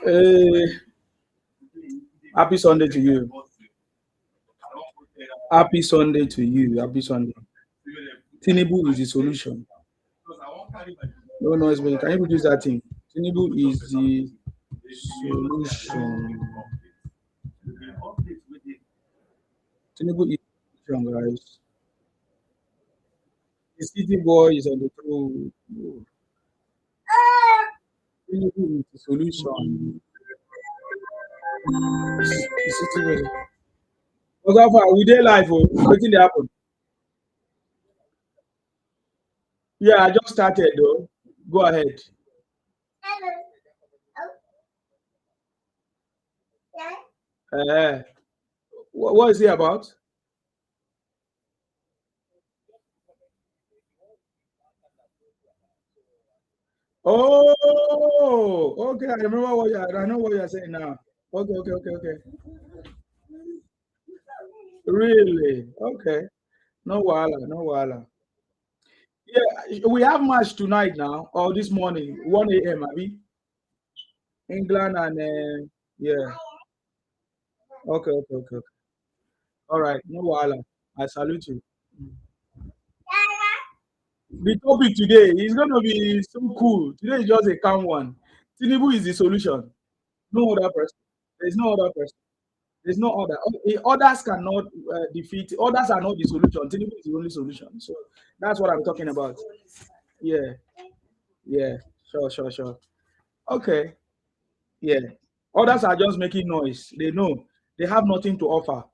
Uh, Happy Sunday to you. Happy Sunday to you. Happy Sunday. Tinubu is the solution. No noise, but can you produce that thing? Tinubu is the solution. Tinubu is the solution, guys. The city boy is on the throne. Tinubu is the solution. The city boy. Oga, we dey live. Oh, wetin dey happen? Yeah, I just started though. Go ahead. Uh, what is it about? Oh, okay. I know what you're saying now. Okay, okay, okay, okay. Really? Okay. No wahala, no wahala. Yeah, we have match tonight now, or this morning, 1 a.m. Abi? England and yeah. Okay, okay, okay, okay. All right, no wahala. I salute you. The topic today is going to be so cool. Today is just a calm one. Tinubu is the solution. No other person. There's no other person. There's no other. Others cannot defeat. Others are not the solution. Tinubu is the only solution. So that's what I'm talking about. Yeah, yeah. Sure, sure, sure. Okay. Yeah. Others are just making noise. They know they have nothing to offer.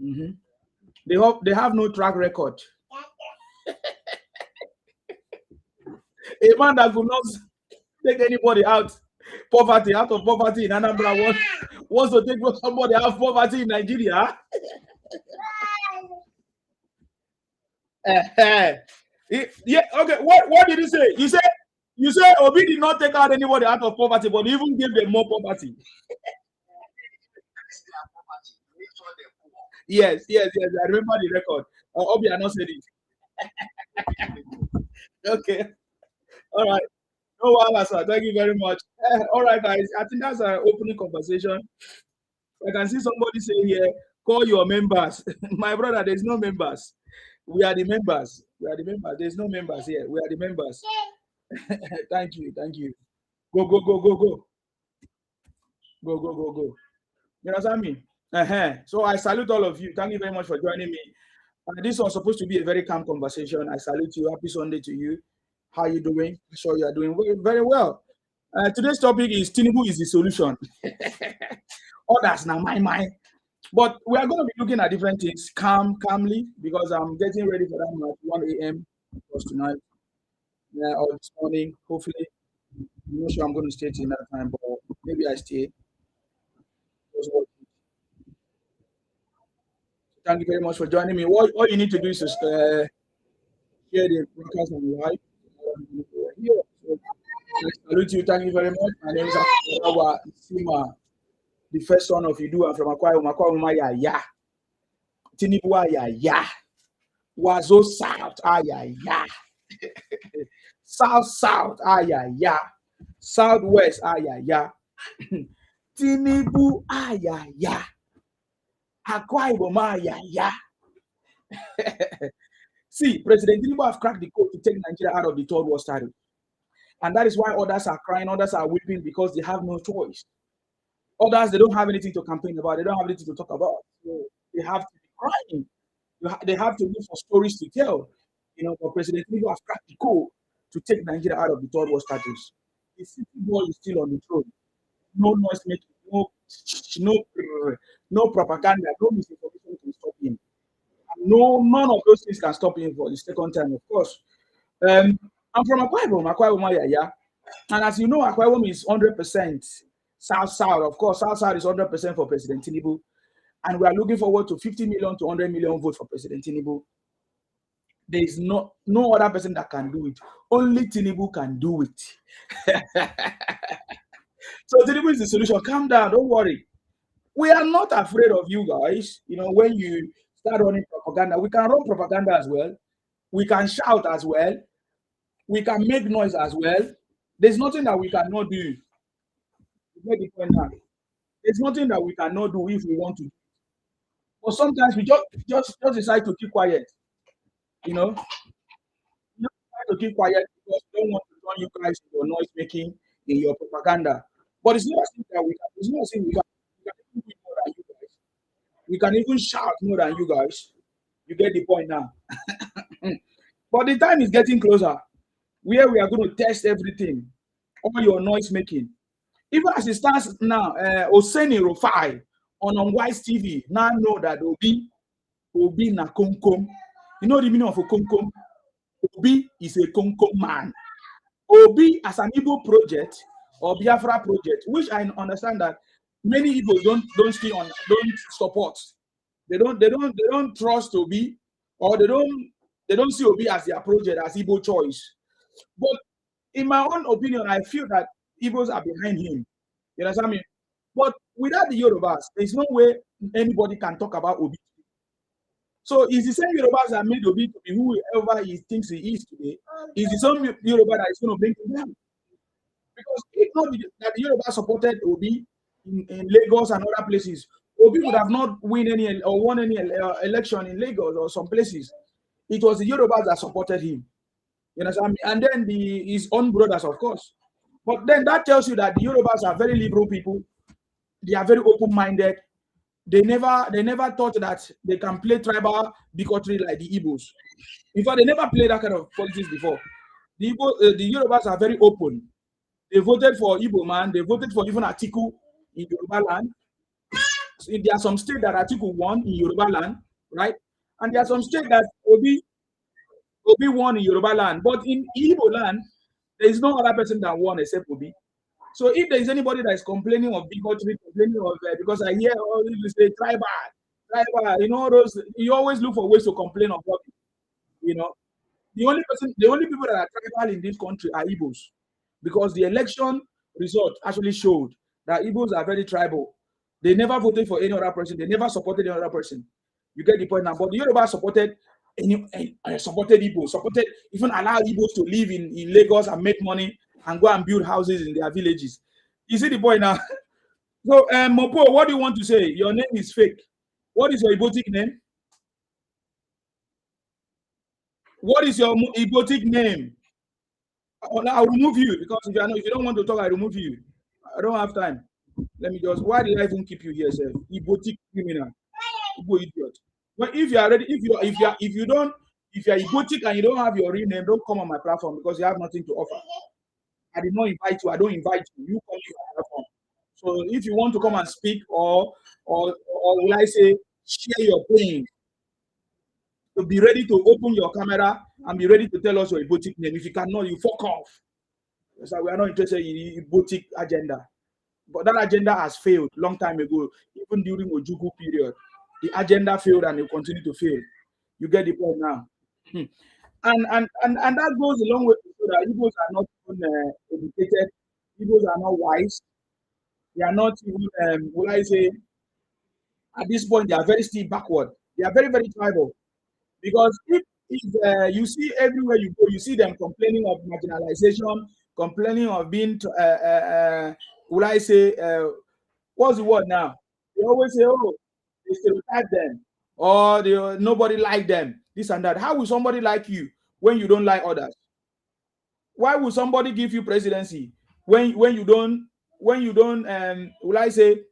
Mhm. They have no track record. A man that could not take anybody out of poverty in Anambra wants to take somebody out of poverty in Nigeria. Eh, yeah, okay. What did you say? You say Obi did not take out anybody out of poverty, but he even gave them more poverty. Yes, yes, yes. I remember the record. Obi had not said it. Okay. All right. No wahala, sir. Thank you very much. All right, guys. I think that's an opening conversation. I can see somebody say here, call your members. My brother, there's no members. We are the members. We are the members. There's no members here. We are the members. Thank you. Thank you. Go, go, go, go, go. Go, go, go, go. You understand me? So I salute all of you. Thank you very much for joining me. This was supposed to be a very calm conversation. I salute you. Happy Sunday to you. How you doing? I'm sure you are doing very well. Today's topic is Tinubu is the solution. Others now my mind. But we are going to be looking at different things calmly, because I'm getting ready for that at 1 a.m. because tonight, yeah, or this morning. Hopefully, I'm not sure I'm going to stay till that time, but maybe I stay. Thank you very much for joining me. All you need to do is share the broadcast on live. Yeah. So, I salute you. Thank you very much. My name is Awa Sima, the first son of Idu. I'm from Akwa Ibom. Akwa Ibom, ya. Tinubu, ya. Wazo South, ya. South, ya. Southwest, ya. Tinubu, ya. Akwa Ibom, ya. See, President Tinubu have cracked the code to take Nigeria out of the third world status. And that is why others are crying, others are weeping, because they have no choice. Others, they don't have anything to campaign about, they don't have anything to talk about. So they have to be crying. They have to look for stories to tell. But President Tinubu has cracked the code to take Nigeria out of the third world status. The city boy is still on the throne. No noise making, no, no propaganda, no misinformation can stop him. No, none of those things can stop him for the second time, of course. I'm from Akwa Ibom, yeah. And as you know, Akwa Ibom is 100% South. Of course, South is 100% for President Tinubu. And we are looking forward to 50 million to 100 million votes for President Tinubu. There is no other person that can do it. Only Tinubu can do it. So Tinubu is the solution. Calm down, don't worry. We are not afraid of you guys. When you start running propaganda, we can run propaganda as well. We can shout as well. We can make noise as well. There's nothing that we cannot do. You get the point now. There's nothing that we cannot do if we want to. But sometimes we just decide to keep quiet. You know, just decide to keep quiet because we don't want to turn you guys in your noise making, in your propaganda. But it's not as if that we can. It's not as if we can even do more than you guys. We can even shout more than you guys. You get the point now. But the time is getting closer where we are going to test everything, all your noise making. Even as it stands now, Oseni Rufai on Wise TV now know that Obi na Komkom. You know the meaning of a Komkom? Obi is a Komkom man. Obi as an Igbo project or Biafra project, which I understand that many Igbos don't support. They don't trust Obi, or they don't see Obi as their project, as Igbo choice. But in my own opinion, I feel that Igbos are behind him. You understand me? But without the Yorubas, there's no way anybody can talk about Obi. So it's the same Yorubas that made Obi to be whoever he thinks he is today. It's the same Yoruba that is going to bring him down. Because if not that the Yoruba supported Obi in Lagos and other places, Obi would have not won any election in Lagos or some places. It was the Yorubas that supported him. You know, and then his own brothers, of course. But then that tells you that the Yorubas are very liberal people. They are very open-minded. They never thought that they can play tribal bigotry like the Igbos. In fact, they never played that kind of politics before. The Yorubas are very open. They voted for Igbo man. They voted for even Atiku in Yoruba land. So there are some states that Atiku won in Yoruba land, right? And there are some states that Obi won in Yoruba land. But in Igbo land, there is no other person that won except Obi. So if there is anybody that is complaining of bigotry, complaining of because I hear all you say tribal, you know those, you always look for ways to complain of what, you know. The only people that are tribal in this country are Igbos, because the election result actually showed that Igbos are very tribal. They never voted for any other person. They never supported any other person. You get the point now. But the Yoruba supported Igbo, supported even allow Igbos to live in Lagos and make money and go and build houses in their villages. You see the point now? So, Mopo, what do you want to say? Your name is fake. What is your Igbotic name? What is your Igbotic name? I'll remove you because if you don't want to talk, I remove you. I don't have time. Let me just. Why did I even keep you here, sir? Igbotic criminal, Igbo idiot. But if you are ready, if you're Igbotic and you don't have your real name, don't come on my platform because you have nothing to offer. I did not invite you. I don't invite you. You come to my platform. So if you want to come and speak, or will I say share your pain, to be ready to open your camera and be ready to tell us your Igbotic name. If you cannot, you fuck off. So we are not interested in Igbotic agenda. But that agenda has failed long time ago, even during Ojukwu period. The agenda failed and it will continue to fail. You get the point now. And that goes a long way to show that Igbos are not even educated. Igbos are not wise. They are not even, will I say, at this point, they are very still backward. They are very, very tribal. Because if you see everywhere you go, you see them complaining of marginalization, complaining of being, will I say, what's the word now? They always say, oh, they stereotype them, or nobody like them, this and that. How will somebody like you when you don't like others? Why will somebody give you presidency when you don't will I say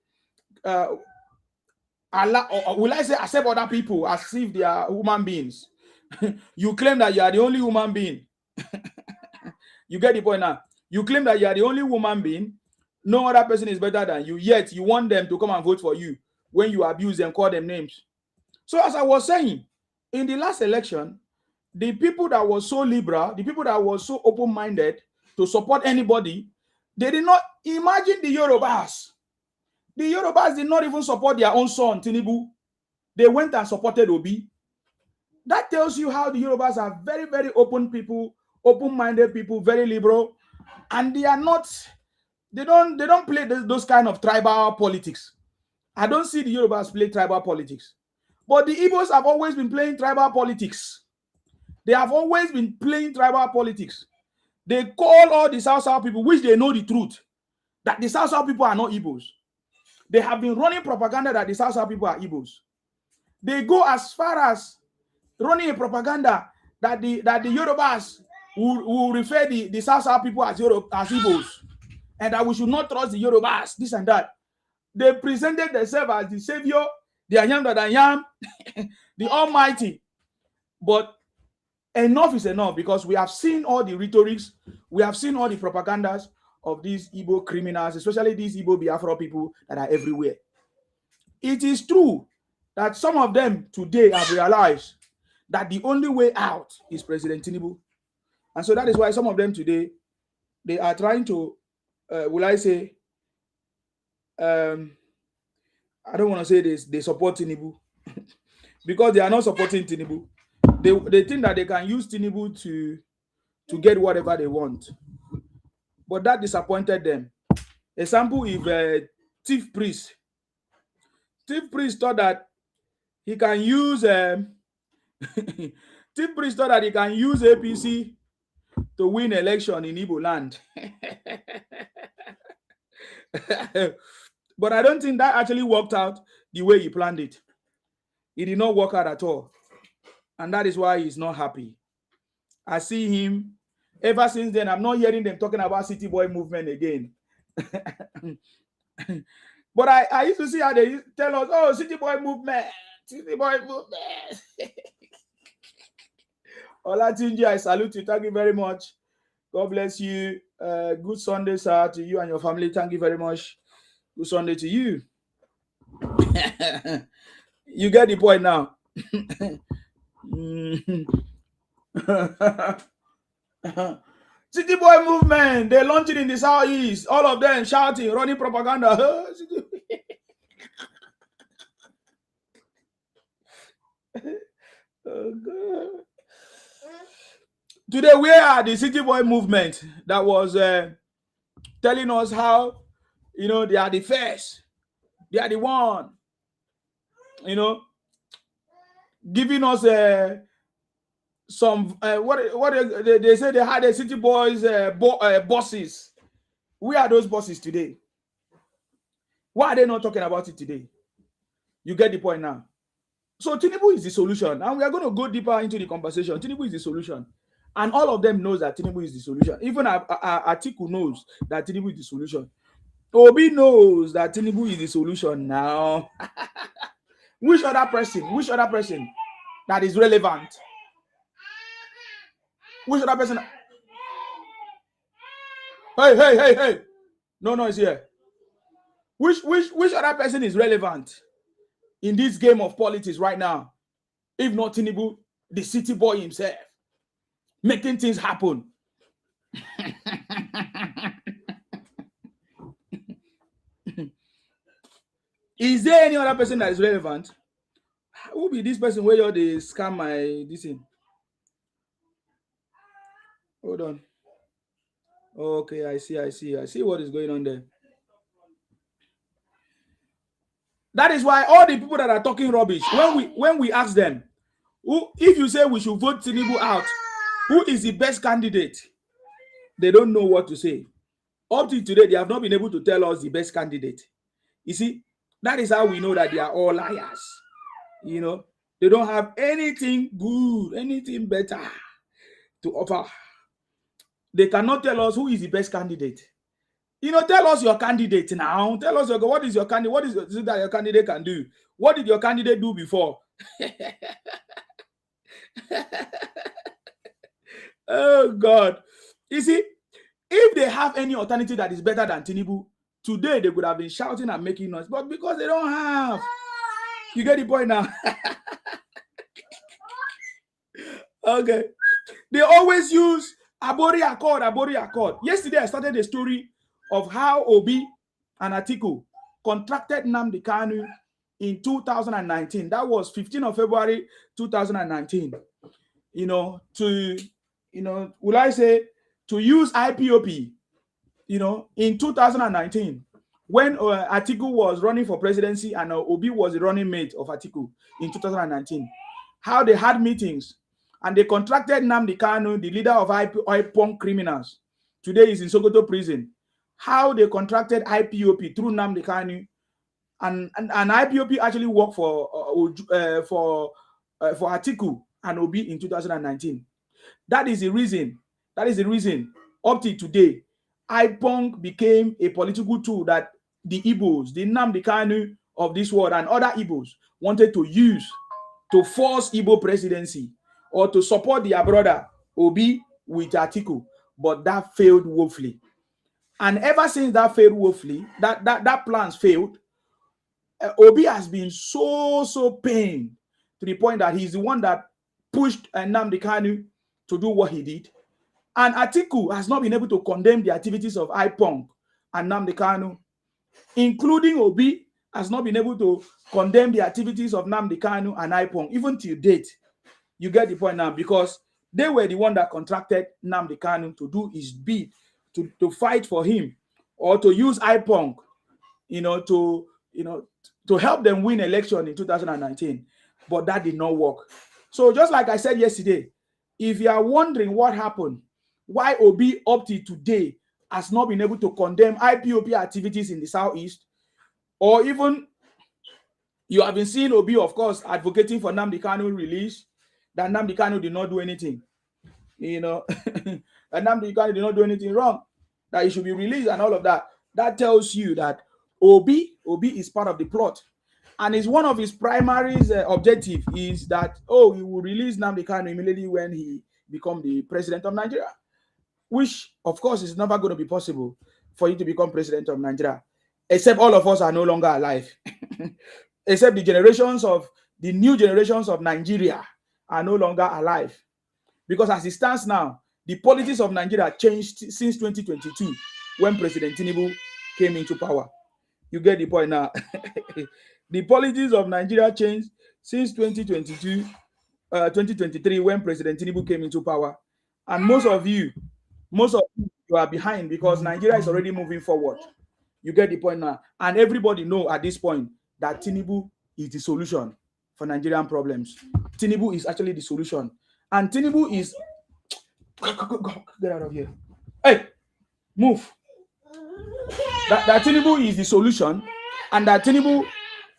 allow, or will I say accept other people as if they are human beings? You claim that you are the only human being. You get the point now. You claim that you are the only human being. No other person is better than you. Yet you want them to come and vote for you when you abuse them, call them names. So as I was saying, in the last election, the people that were so liberal, the people that were so open-minded to support anybody, they did not imagine the Yorubas. The Yorubas did not even support their own son, Tinubu. They went and supported Obi. That tells you how the Yorubas are very, very open people, open-minded people, very liberal, and they are not. They don't play those kind of tribal politics. I don't see the Yorubas play tribal politics, but the Igbos have always been playing tribal politics. They have always been playing tribal politics. They call all the South people, which they know the truth, that the South people are not Igbos. They have been running propaganda that the South people are Igbos. They go as far as running a propaganda that the Yorubas will refer the South people as Igbos, and that we should not trust the Yorubas, this and that. They presented themselves as the savior, the I am that I am, the Almighty. But enough is enough, because we have seen all the rhetorics, we have seen all the propagandas of these Igbo criminals, especially these Igbo Biafra people that are everywhere. It is true that some of them today have realized that the only way out is President Tinubu. And so that is why some of them today, they are trying to, will I say, I don't want to say this, they support Tinubu because they are not supporting Tinubu. They think that they can use Tinubu to get whatever they want. But that disappointed them. Example, if Chief Priest thought that he can use Chief Priest thought that he can use APC to win election in Igbo land. But I don't think that actually worked out the way he planned it. It did not work out at all. And that is why he's not happy. I see him. Ever since then, I'm not hearing them talking about City Boy movement again. But I used to see how they tell us, oh, City Boy movement. City Boy movement. Olatunji, I salute you. Thank you very much. God bless you. Good Sunday, sir, to you and your family. Thank you very much. Good Sunday to you. You get the point now. City Boy movement, they launched it in the Southeast. All of them shouting, running propaganda. Oh, God. Today, where are the City Boy movement that was telling us how, they are the first, they are the one, giving us some what they say they had a City Boys bosses. Where are those bosses today? Why are they not talking about it today? You get the point now. So Tinubu is the solution, and we are going to go deeper into the conversation. Tinubu is the solution, and all of them knows that Tinubu is the solution. Even Atiku knows that Tinubu is the solution. Obi knows that Tinubu is the solution now. Which other person that is relevant? Which other person? Hey. No noise here. Which other person is relevant in this game of politics right now? If not Tinubu, the City Boy himself, making things happen. Is there any other person that is relevant? Who be this person where you they scam my this thing? Hold on. Okay, I see what is going on there. That is why all the people that are talking rubbish, when we ask them, if you say we should vote Tinubu out, who is the best candidate? They don't know what to say. Up to today, they have not been able to tell us the best candidate. You see, that is how we know that they are all liars. They don't have anything good, anything better to offer. They cannot tell us who is the best candidate. Tell us your candidate now. Tell us what is your candidate? What is it that your candidate can do? What did your candidate do before? Oh God. You see, if they have any alternative that is better than Tinubu, today they could have been shouting and making noise. But because they don't have, you get the point now. Okay. They always use Abori Accord. Yesterday, I started a story of how Obi and Atiku contracted Nnamdi Kanu in 2019. That was 15th of February 2019. Will I say to use IPOP, in 2019, when Atiku was running for presidency and Obi was the running mate of Atiku in 2019, how they had meetings and they contracted Nnamdi Kanu, the leader of IPOP criminals. Today he's in Sokoto prison. how they contracted IPOP through Nnamdi Kanu, and IPOP actually worked for Atiku and Obi in 2019. That is the reason. That is the reason. Up to today, IPONG became a political tool that the Igbos, the Nnamdi Kanu of this world, and other Igbos wanted to use to force Igbo presidency or to support their brother Obi with Atiku, but that failed woefully. And ever since that failed woefully, that plans failed, Obi has been so pained to the point that he's the one that pushed Nnamdi Kanu to do what he did. And Atiku has not been able to condemn the activities of IPONG and Nnamdi Kanu, including Obi has not been able to condemn the activities of Nnamdi Kanu and IPONG, even till date. You get the point now, because they were the one that contracted Nnamdi Kanu to do his bid, to fight for him, or to use IPONG, to help them win election in 2019. But that did not work. So just like I said yesterday, if you are wondering what happened, why Obi up to today has not been able to condemn IPOP activities in the Southeast, or even you have been seeing Obi, of course, advocating for Nnamdi Kanu release, that Nnamdi Kanu did not do anything. That Nnamdi Kanu did not do anything wrong, that he should be released and all of that. That tells you that Obi is part of the plot. And it's one of his primary objective is that, he will release Nnamdi Kanu immediately when he become the president of Nigeria, which, of course, is never going to be possible for you to become president of Nigeria, except all of us are no longer alive. Except the new generations of Nigeria are no longer alive. Because as it stands now, the politics of Nigeria changed since 2022 when President Tinubu came into power. You get the point now. The politics of Nigeria changed since 2023 when President Tinubu came into power. And most of you are behind because Nigeria is already moving forward. You get the point now. And everybody know at this point that Tinubu is the solution for Nigerian problems. Tinubu is actually the solution. And Tinubu is... Get out of here. Hey, move. That Tinubu is the solution, and that Tinubu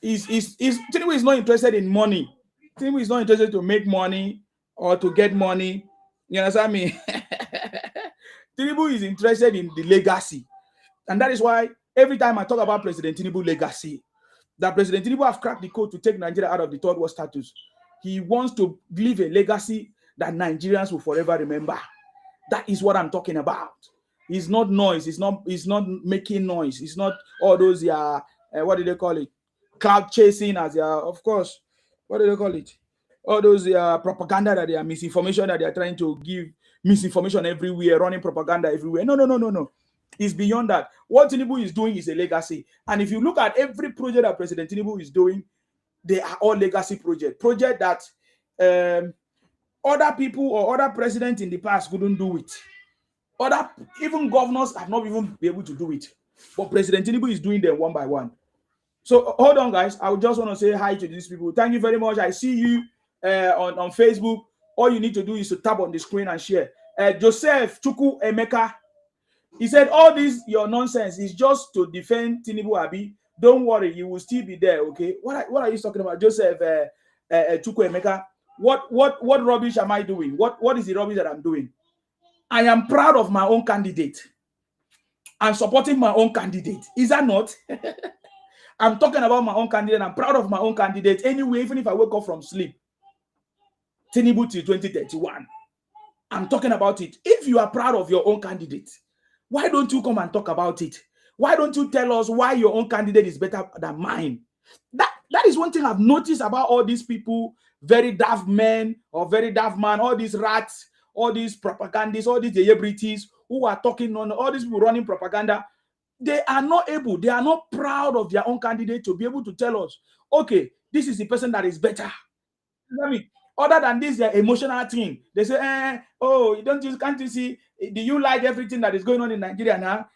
Tinubu is not interested in money. Tinubu is not interested to make money or to get money. You understand me? Tinubu is interested in the legacy. And that is why every time I talk about President Tinubu legacy, that President Tinubu have cracked the code to take Nigeria out of the third world status. He wants to leave a legacy that Nigerians will forever remember. That is what I'm talking about. It's not noise. It's not making noise. It's not all those what do they call it? Cloud chasing, of course. What do they call it? All those propaganda that they are misinformation that they are trying to give, misinformation everywhere, running propaganda everywhere. No. It's beyond that. What Tinubu is doing is a legacy. And if you look at every project that President Tinubu is doing, they are all legacy projects. Project that other people or other presidents in the past couldn't do it. Even governors have not even been able to do it. But President Tinubu is doing them one by one. So hold on, guys. I just want to say hi to these people. Thank you very much. I see you on Facebook. All you need to do is to tap on the screen and share. Joseph Chuku Emeka, he said, all this, your nonsense is just to defend Tinubu Abi. Don't worry, you will still be there, okay? What are you talking about, Joseph Chuku Emeka? What rubbish am I doing? What is the rubbish that I'm doing? I am proud of my own candidate. I'm supporting my own candidate. Is that not? I'm talking about my own candidate. I'm proud of my own candidate. Anyway, even if I wake up from sleep, Tinubu till 2031. I'm talking about it. If you are proud of your own candidate, why don't you come and talk about it? Why don't you tell us why your own candidate is better than mine? That is one thing I've noticed about all these people, very daft men or very daft man, all these rats, all these propagandists, all these celebrities who are talking on all these people running propaganda. They are not proud of their own candidate to be able to tell us, okay, this is the person that is better. I mean, other than this, their emotional thing. They say, can't you see? Do you like everything that is going on in Nigeria now?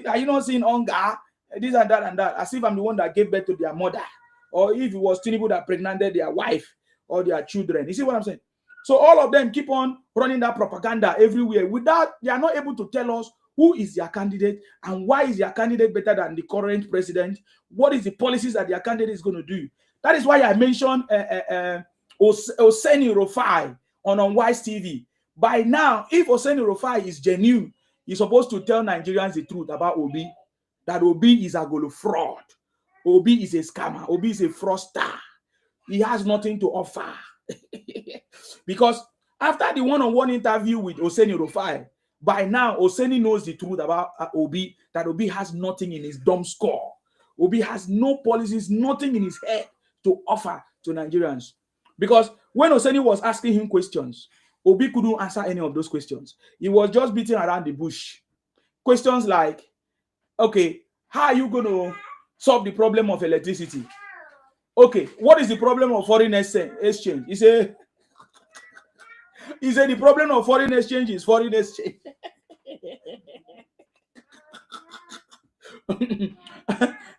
Are you not seeing hunger? This and that, as if I'm the one that gave birth to their mother, or if it was Tinubu that pregnanted their wife or their children. You see what I'm saying? So all of them keep on running that propaganda everywhere without, they are not able to tell us who is their candidate and why is their candidate better than the current president? What is the policies that their candidate is going to do? That is why I mentioned Oseni Rufai on Unwise TV. By now, if Oseni Rufai is genuine, he's supposed to tell Nigerians the truth about Obi, that Obi is a golo fraud. Obi is a scammer. Obi is a fraudster. He has nothing to offer. Because after the one-on-one interview with Oseni Rufai, by now Oseni knows the truth about Obi, that Obi has nothing in his dumb score. Obi has no policies, nothing in his head to offer to Nigerians. Because when Oseni was asking him questions, Obi couldn't answer any of those questions. He was just beating around the bush. Questions like, okay, how are you going to solve the problem of electricity? Okay, what is the problem of foreign exchange? He said the problem of foreign exchange is foreign exchange.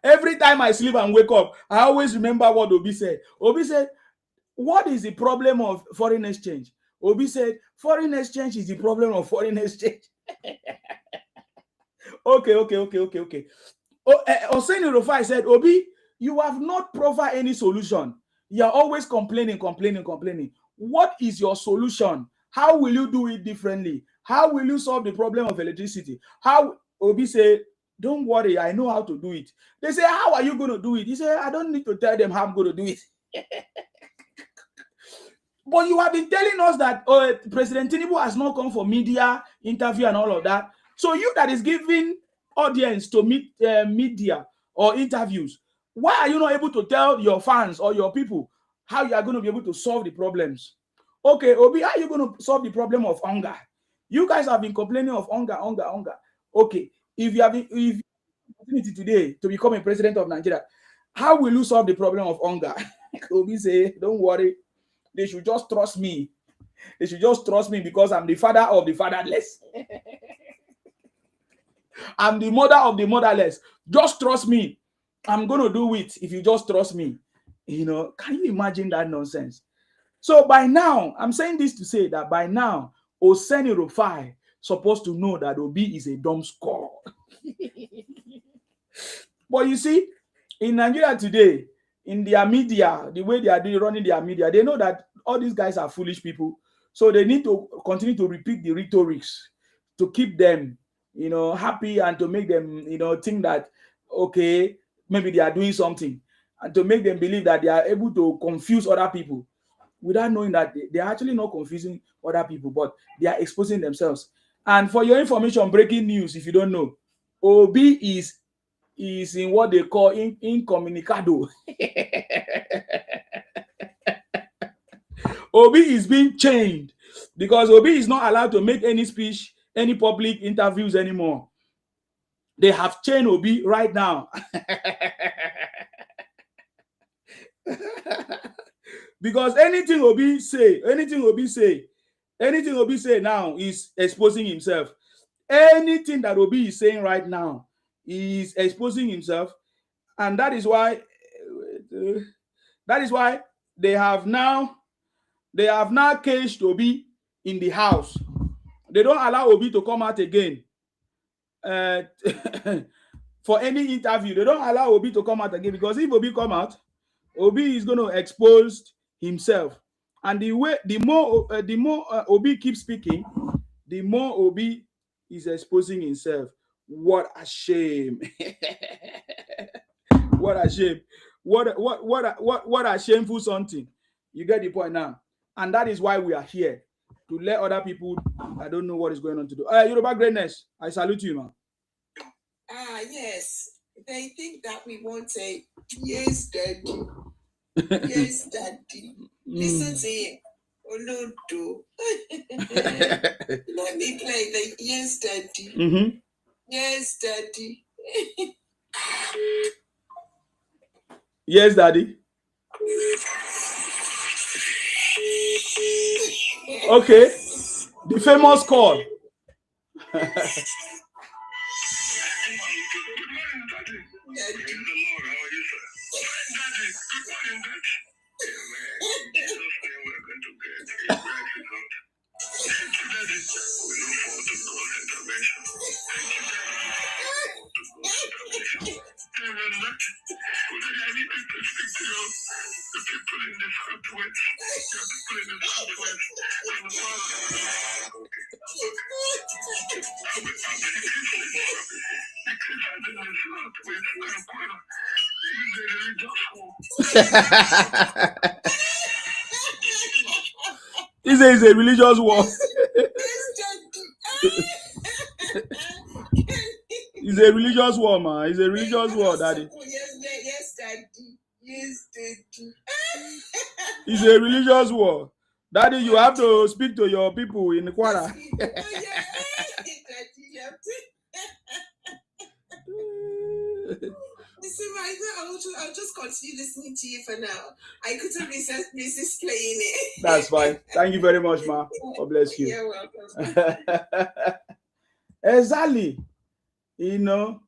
Every time I sleep and wake up, I always remember what Obi said. Obi said, what is the problem of foreign exchange? Obi said, foreign exchange is the problem of foreign exchange. Okay. Oseni Rufai said, Obi, you have not provided any solution. You are always complaining. What is your solution? How will you do it differently? How will you solve the problem of electricity? How? Obi said, don't worry, I know how to do it. They say, how are you going to do it? He said, I don't need to tell them how I'm going to do it. But you have been telling us that President Tinubu has not come for media interview and all of that. So you that is giving audience to media or interviews, why are you not able to tell your fans or your people how you are going to be able to solve the problems? Okay, Obi, how are you going to solve the problem of hunger? You guys have been complaining of hunger. Okay, if you have the opportunity today to become a president of Nigeria, how will you solve the problem of hunger? Obi say, don't worry. They should just trust me. They should just trust me because I'm the father of the fatherless. I'm the mother of the motherless. Just trust me. I'm going to do it if you just trust me. You know, can you imagine that nonsense? So by now, I'm saying this to say that by now, Oseni Rufai supposed to know that Obi is a dumb score. But you see, in Nigeria today, in their media, the way they are running their media, they know that all these guys are foolish people. So they need to continue to repeat the rhetorics to keep them, you know, happy and to make them, you know, think that, okay, maybe they are doing something, and to make them believe that they are able to confuse other people without knowing that they are actually not confusing other people, but they are exposing themselves. And for your information, breaking news, if you don't know, Obi is in what they call incommunicado. Obi is being chained because Obi is not allowed to make any speech, any public interviews anymore. They have chained Obi right now. Because anything Obi say now is exposing himself. Anything that Obi is saying right now is exposing himself, and that is why they have now caged Obi in the house. They don't allow Obi to come out again for any interview. They don't allow Obi to come out again because if Obi come out, Obi is going to expose himself. And the more Obi keeps speaking, the more Obi is exposing himself. What a shame! What a shame! What a shameful something. You get the point now, and that is why we are here, to let other people. I don't know what is going on to do. Yoruba greatness, I salute you, man. Yes. They think that we want a yes, daddy. Yes, daddy. Listen to him. Olodo. Let me play the yes, daddy. Mm-hmm. Yes, daddy. Yes, daddy. Okay. The famous call. It's a religious war. It's a religious war, man. It's a religious war, daddy. Yes, daddy. Yes, daddy. It's a religious war. Daddy, you have to speak to your people in Kwara. I'll just continue listening to you for now. I couldn't resist playing it. That's fine. Thank you very much, ma. God bless you. You're welcome. Exactly. You know,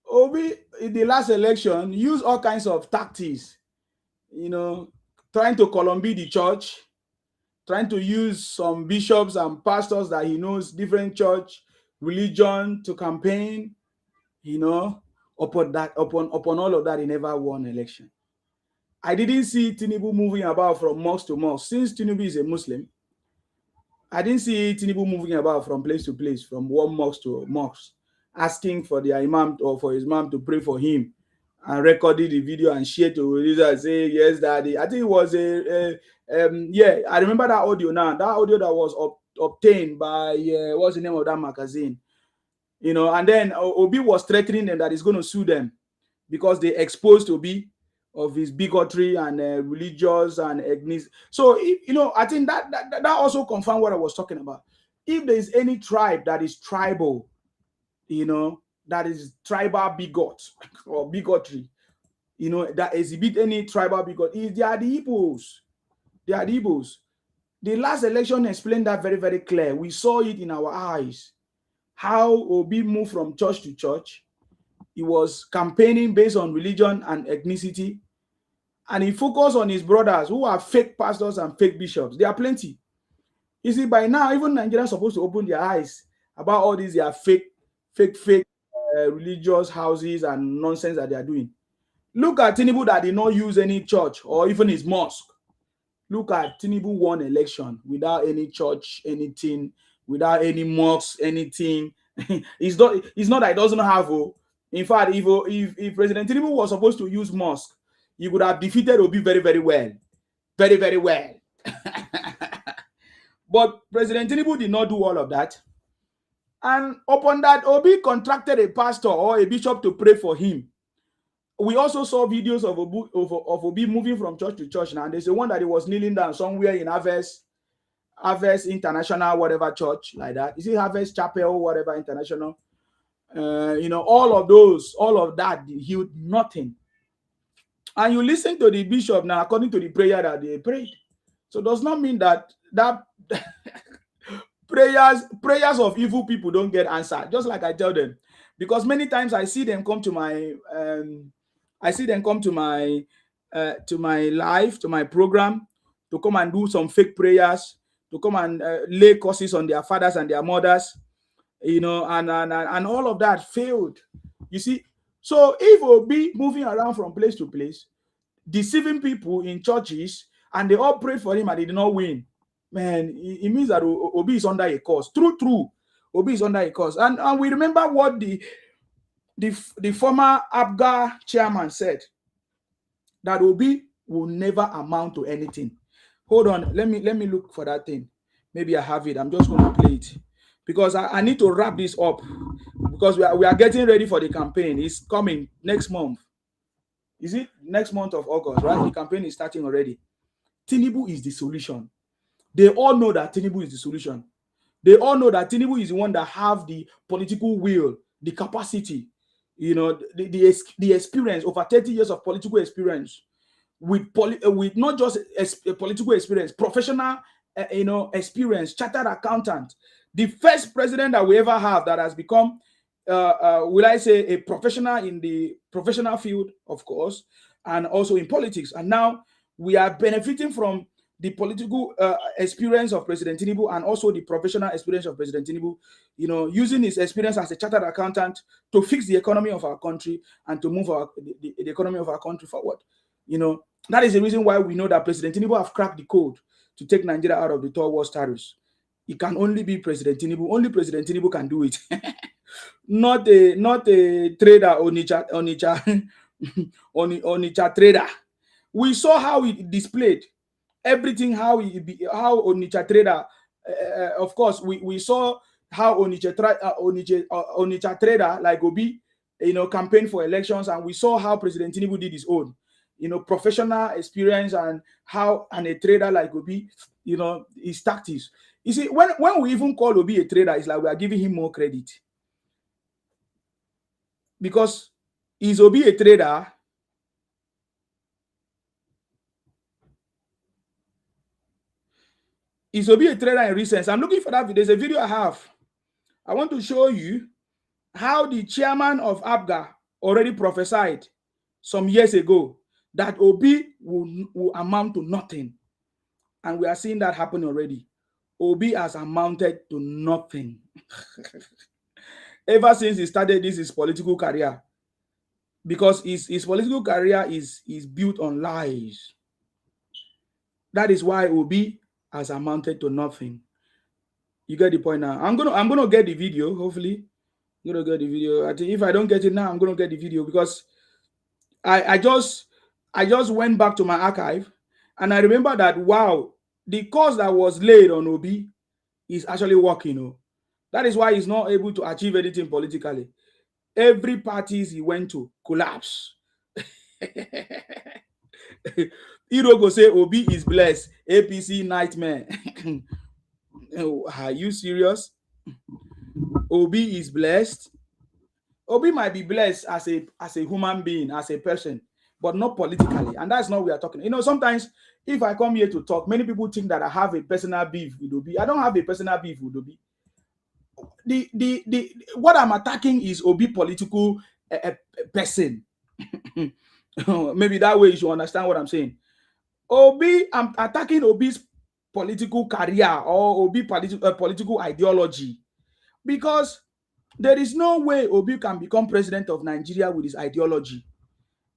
Obi in the last election used all kinds of tactics, you know, trying to Columbia the church, trying to use some bishops and pastors that he knows, different church, religion to campaign, you know. Upon all of that, he never won election. I didn't see Tinubu moving about from mosque to mosque. Since Tinubu is a Muslim, I didn't see Tinubu moving about from place to place, from one mosque to mosque, asking for the imam or for his mom to pray for him, and recorded the video and shared to users and say, yes, daddy. I think it was yeah, I remember that audio now. That audio that was obtained by, what's the name of that magazine? You know, and then Obi was threatening them that he's going to sue them because they exposed Obi of his bigotry and religious and ethnic. So, you know, I think that also confirmed what I was talking about. If there is any tribe that is tribal, you know, that is tribal bigot or bigotry, you know, that exhibit any tribal bigot, they are the Igbos. They are the Igbos. The last election explained that very, very clear. We saw it in our eyes. How Obi moved from church to church. He was campaigning based on religion and ethnicity. And he focused on his brothers who are fake pastors and fake bishops. There are plenty. You see, by now, even Nigerians are supposed to open their eyes about all these their fake religious houses and nonsense that they are doing. Look at Tinubu that did not use any church or even his mosque. Look at Tinubu won election without any church, anything, without any mosque, anything. It's not that he doesn't have. In fact, if President Tinubu was supposed to use mosque, he would have defeated Obi very, very well. Very, very well. But President Tinubu did not do all of that. And upon that, Obi contracted a pastor or a bishop to pray for him. We also saw videos of Obi moving from church to church now. And there's a one that he was kneeling down somewhere in Harvest International, whatever church like that. Is it Harvest Chapel, whatever international? You know, all of that healed nothing. And you listen to the bishop now, according to the prayer that they prayed. So it does not mean that prayers of evil people don't get answered, just like I tell them. Because many times I see them come to my to my live, to my program, to come and do some fake prayers, to come and lay curses on their fathers and their mothers, you know, and all of that failed. You see, so if Obi moving around from place to place, deceiving people in churches, and they all prayed for him and they did not win, man, it means that Obi is under a curse. True. Obi is under a curse. And we remember what the former ABGA chairman said, that Obi will never amount to anything. Hold on, let me look for that thing. Maybe I have it. I'm just going to play it because I need to wrap this up because we are getting ready for the campaign. It's coming next month. Is it next month of August, right? The campaign is starting already. Tinubu is the solution. They all know that Tinubu is the solution. They all know that Tinubu is the one that have the political will, the capacity, you know, the experience, over 30 years of political experience, with not just political experience, professional, you know, experience, chartered accountant. The first president that we ever have that has become, will I say, a professional in the professional field, of course, and also in politics. And now we are benefiting from the political experience of President Tinubu and also the professional experience of President Tinubu, you know, using his experience as a chartered accountant to fix the economy of our country and to move the economy of our country forward. You know, that is the reason why we know that President Tinubu have cracked the code to take Nigeria out of the third world status. It can only be President Tinubu. Only President Tinubu can do it. Not a trader Onitsha Onitsha trader. We saw how he displayed everything, how Onitsha trader. Of course, we saw how Onitsha trader like Obi, campaign for elections, and we saw how President Tinubu did his own, professional experience, and how a trader like Obi, his tactics. You see, when we even call Obi a trader, it's like we are giving him more credit. Because is Obi a trader? Is Obi a trader in recent? I'm looking for that video. There's a video I have. I want to show you how the chairman of APGA already prophesied some years ago that Obi will amount to nothing. And we are seeing that happen already. Obi has amounted to nothing. Ever since he started his political career. Because his political career is built on lies. That is why Obi has amounted to nothing. You get the point now. I'm gonna get the video, hopefully. I'm gonna get the video. I think if I don't get it now, I'm gonna get the video, because I just went back to my archive and I remember that, wow, the course that was laid on Obi is actually working. That is why he's not able to achieve anything politically. Every parties he went to collapse. Irogo say Obi is blessed. APC nightmare. Are you serious? Obi is blessed. Obi might be blessed as a human being, as a person, but not politically. And that's not what we are talking. Sometimes if I come here to talk, many people think that I have a personal beef with Obi. I don't have a personal beef with Obi. What I'm attacking is Obi political person. Maybe that way you should understand what I'm saying. I'm attacking Obi's political career or Obi political ideology, because there is no way Obi can become president of Nigeria with his ideology,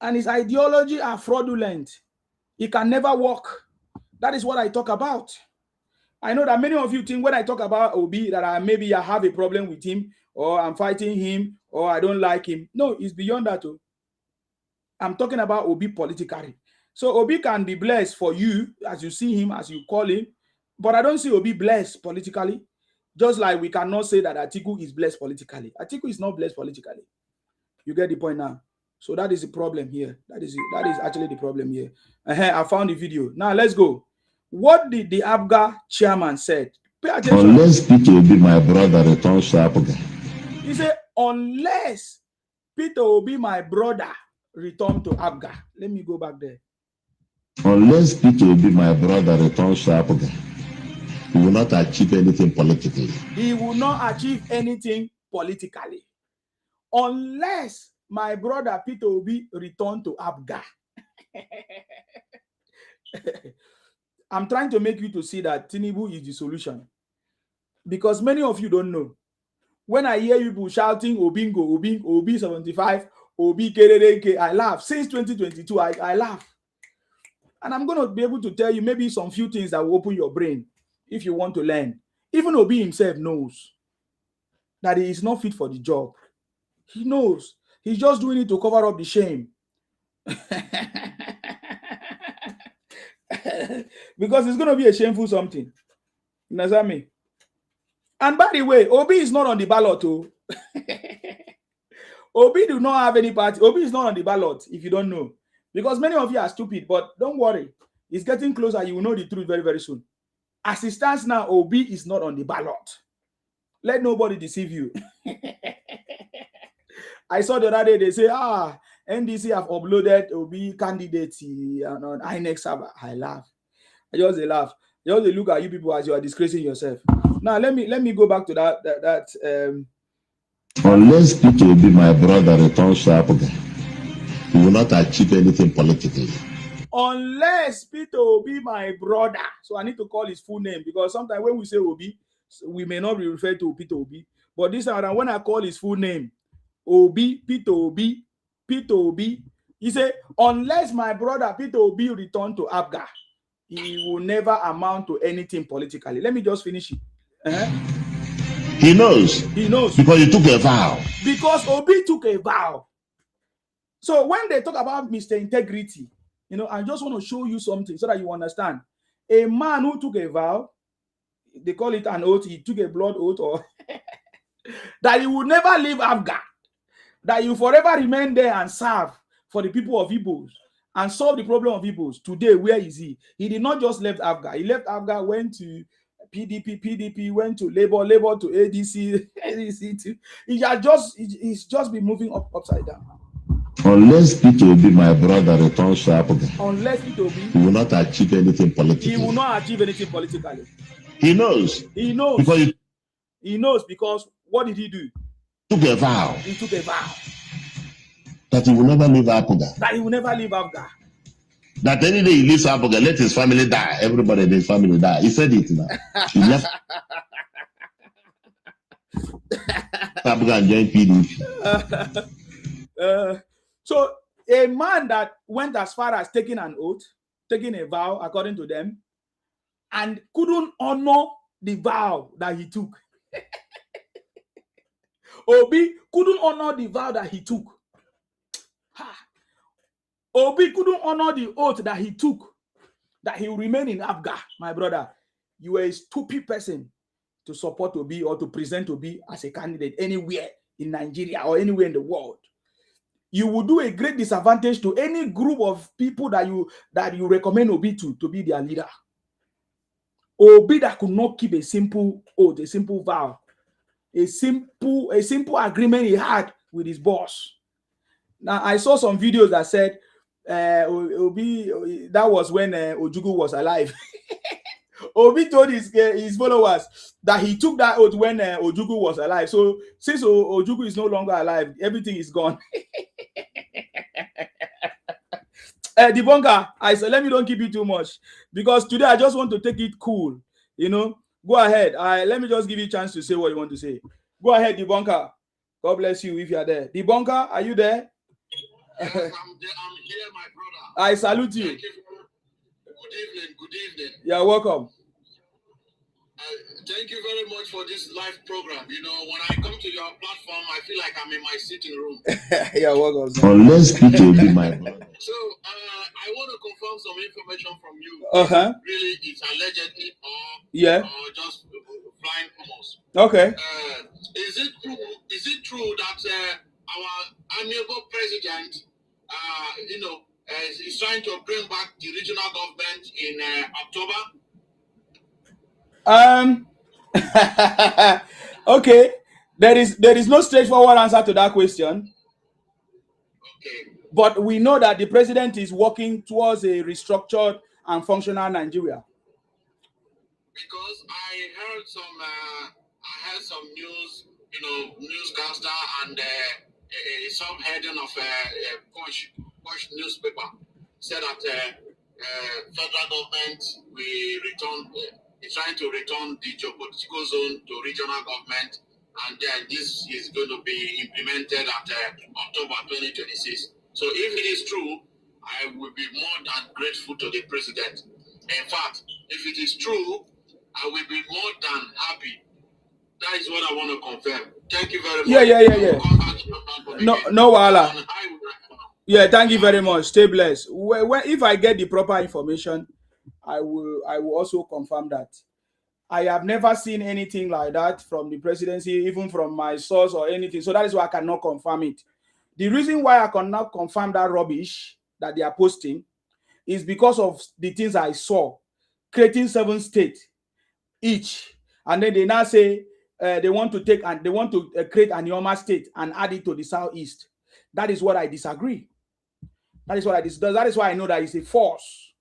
and his ideology are fraudulent. It can never work. That is what I talk about. I know that many of you think when I talk about Obi that maybe I have a problem with him, or I'm fighting him, or I don't like him. No, it's beyond that. I'm talking about Obi politically. So Obi can be blessed for you as you see him, as you call him, but I don't see Obi blessed politically. Just like we cannot say that Atiku is blessed politically. Atiku is not blessed politically. You get the point now. So that is the problem here. That is actually the problem here. I found the video. Now let's go. What did the APGA chairman said? Pay attention. Unless Peter Obi, my brother, returns to APGA. He said, unless Peter Obi, my brother, return to APGA. Let me go back there. Unless Peter Obi, my brother, returns to APGA, he will not achieve anything politically. He will not achieve anything politically. Unless my brother Peter Obi return to APGA. I'm trying to make you to see that Tinubu is the solution. Because many of you don't know. When I hear people shouting Obingo, Obingo, Obi 75, Obi Kerereke, I laugh. Since 2022, I laugh. And I'm going to be able to tell you maybe some few things that will open your brain if you want to learn. Even Obi himself knows that he is not fit for the job. He knows. He's just doing it to cover up the shame. Because it's going to be a shameful something. You understand me? And by the way, Obi is not on the ballot too. Obi do not have any party. Obi is not on the ballot, if you don't know. Because many of you are stupid, but don't worry. It's getting closer. You will know the truth very, very soon. As it stands now, Obi is not on the ballot. Let nobody deceive you. I saw the other day, they say, NDC have uploaded Obi candidates on INEC server. I laugh. I just laugh. They just look at you people as you are disgracing yourself. Now, let me go back to that. Unless Peter Obi, my brother, returns to APGA, he will not achieve anything politically. Unless Peter Obi, my brother. So I need to call his full name, because sometimes when we say Obi, we may not be referred to Peter Obi. But this time, when I call his full name, Obi, Peter Obi, he said, unless my brother Peter Obi return to APGA, he will never amount to anything politically. Let me just finish it. He knows. He knows. Because he took a vow. Because Obi took a vow. So when they talk about Mr. Integrity, you know, I just want to show you something so that you understand. A man who took a vow, they call it an oath, he took a blood oath, or that he would never leave Afghan, that you forever remain there and serve for the people of Igbos and solve the problem of Igbos. Today, where is he? He did not just left Afghan. He left Afghan, went to PDP, went to Labour to ADC, ADC to. He's just been moving upside down. Unless Peter be my brother returns sharply, Unless Peter he will not achieve anything politically. He will not achieve anything politically. He knows. He knows. Because he knows because what did he do? Took a vow. He took a vow. That he will never leave Apuga. That he will never leave Afghan. That any day he leaves Apuga, let his family die. Everybody in his family die. He said it now. He left Apuga and joined PDP. So a man that went as far as taking an oath, taking a vow, according to them, and couldn't honor the vow that he took. Obi couldn't honor the vow that he took. Obi couldn't honor the oath that he took, that he will remain in Afghan. My brother, you are a stupid person to support Obi or to present Obi as a candidate anywhere in Nigeria or anywhere in the world. You will do a great disadvantage to any group of people that you recommend Obi to be their leader. Obi that could not keep a simple oath, a simple vow, a simple agreement he had with his boss. Now I saw some videos that said Obi, that was when Ojukwu was alive. Obi told his followers that he took that oath when Ojukwu was alive. So since Ojukwu is no longer alive, everything is gone. Debunker, I said, let me don't keep it too much because today I just want to take it cool. You know, go ahead. Let me just give you a chance to say what you want to say. Go ahead, Debunker. God bless you if you are there. Debunker, are you there? Yes, I'm here, my brother. I salute you. Thank you. Good evening. Good evening. You're welcome. Thank you very much for this live program. You know, when I come to your platform, I feel like I'm in my sitting room. You're welcome. Unless Peter be my brother. So, I want to confirm some information from you. Really, it's allegedly or just flying rumors. Okay. Is it true that our amiable president, is trying to bring back the regional government in October? Okay. There is no straightforward answer to that question. Okay. But we know that the president is working towards a restructured and functional Nigeria. Because I heard some news, newscaster and subheading of Punch newspaper said that federal government is trying to return the geopolitical zone to regional government, and then this is going to be implemented at October 2026. So if it is true, I will be more than grateful to the president. In fact, if it is true, I will be more than happy. That is what I want to confirm. Thank you very much. Yeah. No, wala. Yeah, thank you very much. Stay blessed. If I get the proper information, I will also confirm that. I have never seen anything like that from the presidency, even from my source or anything. So that is why I cannot confirm it. The reason why I cannot confirm that rubbish that they are posting is because of the things I saw. Creating 7 states each. And then they now say they want to create an Ioma state and add it to the southeast. That is what I disagree. That is why I know that it's a force.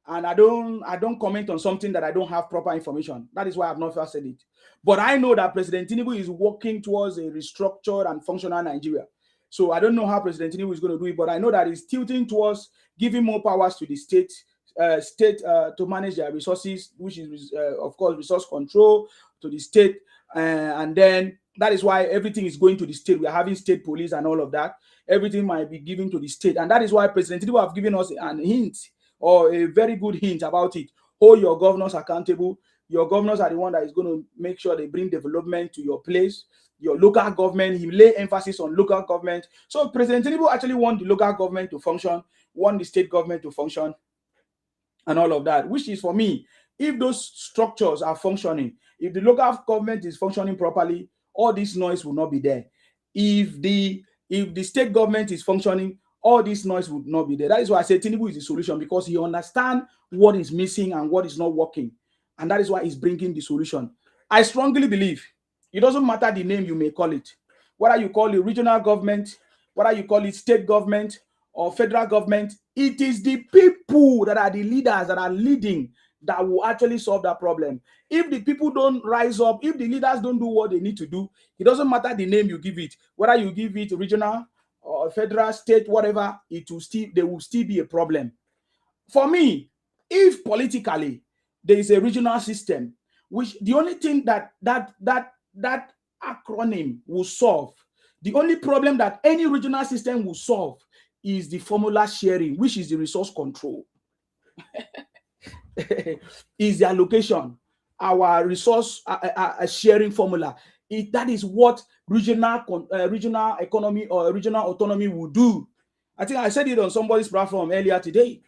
And I don't comment on something that I don't have proper information. That is why I've not first said it. But I know that President Tinubu is working towards a restructured and functional Nigeria. So I don't know how President Tinubu is going to do it, but I know that he's tilting towards giving more powers to the state to manage their resources, which is, of course, resource control to the state. And then that is why everything is going to the state. We are having state police and all of that. Everything might be given to the state. And that is why President Tinubu have given us an hint or a very good hint about it. Hold your governors accountable. Your governors are the one that is going to make sure they bring development to your place. your local government. He lay emphasis on local government. So President Tinubu actually want the local government to function, want the state government to function, and all of that, which is, for me, if those structures are functioning, if the local government is functioning properly, all this noise will not be there. If the state government is functioning, all this noise would not be there. That is why I say Tinubu is the solution, because he understands what is missing and what is not working. And that is why he's bringing the solution. I strongly believe it doesn't matter the name you may call it, whether you call it regional government, whether you call it state government or federal government, it is the people that are the leaders that are leading that will actually solve that problem. If the people don't rise up, if the leaders don't do what they need to do, it doesn't matter the name you give it, whether you give it regional or federal, state, whatever, there will still be a problem. For me, if politically there is a regional system, which the only thing that acronym will solve, the only problem that any regional system will solve is the formula sharing, which is the resource control. Is the allocation, our resource sharing formula. That is what regional economy or regional autonomy will do. I think I said it on somebody's platform earlier today.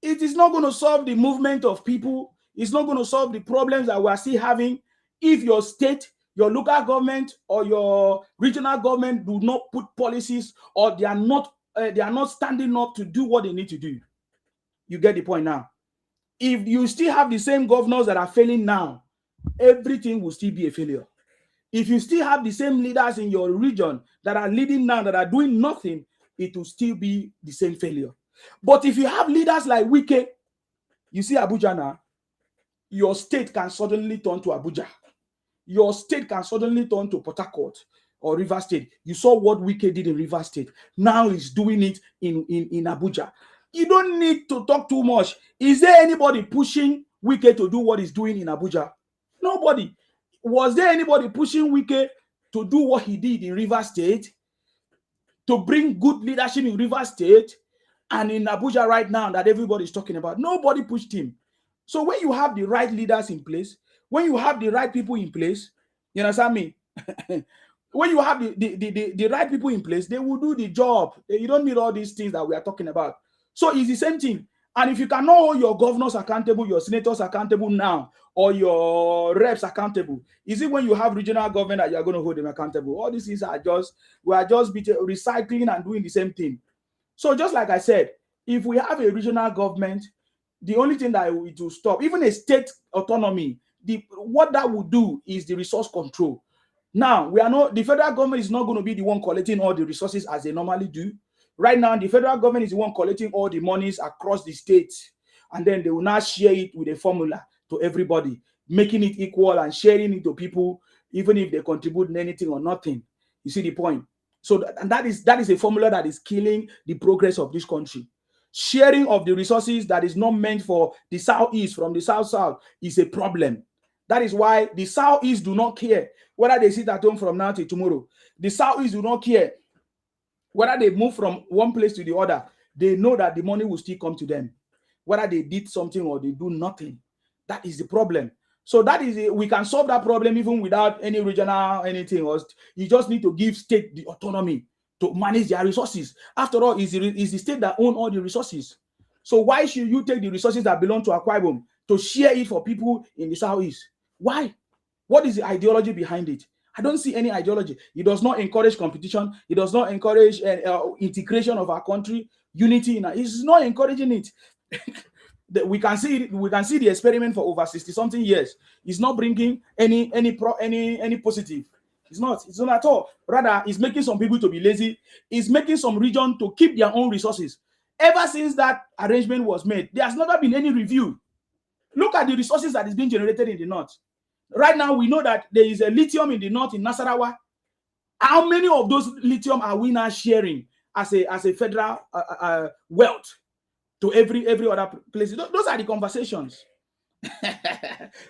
It is not going to solve the movement of people. It's not going to solve the problems that we are still having if your state, your local government, or your regional government do not put policies, or they are not standing up to do what they need to do. You get the point now. If you still have the same governors that are failing now, everything will still be a failure. If you still have the same leaders in your region that are leading now, that are doing nothing, it will still be the same failure. But if you have leaders like Wike, you see Abuja now, your state can suddenly turn to Abuja. Your state can suddenly turn to Port Harcourt or River State. You saw what Wike did in River State. Now he's doing it in Abuja. You don't need to talk too much. Is there anybody pushing Wike to do what he's doing in Abuja? Nobody. Was there anybody pushing Wike to do what he did in River State, to bring good leadership in River State and in Abuja right now that everybody is talking about? Nobody pushed him. So when you have the right leaders in place, when you have the right people in place, you understand me? When you have the right people in place, they will do the job. You don't need all these things that we are talking about. So it's the same thing. And if you cannot hold your governors accountable, your senators accountable now, or your reps accountable, is it when you have regional government that you are going to hold them accountable? All these things are just, we are just recycling and doing the same thing. So just like I said, if we have a regional government, the only thing that it will stop, even a state autonomy, what that will do is the resource control. Now, the federal government is not going to be the one collecting all the resources as they normally do. Right now, the federal government is the one collecting all the monies across the states, and then they will now share it with a formula to everybody, making it equal and sharing it to people, even if they contribute anything or nothing. You see the point? So, and that is a formula that is killing the progress of this country. Sharing of the resources that is not meant for the Southeast from the South is a problem. That is why the Southeast do not care whether they sit at home from now till tomorrow. The Southeast do not care whether they move from one place to the other. They know that the money will still come to them, whether they did something or they do nothing. That is the problem. So that is we can solve that problem even without any regional anything. You just need to give state the autonomy to manage their resources. After all, it's the state that own all the resources. So why should you take the resources that belong to Akwa Ibom to share it for people in the Southeast? Why? What is the ideology behind it? I don't see any ideology. It does not encourage competition. It does not encourage integration of our country, unity. It's not encouraging it. We can see it. We can see the experiment for over 60-something years. It's not bringing any positive. It's not at all. Rather, it's making some people to be lazy. It's making some region to keep their own resources. Ever since that arrangement was made, there has never been any review. Look at the resources that is being generated in the north. Right now, we know that there is a lithium in the north in Nasarawa. How many of those lithium are we now sharing as a federal wealth to every other place? Those are the conversations.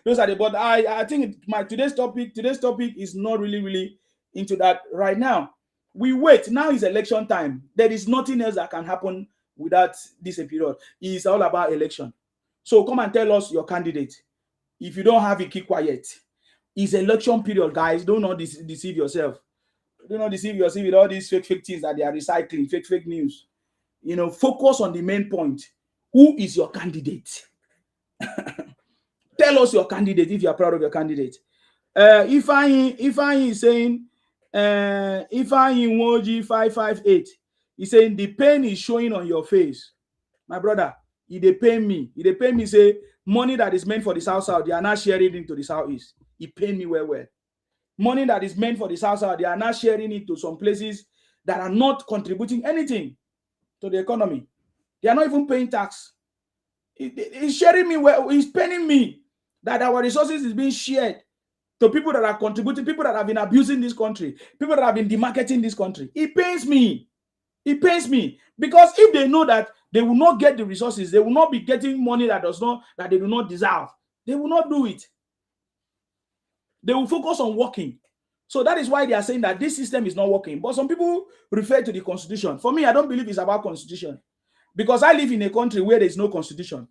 Those are the. But I think today's topic is not really into that right now. We wait. Now is election time. There is nothing else that can happen without this period. It's all about election. So come and tell us your candidate. If you don't have it, keep quiet. It's election period, guys. Do not deceive yourself. Do not deceive yourself with all these fake things that they are recycling, fake news. Focus on the main point. Who is your candidate? Tell us your candidate if you are proud of your candidate. Ifeanyi is saying, Ifeanyi Nwoji 558. He's saying the pain is showing on your face. My brother, they pay me. They pay me, say, money that is meant for the South, they are not sharing it into the Southeast. It paid me well. Money that is meant for the South, they are not sharing it to some places that are not contributing anything to the economy. They are not even paying tax. He's sharing me well. He's paying me that our resources is being shared to people that are contributing, people that have been abusing this country, people that have been demarketing this country. It pains me. It pains me because if they know that they will not get the resources, they will not be getting money that they do not deserve, they will not do it. They will focus on working. So that is why they are saying that this system is not working. But some people refer to the constitution. For me, I don't believe it's about constitution because I live in a country where there is no constitution.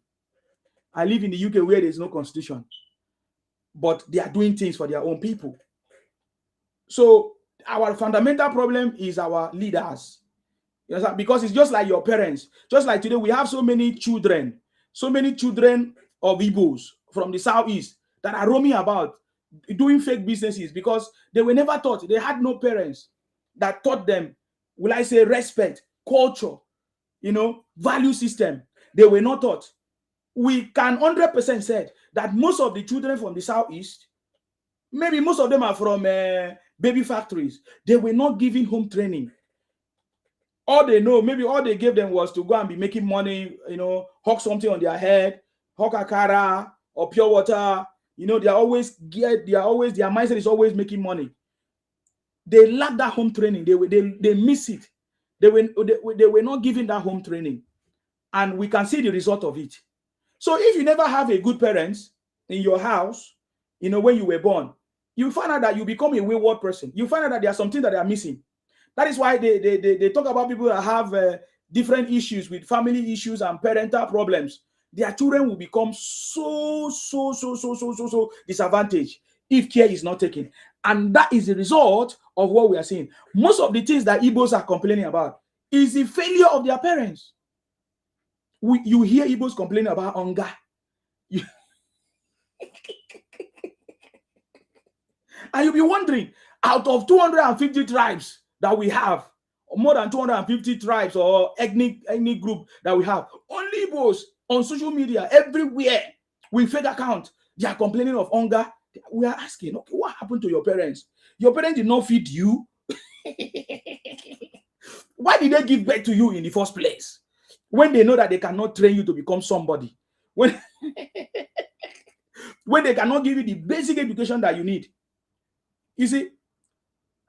I live in the UK where there is no constitution. But they are doing things for their own people. So our fundamental problem is our leaders. Because it's just like your parents. Just like today, we have so many children of Igbos from the Southeast that are roaming about doing fake businesses because they were never taught. They had no parents that taught them, will I say, respect, culture, value system. They were not taught. We can 100% say that most of the children from the Southeast, maybe most of them are from baby factories. They were not given home training. All they know, maybe all they gave them was to go and be making money, hawk something on their head, hawk akara or pure water. Their mindset is always making money. They lack that home training. They miss it. They were not given that home training. And we can see the result of it. So if you never have a good parents in your house, when you were born, you find out that you become a wayward person. You find out that there are something that they are missing. That is why they talk about people that have different issues with family issues and parental problems. Their children will become so disadvantaged if care is not taken. And that is the result of what we are seeing. Most of the things that Igbos are complaining about is the failure of their parents. You hear Igbos complaining about hunger. And you'll be wondering, out of 250 tribes that we have, more than 250 tribes or ethnic group that we have, only Igbos on social media, everywhere, with fake account, they are complaining of hunger. We are asking, okay, what happened to your parents? Your parents did not feed you. Why did they give birth to you in the first place? When they know that they cannot train you to become somebody. When they cannot give you the basic education that you need. You see,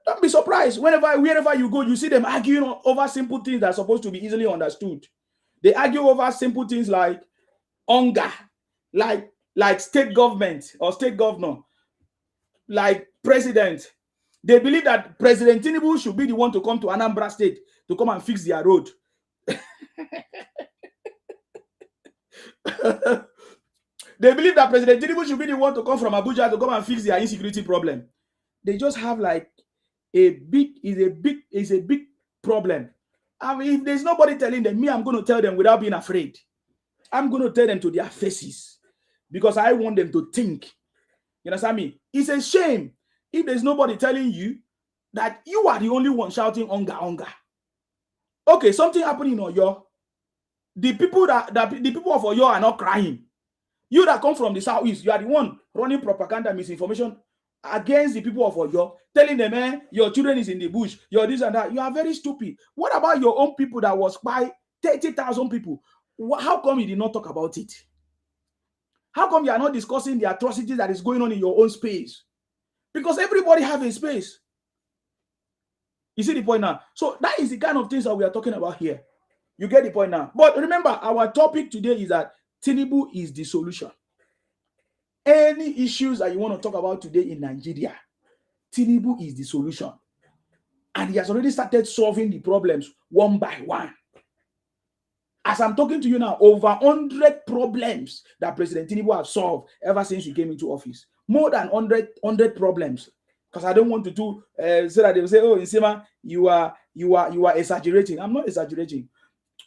don't be surprised. Wherever you go, you see them arguing over simple things that are supposed to be easily understood. They argue over simple things like hunger, like state government or state governor, like president. They believe that President Tinubu should be the one to come to Anambra State to come and fix their road. They believe that President Tinubu should be the one to come from Abuja to come and fix their insecurity problem. They just have like a big problem. I mean, if there's nobody telling them, I'm going to tell them without being afraid. I'm going to tell them to their faces because I want them to think. You understand me? It's a shame if there's nobody telling you that you are the only one shouting hunger. Okay, something happened in Oyo. The people of Oyo are not crying. You that come from the Southeast, you are the one running propaganda, misinformation against the people of Oyo, telling them, your children is in the bush, you're this and that. You are very stupid. What about your own people that was by 30,000 people? How come you did not talk about it? How come you are not discussing the atrocities that is going on in your own space? Because everybody have a space. You see the point now? So that is the kind of things that we are talking about here. You get the point now? But remember, our topic today is that Tinubu is the solution. Any issues that you want to talk about today in Nigeria, Tinubu is the solution. And he has already started solving the problems one by one. As I'm talking to you now, over 100 problems that President Tinubu has solved ever since he came into office. More than 100 problems. Because I don't want to do so that they will say, oh, Nsema, you are exaggerating. I'm not exaggerating.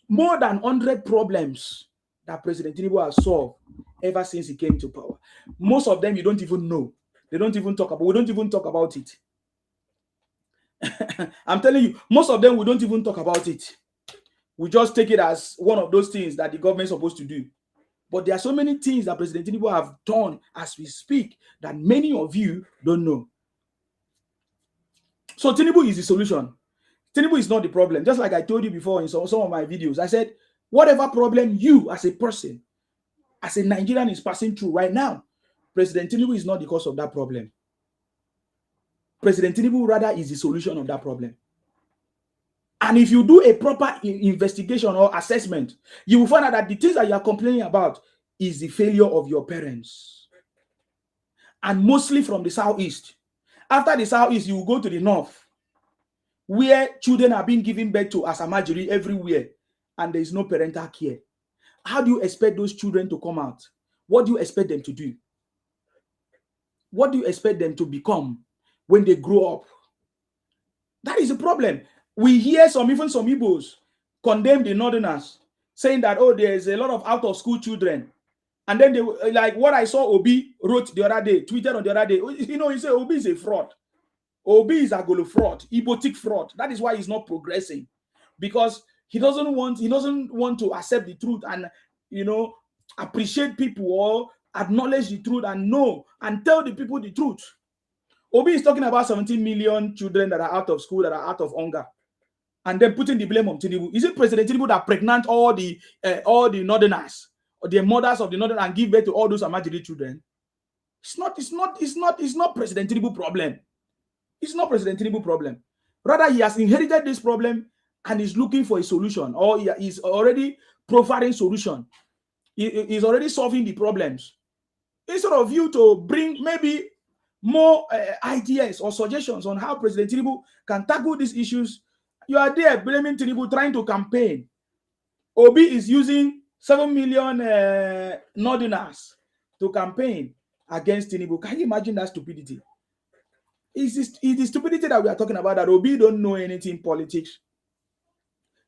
More than 100 problems that President Tinubu has solved ever since he came to power. Most of them you don't even know. They don't even talk about. We don't even talk about it. I'm telling you, most of them we don't even talk about it. We just take it as one of those things that the government is supposed to do. But there are so many things that President Tinubu have done as we speak that many of you don't know. So Tinubu is the solution. Tinubu is not the problem. Just like I told you before in some of my videos, I said, whatever problem you as a person, as a Nigerian is passing through right now, President Tinubu is not the cause of that problem. President Tinubu rather is the solution of that problem. And if you do a proper investigation or assessment, you will find out that the things that you are complaining about is the failure of your parents. And mostly from the southeast. After the southeast, you will go to the north, where children are being given birth to as a majority everywhere, and there is no parental care. How do you expect those children to come out? What do you expect them to do? What do you expect them to become when they grow up? That is a problem. We hear even some Igbos condemn the Northerners, saying that, oh, there's a lot of out-of-school children. And then they, like what I saw Obi wrote the other day, tweeted on the other day, you know, he said Obi is a fraud. Obi is a Golo fraud, Igbotic fraud. That is why he's not progressing. Because he doesn't want to accept the truth and, you know, appreciate people or acknowledge the truth and know and tell the people the truth. Obi is talking about 17 million children that are out of school, that are out of hunger, and then putting the blame on Tinubu. Is it President Tinubu that pregnant all the Northerners, or the mothers of the Northern, and give birth to all those Amajiri children? It's not President Tinubu problem. It's not President Tinubu problem. Rather, he has inherited this problem and is looking for a solution, or he is already providing solution. He is already solving the problems. Instead of you to bring maybe more ideas or suggestions on how President Tinubu can tackle these issues, you are there blaming Tinubu, trying to campaign. Obi is using 7 million Northerners to campaign against Tinubu. Can you imagine that stupidity? It's the stupidity that we are talking about, that Obi don't know anything in politics.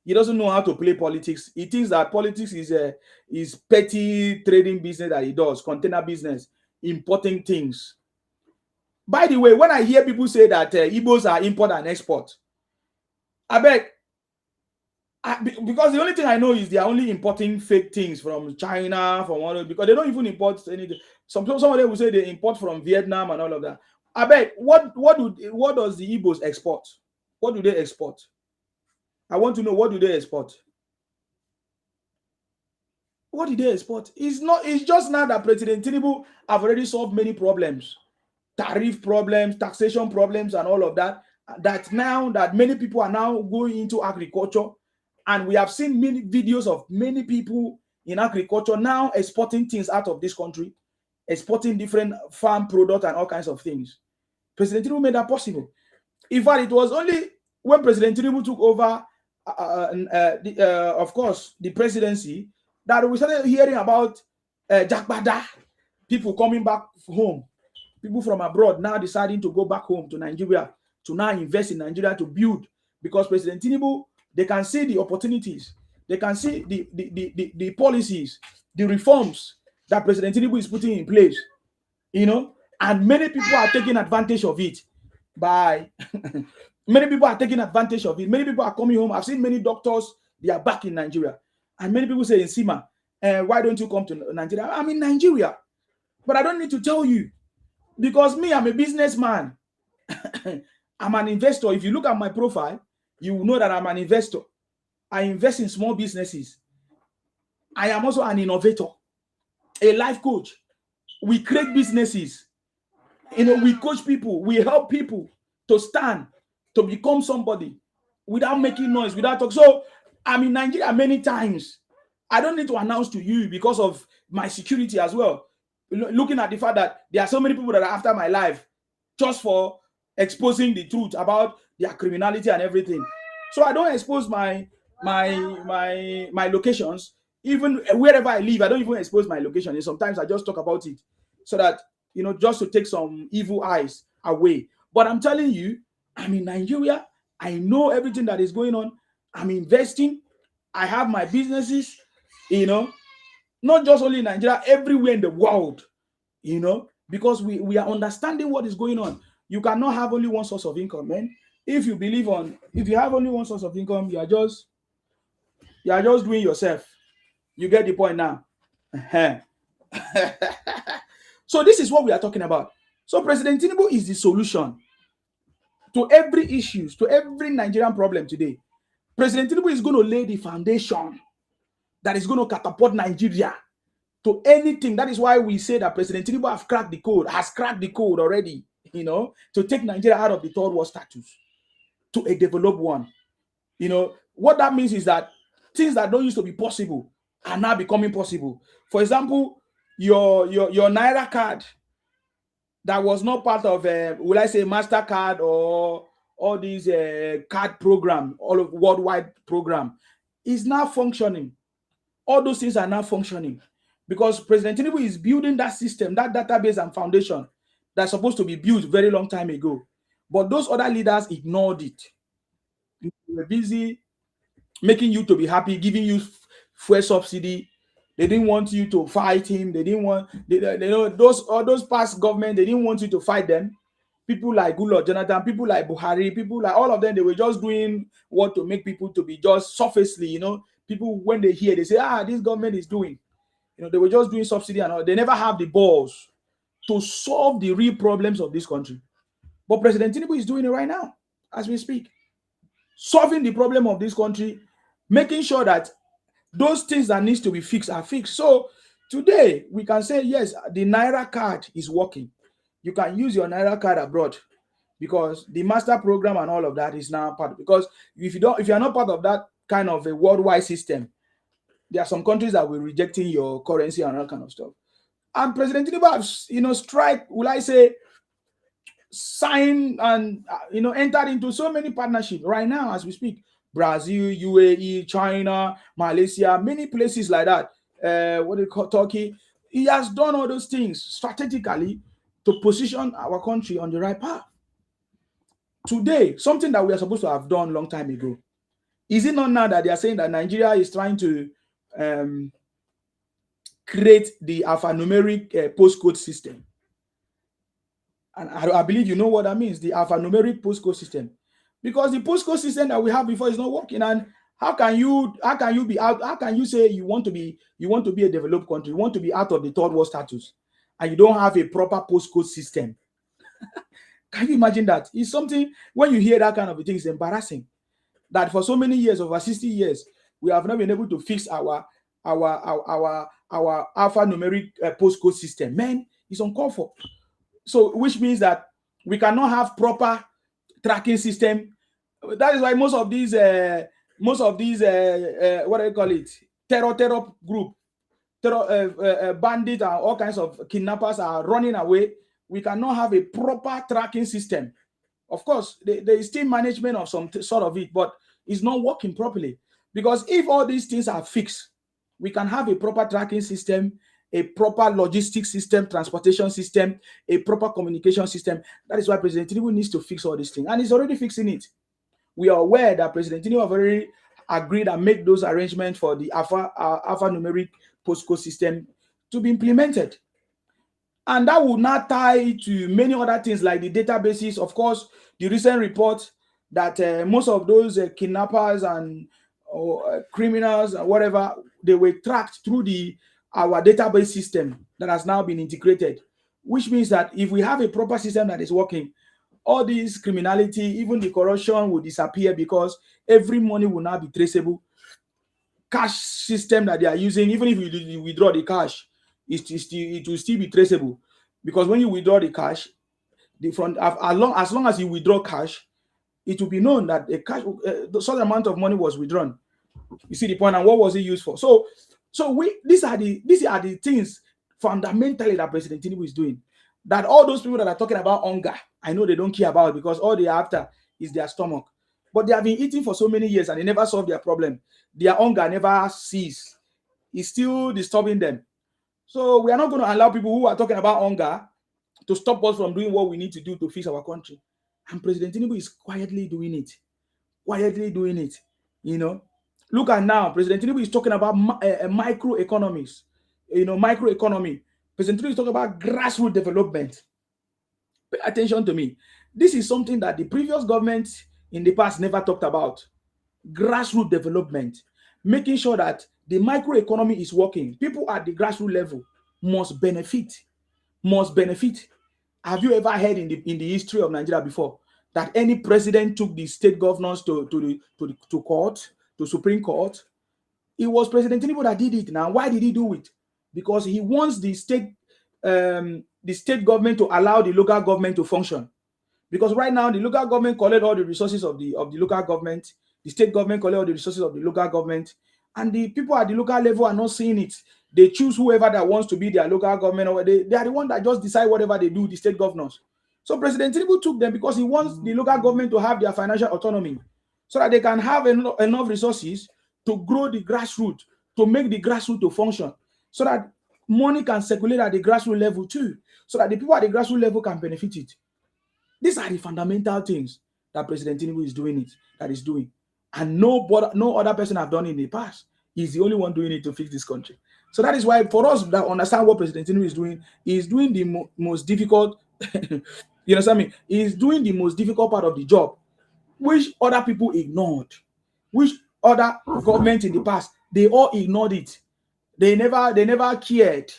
He doesn't know how to play politics. He thinks that politics is petty trading business that he does, container business, importing things. By the way, when I hear people say that Igbos are import and export, I beg, because the only thing I know is they are only importing fake things from China, from all of, because they don't even import anything. Some of them will say they import from Vietnam and all of that. I beg, what does the Igbos export? What do they export? I want to know, what do they export? What do they export? It's just now that President Tinubu have already solved many problems. Tariff problems, taxation problems, and all of that. That now that many people are now going into agriculture, and we have seen many videos of many people in agriculture now exporting things out of this country, exporting different farm products and all kinds of things. President Tinubu made that possible. In fact, it was only when President Tinubu took over, of course, the presidency, that we started hearing about Jakbada, people coming back home. People from abroad now deciding to go back home to Nigeria to now invest in Nigeria to build, because President Tinubu, they can see the opportunities, they can see the policies, the reforms that President Tinubu is putting in place, you know, and many people are taking advantage of it. Many people are taking advantage of it. Many people are coming home. I've seen many doctors, they are back in Nigeria, and many people say, Nsima, why don't you come to Nigeria? I'm in Nigeria, but I don't need to tell you. Because me, I'm a businessman. I'm an investor. If you look at my profile, you will know that I'm an investor. I invest in small businesses. I am also an innovator, a life coach. We create businesses. You know, we coach people. We help people to stand, to become somebody without making noise, without talk. So I'm in Nigeria many times. I don't need to announce to you because of my security as well. Looking at the fact that there are so many people that are after my life just for exposing the truth about their criminality and everything. So I don't expose my locations. Even wherever I live, I don't even expose my location. And sometimes I just talk about it so that just to take some evil eyes away. But I'm telling you, I'm in Nigeria. I know everything that is going on. I'm investing. I have my businesses, not just only in Nigeria, everywhere in the world, because we are understanding what is going on. You cannot have only one source of income, man. If you have only one source of income, you are just doing yourself. You get the point now. So this is what we are talking about. So President Tinubu is the solution to every issues, to every Nigerian problem today. President Tinubu is going to lay the foundation that is going to catapult Nigeria to anything. That is why we say that President Tinubu has cracked the code already, to take Nigeria out of the third world status to a developed one. What that means is that things that don't used to be possible are now becoming possible. For example, your Naira card that was not part of, will I say, MasterCard or all these card program, all of worldwide program, is now functioning. All those things are now functioning because President Tinubu is building that system, that database and foundation that's supposed to be built very long time ago. But those other leaders ignored it. They were busy making you to be happy, giving you fuel subsidy. They didn't want you to fight him. They didn't want those past government. They didn't want you to fight them. People like Goodluck Jonathan, people like Buhari, people like all of them. They were just doing what to make people to be just surfacely. People when they hear, they say, this government is doing. They were just doing subsidy and all. They never have the balls to solve the real problems of this country. But President Tinubu is doing it right now, as we speak, solving the problem of this country, making sure that those things that needs to be fixed are fixed. So today we can say, yes, the Naira card is working. You can use your Naira card abroad because the master program and all of that is now part. Because if you are not part of that kind of a worldwide system, there are some countries that will rejecting your currency and all kind of stuff. And President Tinubu has, will I say, signed and entered into so many partnerships right now as we speak. Brazil, UAE, China, Malaysia, many places like that. What do you call Turkey? He has done all those things strategically to position our country on the right path. Today, something that we are supposed to have done a long time ago. Is it not now that they are saying that Nigeria is trying to create the alphanumeric postcode system? And I believe you know what that means, the alphanumeric postcode system. Because the postcode system that we have before is not working. And how can you be out? How can you say you want to be a developed country, you want to be out of the third world status, and you don't have a proper postcode system? Can you imagine that? It's something, when you hear that kind of a thing, it's embarrassing. That for so many years, over 60 years, we have not been able to fix our alphanumeric postcode system. Man, it's uncalled for. So, which means that we cannot have proper tracking system. That is why most of these what do you call it, terror group, bandits and all kinds of kidnappers are running away. We cannot have a proper tracking system. Of course, there is still management of some sort of it, but it's not working properly. Because if all these things are fixed, we can have a proper tracking system, a proper logistics system, transportation system, a proper communication system. That is why President Tinubu needs to fix all these things. And he's already fixing it. We are aware that President Tinubu have already agreed and made those arrangements for the alphanumeric postcode system to be implemented. And that will now tie to many other things like the databases. Of course, the recent report that most of those kidnappers and criminals or whatever, they were tracked through our database system that has now been integrated, which means that if we have a proper system that is working, all this criminality, even the corruption, will disappear because every money will now be traceable. Cash system that they are using, even if you withdraw the cash, it will still be traceable, because when you withdraw the cash, as long as you withdraw cash, it will be known that a cash, certain amount of money was withdrawn. You see the point, and what was it used for? So these are the things fundamentally that President Tinubu is doing. That all those people that are talking about hunger, I know they don't care about it, because all they are after is their stomach. But they have been eating for so many years and they never solve their problem. Their hunger never ceases. It's still disturbing them. So we are not going to allow people who are talking about hunger to stop us from doing what we need to do to fix our country. And President Tinubu is quietly doing it. Quietly doing it. You know, look at now, President Tinubu is talking about microeconomies. Microeconomy. President Tinubu is talking about grassroots development. Pay attention to me. This is something that the previous government in the past never talked about. Grassroots development, making sure that the microeconomy is working. People at the grassroots level must benefit. Must benefit. Have you ever heard in the history of Nigeria before that any president took the state governors to court, to Supreme Court? It was President Tinubu that did it. Now, why did he do it? Because he wants the state government to allow the local government to function. Because right now, the local government collect all the resources of the local government. The state government collect all the resources of the local government. And the people at the local level are not seeing it. They choose whoever that wants to be their local government. Or they are the one that just decide whatever they do, the state governors. So President Tinubu took them because he wants the local government to have their financial autonomy so that they can have enough resources to grow the grassroots, to make the grassroots to function, so that money can circulate at the grassroots level too, so that the people at the grassroots level can benefit it. These are the fundamental things that President Tinubu is doing and no other person have done it in the past. He's the only one doing it to fix this country. So that is why, for us that understand what President Tinubu is doing the most difficult. You understand me? He's doing the most difficult part of the job, which other people ignored, which other government in the past, they all ignored it. They never cared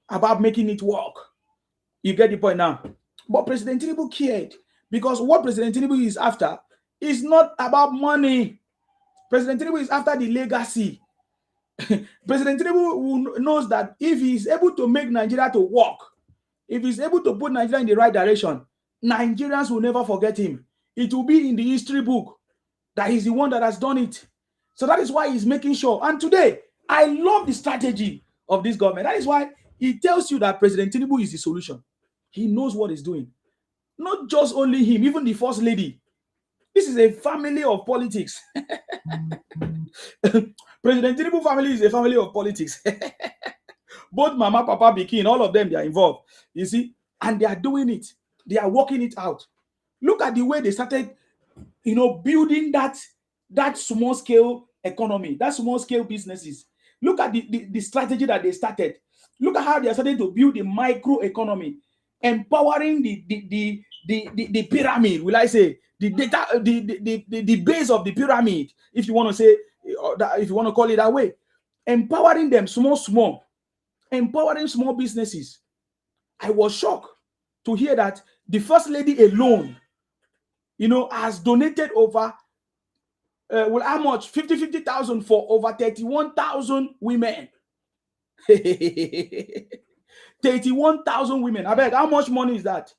about making it work. You get the point now? But President Tinubu cared, because what President Tinubu is after is not about money. President Tinubu is after the legacy. President Tinubu knows that if he is able to make Nigeria to work, if he's able to put Nigeria in the right direction, Nigerians will never forget him. It will be in the history book that he's the one that has done it. So that is why he's making sure. And today, I love the strategy of this government. That is why he tells you that President Tinubu is the solution. He knows what he's doing. Not just only him, even the first lady. This is a family of politics. President Tinubu family is a family of politics. Both Mama, Papa, Bikin, all of them, they are involved. You see? And they are doing it. They are working it out. Look at the way they started, building that small scale economy, that small scale businesses. Look at the strategy that they started. Look at how they are starting to build the micro economy, empowering the pyramid. Will I say the data, the base of the pyramid, if you want to say, if you want to call it that way, empowering them small, empowering small businesses. I was shocked to hear that the first lady alone, has donated over, how much? 50,000 for over 31,000 women. 31,000 women. I beg, how much money is that?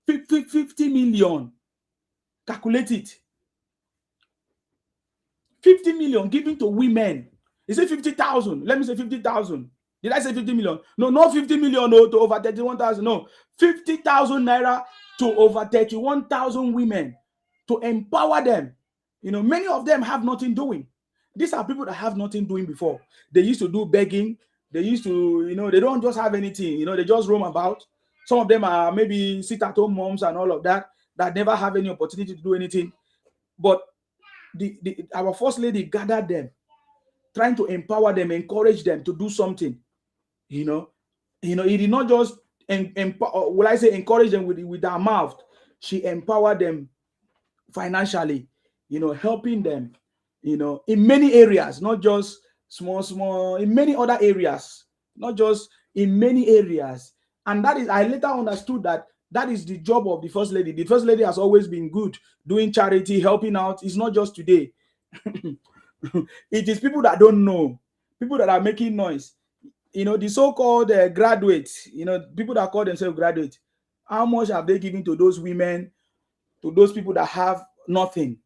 50 million. Calculate it. 50 million given to women. You say 50,000. Let me say 50,000. Did I say 50 million? No, not 50 million to over 31,000. No, 50,000 naira to over 31,000 women to empower them. Many of them have nothing doing. These are people that have nothing doing before. They used to do begging. They used to, they don't just have anything. They just roam about. Some of them are maybe sit-at-home moms and all of that never have any opportunity to do anything. But our first lady gathered them, trying to empower them, encourage them to do something. He did not just encourage them with her mouth. She empowered them financially, helping them, in many areas, not just small, in many other areas, not just in many areas. And that is, I later understood that is the job of the first lady. The first lady has always been good, doing charity, helping out. It's not just today. It is people that don't know, people that are making noise. The so-called graduates, people that call themselves graduates, how much have they given to those women, to those people that have nothing?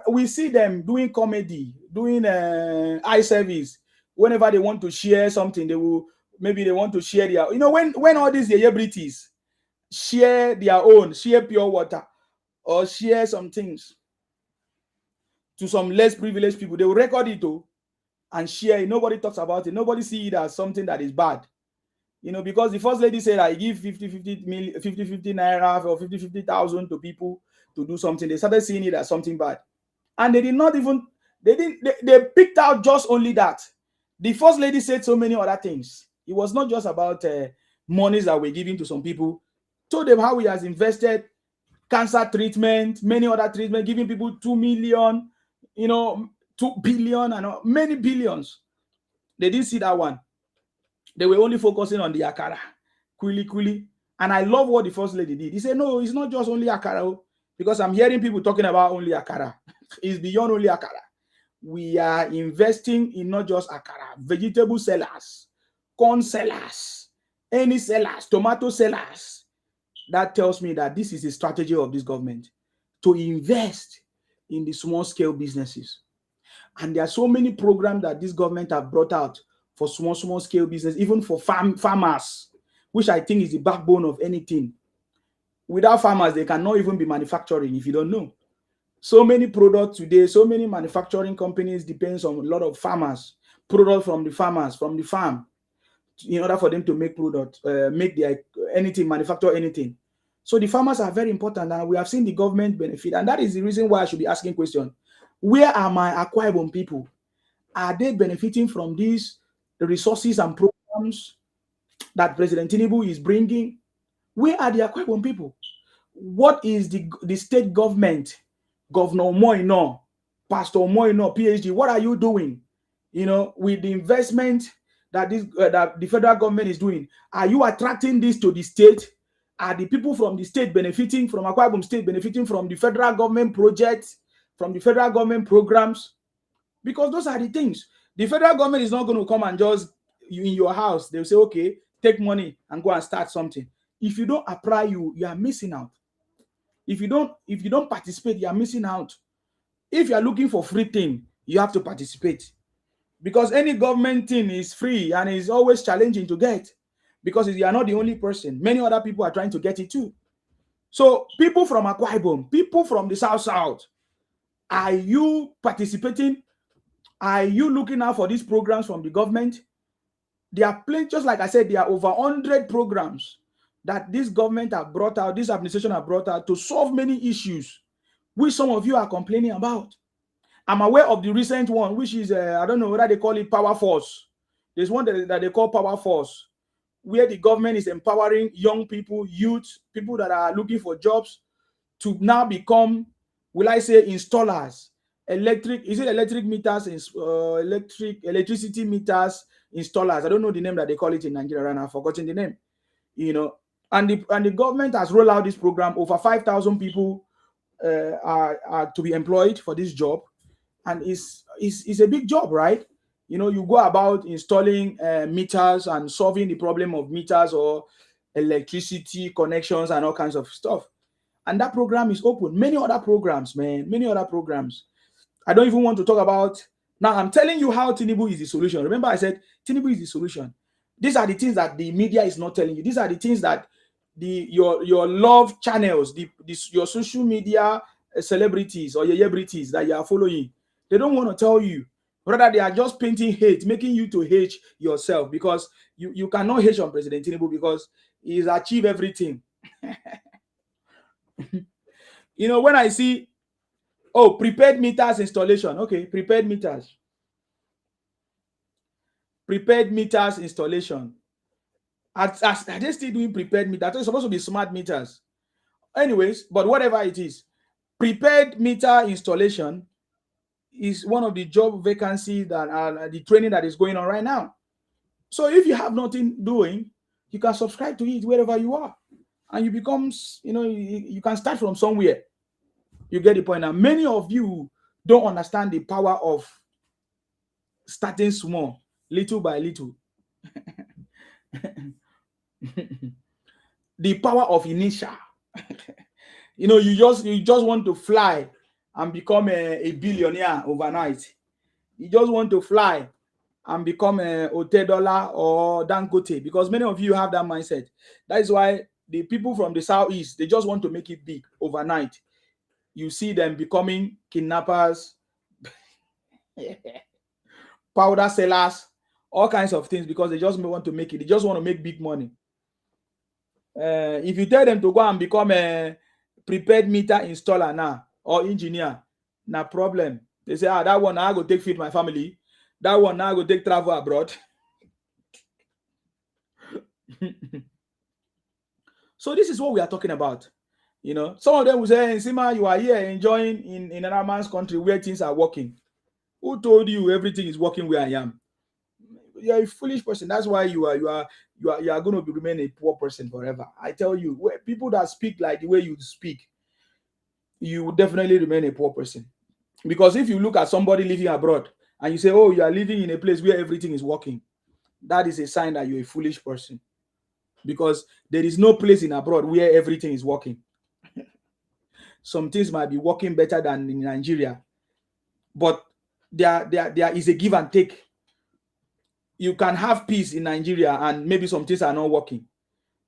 We see them doing comedy, doing eye service. Whenever they want to share something, they want to share their, when all these celebrities share their own, share pure water, or share some things to some less privileged people, they will record it and share it. Nobody talks about it. Nobody sees it as something that is bad. because the first lady said I give 50 naira or 50,000 to people to do something. They started seeing it as something bad. And they did not even, they picked out just only that. The first lady said so many other things. It was not just about monies that we're giving to some people. Told them how he has invested cancer treatment, many other treatment, giving people 2 million, 2 billion and many billions. They didn't see that one. They were only focusing on the akara, kuli. And I love what the first lady did. He said, no, it's not just only akara, because I'm hearing people talking about only akara. It's beyond only akara. We are investing in not just akara, vegetable sellers, corn sellers, any sellers, tomato sellers. That tells me that this is the strategy of this government, to invest in the small scale businesses. And there are so many programs that this government have brought out for small scale business, even for farmers, which I think is the backbone of anything. Without farmers, they cannot even be manufacturing, if you don't know. So many products today, so many manufacturing companies depends on a lot of farmers, product from the farmers, from the farm, in order for them to make product, make their anything, manufacture anything. So the farmers are very important, and we have seen the government benefit, and that is the reason why I should be asking question. Where are my Akwa Ibom people? Are they benefiting from these resources and programs that President Tinubu is bringing? Where are the Akwa Ibom people? What is the state government, Governor Moino, Pastor Moino, PhD? What are you doing? With the investment that that the federal government is doing, are you attracting this to the state? Are the people from the state benefiting from Akwa Ibom State, benefiting from the federal government projects, from the federal government programs? Because those are the things. The federal government is not going to come and just in your house. They'll say, okay, take money and go and start something. If you don't apply, you are missing out. If you don't participate, you are missing out. If you are looking for free thing, you have to participate. Because any government thing is free and is always challenging to get. Because you are not the only person. Many other people are trying to get it too. So people from Akwa Ibom, people from the South, are you participating? Are you looking out for these programs from the government? There are plenty, just like I said, there are over 100 programs that this government have brought out, this administration have brought out to solve many issues, which some of you are complaining about. I'm aware of the recent one, which is, I don't know whether they call it Power Force. There's one that they call Power Force, where the government is empowering young people, youth, people that are looking for jobs to now become, will I say, installers. Electric meters, electricity meters installers. I don't know the name that they call it in Nigeria right now. I've forgotten the name. And the government has rolled out this program. Over 5,000 people are to be employed for this job, and it's a big job, right? You go about installing meters and solving the problem of meters or electricity connections and all kinds of stuff. And that program is open. Many other programs, man. Many other programs. I don't even want to talk about. Now, I'm telling you how Tinubu is the solution. Remember, I said Tinubu is the solution. These are the things that the media is not telling you. These are the things that your love channels, your social media celebrities or celebrities that you are following, they don't want to tell you. Rather, they are just painting hate, making you to hate yourself, because you cannot hate on President Tinubu because he's achieved everything. When I see, prepaid meters installation. Okay, prepaid meters installation. Are they still doing prepaid meters? It's supposed to be smart meters. Anyways, but whatever it is, prepaid meter installation is one of the job vacancies that are the training that is going on right now. So if you have nothing doing, you can subscribe to it wherever you are, and you become, you can start from somewhere. You get the point. Now, many of you don't understand the power of starting small, little by little. The power of initial. You just want to fly and become a billionaire overnight. You just want to fly and become a $10 or Dangote, because many of you have that mindset. That is why the people from the Southeast, they just want to make it big overnight. You see them becoming kidnappers, powder sellers, all kinds of things because they just want to make it. They just want to make big money. If you tell them to go and become a prepared meter installer now or engineer, no problem. They say, that one I go take feed my family. That one now I go take travel abroad. So this is what we are talking about. You know, some of them will say, Sima, you are here enjoying in another man's country where things are working. Who told you everything is working where I am? You're a foolish person. That's why you are going to remain a poor person forever. I tell you, people that speak like the way you speak, you will definitely remain a poor person. Because if you look at somebody living abroad and you say, oh, you are living in a place where everything is working, that is a sign that you're a foolish person. Because there is no place in abroad where everything is working. Some things might be working better than in Nigeria, but there is a give and take. You can have peace in Nigeria and maybe some things are not working,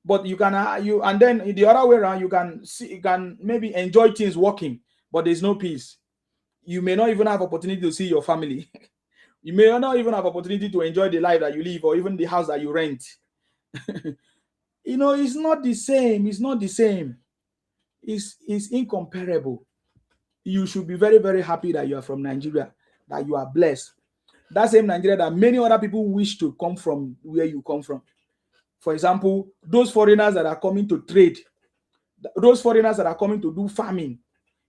but you can and then the other way around, you can maybe enjoy things working, but there's no peace. You may not even have opportunity to see your family. You may not even have opportunity to enjoy the life that you live or even the house that you rent. You know, it's not the same. It's not the same. It's incomparable. You should be very, very happy that you are from Nigeria, that you are blessed. That same Nigeria that many other people wish to come from where you come from. For example, those foreigners that are coming to trade, those foreigners that are coming to do farming,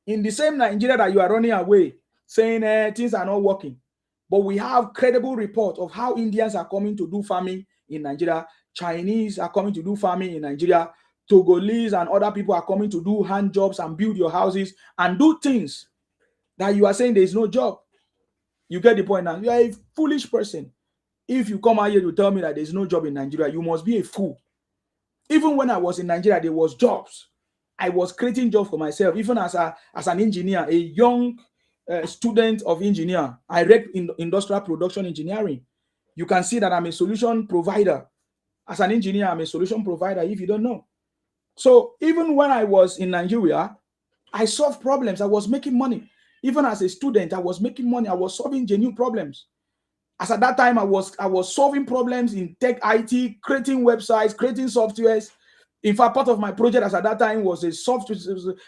in the same Nigeria that you are running away, saying things are not working. But we have credible report of how Indians are coming to do farming in Nigeria. Chinese are coming to do farming in Nigeria. Togolese and other people are coming to do hand jobs and build your houses and do things that you are saying there is no job. You get the point now. You are a foolish person. If you come out here to tell me that there is no job in Nigeria, you must be a fool. Even when I was in Nigeria, there was jobs. I was creating jobs for myself, even as an engineer, a young student of engineer. I read in industrial production engineering. You can see that I'm a solution provider. As an engineer, I'm a solution provider, if you don't know. So even when I was in Nigeria, I solved problems. I was making money. Even as a student, I was making money. I was solving genuine problems. As at that time, I was solving problems in tech IT, creating websites, creating softwares. In fact, part of my project as at that time was a software.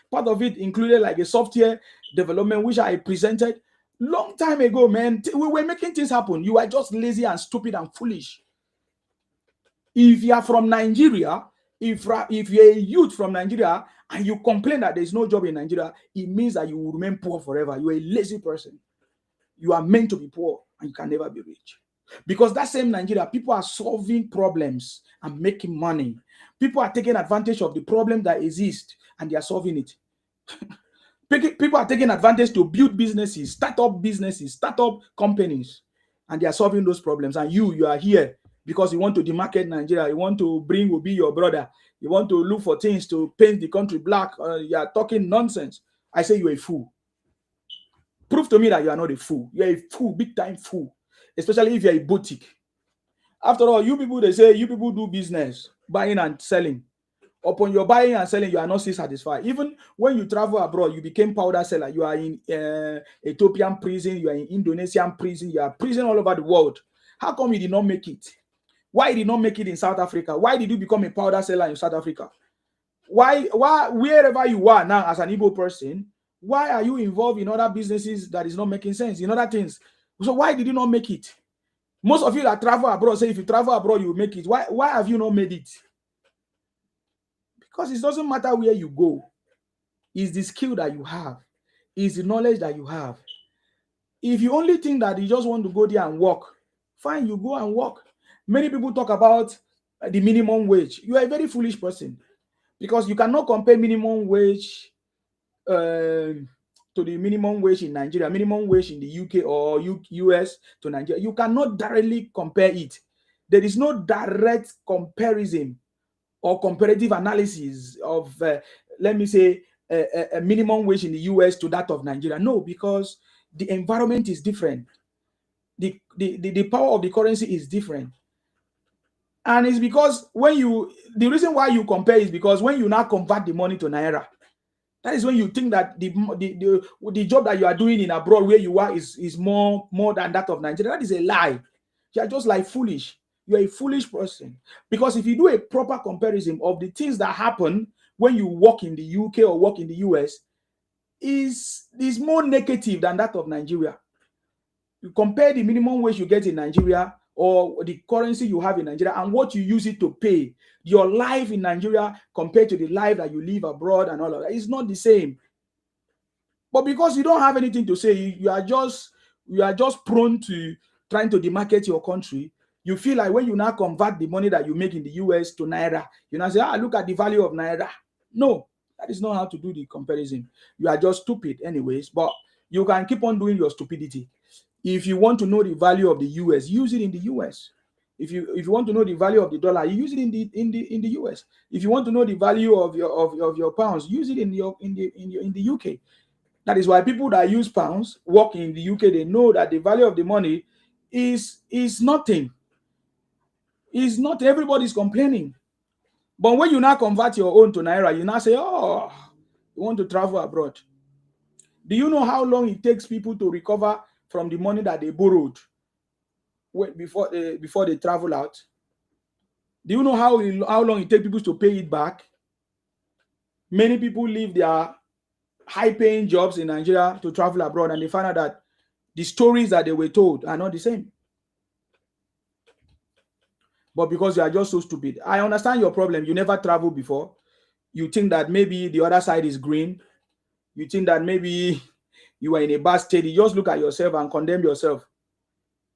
Part of it included like a software development, which I presented long time ago, man. We were making things happen. You are just lazy and stupid and foolish. If you are from Nigeria, if you're a youth from Nigeria and you complain that there's no job in Nigeria, it means that you will remain poor forever. You're a lazy person. You are meant to be poor and you can never be rich. Because that same Nigeria, people are solving problems and making money. People are taking advantage of the problem that exists and they are solving it. People are taking advantage to build businesses, start up companies, and they are solving those problems. And you are here because you want to demarket Nigeria. You want to bring Obi your brother. You want to look for things to paint the country black. You are talking nonsense. I say you're a fool. Prove to me that you are not a fool. You're a fool, big time fool. Especially if you're a boutique. After all, you people, they say you people do business, buying and selling. Upon your buying and selling, you are not still satisfied. Even when you travel abroad, you became powder seller. You are in Ethiopian prison, you are in Indonesian prison, you are prison all over the world. How come you did not make it? Why you did not make it in South Africa? Why did you become a powder seller in South Africa? Why wherever you are now as an Igbo person, why are you involved in other businesses that is not making sense, in other things? So why did you not make it? Most of you that travel abroad say if you travel abroad, you will make it. Why have you not made it? Because it doesn't matter where you go. It's the skill that you have. It's the knowledge that you have. If you only think that you just want to go there and work, fine, you go and work. Many people talk about the minimum wage. You are a very foolish person because you cannot compare minimum wage to the minimum wage in Nigeria, minimum wage in the UK or US to Nigeria. You cannot directly compare it. There is no direct comparison or comparative analysis of, let me say, a minimum wage in the US to that of Nigeria. No, because the environment is different. The power of the currency is different. And it's because the reason why you compare is because when you now convert the money to Naira, that is when you think that the job that you are doing in abroad where you are is more than that of Nigeria. That is a lie. You are just like foolish. You are a foolish person. Because if you do a proper comparison of the things that happen when you work in the UK or work in the US, is more negative than that of Nigeria. You compare the minimum wage you get in Nigeria or the currency you have in Nigeria and what you use it to pay. Your life in Nigeria compared to the life that you live abroad and all of that is not the same. But because you don't have anything to say, you are just prone to trying to demarcate your country. You feel like when you now convert the money that you make in the US to Naira, you now say, look at the value of Naira. No, that is not how to do the comparison. You are just stupid anyways, but you can keep on doing your stupidity. If you want to know the value of the US, use it in the US. If you want to know the value of the dollar, you use it in the US. If you want to know the value of your pounds, use it in the UK. That is why people that use pounds work in the UK, they know that the value of the money is nothing. Is not everybody's complaining. But when you now convert your own to Naira, you now say, oh, you want to travel abroad. Do you know how long it takes people to recover from the money that they borrowed before they travel out? Do you know how long it takes people to pay it back? Many people leave their high-paying jobs in Nigeria to travel abroad, and they find out that the stories that they were told are not the same. But because you are just so stupid. I understand your problem. You never traveled before. You think that maybe the other side is green. You think that maybe you are in a bad state. You just look at yourself and condemn yourself.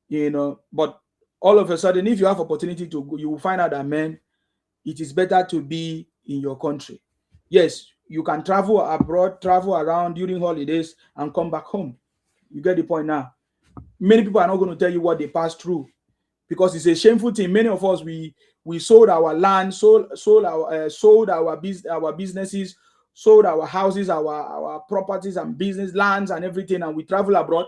But all of a sudden, if you have opportunity to go, you will find out that, man, it is better to be in your country. Yes, you can travel abroad, travel around during holidays and come back home. You get the point now. Many people are not going to tell you what they passed through because it's a shameful thing. Many of us, we sold our land, sold our businesses, sold our houses, our properties and business lands and everything, and we travel abroad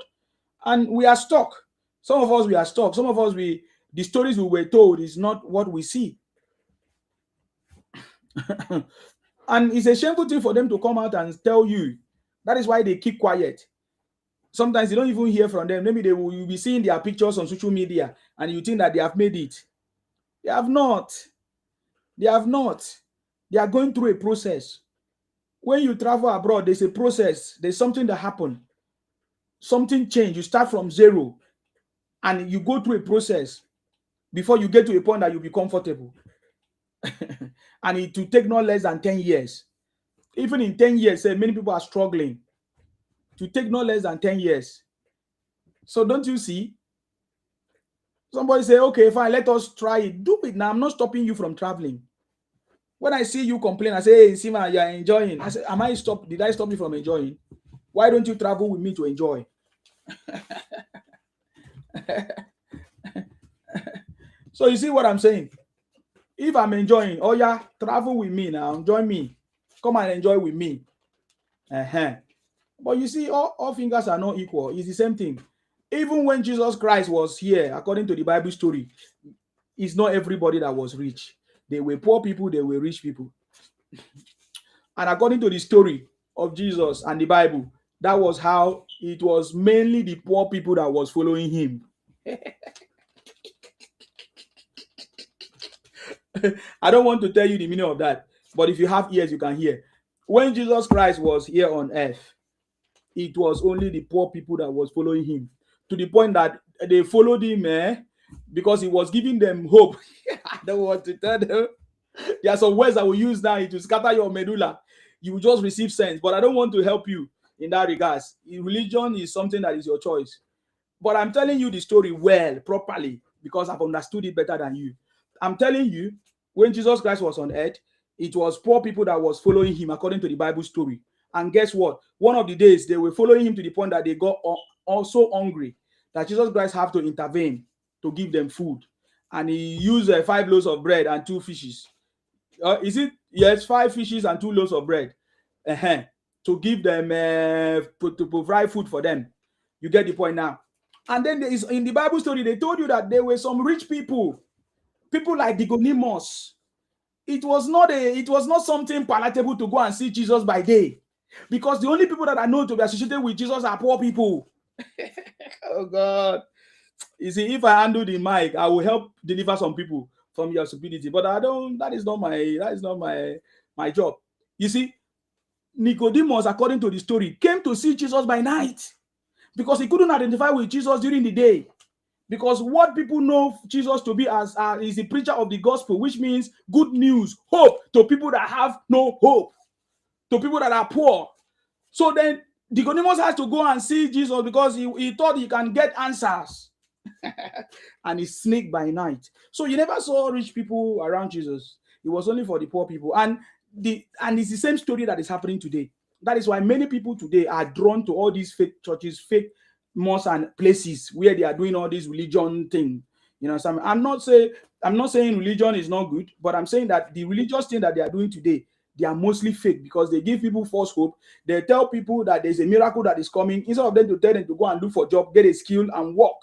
and we are stuck. Some of us, we are stuck. Some of us, the stories we were told is not what we see. And it's a shameful thing for them to come out and tell you. That is why they keep quiet. Sometimes you don't even hear from them. Maybe you'll be seeing their pictures on social media and you think that they have made it. They have not. They have not. They are going through a process. When you travel abroad, there's a process. There's something that happened. Something changed. You start from zero and you go through a process before you get to a point that you'll be comfortable. And it will take not less than 10 years. Even in 10 years, many people are struggling. To take not less than 10 years. So don't you see? Somebody say, okay, fine, let us try it. Do it now. I'm not stopping you from traveling. When I see you complain, I say, hey, Sima, you're enjoying. I say, did I stop you from enjoying? Why don't you travel with me to enjoy? So you see what I'm saying? If I'm enjoying, oh yeah, travel with me now. Join me. Come and enjoy with me. But you see, all fingers are not equal. It's the same thing. Even when Jesus Christ was here, according to the Bible story, it's not everybody that was rich. They were poor people, they were rich people. And according to the story of Jesus and the Bible, that was how it was mainly the poor people that was following him. I don't want to tell you the meaning of that, but if you have ears, you can hear. When Jesus Christ was here on earth, it was only the poor people that was following him, to the point that they followed him because he was giving them hope. I don't want to tell them. There are some words that we use now. It will scatter your medulla. You will just receive sense, but I don't want to help you in that regards. Religion is something that is your choice. But I'm telling you the story well, properly, because I've understood it better than you. I'm telling you, when Jesus Christ was on earth, it was poor people that was following him according to the Bible story. And guess what? One of the days, they were following him to the point that they got also hungry, that Jesus Christ have to intervene to give them food. And he used 5 loaves of bread and 2 fishes. Is it? Yes, 5 fishes and 2 loaves of bread. To give them, to provide food for them. You get the point now. And then there is, in the Bible story, they told you that there were some rich people like Nicodemus. It was not something palatable to go and see Jesus by day, because the only people that are known to be associated with Jesus are poor people. Oh God. You see, if I handle the mic, I will help deliver some people from your stupidity. But I don't. That is not my job. You see, Nicodemus, according to the story, came to see Jesus by night because he couldn't identify with Jesus during the day. Because what people know Jesus to be as is the preacher of the gospel, which means good news, hope to people that have no hope, to people that are poor. So then Nicodemus has to go and see Jesus because he thought he can get answers. And he sneaked by night. So you never saw rich people around Jesus. It was only for the poor people. And it's the same story that is happening today. That is why many people today are drawn to all these fake churches, fake mosques and places where they are doing all this religion thing. You know, I'm not saying religion is not good, but I'm saying that the religious thing that they are doing today, they are mostly fake because they give people false hope. They tell people that there's a miracle that is coming instead of them to tell them to go and look for a job, get a skill and work.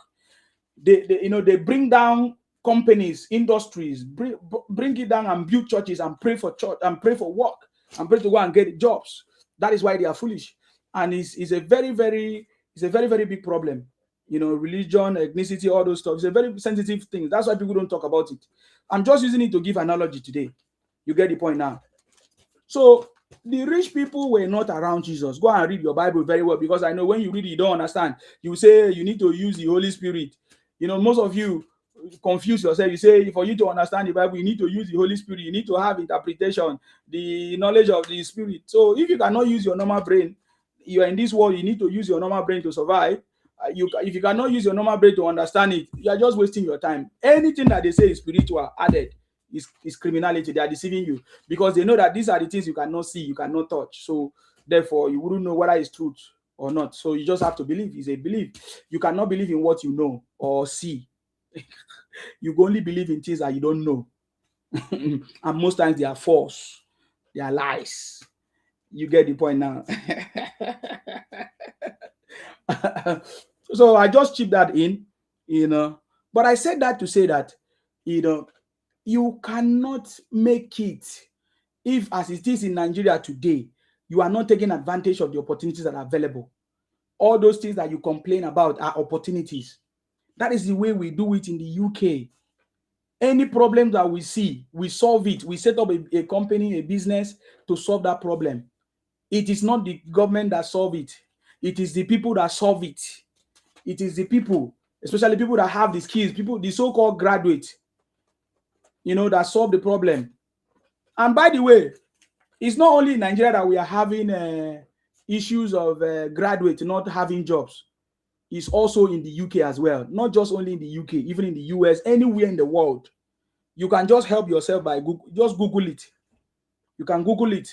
They bring down companies, industries, bring it down and build churches and pray for church and pray for work and pray to go and get jobs. That is why they are foolish, and it's a very very big problem. Religion, ethnicity, all those stuff. It's a very sensitive thing. That's why people don't talk about it. I'm just using it to give analogy today. You get the point now. So the rich people were not around Jesus. Go and read your Bible very well, because I know when you read it, you don't understand. You say you need to use the Holy Spirit. Most of you confuse yourself. You say for you to understand the Bible, you need to use the Holy Spirit. You need to have interpretation, the knowledge of the Spirit. So if you cannot use your normal brain, you are in this world, you need to use your normal brain to survive. If you cannot use your normal brain to understand it, you are just wasting your time. Anything that they say is spiritual added is criminality. They are deceiving you because they know that these are the things you cannot see, you cannot touch. So therefore, you wouldn't know whether it's truth or not. So you just have to believe. It's a belief. You cannot believe in what you know or see. You only believe in things that you don't know. And most times they are false. They are lies. You get the point now. So I just chip that in, But I said that to say that, you cannot make it if, as it is in Nigeria today, you are not taking advantage of the opportunities that are available. All those things that you complain about are opportunities. That is the way we do it in the UK. Any problem that we see, we solve it. We set up a company, a business to solve that problem. It is not the government that solve it. It is the people that solve it. It is the people, especially people that have the skills, people, the so-called graduates, that solve the problem. And by the way, it's not only in Nigeria that we are having issues of graduates not having jobs. It's also in the UK as well. Not just only in the UK, even in the US, anywhere in the world. You can just help yourself by Google. Just Google it. You can Google it.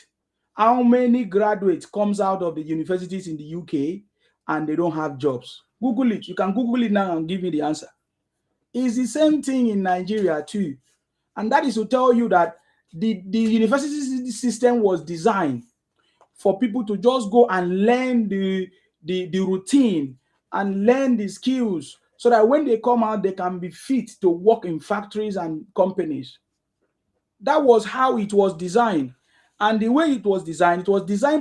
How many graduates comes out of the universities in the UK and they don't have jobs? Google it. You can Google it now and give me the answer. It's the same thing in Nigeria too. And that is to tell you that the university system was designed for people to just go and learn the routine and learn the skills so that when they come out, they can be fit to work in factories and companies. That was how it was designed. And the way it was designed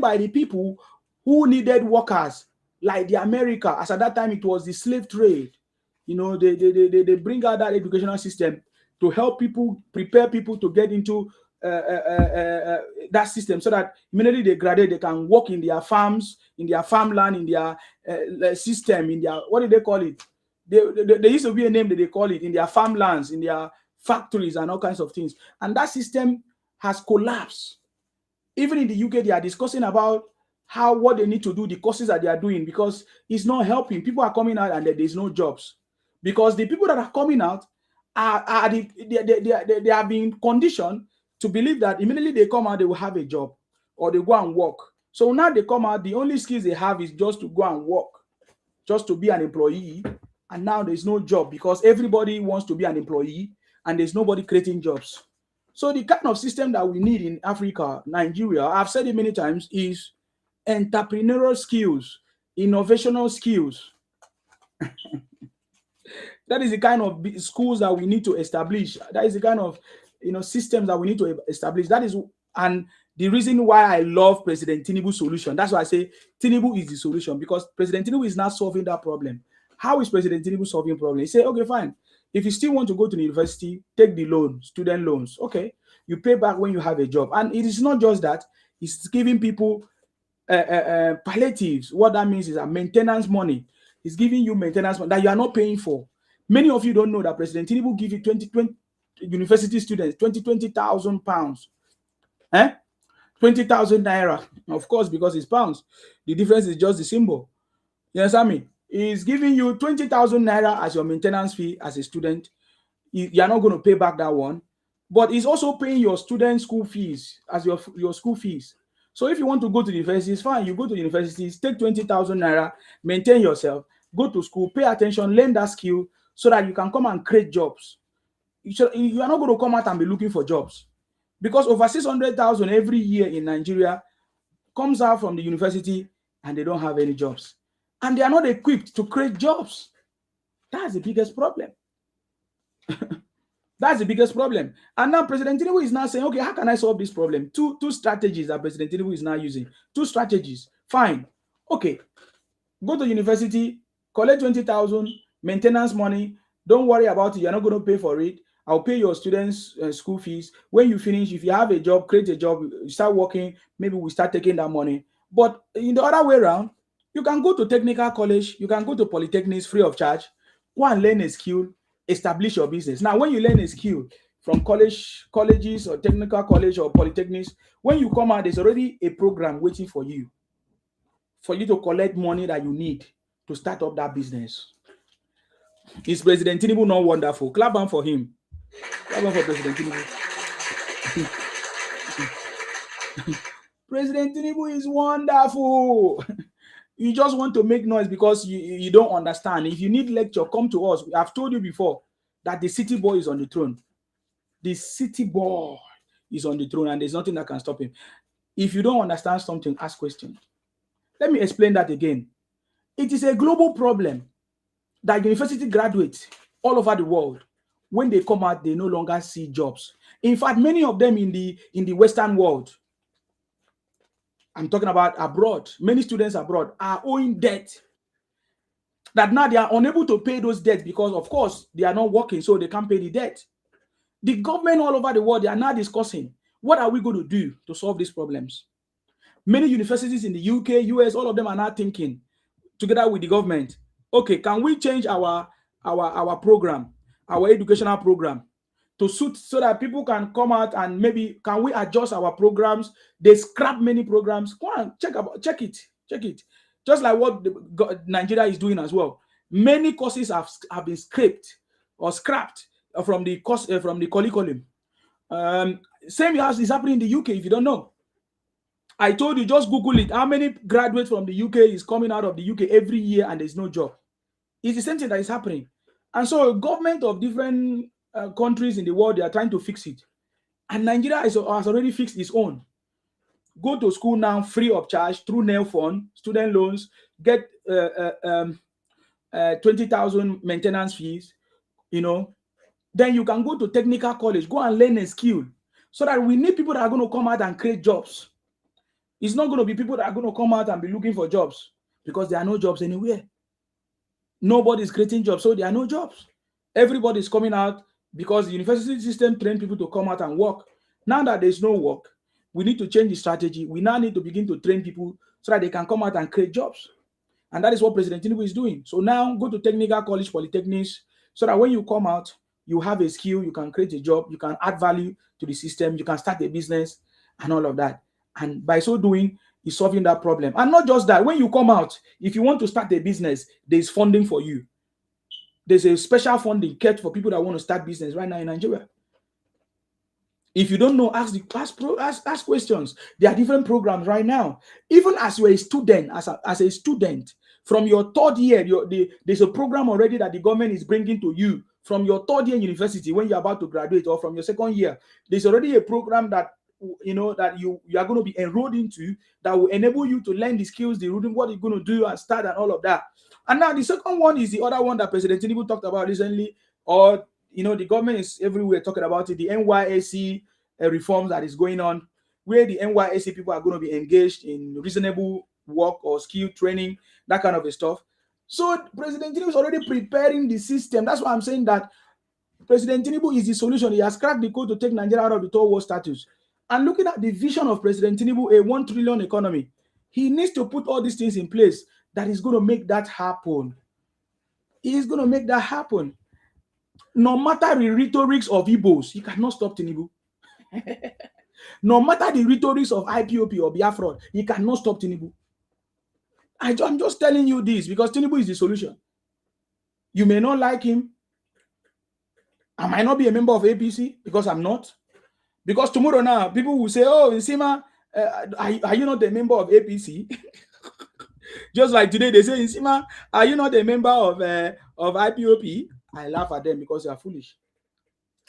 by the people who needed workers, like the America. As at that time, it was the slave trade. They bring out that educational system to help people, prepare people to get into that system so that immediately they graduate, they can work in their farms, in their farmland, in their system, in their, what do they call it? There used to be a name that they call it, in their farmlands, in their factories and all kinds of things. And that system has collapsed. Even in the UK, they are discussing about what they need to do, the courses that they are doing, because it's not helping. People are coming out and there's no jobs. Because the people that are coming out they are being conditioned to believe that immediately they come out, they will have a job or they go and work. So now they come out, the only skills they have is just to go and work, just to be an employee. And now there's no job because everybody wants to be an employee and there's nobody creating jobs. So the kind of system that we need in Africa, Nigeria, I've said it many times, is entrepreneurial skills, innovational skills. That is the kind of schools that we need to establish. That is the kind of systems that we need to establish. That is, and the reason why I love President Tinubu's solution. That's why I say Tinubu is the solution, because President Tinubu is not solving that problem. How is President Tinubu solving problem? He said, okay, fine. If you still want to go to the university, take the loan, student loans. Okay, you pay back when you have a job. And it is not just that, he's giving people palliatives. What that means is a maintenance money. He's giving you maintenance money that you are not paying for. Many of you don't know that President Tinubu give you 20 university students 20,000 pounds. 20,000 naira. Of course, because it's pounds. The difference is just the symbol. You understand me? He's giving you 20,000 naira as your maintenance fee as a student. You are not going to pay back that one. But he's also paying your student school fees as your school fees. So if you want to go to the universities, fine, you go to the universities, take 20,000 naira, maintain yourself, go to school, pay attention, learn that skill so that you can come and create jobs. You are not going to come out and be looking for jobs. Because over 600,000 every year in Nigeria comes out from the university and they don't have any jobs. And they are not equipped to create jobs. That's the biggest problem. That's the biggest problem. And now President Tinubu is now saying, okay, how can I solve this problem? Two strategies that President Tinubu is now using. Two strategies. Fine. Okay. Go to university, collect 20,000, maintenance money. Don't worry about it. You're not going to pay for it. I'll pay your students' school fees. When you finish, if you have a job, create a job, you start working, maybe we start taking that money. But in the other way around, you can go to technical college, you can go to polytechnics free of charge, go and learn a skill, establish your business. Now, when you learn a skill from colleges or technical college or polytechnics, when you come out, there's already a program waiting for you to collect money that you need to start up that business. Is President Tinubu not wonderful? Clap on for him. Clap on for President Tinubu. President Tinubu is wonderful. You just want to make noise because you don't understand. If you need lecture, come to us. I've told you before that the city boy is on the throne. The city boy is on the throne and there's nothing that can stop him. If you don't understand something, ask questions. Let me explain that again. It is a global problem that university graduates all over the world, when they come out, they no longer see jobs. In fact, many of them in the Western world, I'm talking about abroad, many students abroad are owing debt that now they are unable to pay those debts because, of course, they are not working, so they can't pay the debt. The government all over the world, they are now discussing, what are we going to do to solve these problems? Many universities in the UK, US, all of them are now thinking, together with the government, okay, can we change our program, our educational program to suit so that people can come out and maybe can we adjust our programs? They scrap many programs. Go on, check it. Just like what Nigeria is doing as well. Many courses have been scrapped from the curriculum. Same as is happening in the UK. If you don't know, I told you, just Google it. How many graduates from the UK is coming out of the UK every year and there's no job? It's the same thing that is happening. And so government of different countries in the world, they are trying to fix it. And Nigeria has already fixed its own. Go to school now free of charge through NEL fund, student loans, get 20,000 maintenance fees, Then you can go to technical college, go and learn a skill so that we need people that are going to come out and create jobs. It's not going to be people that are going to come out and be looking for jobs because there are no jobs anywhere. Nobody's creating jobs, so there are no jobs. Everybody's coming out because the university system trained people to come out and work. Now that there's no work, we need to change the strategy. We now need to begin to train people so that they can come out and create jobs. And that is what President Tinubu is doing. So now go to technical college, polytechnics, so that when you come out, you have a skill, you can create a job, you can add value to the system, you can start a business and all of that. And by so doing, is solving that problem. And not just that, when you come out, if you want to start a business, there's funding for you. There's a special funding kept for people that want to start business right now in Nigeria. If you don't know, ask questions. There are different programs right now. Even as you're a student, as a student, from your third year, there's a program already that the government is bringing to you from your third year university when you're about to graduate, or from your second year. There's already a program that that you are going to be enrolled into that will enable you to learn the skills, the routine, what you're going to do and start and all of that. And now the second one is the other one that President Tinubu talked about recently, or the government is everywhere talking about it, the NYSC reforms that is going on, where the NYSC people are going to be engaged in reasonable work or skill training, that kind of stuff. So President Tinubu is already preparing the system. That's why I'm saying that President Tinubu is the solution. He has cracked the code to take Nigeria out of the third world status. And looking at the vision of President Tinubu, a 1 trillion economy, he needs to put all these things in place that is going to make that happen. He is going to make that happen. No matter the rhetorics of Igbos, you cannot stop Tinubu. No matter the rhetorics of IPOP or Biafra, you cannot stop Tinubu. I'm just telling you this because Tinubu is the solution. You may not like him. I might not be a member of APC because I'm not. Because tomorrow now, people will say, oh, Nsima, are you not a member of APC? Just like today, they say, Nsima, are you not a member of IPOP? I laugh at them because they are foolish.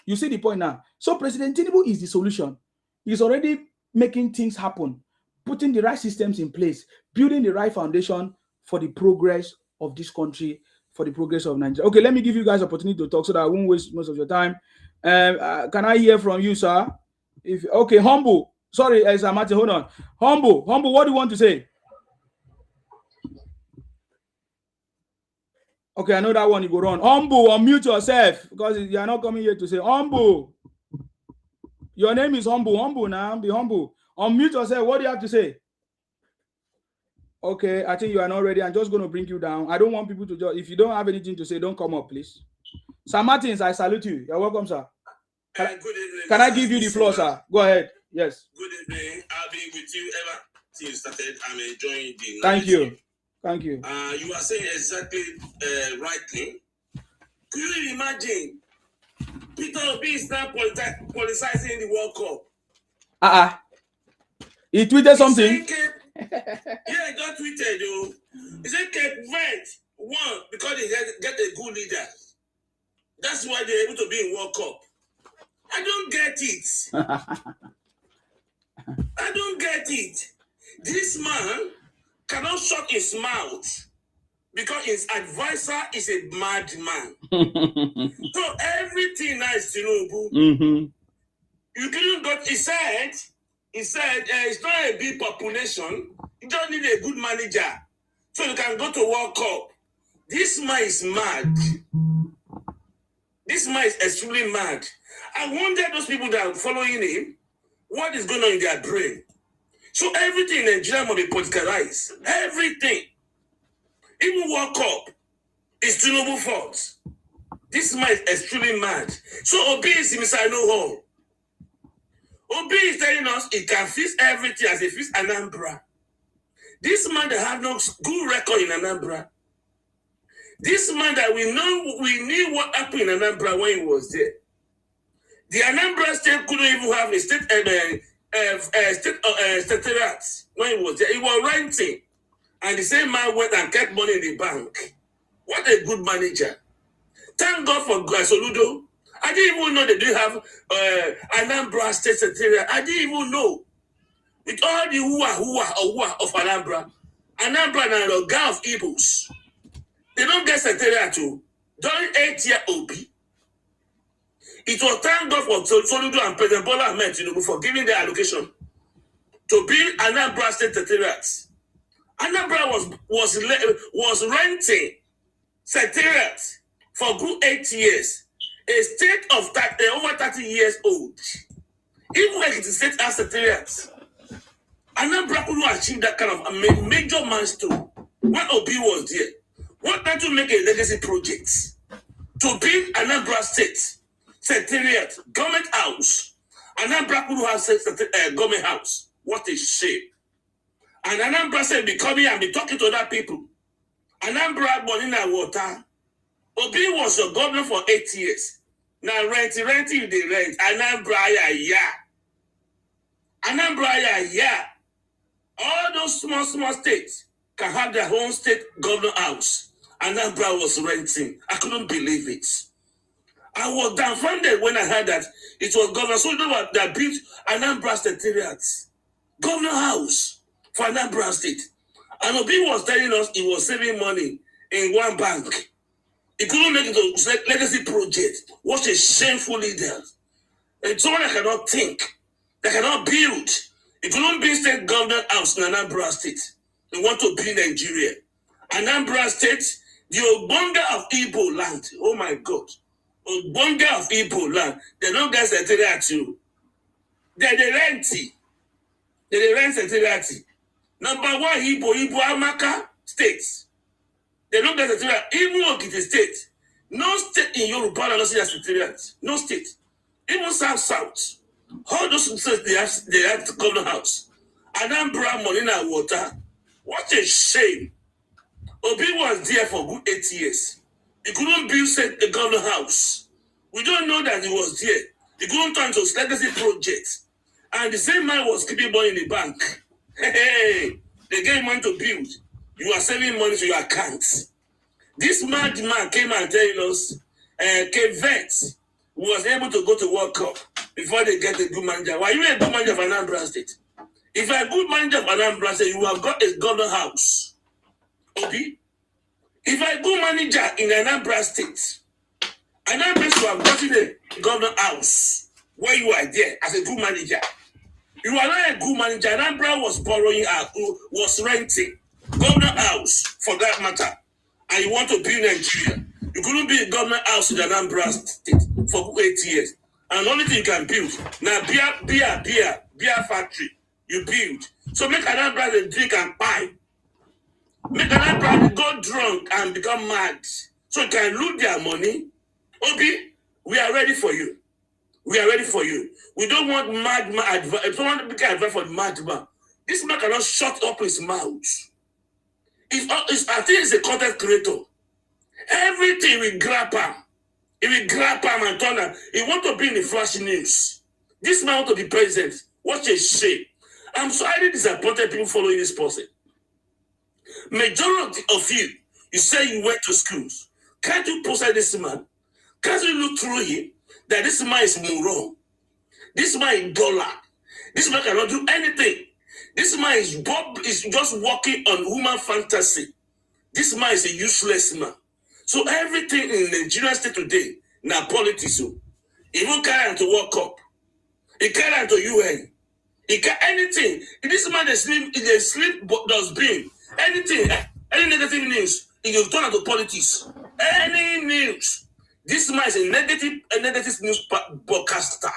You see the point now. So President Tinubu is the solution. He's already making things happen, putting the right systems in place, building the right foundation for the progress of this country, for the progress of Nigeria. Okay, let me give you guys opportunity to talk so that I won't waste most of your time. Can I hear from you, sir? Okay, Humble. Sorry, Sir Martin, hold on. Humble, what do you want to say? Okay, I know that one you go run. Humble, unmute yourself because you are not coming here to say Humble. Your name is Humble now. Be humble. Unmute yourself. What do you have to say? Okay, I think you are not ready. I'm just going to bring you down. I don't want people to just, if you don't have anything to say, don't come up, please. Sir Martins, I salute you. You're welcome, sir. Good evening. Can I give you the floor, sir? Go ahead. Yes. Good evening. I'll be with you ever since you started. I'm enjoying the Thank you. Thank you. You are saying exactly rightly. Could you imagine Peter Obi is now politicizing the World Cup? He tweeted something. Yeah, he got tweeted, though. He said Cape Verde won because they get a good leader. That's why they're able to be in World Cup. I don't get it. I don't get it. This man cannot shut his mouth because his advisor is a madman. So everything now is Tinubu. Mm-hmm. You couldn't got. He said it's not a big population. You don't need a good manager, so you can go to World Cup. This man is mad. This man is extremely mad. I wonder those people that are following him, what is going on in their brain? So everything in Nigeria must be politicized. Everything. Even World Cup is Tinubu fault. This man is extremely mad. So Obi is inside no hole. Obi is telling us he can fix everything as he fix Anambra. This man that have no good record in Anambra. This man that we knew what happened in Anambra when he was there. The Anambra state couldn't even have a state secretariat when he was there. He was renting. And the same man went and kept money in the bank. What a good manager. Thank God for Soludo. I didn't even know they do have Anambra State Secretariat. I didn't even know. With all the hua of Anambra and the guy of Igbos, they don't get Secretariat too. During 8-year OB, it was thank God for Soludo and President Bola Ahmed Tinubu for giving their allocation to build Anambra State Secretariat. Anambra was renting Secretariat for good 8 years. A state of over 30 years old. Even like it is state as Secretariat. Anambra couldn't achieve that kind of a major milestone when Obi was there. What not to make a legacy project to build Anambra State Secretariat, government house. Anambra couldn't have government house. What a shame. And Anambra said, be coming and be talking to other people. Anambra Bonina Water. Obi was your governor for 8 years. Now renting you the rent. Anambra ya. Anambra ya. All those small states can have their own state governor house. Anambra was renting. I couldn't believe it. I was dumbfounded when I heard that it was Governor Soludo that built Anambra Secretariat. Governor house for Anambra State. And Obi was telling us he was saving money in one bank. He couldn't make it a legacy project. What a shameful leader. And someone that cannot think, that cannot build. He couldn't build state government house in Anambra State. They want to build Nigeria. Anambra State The Ogbonga of Igbo land. Oh my God. Ogbonga of Igbo land. They don't get secretariat too. They rent it. They rent secretariat. Number one, Igbo Amaka states. They don't get secretariat. Even Okiti state. No state in Yoruba doesn't have secretariat. No state. Even South. All those states they have the government house. Anambra money and water. What a shame. Obi was there for good 8 years. He couldn't build a government house. We don't know that he was there. He couldn't turn to his legacy project. And the same man was keeping money in the bank. Hey, they gave money to build. You are saving money to your account. This man came and told us, Kevet was able to go to World Cup before they get a good manager. Why you a good manager of Anambra State? If you're a good manager of Anambra State, you have got a government house. Obi, if you're a good manager in Anambra State, Anambra State have gotten a government house where you are there as a good manager. You are not a good manager. Anambra was borrowing out, was renting government house for that matter. And you want to build Nigeria. You couldn't build a government house in Anambra State for 8 years. And the only thing you can build, now beer factory, you build. So make Anambra drink and buy. Make Anambra go drunk and become mad. So you can loot their money. Obi, we are ready for you. We are ready for you. We don't want madman advice. If someone make advice for the madman, this man cannot shut up his mouth. I think he's a content creator. Everything will grab him. He will grab him and turn him. He want to be in the flash news. This man want to be president. What a shame. I'm so highly disappointed people following this person. Majority of you say you went to schools. Can't you post this man? Can't you look through him that this man is moron? This man is dollar. This man cannot do anything. This man is just walking on human fantasy. This man is a useless man. So everything in Nigeria state today, now politics. Even carry him to World Cup. He carry him to UN. He can anything. This man is sleep dustbin. Anything, any negative news, he will turn to politics. Any news. This man is a negative news broadcaster.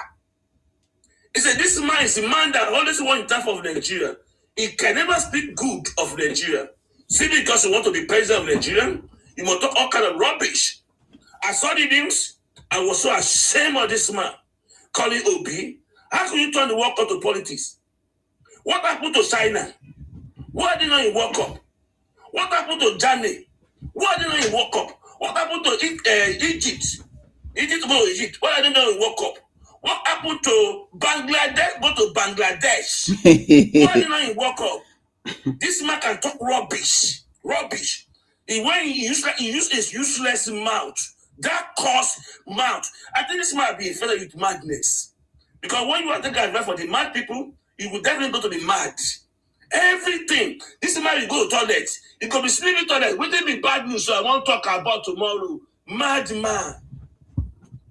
He said, this man is a man that always wants half of Nigeria. He can never speak good of Nigeria. Simply because you want to be president of Nigeria, you must talk all kind of rubbish. I saw the news. I was so ashamed of this man. Calling Obi. How can you turn the World Cup to politics? What happened to China? Why didn't you World Cup? What happened to Germany? Why didn't you World Cup? What happened to Egypt? Egypt. Why didn't you World Cup? What happened to Bangladesh? Go to Bangladesh. Why didn't you World Cup? This man can talk rubbish. Rubbish. When he used his useless mouth, that caused mouth. I think this might be a fellow with madness. Because when you are taking advice for the mad people, you will definitely go to the mad. Everything. This man will go to toilet. He could be sleeping toilet. Wouldn't be bad news, so I won't talk about tomorrow. Madman.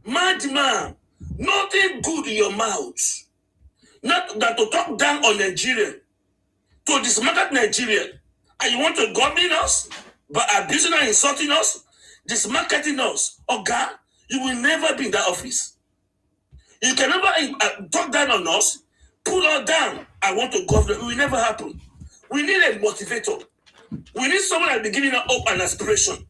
Madman. Nothing good in your mouth. Not that to talk down on Nigeria. To dismarket Nigeria. And you want to govern us? By abusing and insulting us? Dismarketing us? Oh God, you will never be in that office. You can never talk down on us. Pull us down. I want to govern. It will never happen. We need a motivator. We need someone that will be giving us hope and aspiration.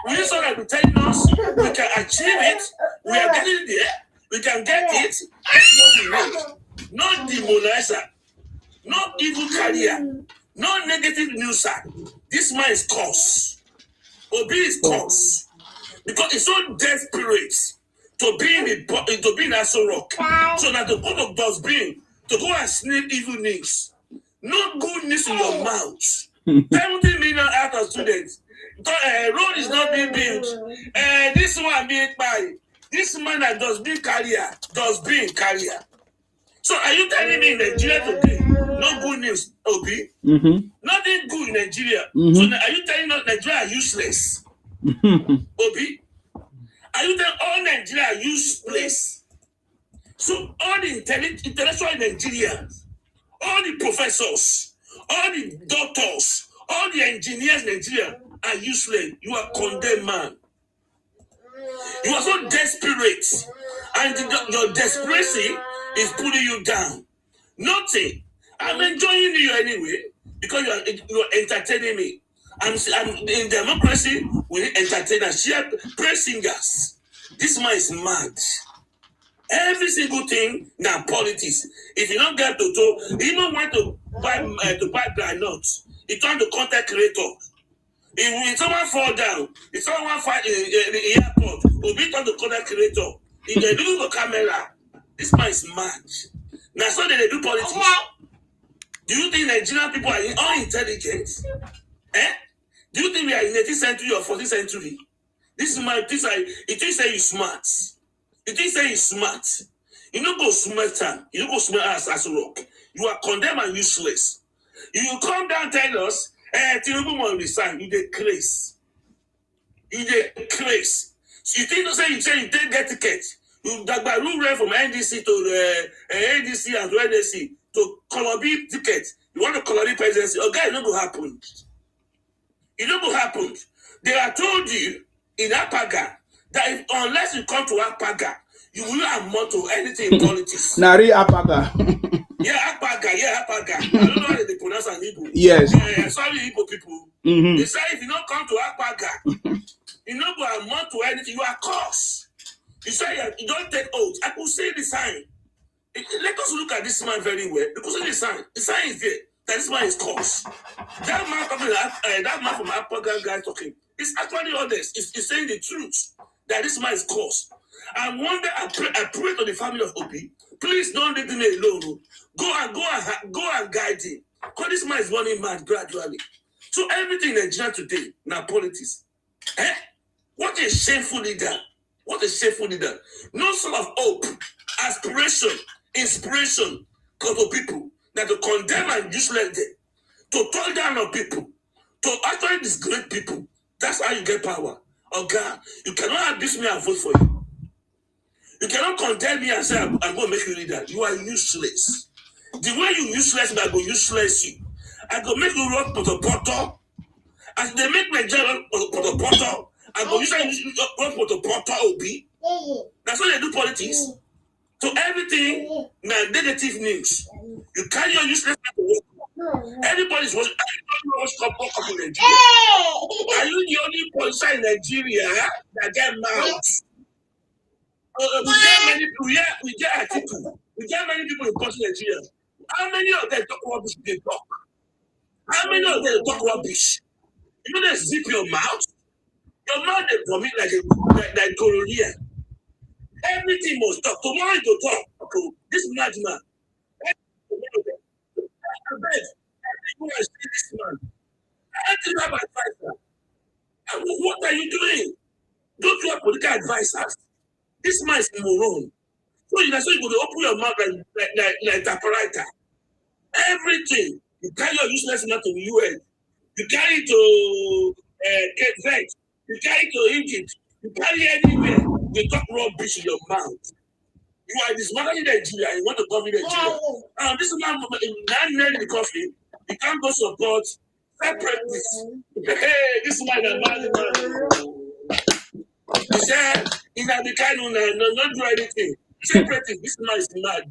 We need someone that will be telling us we can achieve it. We are getting there. We can get it. That's what we need. Not demonizer. Not evil career. No negative news. This man is cursed. Obi is cursed. Because he's so desperate to be in Aso Rock. So that the God of God's being to go and sneak evil news. No good news in your mouth. 70 million out of students. Road is not being built. This one being by this man that does being career. So are you telling me in Nigeria today, no good news, Obi? Mm-hmm. Nothing good in Nigeria. Mm-hmm. So are you telling us Nigeria are useless? Obi? Are you telling all Nigeria are useless? So all the intellectual Nigerians, all the professors, all the doctors, All the engineers in Nigeria are useless. You are condemned, man. You are so desperate, and your desperation is pulling you down. Nothing. I'm enjoying you anyway because you are entertaining me. I'm in democracy. We entertain and share praise singers. This man is mad. Every single thing now politics. If you don't get to even want to buy nuts, he turned to content creator. If someone fall down, if someone fight in the airport, will be turned to content creator. If they do the camera, this man is mad. Now so they do politics. Do you think Nigerian people are unintelligent? Eh? Do you think we are in 18th century or 14th century? This is my this I it is say you smart. It is say you smart. You don't go smarter. You don't go smart as a rock. You are condemned and useless. You come down and tell us, Tinubu must resign. You dey craze. You dey craze. So you think to say you take get ticket. You Dagbaru ran from NDC to NDC and to NDC to Colombia ticket. You want to Colombia presidency? Okay, it no go happen. It no go happen. They have told you in Apaga that unless you come to Apaga, you will not amount to anything in politics. Nari Apaga. Apaga. I don't know how they pronounce an Igbo. Yes. Sorry, Igbo people. Mm-hmm. They say if you don't come to Apaga, you not go amount to anything. You are cursed. You say you don't take oath. I could see the sign. Let us look at this man very well. You could see the sign. The sign is there. That this man is cursed. That man talking, that man from Apaga guy talking, it's actually honest. It's saying the truth that this man is cursed. I wonder. I pray to the family of Obi. Please don't leave him alone. Go and guide him. Because this man is running mad gradually. So everything in Nigeria today, now politics. What a shameful leader. What a shameful leader. No sort of hope, aspiration, inspiration come to people that to condemn and useless them, to talk down on people, to actually disgrace people. That's how you get power. Oh God, you cannot abuse me and vote for you. You cannot condemn me and say, I'm going to make you leader. You are useless. The way you useless me, I go useless you. I go make you run poto. As they make Nigeria run poto, I go usually run poto Obi. That's why they do politics. So everything now negative news. You carry your useless to work. Everybody's watching. Everybody wants to in Nigeria. Are you the only politician in Nigeria that get mouth? We get article. We get many people in Nigeria. How many of them talk rubbish they talk? How many of them talk rubbish? You know they zip your mouth? Your mouth they vomit like gonorrhea. Everything must talk. Tomorrow you talk. This madman. I beg. Everyone I see this man. I don't have advisor. What are you doing? Don't you have political advisors? This man is moron. So you go to open your mouth like typewriter. Everything. You carry your useless mouth to the UN. You carry it to Cape Verde. You carry it to Egypt. You carry anywhere. You talk rubbish in your mouth. You are dismantling Nigeria and you want to govern Nigeria. This man in the coffee. You can't go support separateness. Hey, this man is man. He said, in the kind of not do anything. Separate this man is mad.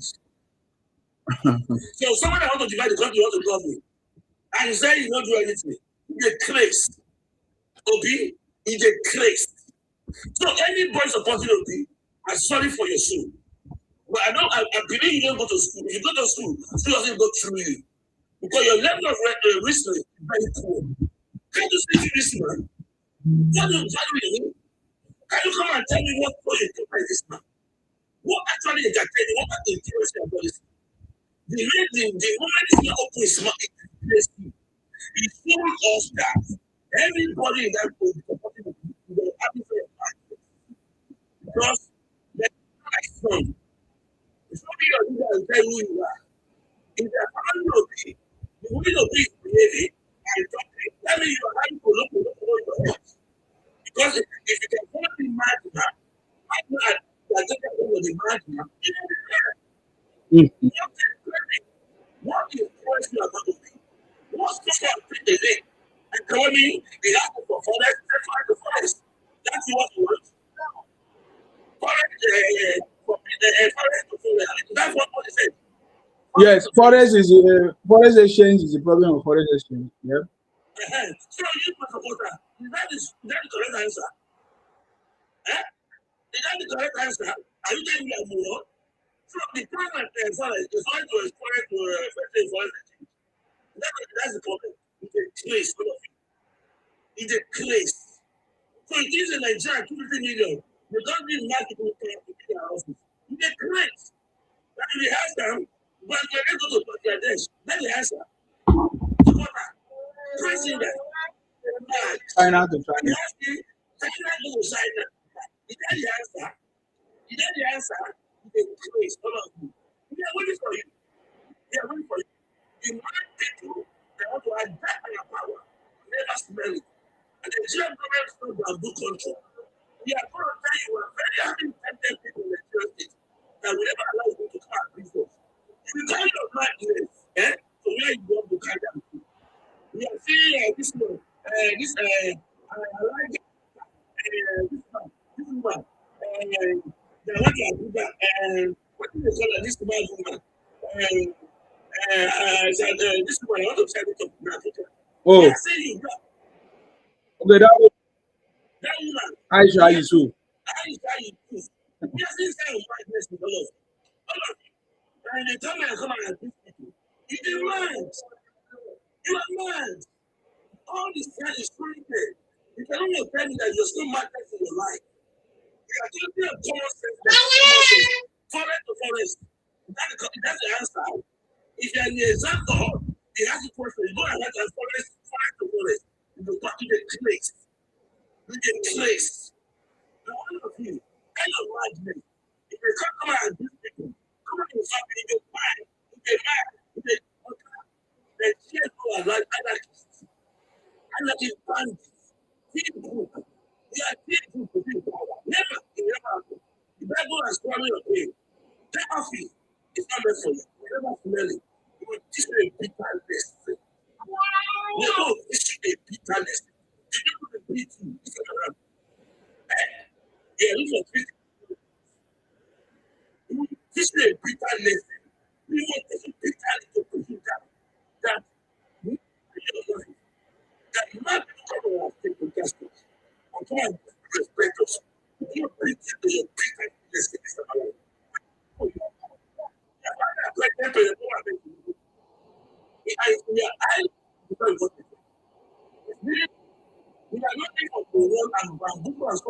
So someone that want to divide the country want to govern. And he said he not do anything. He's a craze. Obi is a craze. So anybody supporting Obi, I'm sorry for your soul. But I believe you don't go to school. If you go to school doesn't go through you. Because your level of reasoning is very poor. Can you speak to this man? What do you mean? Can you come and tell me what you think by this man? What actually entertaining? What actually interesting about this? The moment this man opens his mouth, he showing us that everybody in that group is supporting the people having very bad. Because they're not like son. It's not your leader will tell who you are. In the family of it, the way of it is behaving and talking, tell me you are having to look over your head. Because if you can follow the madman, what is the question about the What's the thing? economy, they have to for forest, they find the forest. That's what we want. Forest to forest. That's what they said. Yes, forest exchange is the problem of forest exchange. Yeah. So you must support that. Is that the correct answer? Is that the correct answer? Are you telling me I'm wrong? So the problem is forest is going to exploit to forest exchange. That's the problem. It's a place, all of it. It's a place. So it is in Nigeria, 250 million. You don't need enough people to pay their houses. It's a place. That is the answer. But when they go to Bangladesh, that's the answer. President. China to China. China go to China. Is that the answer? Is that the answer? It's a place, all of you. We are waiting for you. We are waiting for you. The man people, they want to adapt their power. Never smell it. And the Nigerian government is not a good country. We are going to tell you, we are very happy tempted people in the Nigerian state that we never allow you to come and business. If you carry your madness, so where you want to carry them to? We are seeing this one, I like this woman, the one that do that, what do they call her, this woman, this woman, I want to say it in Africa. Oh, We are saying that. okay, That woman, Aisha Yusuf. we are seeing some madness in all of you. And they come and abuse people. You demand. You are mad. All this time is printed. You cannot tell me that you're still madness in your life. You are talking of common sense. Forest to forest. That's the answer. If you are in the example, they have to question. You go and write forest to forest. You go back to the place. You get place. Now, all of you, kind of madness. If you can't come and abuse people, come on in family, you get mad. You get mad. You get the children who are like anarchists. Anarchist bandits. People. We are people to people. Never. It never happened. The Bible has swallowed your pain. Therapy is not meant for you. You never smell it. You will teach you a bitterness. You will teach you a bitterness. The people that beat you, it's not around. Yeah, look for critical. You will teach you a bitterness. You will teach you bitterness to push you down. That you that not come and take the justice. And come and respect us. You bring it to your bitterness in this life. We are looking for the world and bamboo and so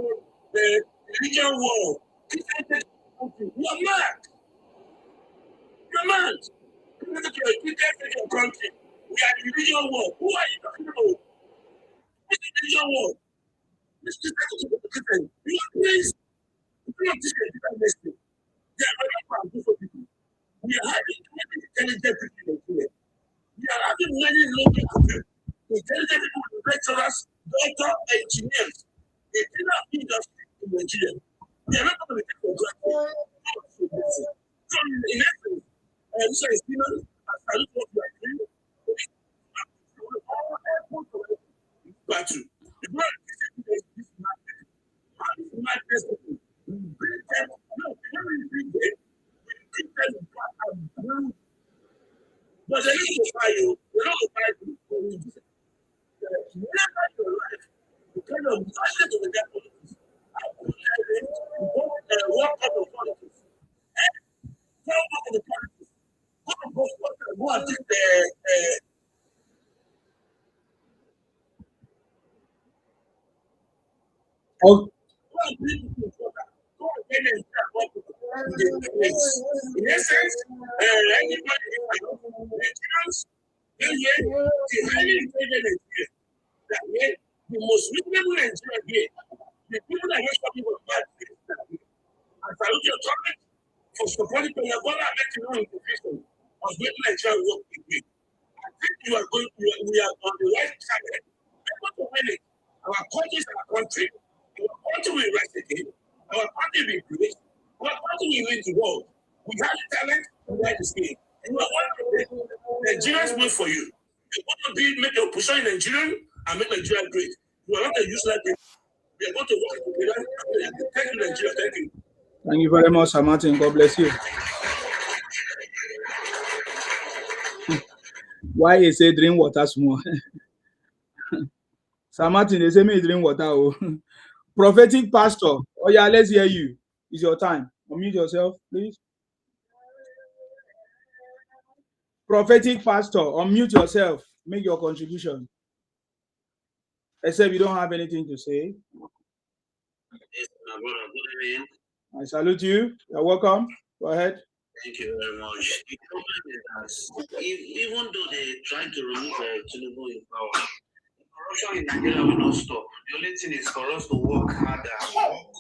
the religion war. You are mad. You are mad. You look at your country. We are in religion war. Who are you talking about? This is religion war. This is the Christian. You are please. You are this message. They are very bamboo for people. We are having many intelligent people in Nigeria. We are having many local people. Intelligent people with lecturers, doctors, engineers. The enough industry in Nigeria. We are not going to be taken for granted. So in essence, this is Tinubu, as I look what we are doing, battle. The world is this madness. How is madness people? We bring them, no, when we bring them, we bring them back and bring. But they don't go buy you, they don't go buy you, but we do it. Never in your life, you kind of passion to the death politics. I put them in, walk out of politics. Don't walk in the politics. Go and take the Oh, in essence, anybody Nigerians, the highly intelligent Nigerians, that way, the most reasonable Nigerian here, the people that are talking about bad things that way. I salute your comment for supporting Ebola and making no implication of making Nigeria work with me. I think we are on the right track. We're going to win it. Our country is our country. Our country will rise again. Our country will increase. Our country will lead the world. We have the talent, we have the skill. You are one of them. Nigerians wait for you. You want to make your position in Nigeria and make Nigeria great. You are not a useless thing. We are going to work together. Thank you, Nigeria. Thank you. Thank you very much, Sir Martin. God bless you. Why you say drink water small? Sir Martin, they say me drink water. Oh. Prophetic pastor. Oh yeah, let's hear you. It's your time. Unmute yourself, please. Prophetic pastor, unmute yourself. Make your contribution. Except you don't have anything to say. Yes, my brother. Good evening. I salute you. You're welcome. Go ahead. Thank you very much. The problem is that even though they try to remove Tinubu in power, corruption in Nigeria will not stop. The only thing is for us to work harder and work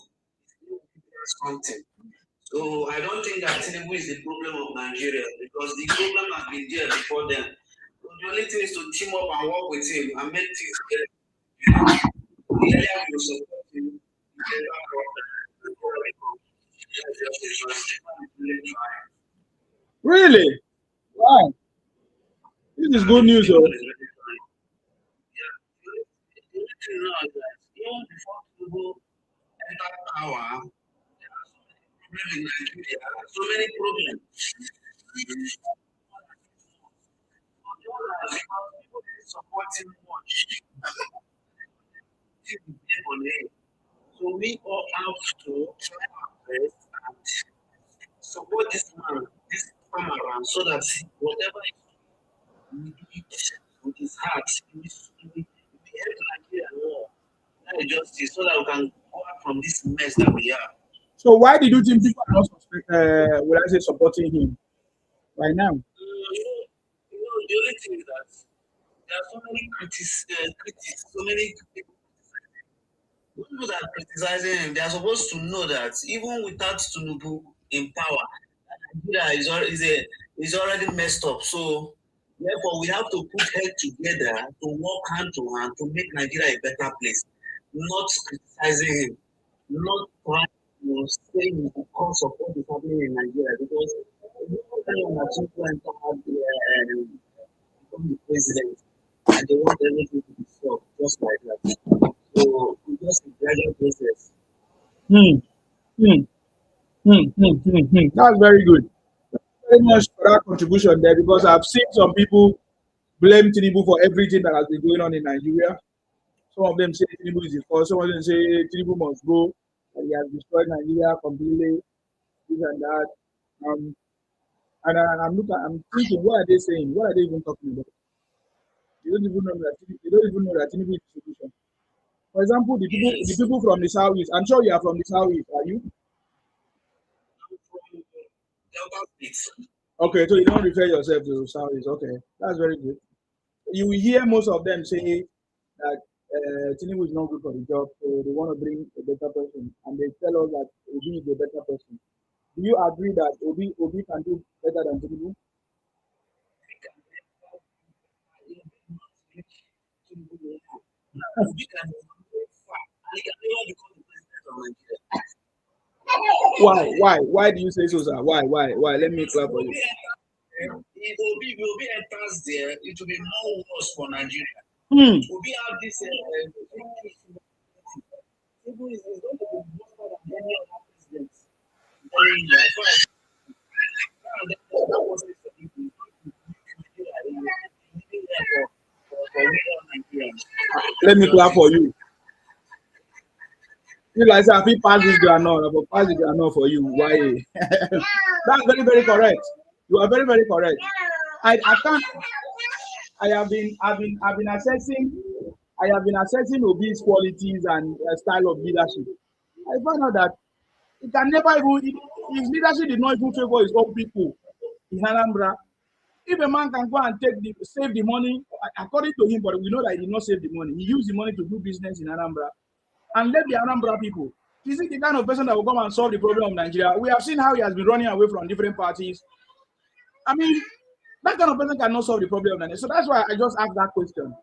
something. So I don't think that Tinubu is the problem of Nigeria because the problem has been there before them. So the only thing is to team up and work with him and make things better. The area will support him. Really? Wow. This is good news, though. Even before Tinubu entered power, in Nigeria, so many problems. Supporting much. So we all have to try our best and support this man, this time around, so that whatever he needs with his heart, he help Nigeria more. That is justice, so that we can go out from this mess that we are. So why did you think people are not supporting him right now? The only thing is that there are so many critics, so many people that are criticizing him. They are supposed to know that even without Tinubu in power, Nigeria is already messed up. So therefore, we have to put head together to work hand to hand to make Nigeria a better place. Not criticizing him, not trying to say the cause of what is happening in Nigeria because anyone that become the president and they want everything to be solved just like that. So it's just a gradual process. That's very good. Very much for that contribution there because I've seen some people blame Tinubu for everything that has been going on in Nigeria. Some of them say Tinubu is the cause. Some of them say Tinubu must go. He has destroyed Nigeria completely. This and that. I'm thinking, what are they saying? What are they even talking about? They don't even know that Tinubu is the solution. For example, the people from the southeast. I'm sure you are from the southeast, are you? Okay, so you don't refer yourself to southeast. Okay, that's very good. You will hear most of them say that Tinubu is not good for the job, so they want to bring a better person, and they tell us that Obi is a better person. Do you agree that Obi can do better than Tinubu? Why do you say so, sir? Why? Let me clap for you. If Obi enters there, it will be more worse for Nigeria. Obi have this Tinubu is going to be worse than any other president. Let me clap for you. You guys have to pass this granule, but pass the granule for you. Why? That's very, very correct. You are very, very correct. I can't. I have been assessing Obi's qualities and style of leadership. I found out that it can never even his leadership did not even favor his own people in Anambra. If a man can go and save the money, according to him, but we know that he did not save the money. He used the money to do business in Anambra and let the Anambra people. Is it the kind of person that will come and solve the problem of Nigeria? We have seen how he has been running away from different parties. I mean, that kind of person cannot solve the problem of Nigeria. So that's why I just asked that question.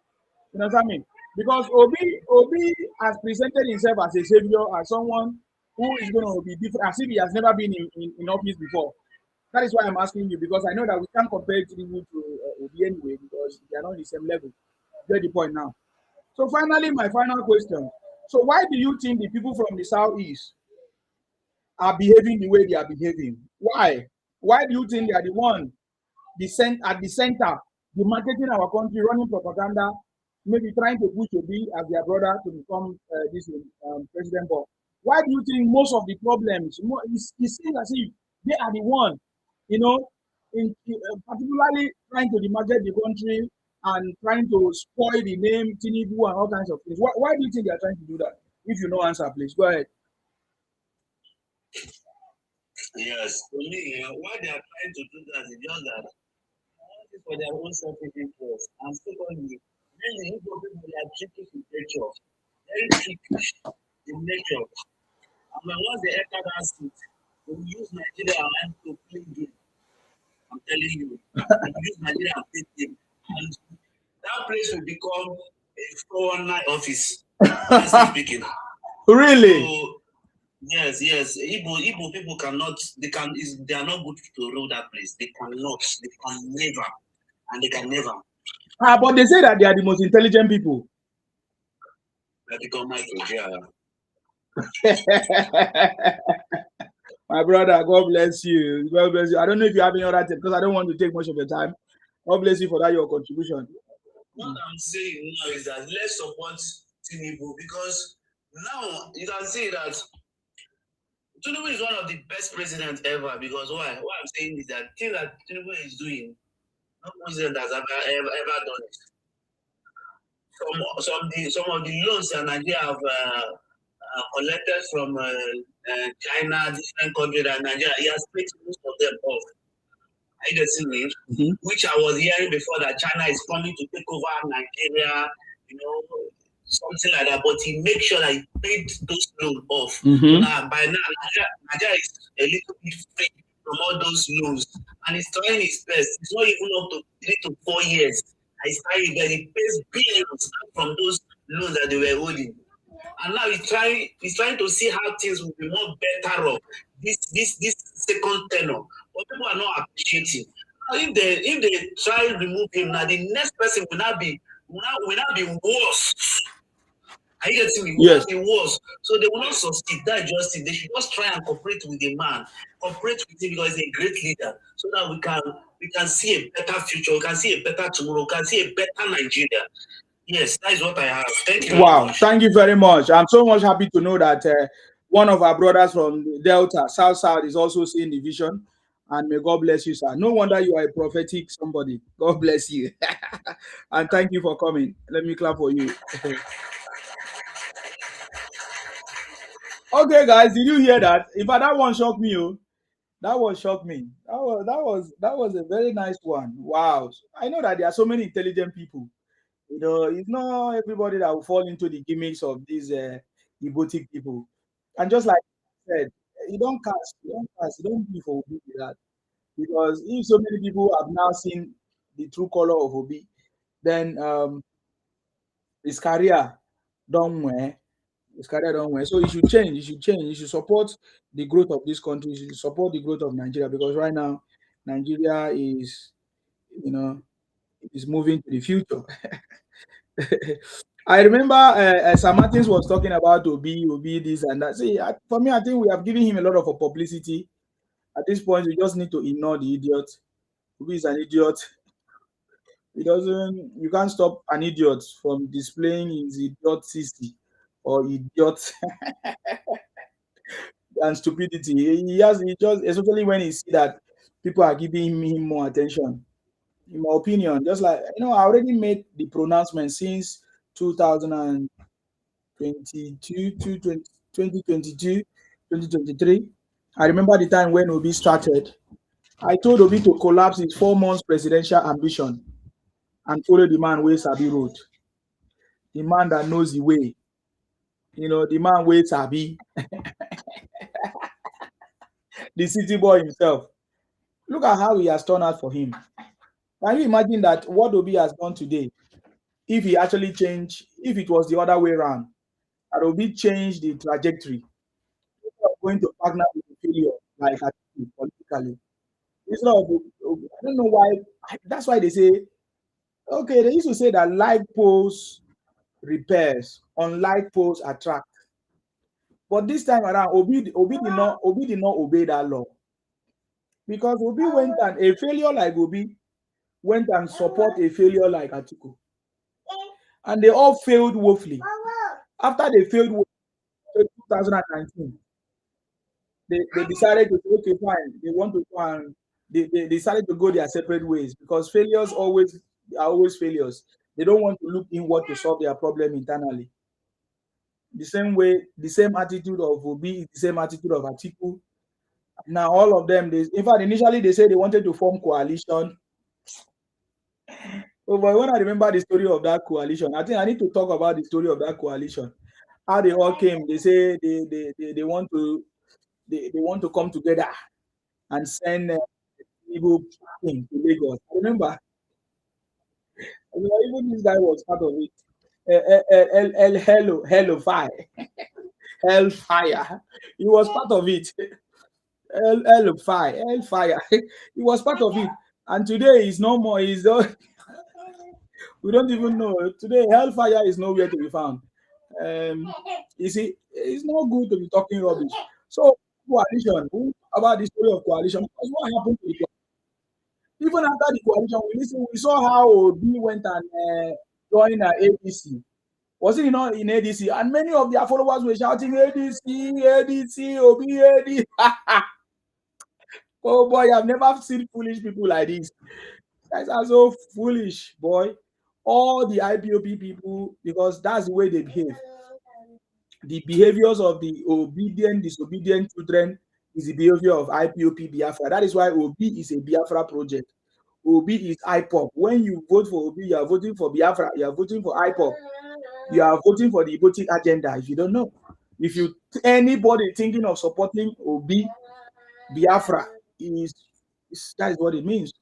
You know what I mean? Because Obi has presented himself as a savior, as someone who is going to be different, as if he has never been in office before. That is why I'm asking you, because I know that we can't compare Tinubu to Obi anyway, because they are not on the same level. Get the point now. So finally, my final question. So why do you think the people from the southeast are behaving the way they are behaving? Why? Why do you think they are the one at the center, demarcating our country, running propaganda, maybe trying to push Obi as their brother to become this president? But why do you think most of the problems, it seems as if they are the one, you know, particularly trying to demarcate the country and trying to spoil the name Tinubu and all kinds of things? Why do you think they are trying to do that? If you know answer, please go ahead. Yes, to me, why they are trying to do that is just that one is for their own selfish interest, and secondly, then the Igbo people they are tricky in nature, very tricky in nature. And when once they enter that seat, they will use Nigeria and to play game. I'm telling you, they will use Nigeria and play game, and that place will become a 419 office. Honestly speaking. Really? So, yes. Igbo people cannot. They are not good to rule that place. They cannot. They can never, and they can never. But they say that they are the most intelligent people. They become Michael. Yeah. My brother, God bless you. God bless you. I don't know if you have any other tip because I don't want to take much of your time. God bless you for that, your contribution. What I'm saying now is that let's support Tinubu because now you can see that Tinubu is one of the best presidents ever. Because why? What I'm saying is that thing that Tinubu is doing, no president has ever done it. Some of the loans that Nigeria have collected from China, different countries, and Nigeria, he has paid most of them off. I get me, which I was hearing before that China is coming to take over Nigeria, something like that. But he makes sure that he paid those loans off. So now, by now, Nigeria is a little bit free from all those loans, and he's trying his best. It's not even up to 3 to 4 years. He's trying, but he pays billions from those loans that they were holding. And now he's trying to see how things will be more better off this second tenor. But people are not appreciating. Now, if they try to remove him, now the next person will not be worse. Are you getting me? Yes. Will not be worse. So they will not succeed. That's just it. They should just try and cooperate with the man. Cooperate with him because he's a great leader. So that we can see a better future. We can see a better tomorrow. We can see a better Nigeria. Yes, that is what I have. Thank you. Wow, thank you very much. I'm so much happy to know that one of our brothers from Delta, South, is also seeing the vision. And may God bless you, sir. No wonder you are a prophetic somebody. God bless you. And thank you for coming. Let me clap for you. Okay, guys, did you hear that? In fact, that one shocked me. Oh. That one shocked me. That was a very nice one. Wow. I know that there are so many intelligent people. It's not everybody that will fall into the gimmicks of these egotic people. And just like I said, you don't be for Obi with that. Because if so many people have now seen the true color of Obi, then his career don't wear. His career don't wear. So it should change. It should change. You should support the growth of this country. You should support the growth of Nigeria because right now Nigeria is, is moving to the future. I remember Sam Martins was talking about Obi, this and that. See, for me, I think we have given him a lot of publicity. At this point, we just need to ignore the idiot. Obi is an idiot. You can't stop an idiot from displaying his idiocy or idiot and stupidity. He just, especially when he see that people are giving him more attention. In my opinion, just like, I already made the pronouncement since 2022 to 2022, 2023. I remember the time when Obi started. I told Obi to collapse his 4 months presidential ambition and follow the man where Sabi road. The man that knows the way. The man where Sabi. The city boy himself. Look at how he has turned out for him. Can you imagine that what Obi has done today? If he actually changed, if it was the other way around, that Obi changed the trajectory. People are going to partner with the failure, like politically. Instead of, I don't know why. That's why they say, okay, they used to say that like posts repairs, unlike posts attract. But this time around, Obi did not obey that law because Obi went and a failure like Obi went and support a failure like Atiku, and they all failed woefully. After they failed in 2019, they decided to say, okay, fine. They want to go and they decided to go their separate ways because failures are always failures. They don't want to look inward to solve their problem internally. The same way, the same attitude of Obi, the same attitude of Atiku. Now all of them, in fact, initially they said they wanted to form coalition. Oh, but when I remember the story of that coalition, I think I need to talk about the story of that coalition. How they all came. They say they want to come together and send Tinubu to Lagos. Remember, even this guy was part of it. Hello, fire, hellfire. He was part of it. Hellfire. He was part of it. And today he's no more. He's we don't even know. Today, hellfire is nowhere to be found. You see, it's not good to be talking rubbish. So, coalition, about the story of coalition, because what happened to the coalition? Even after the coalition, we saw how Obi went and joined ADC. Was it not in ADC? And many of their followers were shouting ADC, ADC, Obi, ADC. Oh boy, I've never seen foolish people like this. Guys are so foolish, boy. All the IPOP people, because that's the way they behave. The behaviors of the obedient, disobedient children is the behavior of IPOP Biafra. That is why Obi is a Biafra project. Obi is IPOP. When you vote for Obi, you are voting for Biafra. You are voting for IPOP. You are voting for the Ibotic agenda. If you don't know, if you anybody thinking of supporting Obi Biafra that is what it means.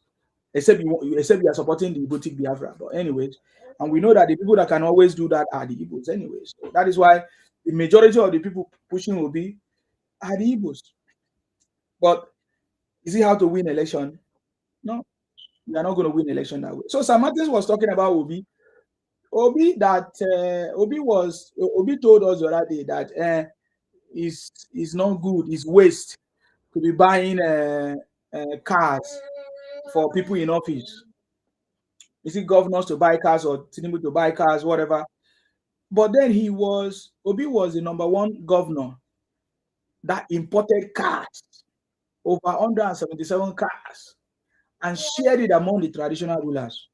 Except you are supporting the Ibotic Biafra. But anyways, and we know that the people that can always do that are the Igbos anyways. So that is why the majority of the people pushing Obi are the Igbos. But is it how to win election? No, we are not going to win election that way. So Sam Martins was talking about Obi. Obi told us the other day that is not good, it's waste to be buying cars for people in office. Is it governors to buy cars or Tinubu to buy cars, whatever? But then Obi was the number one governor that imported cars, over 177 cars, and shared it among the traditional rulers.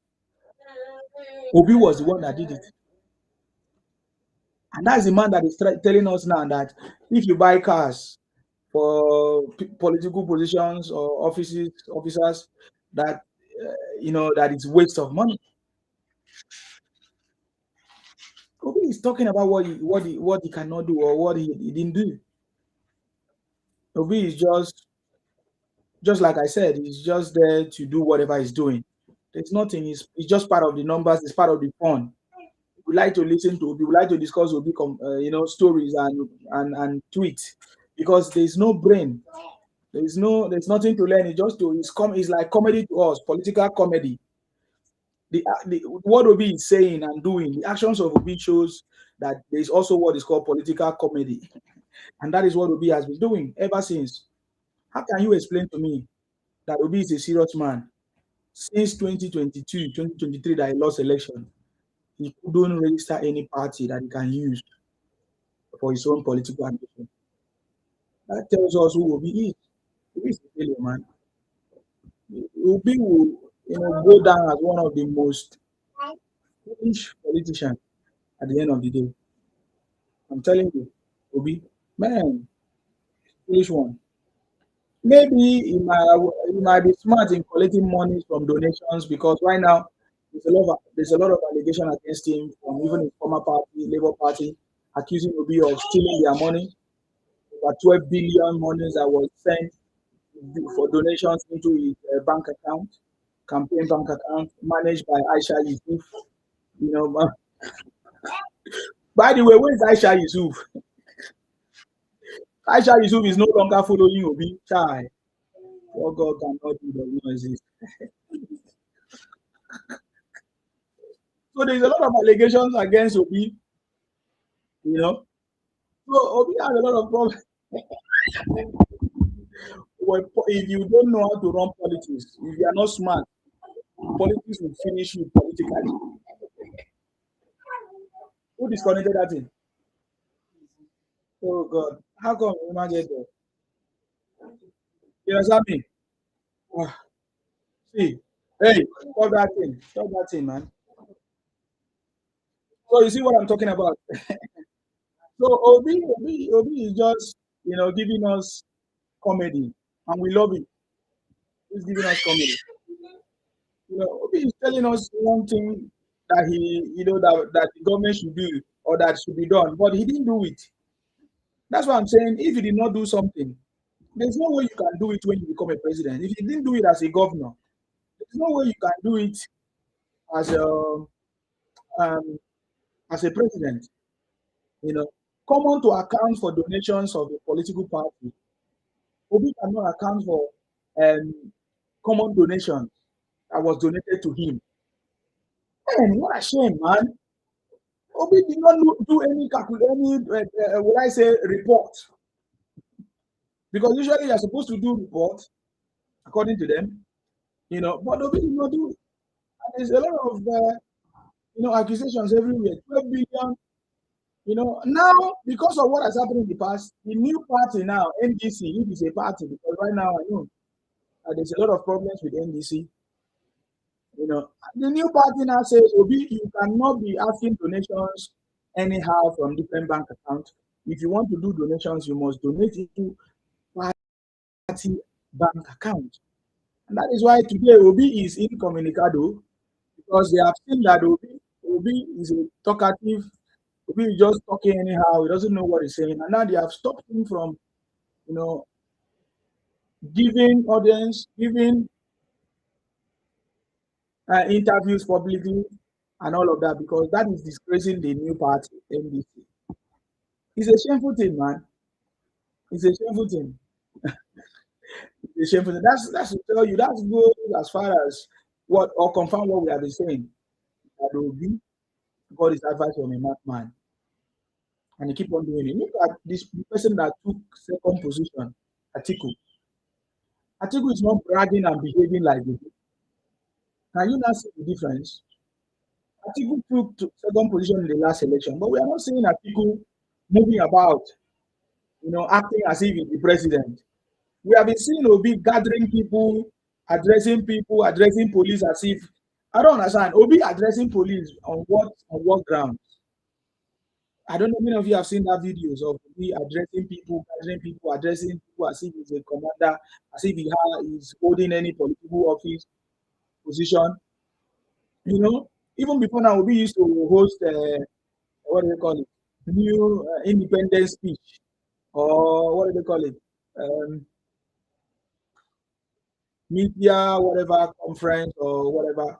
Obi was the one that did it. And that's the man that is telling us now that if you buy cars for political positions or officers, that that it's waste of money. Obi is talking about what he cannot do or what he didn't do. Obi is just like I said, he's just there to do whatever he's doing. There's nothing. It's just part of the numbers. It's part of the fun. We like to listen to Obi. We like to discuss Obi, stories and tweets because there's no brain. There's nothing to learn. It's like comedy to us, political comedy. What Obi is saying and doing, the actions of Obi shows that there's also what is called political comedy. And that is what Obi has been doing ever since. How can you explain to me that Obi is a serious man? Since 2022, 2023 that he lost election, he couldn't register any party that he can use for his own political ambition. That tells us who Obi is. Obi is a failure, man. Obi will go down as one of the most foolish politicians at the end of the day. I'm telling you, Obi, man, foolish one. Maybe he might be smart in collecting money from donations because right now there's a lot of allegation against him from even his former party, Labour Party, accusing Obi of stealing their money. Over 12 billion monies that was sent for donations into his bank account, campaign bank account, managed by Aisha Yusuf. By the way, where is Aisha Yusuf? Aisha Yusuf is no longer following Obi. Chai. What God cannot do does not exist. So there's a lot of allegations against Obi, you know. So Obi has a lot of problems. If you don't know how to run politics, if you are not smart, politics will finish you politically. Who disconnected that thing? Oh God, how come you not get there? You understand me? Ah, see, hey, stop that thing, man. So you see what I'm talking about? So Obi is just giving us comedy, and we love it. He's giving us comedy. Obi is telling us one thing that that the government should do or that should be done, but he didn't do it. That's why I'm saying if he did not do something, there's no way you can do it when you become a president. If you didn't do it as a governor, there's no way you can do it as a um, president. Come on to account for donations of the political party. Obi cannot account for common donations that was donated to him. Man, what a shame, man. Obi did not do any would I say report, because usually you're supposed to do report according to them, but Obi did not do it. And there's a lot of accusations everywhere. 12 billion. Now because of what has happened in the past, the new party now, NDC, it is a party, because right now I know there's a lot of problems with NDC. The new party now says, Obi, you cannot be asking donations anyhow from different bank accounts. If you want to do donations, you must donate into party bank account. And that is why today Obi is incommunicado, because they have seen that Obi is a talkative. Obi is just talking anyhow. He doesn't know what he's saying. And now they have stopped him from, giving audience, giving interviews publicly and all of that, because that is disgracing the new party, NDC. It's a shameful thing, man. It's a shameful thing. It's a shameful thing. That's to tell you, that's good as far as what, or confirm what we have been saying. That Obi got his advice from a madman. And he keep on doing it. Look at this person that took second position, Atiku. Atiku is not bragging and behaving like this. Can you not see the difference? Atiku took second position in the last election, but we are not seeing Atiku moving about, acting as if he's the president. We have been seeing Obi gathering people, addressing police as if, I don't understand. Obi addressing police on what ground? I don't know if many of you have seen that videos of Obi addressing people, gathering people, addressing people as if he's a commander, as if he is holding any political office position. Even before now, Obi used to host what do they call it? New independence speech, or what do they call it? Media, whatever, conference or whatever.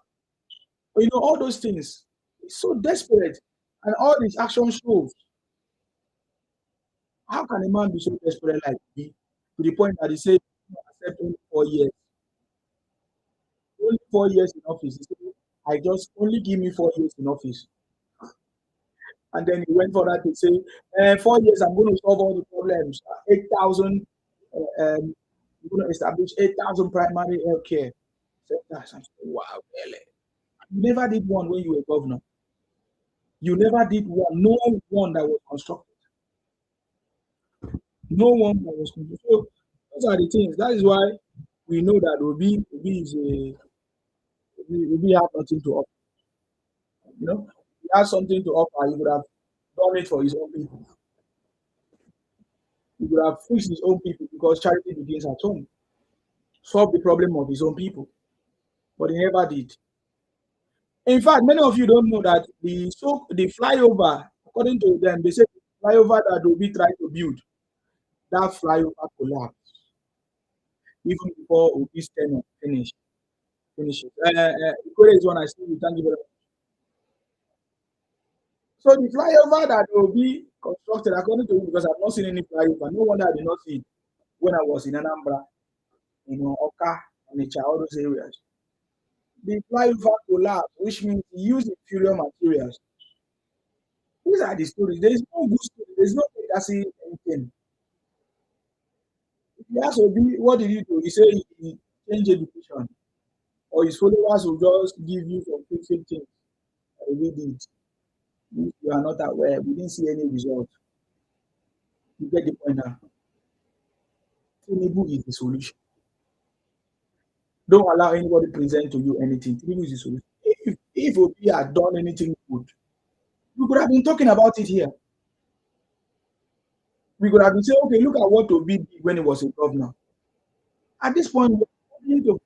All those things. It's so desperate. And all these action shows. How can a man be so desperate like me, to the point that he said, accept only 4 years? Only 4 years in office. He said, I just only give me 4 years in office. And then he went for that to say, 4 years, I'm going to solve all the problems. 8,000, we're going to establish 8,000 primary health care centers. Wow, really? You never did one when you were governor. You never did one. No one that was constructed. No one that was constructed. So those are the things. That is why we know that Obi have nothing to offer. He has something to offer. He would have done it for his own people. He would have fixed his own people, because charity begins at home. Solve the problem of his own people. But he never did. In fact, many of you don't know that the flyover, according to them, they said the flyover that Obi tried to build, that flyover collapsed even before Obi's tenure finishes. Ikore is one I see. Thank you very much. So the flyover that Obi constructed, according to him, because I've not seen any flyover, no wonder I did not see it when I was in Anambra, Oka, and all those areas. The flyover collapsed, which means he used inferior materials. These are the stories. There is no good story. There is no legacy anything. If you ask Obi, what did he do? He said he changed education. Or his followers will just give you some fake things. We did. If you are not aware, we didn't see any result. You get the point now. Tinubu is the solution. Don't allow anybody present to you anything. Tinubu is the solution. If Obi had done anything good, we could have been talking about it here. We could have been saying, okay, look at what Obi did when he was a governor. At this point, we need to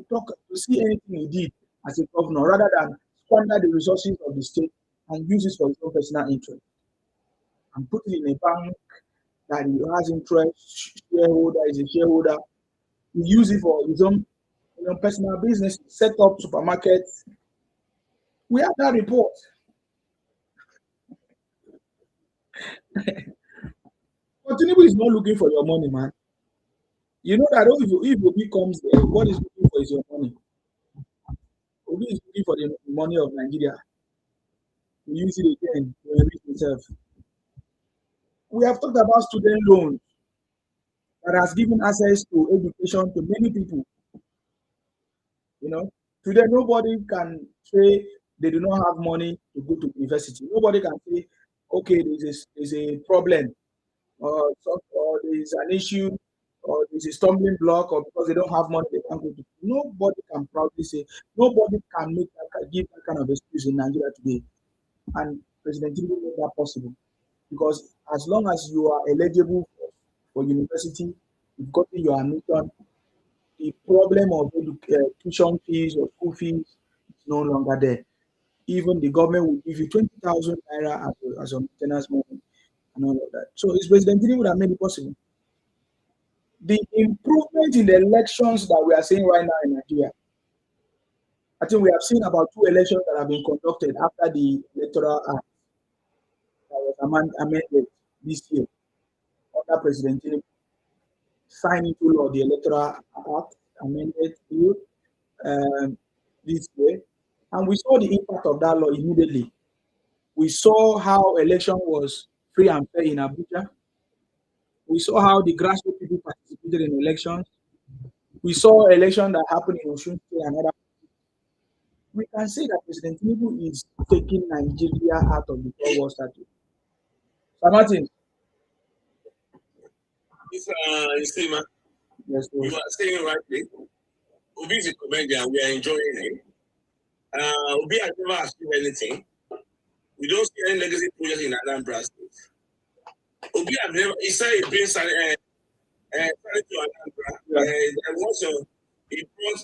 talk to see anything he did as a governor rather than squander the resources of the state and use it for his own personal interest. And put it in a bank that he has interest, shareholder is a shareholder. He use it for his own personal business, set up supermarkets. We have that report. But Tinubu is not looking for your money, man. You know that if Obi comes there, what is looking for is your money. Obi is looking for the money of Nigeria. We use it again to enrich himself. We have talked about student loans that has given access to education to many people. Today nobody can say they do not have money to go to university. Nobody can say, okay, there's a problem, or there's an issue, or there's a stumbling block, or because they don't have money, they can't go to. Nobody can proudly say, nobody can give that kind of excuse in Nigeria today. And President Tinubu made that possible. Because as long as you are eligible for university, you've gotten your admission, the problem of tuition fees or school fees is no longer there. Even the government will give you 20,000 naira as a maintenance money and all of that. So it's President Tinubu that made it possible. The improvement in the elections that we are seeing right now in Nigeria, I think we have seen about 2 elections that have been conducted after the Electoral Act that was amended this year under President Tinubu. Signed into law the Electoral Act amended bill this year, and we saw the impact of that law immediately. We saw how election was free and fair in Abuja. We saw how the grassroots people participated in elections. We saw election that happened in Osun State and other. We can say that President Tinubu is taking Nigeria out of the third world status. Sir Martin. You see, man. Yes, you are saying rightly. Obi is a comedian. We are enjoying him. Obi has never achieved anything. We don't see any legacy project in Anambra State. Obi has never. He said he brings to Anambra. He brought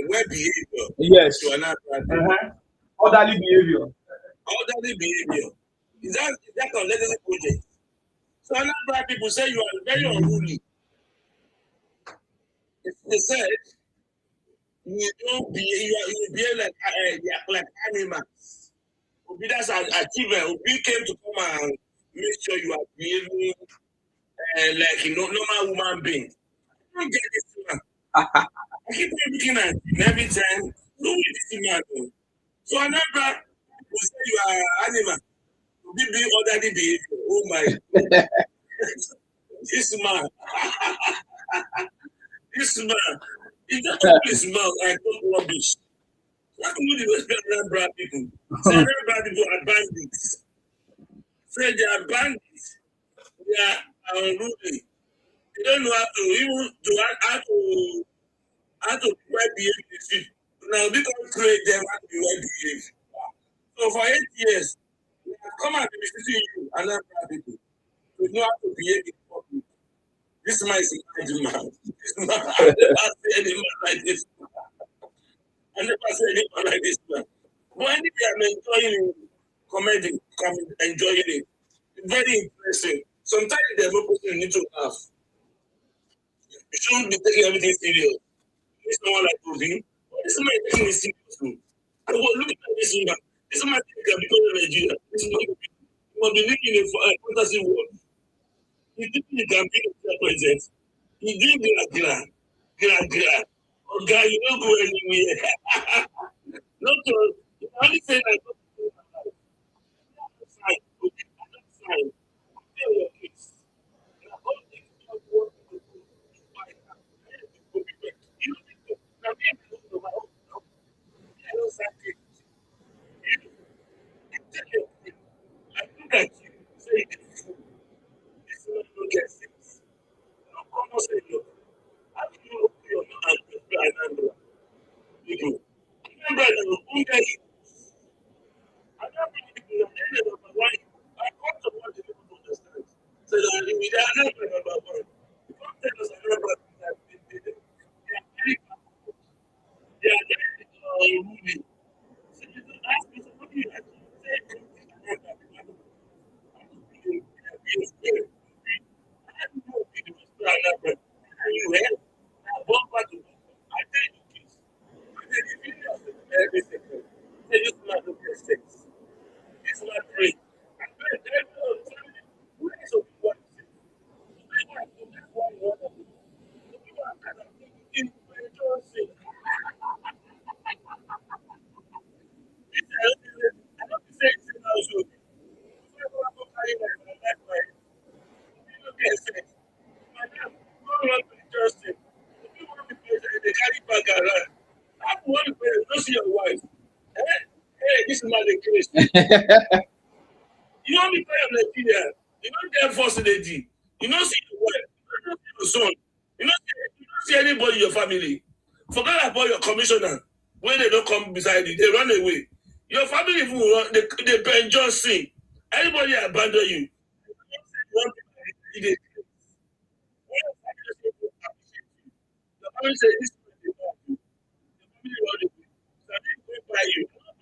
well behavior to Anambra. Orderly behavior. Orderly behavior. Is that a legacy project? So Anambra people say you are very unruly. They said you behave like animals. Obi, that's an achievement. Obi came to come and make sure you are behaving like normal human being. I don't get this man. I keep looking at him every time. No way this man. So Anambra people say you are animal. Obi be orderly behavior. Oh my. This man. This man. He just took his mouth and talk rubbish. How come you respect Anambra people? Say Anambra people are bandits. Say they are bandits. They are unruly. They don't know how to well behave in the street. Now we can create them how to be well behaved. So for 8 years, we have come and be visiting you, Anambra people, to know how to behave in public. This man is a good man. I never see any man like this. I never see any man like this man. But anyway, I'm enjoying comedy, enjoying it. Very interesting. Sometimes the democracy you need to have. You shouldn't be taking everything serious. It's someone like Obi. This man is taking it seriously. I was looking at this man. This man can become a Nigeria. This is not Obi. You must be living in a fantasy world. He didn't campaign for president. He did gra. Oh, guy, you don't go anywhere. Not to, you only say that. Sign, okay, sign. Tell your kids. You know, I don't sign it. I look at you, say this one don't get sense. No common say no. How do you open your mouth and pray and number? You do. Remember that who get it? I don't think people are any number one. I come to what the people don't understand. So that we are not number one. You can't tell us another that they are very powerful. They are very ruling. So you can ask me, so what do you have to say? This man is crazy. You don't be part of Nigeria. You don't get first lady. You don't see your wife. You don't see your son. You don't see anybody in your family. Forget about your commissioner. When they don't come beside you, they run away. Your family will run, they enjoy sin. Anybody abandon you. Your family say this is the family run away. So they go by you. Your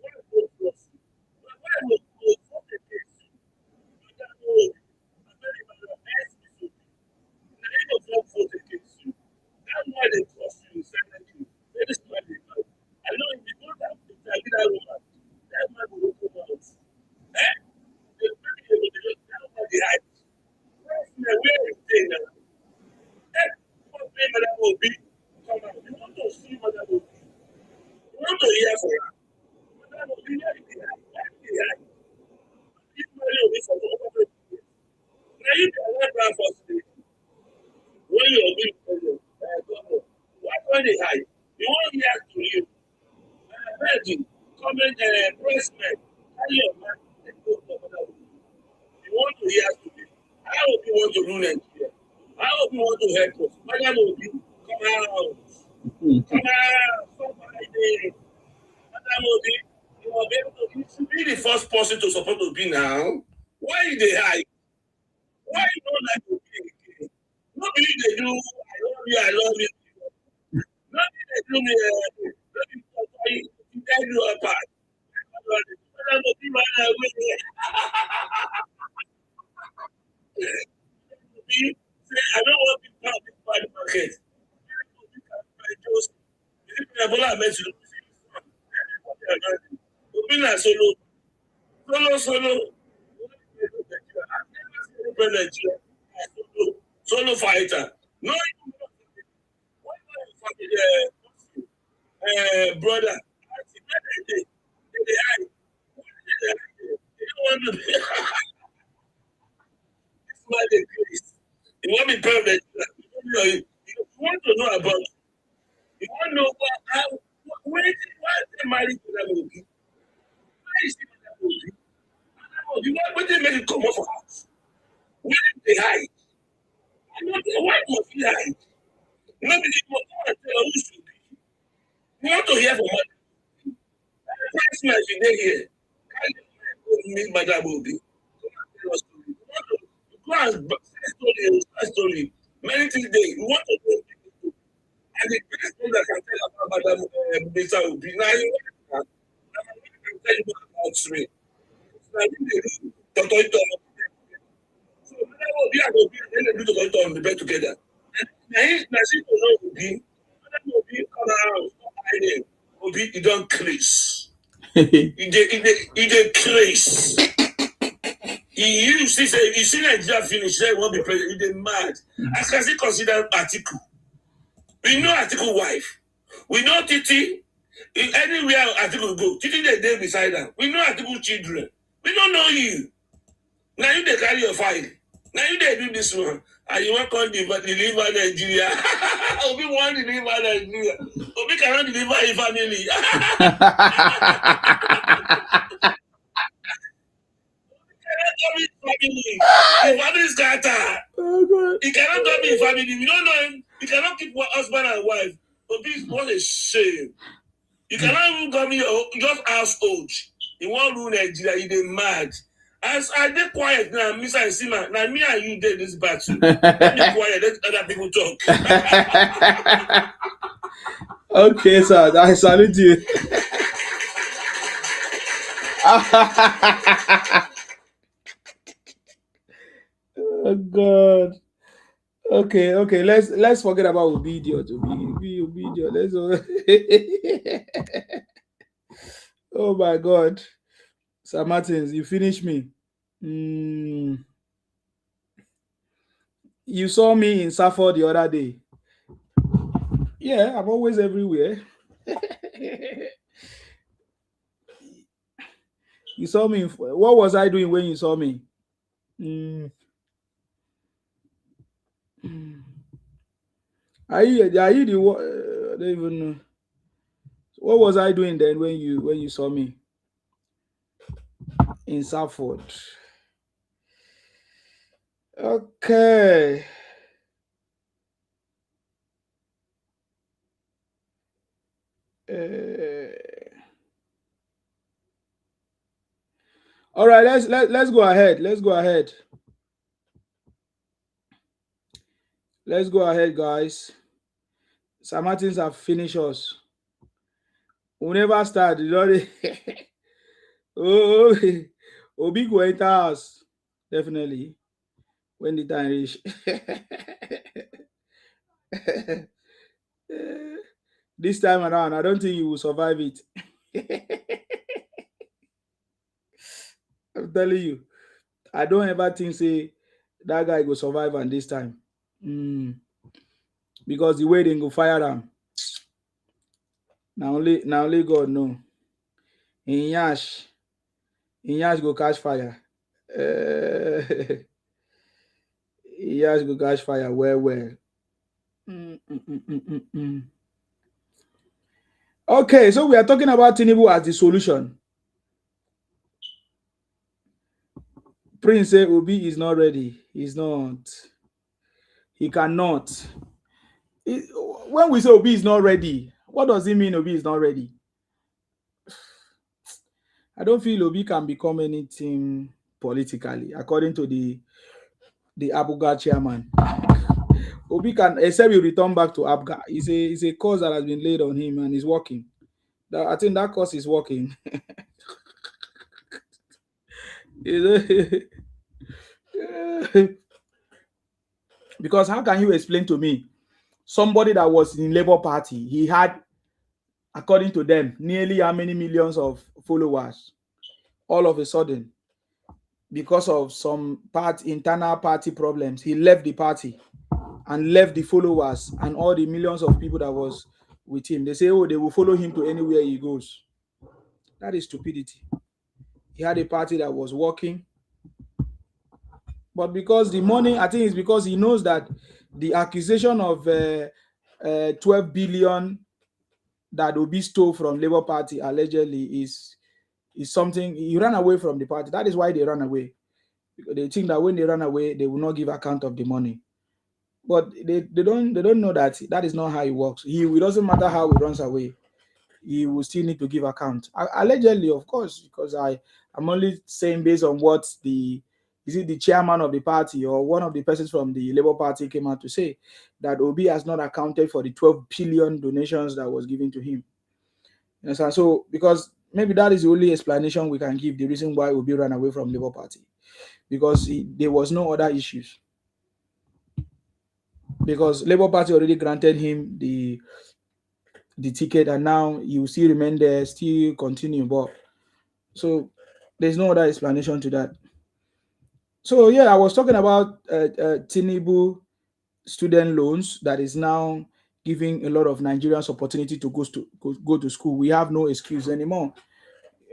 wife will trust you. Your wife will vote against you. You don't know. I'm very much vote against you. That's why they trust you silently. That is why they know. I know if you don't have to tell that woman, that man will open out. Eh? They bring you to the why they hide. Where is they now? Eh? What name that will be? Come on. You want to see what that will be. You want to hear from her. What that will be, where is they hide? Where is they hide? This money will be for over 20 years. Now you can let that first day. When you are doing government, why can't they hide? You want to hear to you. Imagine, comment, pressman, tell your man, you want to hear to me. I hope you want to rule Nigeria. I hope you want to help us. Madam Obi, come out. Come out. Somebody. Madam Obi, you will be able to. You should be the first person to support Obi now. Why they hide? Why you don't like Obi again? Nobody they do. I love you. Nobody they do me. You tell you apart. Madam Obi, man, I don't want to be part of the market. Ebola met you. Obina solo fighter. No, brother. You want me president? You want to know about? You want to know why they married to that movie? Why is it that movie? What they make it come off house? Where did they hide? Why must he hide? Nobody want to tell who should be. You want to hear from what? First match you did here. Meet Madam Obi. Go and say story. Many things there. You want to know people. And the best thing that can tell about Madam Mr. Obi. Now you want to tell you about Sri. So I think they do Dr. So Madam Obi and Obi, then they do Dr. on the bed together. Now she don't know Obi. Madam Obi come around, stop hiding. Obi, you don't craze. You did craze. You see Nigeria finish, say won't be president. You did mad. As can see consider article. We know Atiku wife. We know Titi. Anywhere Atiku go, Titi they day beside them. We know Atiku children. We don't know you. Now you they carry your file. Now you they do this one. And you want to deliver Nigeria. Obi want to deliver Nigeria. Obi cannot deliver a family. The family is scattered. Oh, He cannot come in family. We don't know him. He cannot keep one husband and wife. Obi, what a shame. You cannot even come in just household. You want to rule Nigeria. You dey mad. As I dey quiet now, Mr. Nsima, now me and you did this battle. Let me quiet. Let other people talk. Okay, sir. I salute you. Oh God. Okay. Let's forget about Obidio. Obidio. Let's. Oh my God, Sir Martins, you finish me. You saw me in Safford the other day. Yeah, I'm always everywhere. You saw me. What was I doing when you saw me? Are you the one? I don't even know. What was I doing then when you saw me in Safford? Okay. All right, let's go ahead. Let's go ahead, guys. Sir Martins have finished us. We'll never start. You know. Oh, Obi go enter us definitely when the time reach. This time around, I don't think you will survive it. I'm telling you, I don't ever think say that guy go survive on this time. Because the way they go fire him. Now only God know. In Yash go catch fire. Yash go catch fire well. Okay, so we are talking about Tinubu as the solution. Prince say Obi is not ready. He's not. He cannot. When we say Obi is not ready, what does it mean Obi is not ready? I don't feel Obi can become anything politically, according to the Abuga chairman. Obi can, except he return back to Abga. It's a cause that has been laid on him and is working. I think that cause is working. Because how can you explain to me somebody that was in Labour Party, he had, according to them, nearly how many millions of followers, all of a sudden, because of some internal party problems, he left the party and left the followers and all the millions of people that was with him. They say, oh, they will follow him to anywhere he goes. That is stupidity. He had a party that was working. But because the money, I think it's because he knows that the accusation of 12 billion that Obi stole from Labour Party allegedly is something, he ran away from the party. That is why they ran away. Because they think that when they run away, they will not give account of the money. But they don't know that is not how it works. It doesn't matter how he runs away, he will still need to give account. Allegedly, of course, because I'm only saying based on what the chairman of the party or one of the persons from the Labour Party came out to say, that Obi has not accounted for the 12 billion donations that was given to him. You understand? So because maybe that is the only explanation we can give, the reason why Obi ran away from Labour Party, because there was no other issues. Because Labour Party already granted him the ticket, and now he will still remain there, still continue. But so there's no other explanation to that. So yeah, I was talking about Tinubu student loans that is now giving a lot of Nigerians opportunity to go to school. We have no excuse anymore.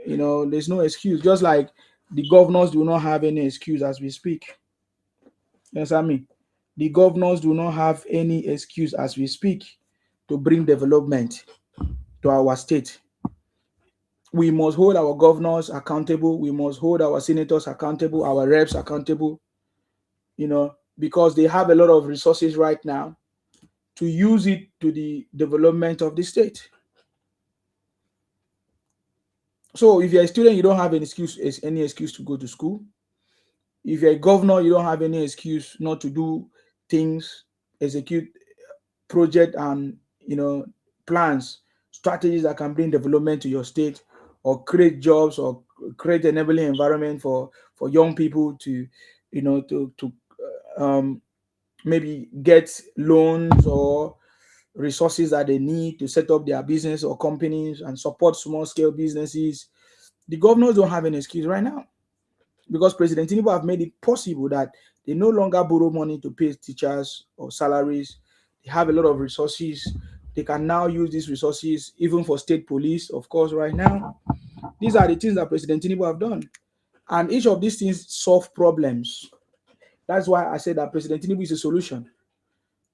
There's no excuse. Just like the governors do not have any excuse as we speak. Yes, I mean, the governors do not have any excuse as we speak to bring development to our state. We must hold our governors accountable. We must hold our senators accountable, our reps accountable, because they have a lot of resources right now to use it to the development of the state. So if you're a student, you don't have any excuse to go to school. If you're a governor, you don't have any excuse not to do things, execute project and plans, strategies that can bring development to your state, or create jobs, or create enabling environment for young people to maybe get loans or resources that they need to set up their business or companies and support small scale businesses. The governors don't have an excuse right now, because President Tinubu have made it possible that they no longer borrow money to pay teachers or salaries. They have a lot of resources. They can now use these resources even for state police, of course, right now. These are the things that President Tinubu have done. And each of these things solve problems. That's why I said that President Tinubu is a solution.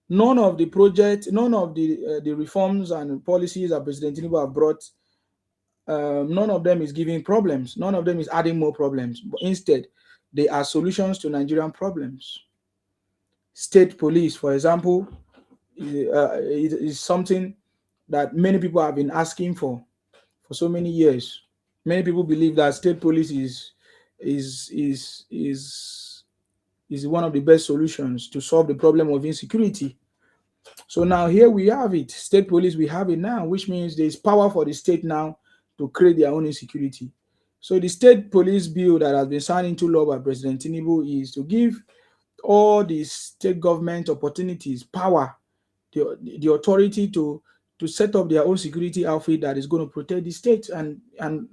None of the projects, none of the reforms and policies that President Tinubu have brought, none of them is giving problems. None of them is adding more problems. But instead, they are solutions to Nigerian problems. State police, for example, is something that many people have been asking for so many years. Many people believe that state police is one of the best solutions to solve the problem of insecurity. So now here we have it. State police, we have it now, which means there is power for the state now to create their own insecurity. So the state police bill that has been signed into law by President Tinubu is to give all the state government opportunities, power, the authority to set up their own security outfit that is going to protect the state. And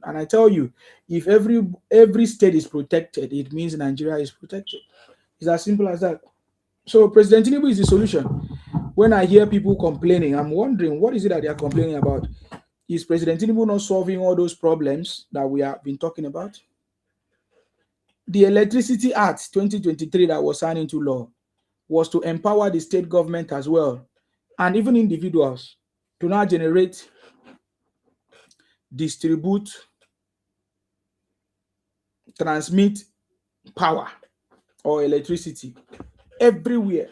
I tell you, if every state is protected, it means Nigeria is protected. It's as simple as that. So President Tinubu is the solution. When I hear people complaining, I'm wondering, what is it that they are complaining about? Is President Tinubu not solving all those problems that we have been talking about? The Electricity Act 2023 that was signed into law was to empower the state government as well, and even individuals, to now generate, distribute, transmit power or electricity everywhere,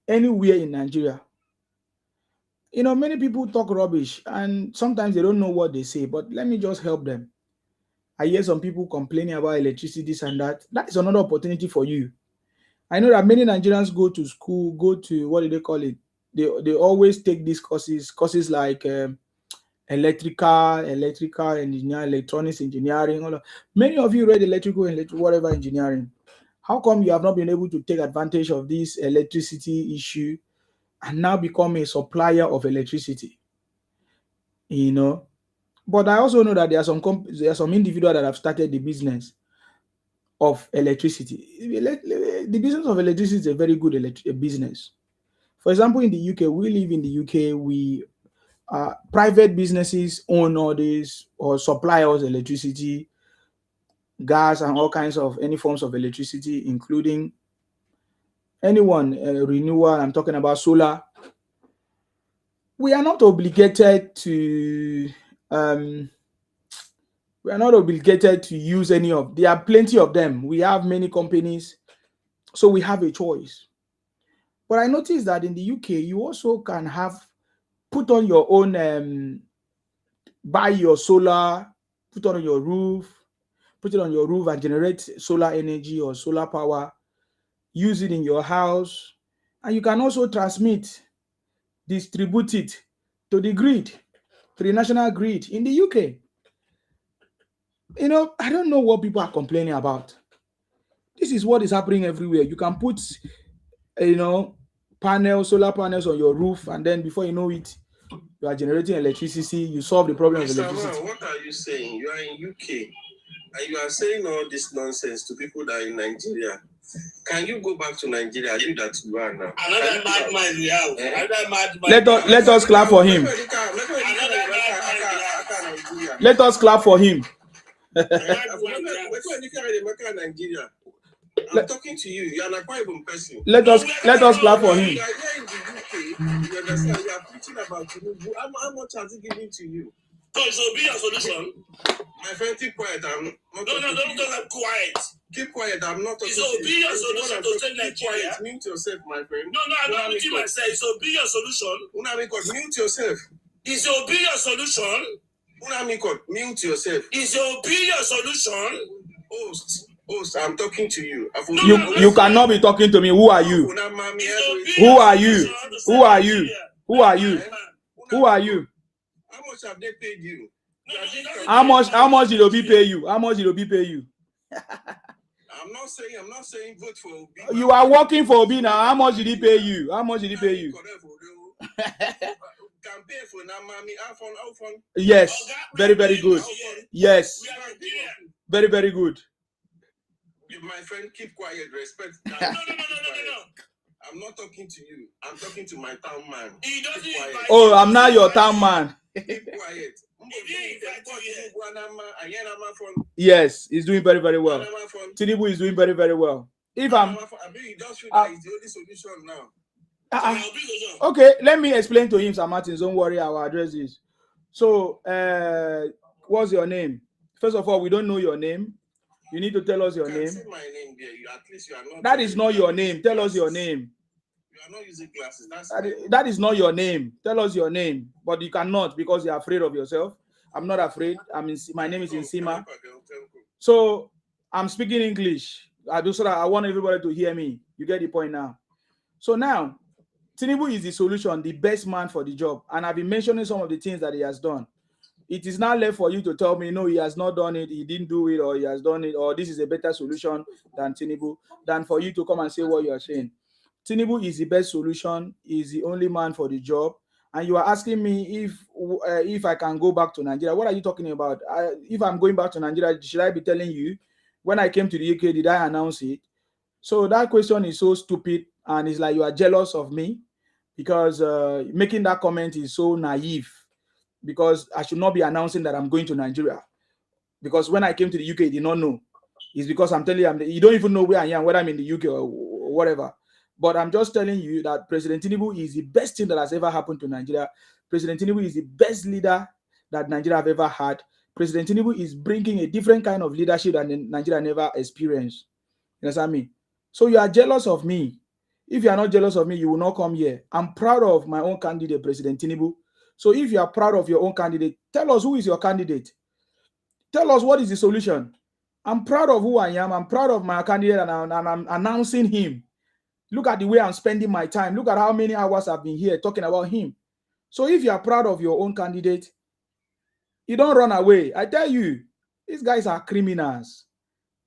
anywhere in Nigeria. Many people talk rubbish and sometimes they don't know what they say, but let me just help them. I hear some people complaining about electricity, this and that. That is another opportunity for you. I know that many Nigerians go to school, go to, what do they call it? They always take these courses like electrical engineering, electronics engineering. Many of you read electrical whatever engineering. How come you have not been able to take advantage of this electricity issue and now become a supplier of electricity? But I also know that there are some individuals that have started the business of electricity. The business of electricity is a very good business. For example, in the UK, we live in the UK, private businesses own all these or supply us electricity, gas, and all kinds of any forms of electricity, including renewable. I'm talking about solar. We are not obligated to use any of. There are plenty of them. We have many companies, so we have a choice. But I noticed that in the UK, you also can put on your own, buy your solar, put it on your roof and generate solar energy or solar power, use it in your house, and you can also distribute it to the grid, to the national grid in the UK. I don't know what people are complaining about. This is what is happening everywhere. You can put, solar panels on your roof, and then before you know it, you are generating electricity. You solve the problem of electricity. Man, what are you saying? You are in UK and you are saying all this nonsense to people that are in Nigeria. Can you go back to Nigeria? You that you are now. Another madman we have. Another madman. Let us clap for him. Let us clap for him. Nigeria. I'm talking to you. You are an Akwa person. Let us clap for him. You are here in the UK. You understand? You are preaching about Tinubu. How much has he given to you? So it will be your solution. My friend, keep quiet. I'm not. No, don't get quiet. Keep quiet. I'm not talking. It will be your solution to take Nigeria. Quiet. Mute yourself, my friend. No, I'm not muting myself. It will be your solution. Mute yourself. It will be your solution. Mute yourself. It will be your solution. Host, I'm talking to you. You cannot be talking to me. Who are you? Who are you? Who are you? Who are you? Who are you? How much have they paid you? How much did Obi pay you? How much did Obi pay you? I'm not saying vote for Obi. You are working for Obi now. How much did he pay you? How much did he pay you? Campaign for Namami. Yes, very good. Yes, very good. My friend, keep quiet. Respect. No. I'm not talking to you. I'm talking to my town man. Oh, I'm not your town man. Keep quiet. Yes, he's doing very well. Tinubu is doing very well. If I'm just feel that it's the only solution now. Okay, let me explain to him, Sir Martin. Don't worry, our address is. So, what's your name? First of all, we don't know your name. You need to tell us your name. My name there. At least you are not. That is not your name. Tell us your name. You are not using glasses. That is not your name. Tell us your name. But you cannot because you're afraid of yourself. I'm not afraid. My name is Insima. So I'm speaking English. I want everybody to hear me. You get the point now. So now, Tinubu is the solution, the best man for the job. And I've been mentioning some of the things that he has done. It is now left for you to tell me, no, he has not done it, he didn't do it, or he has done it, or this is a better solution than Tinubu, than for you to come and say what you are saying. Tinubu is the best solution, is the only man for the job. And you are asking me if I can go back to Nigeria. What are you talking about? If I'm going back to Nigeria, should I be telling you, when I came to the UK, did I announce it? So that question is so stupid, and it's like you are jealous of me because making that comment is so naive. Because I should not be announcing that I'm going to Nigeria. Because when I came to the UK, you did not know. It's because I'm telling you, you don't even know where I am, whether I'm in the UK or whatever. But I'm just telling you that President Tinubu is the best thing that has ever happened to Nigeria. President Tinubu is the best leader that Nigeria have ever had. President Tinubu is bringing a different kind of leadership that Nigeria never experienced. You understand me? So you are jealous of me. If you are not jealous of me, you will not come here. I'm proud of my own candidate, President Tinubu. So if you are proud of your own candidate, tell us who is your candidate. Tell us what is the solution. I'm proud of who I am. I'm proud of my candidate, and I'm announcing him. Look at the way I'm spending my time. Look at how many hours I've been here talking about him. So if you are proud of your own candidate, you don't run away. I tell you, these guys are criminals.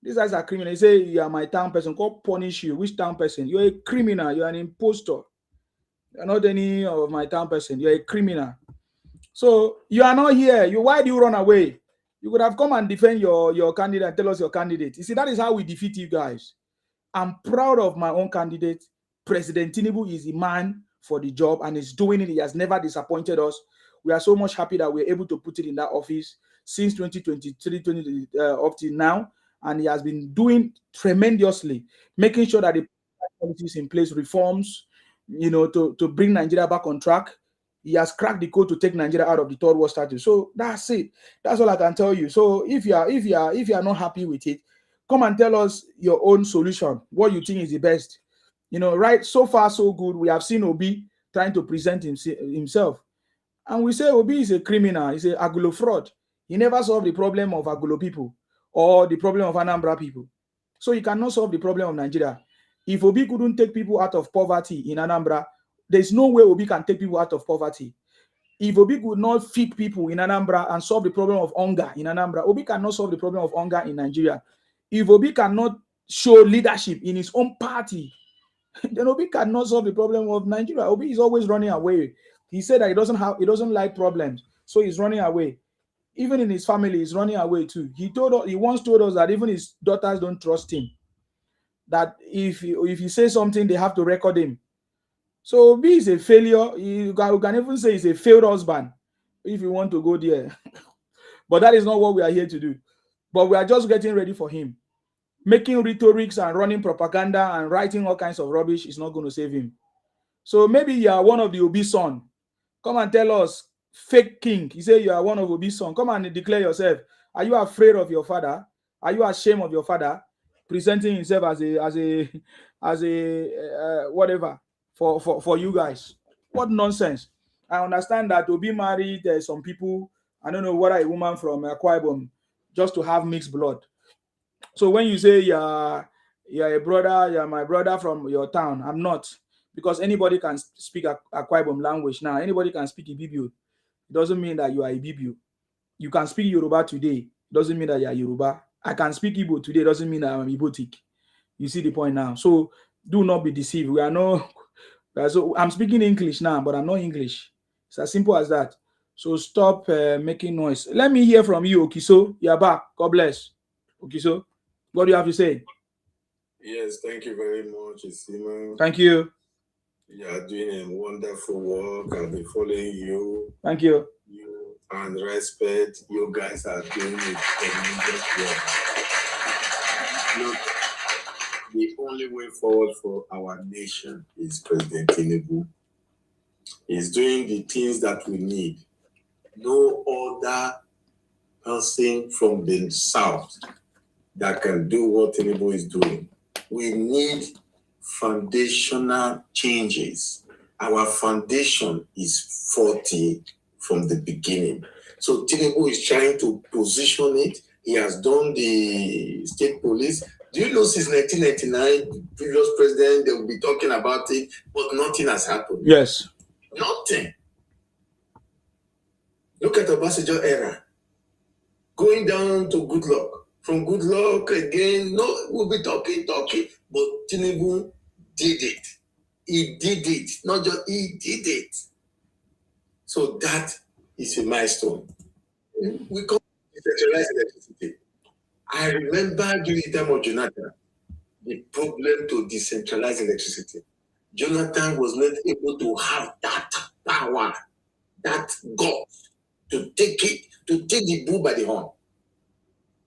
These guys are criminals. They say you are my town person. Go punish you. Which town person? You're a criminal. You're an impostor. You're not any of my town person. You're a criminal. So you are not here. Why do you run away? You could have come and defend your candidate and tell us your candidate. You see, that is how we defeat you guys. I'm proud of my own candidate. President Tinubu is the man for the job and is doing it. He has never disappointed us. We are so much happy that we're able to put it in that office since 2023, up till now. And he has been doing tremendously, making sure that the policies in place, reforms, to bring Nigeria back on track. He has cracked the code to take Nigeria out of the third world status. So that's it. That's all I can tell you. So if you are not happy with it, come and tell us your own solution. What you think is the best. Right? So far, so good. We have seen Obi trying to present himself. And we say Obi is a criminal. He's an Agulo fraud. He never solved the problem of Agulo people or the problem of Anambra people. So he cannot solve the problem of Nigeria. If Obi couldn't take people out of poverty in Anambra, there's no way Obi can take people out of poverty. If Obi could not feed people in Anambra and solve the problem of hunger in Anambra, Obi cannot solve the problem of hunger in Nigeria. If Obi cannot show leadership in his own party, then Obi cannot solve the problem of Nigeria. Obi is always running away. He said that he doesn't like problems, so he's running away. Even in his family, he's running away too. He once told us that even his daughters don't trust him. that if you say something, they have to record him. So Obi is a failure. You can even say he's a failed husband if you want to go there. But that is not what we are here to do. But we are just getting ready for him. Making rhetorics and running propaganda and writing all kinds of rubbish is not going to save him. So maybe you are one of the Obi son. Come and tell us, fake king. He said you are one of Obi's son. Come and declare yourself. Are you afraid of your father? Are you ashamed of your father presenting himself as a whatever for you guys? What nonsense! I understand that Obi married some people. I don't know whether a woman from Akwa Ibom just to have mixed blood. So when you say you're a brother, you're my brother from your town, I'm not, because anybody can speak Akwa Ibom language now. Anybody can speak Ibibio. It doesn't mean that you are Ibibio. You can speak Yoruba today. It doesn't mean that you are Yoruba. I can speak Igbo today. It doesn't mean that I'm Igbotic. You see the point now. So do not be deceived. We are no. So I'm speaking English now, but I'm not English. It's as simple as that. So stop making noise. Let me hear from you, Okiso. You're back. God bless. Okiso, what do you have to say? Yes, thank you very much, Isima. Thank you. You are doing a wonderful work. I've been following you. Thank you. You and respect. You guys are doing a tremendous work. Look, the only way forward for our nation is President Tinubu. He's doing the things that we need. No other person from the south that can do what Tinubu is doing. We need foundational changes. Our foundation is faulty from the beginning. So Tinubu is trying to position it. He has done the state police. Do you know since 1999, the previous president, they will be talking about it, but nothing has happened. Yes. Nothing. Look at the Obasanjo era. Going down to Goodluck. From Goodluck again, no, we'll be talking, but Tinubu did it. He did it. Not just he did it. So that is a milestone. We call it decentralized electricity. I remember during the time of Jonathan, the problem to decentralize electricity. Jonathan was not able to have that power, that guts to take the bull by the horn.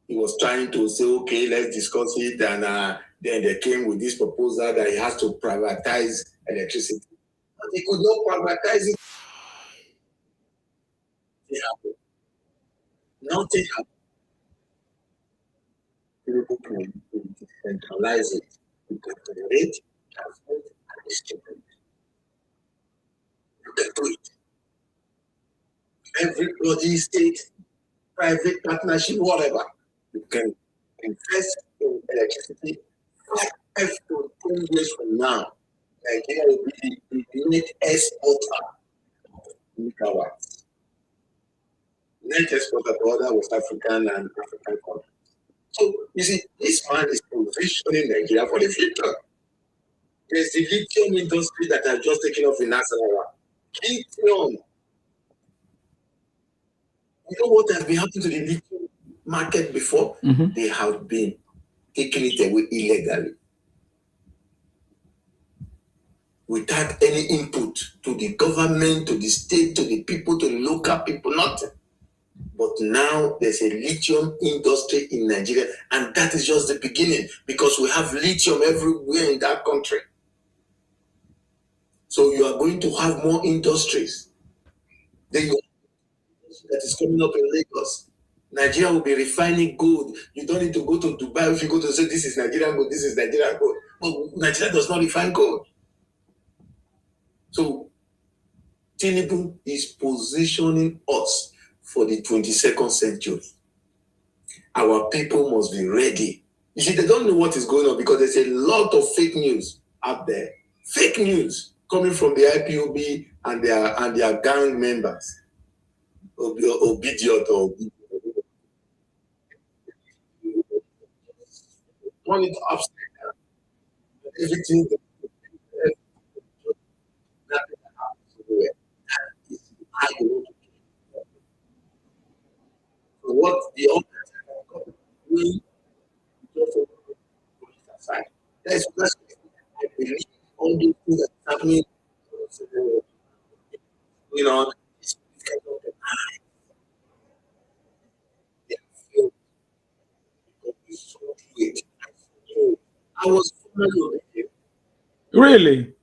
He was trying to say, okay, let's discuss it. And then they came with this proposal that he has to privatize electricity. But he could not privatize it. Nothing happened. People can decentralize it. You can generate, transmit, and distribute. You can do it. Everybody, state, private partnership, whatever. You can invest in electricity 5 to 10 years from now. Nigeria will be the net exporter of megawatts. Net exporter to other West African and African countries. So, you see, this man is positioning Nigeria for the future. There's the lithium industry that has just taken off in Nasarawa. Lithium. You know what has been happening to the lithium market before? Mm-hmm. They have been taking it away illegally, without any input to the government, to the state, to the people, to the local people, nothing. But now there's a lithium industry in Nigeria, and that is just the beginning, because we have lithium everywhere in that country. So you are going to have more industries. Then you that is coming up in Lagos. Nigeria will be refining gold. You don't need to go to Dubai if you go to say this is Nigerian gold, this is Nigerian gold. But Nigeria does not refine gold. So Tinubu is positioning us for the 22nd century. Our people must be ready. You see, they don't know what is going on because there's a lot of fake news out there. Fake news coming from the IPOB and their gang members. Obedient or turn it upside down. Everything that is how you want to do. So what the other we just put it aside. That's I believe all those things that are happening, you know, it's kind of the eyes. They feel because we saw through it. I was formerly on the Really?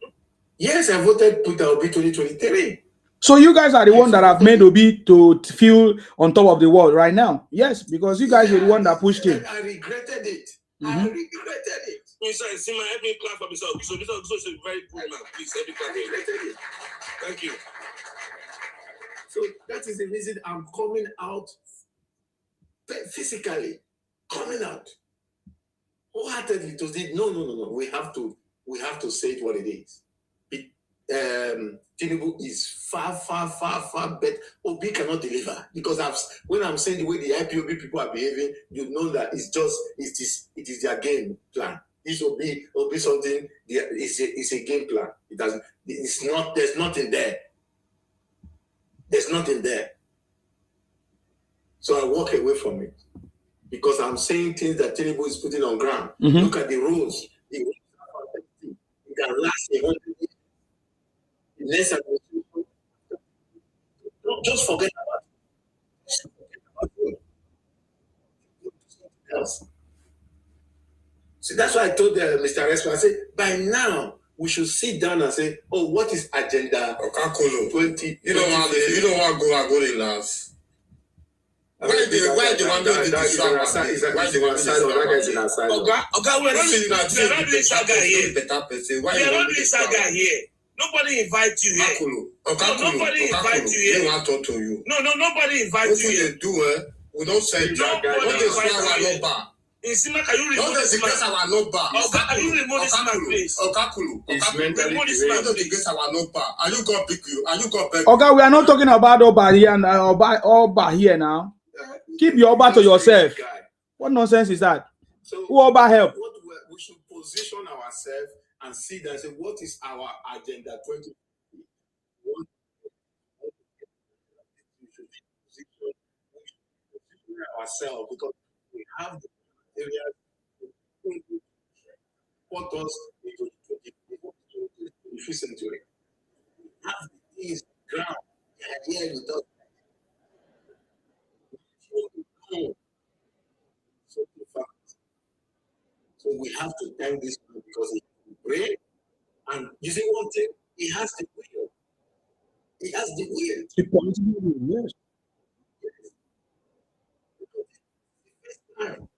Yes, I voted Peter Obi 2023. So you guys are the one that have made Obi to feel on top of the world right now. Yes, because you guys were the one that pushed him. I regretted it. I regretted it. See my help me clap for myself. So is a very good man. Please help me clap for him. Thank you. So that is the reason I'm coming out physically, coming out wholeheartedly to say no. We have to say it what it is. Tinubu is far better. Obi cannot deliver because when I'm saying the way the IPOB people are behaving, you know that it is their game plan. This will be something. It's a game plan. It's not. There's nothing there. There's nothing there. So I walk away from it because I'm saying things that Tinubu is putting on ground. Look at the roads. The roads are fantastic. It can last 100 years. Less administration. Don't just forget about it. Else. So that's why I told Mr. Respo, I said, by now we should sit down and say, oh, what is agenda 20? You don't want to go in last. Why they want to do this? Why they want to do this? Okay, we're not doing saga here. Nobody invite you here. Nobody invite you here. They want to talk to you. No, nobody invite you here. What do we don't say that. What they say our number. In Sima, can you remove this man? Our number. Can you remove this man, please? Remove this man. What they get our number? Are you gonna pick you? Are you gonna pick? Okay, we are not talking about Oba here and Oba here now. Keep your Oba to yourself. What nonsense is that? So who Oba help? We should position ourselves and see that. Say, what is our agenda 20? We should position ourselves because we have the areas to put us into the 21st century. We have the things ground here with us. So we have to thank this man because he pray. And you see one thing, he has the will. He has the will. The political will, yes. Time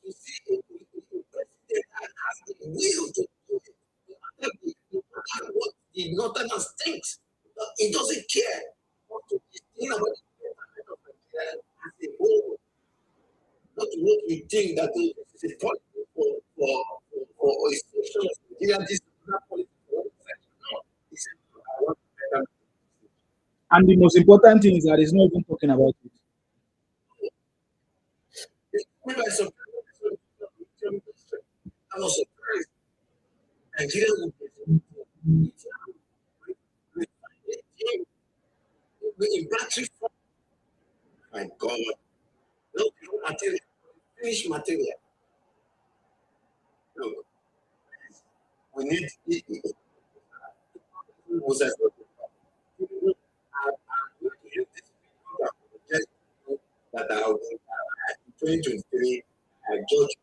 to see a president that has the will to do it. What the Northerners thinks, he doesn't care. What to think about as a whole. Not to make me think that this is a policy for a station of Nigeria. This is not politics. And the most important thing is that he's not even talking about it. I was surprised. Nigeria would be in battery. My God. No material. Finished material. Look. We need that in 2023 I judge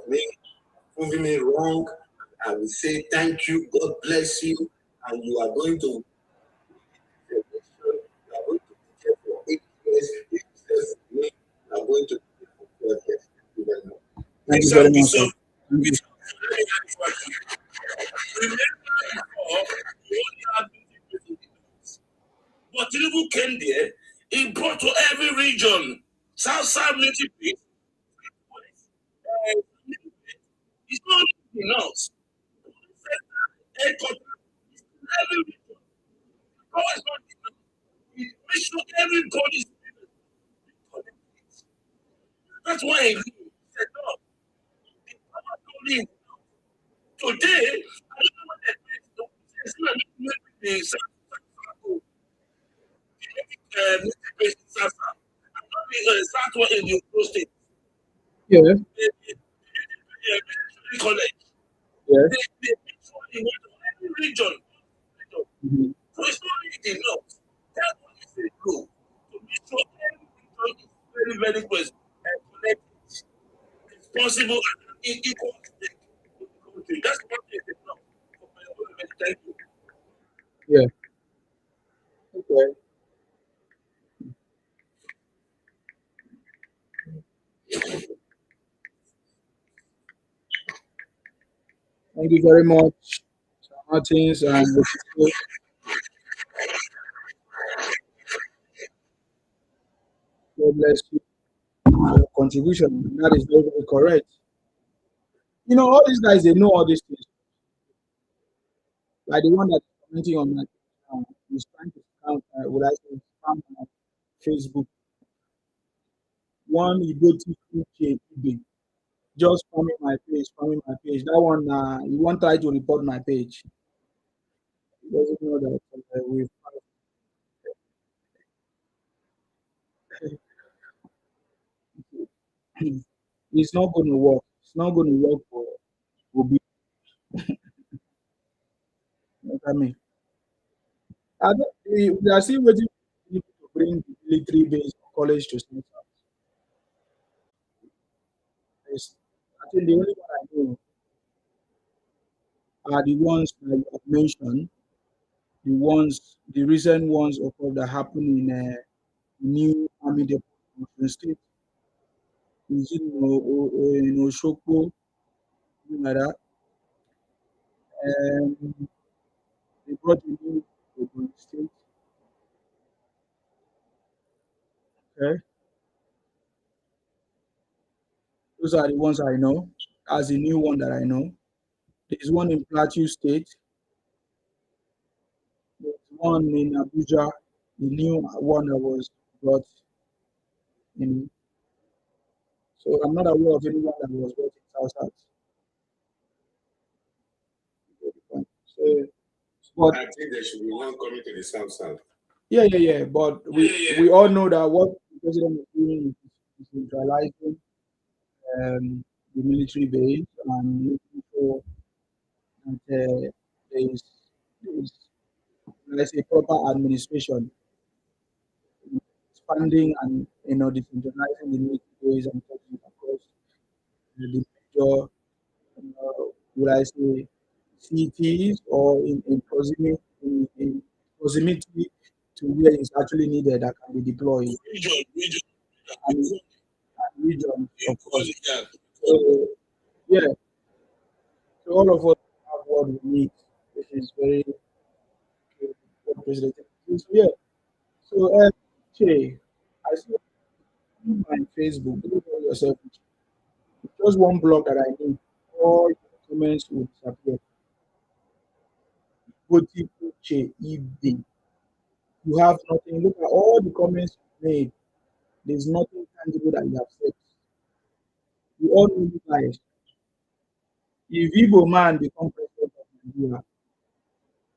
me, proving me wrong. I will say thank you, God bless you, and you are going to be here for 8 years. You are going to be for 12 years. Thank you very much, sir. But Tinubu came there, he brought to every region, South military. It's not enough. Every region. How is not enough? Make sure everybody's. That's why he said no. Today, I don't know what they do. In the state. Yeah. Yes. They literally went to every region. Mhm. So it's not really enough. That's what is a goal. To make sure every region is very, very close and connected, responsible, and equal to the country. That's what is enough for my government. Thank you. Yeah. Okay. Thank you very much, Sir Martins, and God bless you for your contribution. That is very, very correct. You know, all these guys, they know all these things. Like the one that is commenting on my he's trying to scam, would I say, scam my Facebook. One, he go to eBay, just spamming my page. That one, he won't try to report my page. He doesn't know that it's not going to work. It's not going to work for Obi. You know what I mean? We are still waiting for people to bring the military base college to South South. I think the only one I know are the ones that you have mentioned, the recent ones of course that happened in new army depot in Osun State, is in Oshoko, something like that. Um, they brought a new Ogun State. Okay, those are the ones I know. As the new one that I know, there's one in Plateau State. There's one in Abuja, the new one that was brought in. So I'm not aware of anyone that was brought in South South. So, but I think there should be one coming to the south south. yeah. But we all know that what the president is doing is centralizing the military base and making sure that there is let's say proper administration, expanding and decentralizing the military base and taking it across the major, would I say, cities or in proximity to where it's actually needed that can be deployed Region. and, and regions, of course. Yeah. So yeah, so all of us have what we need, which is very what President. So yeah, so Che, I see on my Facebook, look at yourself. Just one block that I need. All your comments will disappear. Poti Che, evening. You have nothing. Look at all the comments you made. There's nothing tangible that you have said. You all know you guys. If Igbo man become president of Nigeria,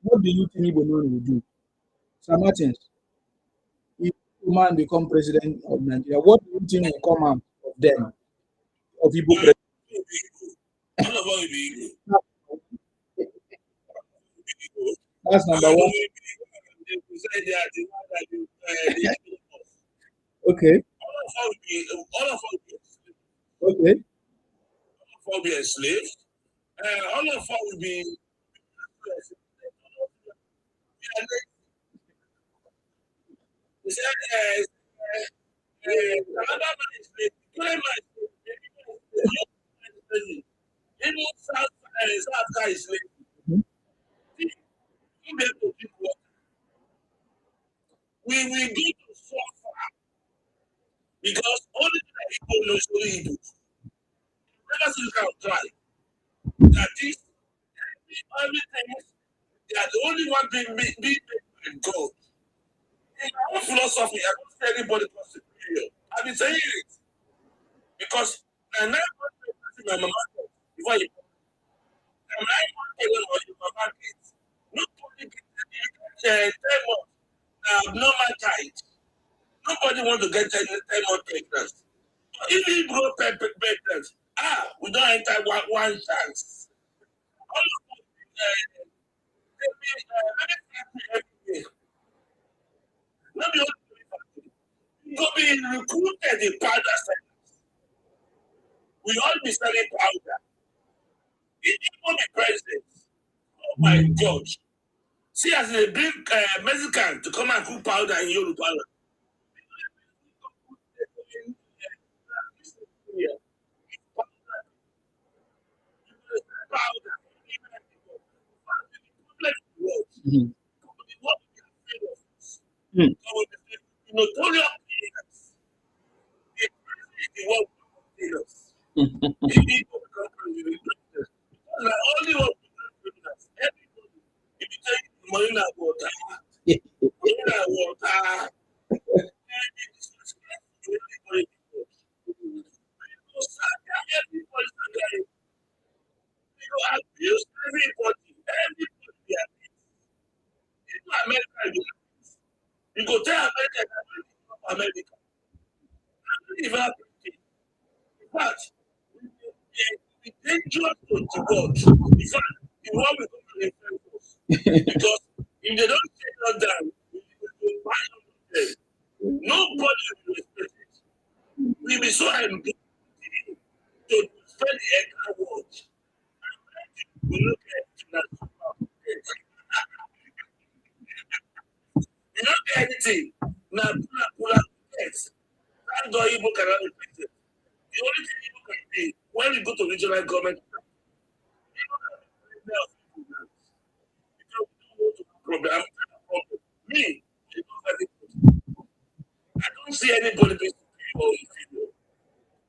what do you think Igbo man will do? Sir Martins, if Igbo man become president of Nigeria, what do you think will come out of them? Of Igbo president? All of us will be equal. That's number one. Okay. All of us Okay. will be enslaved. All of us will be. Mhm. We will go to suffer because only the people knows only Igbo. Never see this try. That is everything. They are the only one being made by God. In our own philosophy, I don't say anybody was superior. I've been saying it because I never my mama before you. I'm not your mama kids. Nobody get 10 months normal child. Nobody want to get 10 months pregnant. If you grow pregnant, we don't enter one chance. Not the only go be recruited the powder sellers. We all be selling powder. It will be president. Oh my God. See, as they bring Mexican to come and cook powder in Yoruba. You go tell America. But it's dangerous to God. In fact, you want to go to the because if they don't take that down, nobody will respect it. We be so angry to spend the extra words. We look at that. You don't get anything. Now, pull up text. Thank God Igbo cannot repeat it. The only thing Igbo can do when you go to regional government, me, I don't see anybody being superior or inferior.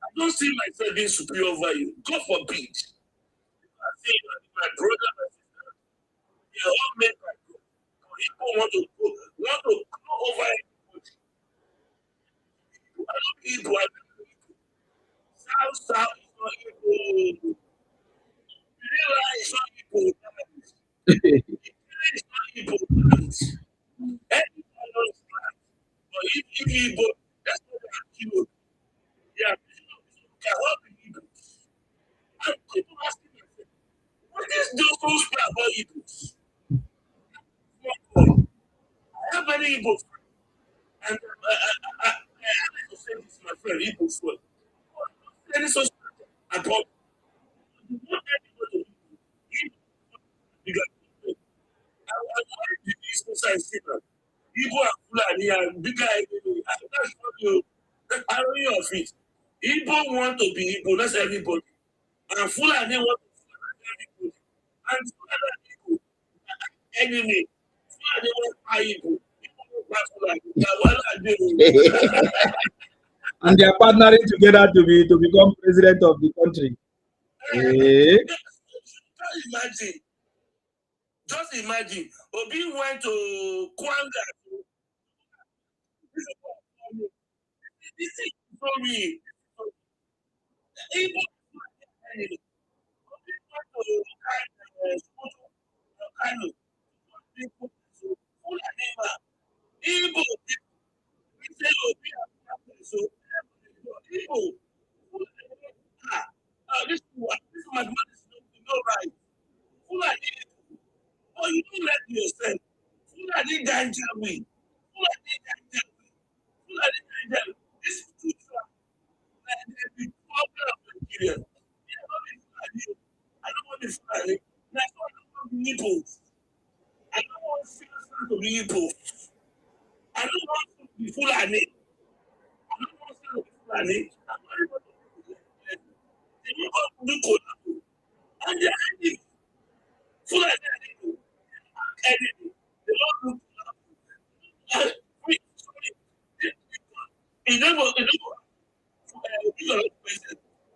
I don't see myself being superior over you. God forbid. I see my brother, my sister, they are all made by God. People want to go over everybody. I don't Igbo, I don't Igbo. South is not Igbo. Real is not Igbo. It's not Igbo. Everybody knows that. But if Igbo, that's what they are killed. Yeah, can help Igbo. And people asking me, what is those people about Igbos? I have many Igbos. And I like to say this to my friend, Igbos. Any such at all. Not everybody. I want the business and signal. Igbo and Fulani and bigger. That's not you. That's irony of it. Igbo want to be Igbo, that's everybody. And Fulani want to be everybody. And Fulani enemy. Fulani want Igbo. And they are partnering together to become president of the country. Just imagine. Obi went to Kwanga. This is story. Igbo Igbo this mathematics no right. Oh, you don't let yourself. Fulani ganja we. This is too far. The problem of Nigeria. I don't want to be Fulani. I don't want to be Igbo. I don't want to be Igbo. I don't want to be Fulani. I don't want to be Fulani. And they are enemy. Fulani enemy. They don't look.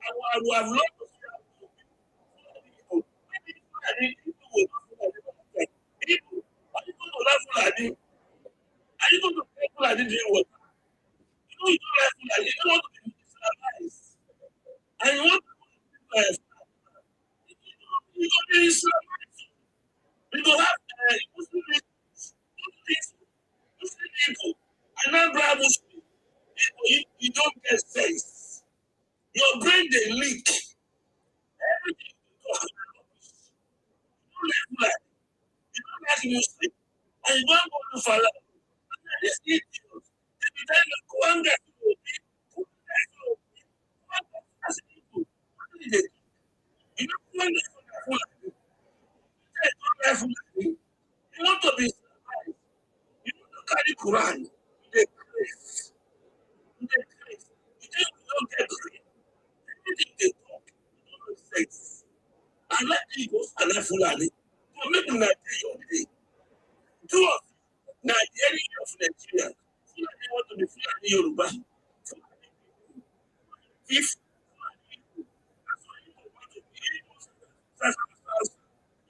I would have loved to see people. Are you going to pay Fulani doing what? You know you don't like Fulani. You don't want to be Islamized. And you want to you go be Islamized. You go have Muslim people. And now brother Muslim. You don't get sense. Your brain they leak. Everything you talk about. And you don't go to Fala. This idiot. They be telling you, go and get to you want to be surprised. You want to carry Quran. They grace. They grace. You think you don't get grace. Everything they talk, you don't make sense. And let me go and let Fulani. So make me not tell your day. Two of Nigeria of Nigeria. Fulani want to be Fulani Yoruba. If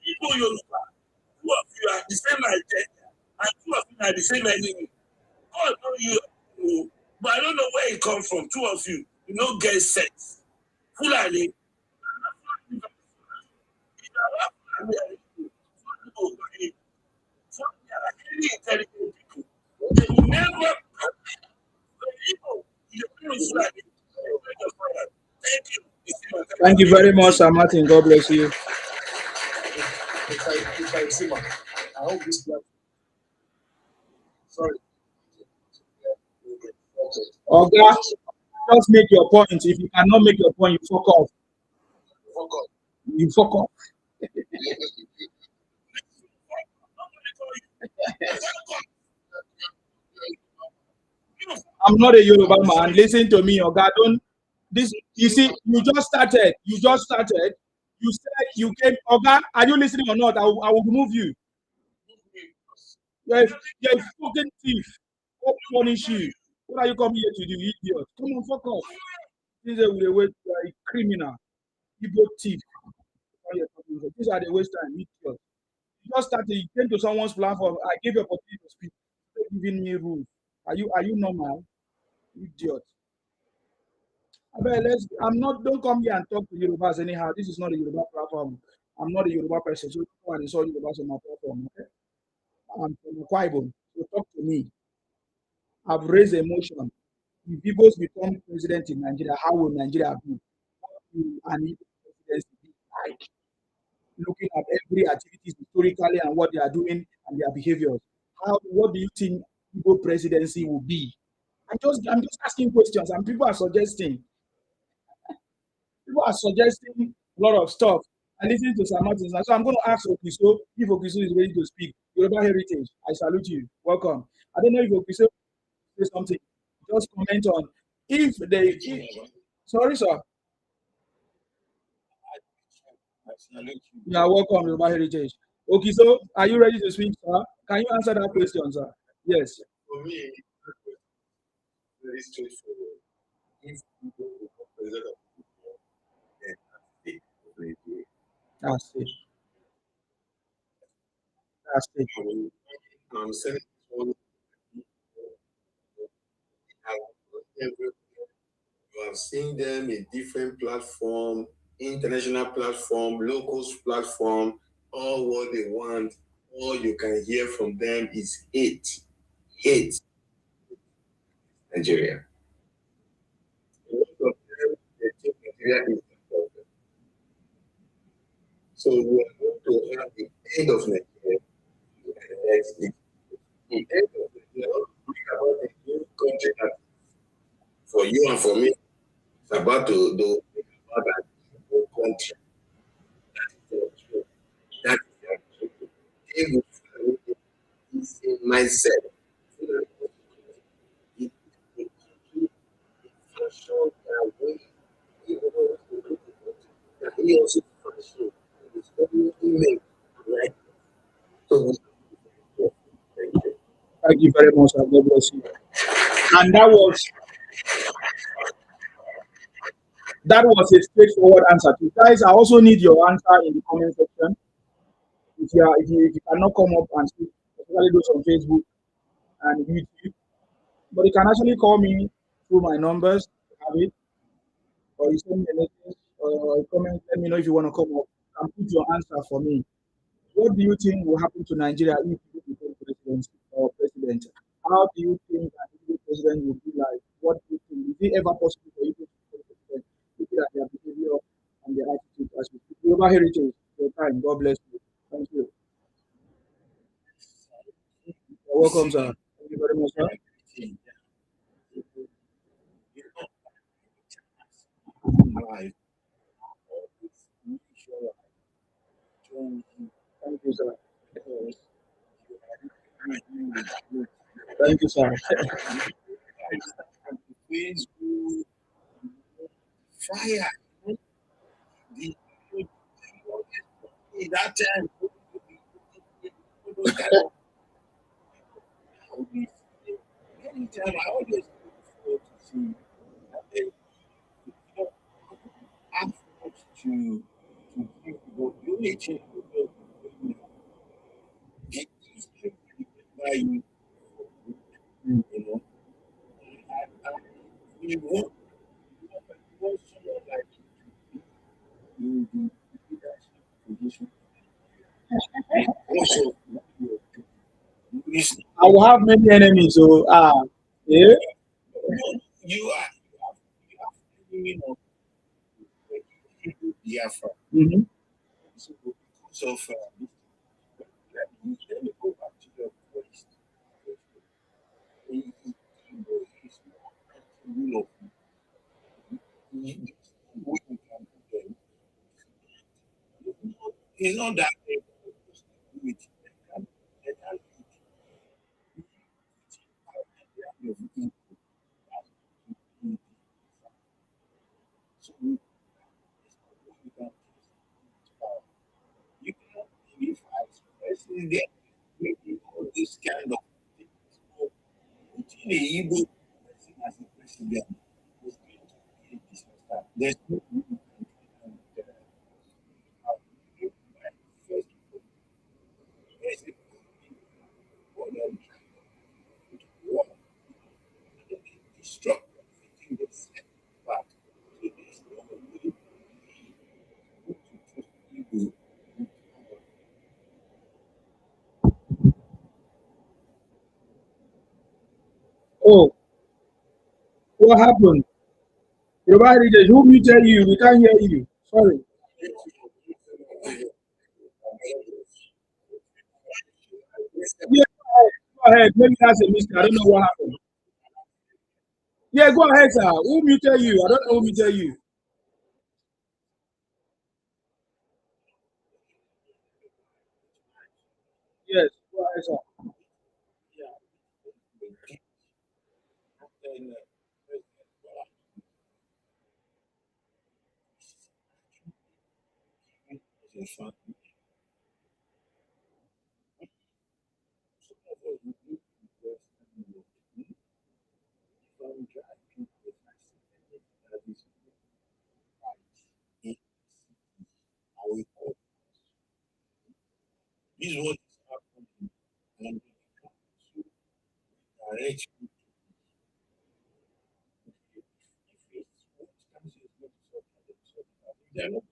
Igbo Yoruba, two of you are the same agenda, and two of you are the same enemy. God know you, but I don't know where it comes from. Two of you, you don't get sense. Fulani. Intelligent people. They will never. Thank you. Thank you very much, Sir Martin. God bless you. I hope this platform. Sorry. Oga, just make your point. If you cannot make your point, you fuck off. You fuck off. I'm not a Yoruba man. Listen to me, Oga. Don't this. You see, you just started. You said you came. Oga, are you listening or not? I will remove you. You're a fucking thief. What punish you? What are you coming here to do, idiot? Come on, fuck off. This is a way a criminal. You go thief. These are the waste time, idiot. You just started. You came to someone's platform. I gave you opportunity to speak. You're giving me rules. Are you normal? Idiot. Don't come here and talk to Yorubas anyhow. This is not a Yoruba platform. I'm not a Yoruba person, so don't go and insult Yorubas on my platform. Okay? I'm from Akwa Ibom, so talk to me. I've raised emotion. If Igbos become president in Nigeria, how will Nigeria be? What will an Igbo presidency be like? Looking at every activities historically and what they are doing and their behaviors. What do you think Igbo presidency will be? I'm just asking questions, and people are suggesting. People are suggesting a lot of stuff. I listen to Sir Martin. So I'm going to ask Okiso if Okiso is ready to speak. Yoruba Heritage, I salute you. Welcome. I don't know if Okiso say something. Just comment on if they. Sorry, sir. You are welcome, Yoruba Heritage. Okiso, are you ready to speak, sir? Can you answer that question, sir? Yes. For me, very straightforward. If people become president of the then That's it. That's it. I'm saying you have seen them in different platform, international platform, locals platform, all what they want, all you can hear from them is hate. Hate Nigeria. A lot of them, they think Nigeria is the problem. So we are going to have the end of Nigeria next week. The end of Nigeria, think about the new country that for you and for me, it's about to do about that new country. That is the truth. Is in mindset. He also function. It's only email, right? So, thank you. Thank you very much, sir. God bless you. And that was a straightforward answer. You guys, I also need your answer in the comment section. If you cannot come up and speak, especially those on Facebook and YouTube, but you can actually call me through my numbers, have it, or you send me a message or a comment. Let me know if you want to come up and put your answer for me. What do you think will happen to Nigeria if you become president? How do you think an president will be like? What do you think? Is it ever possible for you to become president? Looking at their behavior and their attitude as we speak. Global heritage, your time. God bless you. Thank you. You're welcome, sir. Thank you very much, sir. Thank you, sir. Thank you, sir. Fire. That time, anytime I always look forward to see effort to give the unity by you know. We want someone like you in the leadership position. Also, I will have many enemies, so yeah. you have enemy of Biafra. Mm-hmm. So because of let me go back to your question. He is not rule of it's not that they do it. So you cannot believe as president making all this kind of things. So putting a Igbo person as a president is going to be a disaster. There's no Oh, what happened? Yoruba leaders, who muted you? We can't hear you. Sorry. Yeah, go ahead. Maybe that's a mistake. I don't know what happened. Yeah, go ahead, sir. Who muted you? I don't know who muted you. Yes, go ahead, sir. This is what is happening. And direct they're not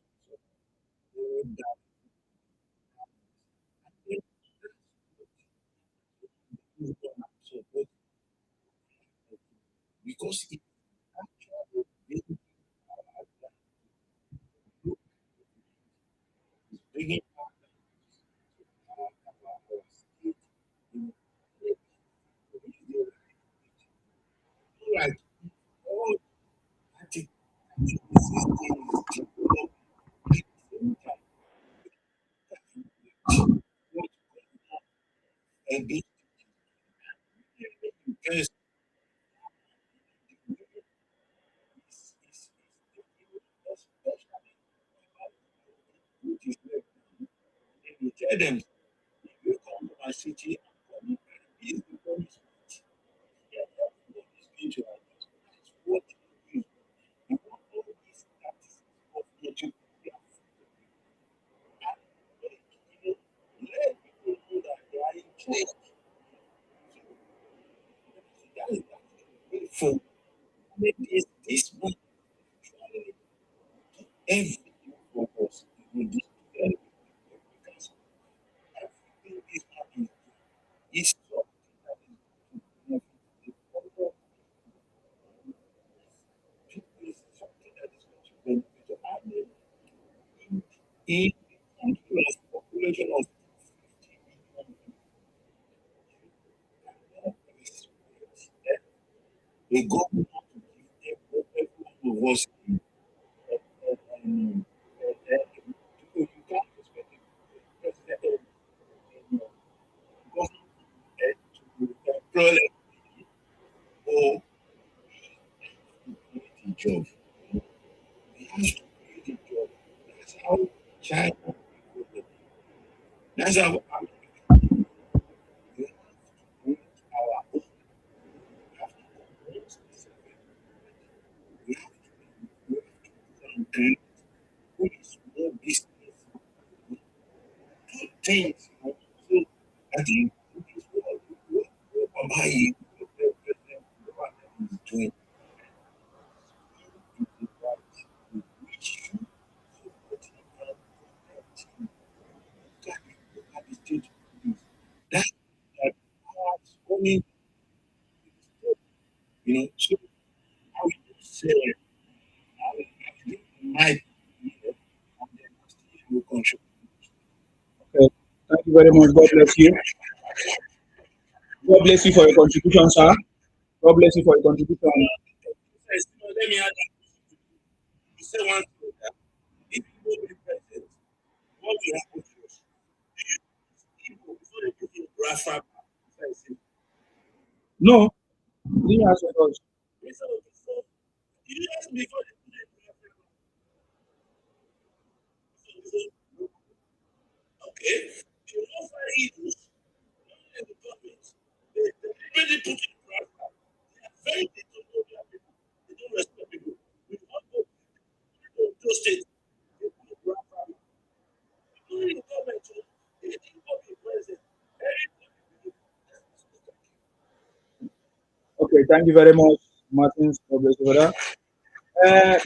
because it actually bringing like all that and this is you tell them you come to my city and is going to what you want all these practices of what you let people know that they are in place. That is grateful. This month everything for us with this because everything is happening. It's something that is going to benefit us. In country of population of a government was you can't expect the president to employ or create a job. He has to create a job. That's how China. That's how create small business, good things. So I think this is what Obama is doing. That is coming, so I will say, my will contribute. Okay. Thank you very much. God bless you. God bless you for your contribution, sir. God bless you for your contribution. Let me add that. You say one thing that if you go to the president, what will happen to us? People, before they put in Rafa, No, he has with us. You ask me before they put in Rafa. Okay, the Rafa Eagles, the government, they really put in Rafa. They are very dictatorial people. They don't respect people. We want to go to state. They put in Rafa. During the government, they didn't go to the president. Okay, thank you very much, Martin. God bless you for that.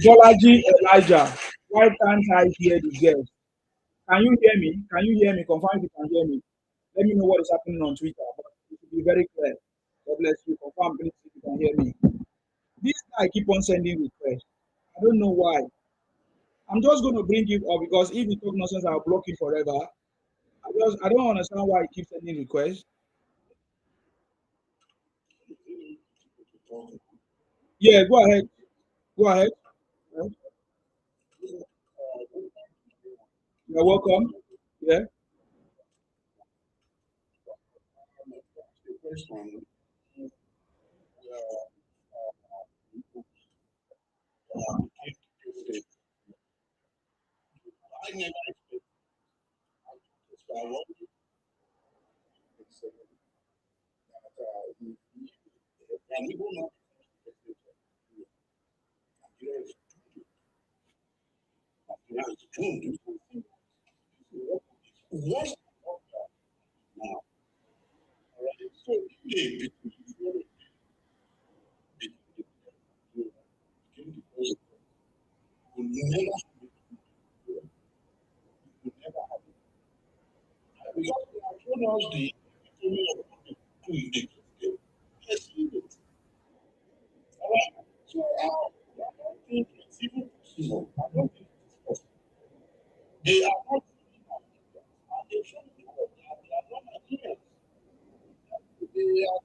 Bolaji Elijah, why can't I hear the girls? Can you hear me? Can you hear me? Confirm if you can hear me. Let me know what is happening on Twitter. But it should be very clear. God bless you. Confirm please if you can hear me. This guy keep on sending requests. I don't know why. I'm just going to bring him up because if he talk nonsense, I'll block him forever. I don't understand why he keeps sending requests. Yeah, go ahead. Go ahead. You're welcome. Yeah. I never expected that. I want to say that and even not what's now? So will never happen. Because they have shown us the story of who is the yes, all right. So I don't think it's even possible. I don't think it's possible. They are not and they show me that they are not Nigerians. They are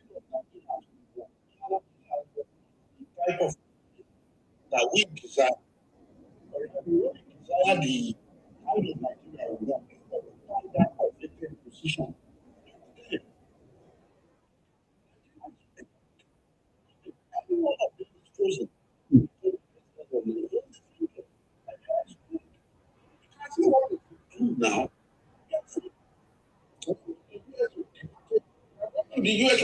the type of that we desire. Or we desire the kind of Nigeria we want. Find that perfect position. Every one of them is chosen. See what they do now. The US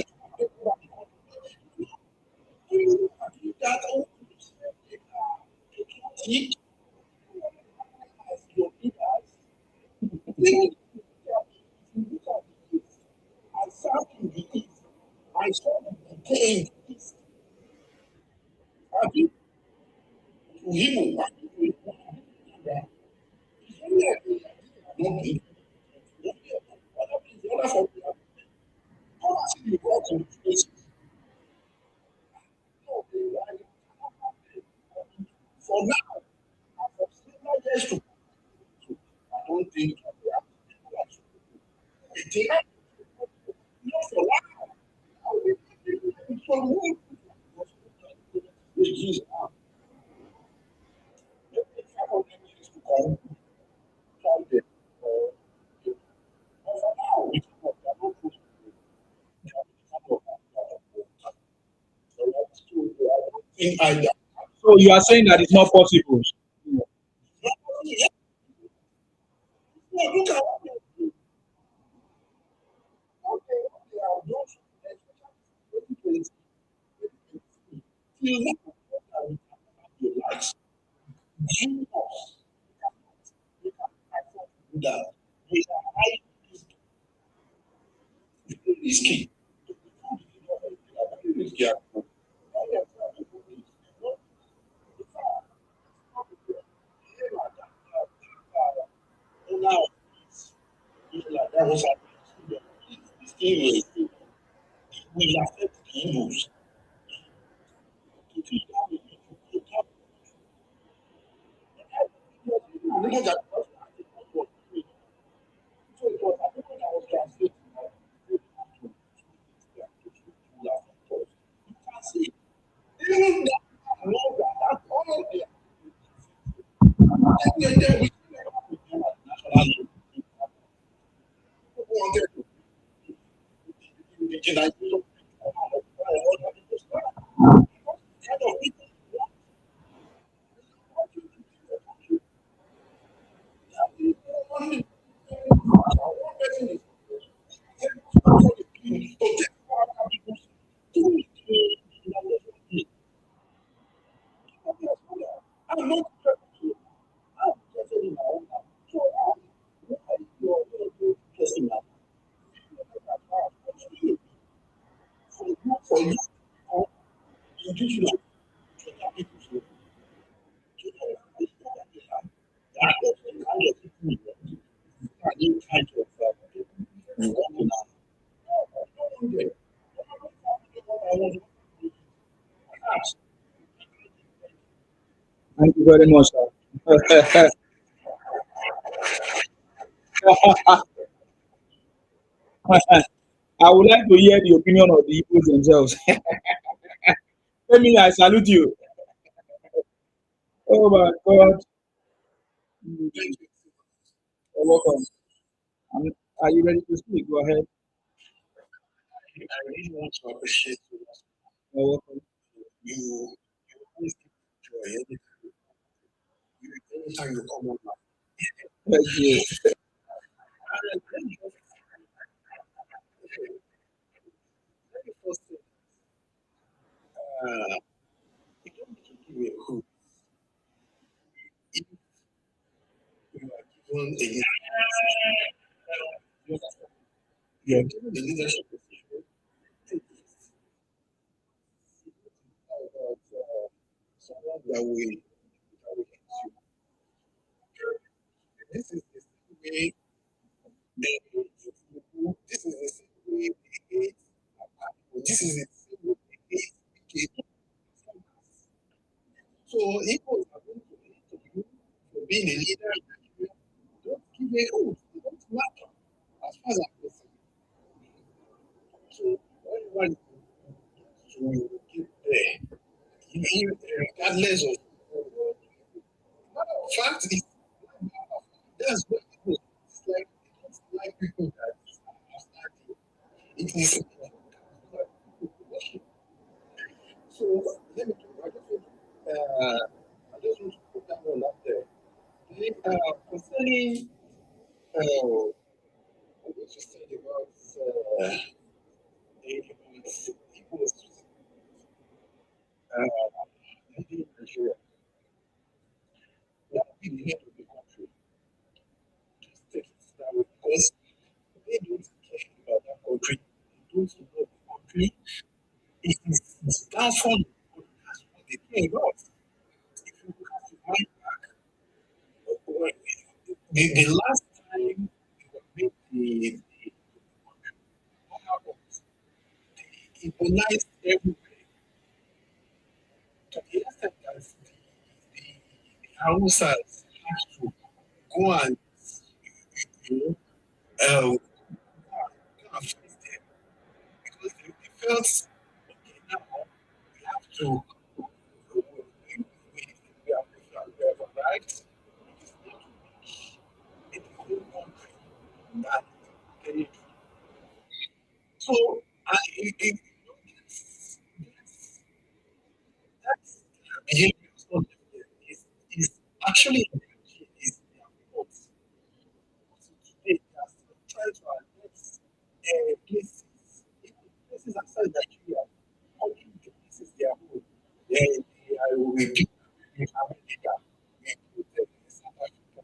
that as your leaders, I served in the East. I saw the decay in the East. I think to him, it's only not big. For now, for several years to I don't think they are not for now. use now. Maybe 500 years to come, try them. But for now, we cannot. We are not supposed to. We are not either. So you are saying that it's not possible. Yeah. Look at what they do. What they are doing, especially 2020. You know that we cannot have your lives. You us. We can afford to do that. We are high risk. It's very risky. Yeah. Now, that was we affect the Igbos. Thank you very much, sir. I would like to hear the opinion of the Igbos themselves. Emily, I salute you. Oh my God. You're welcome. Are you ready to speak? Go ahead. I really want to appreciate you. You're welcome. You always keep joy anytime you come on. Thank you. Let me first say, you don't give me a hope. If you are given a you are given the leadership position, take it. About someone that will help you. This is the same way they this is the same way they hate. This is the same way they hate. So equals are going to hate you for being a leader. Don't give a hope. It don't matter as far as I'm concerned. So everyone to get there, even regardless of fact is that's what people it's like. It's like people that are starting. It is so let me I just want to put that one up there. Then, concerning what you said about people leading Nigeria, we are the head of the country. Just take it that way because they don't care about that country. They don't know the country. It is downfall. That's what they care about. If you have to mind back, the last time they made what happened? They equalized everywhere to the extent that the Hausas have to go and you know, go and face them because they felt okay now we have to right? It is not weak in the whole country that territory. So that's behavior is actually is their fault. So today they are still trying to address places, even places outside Nigeria, calling the places their own. We built in America, we built in South Africa,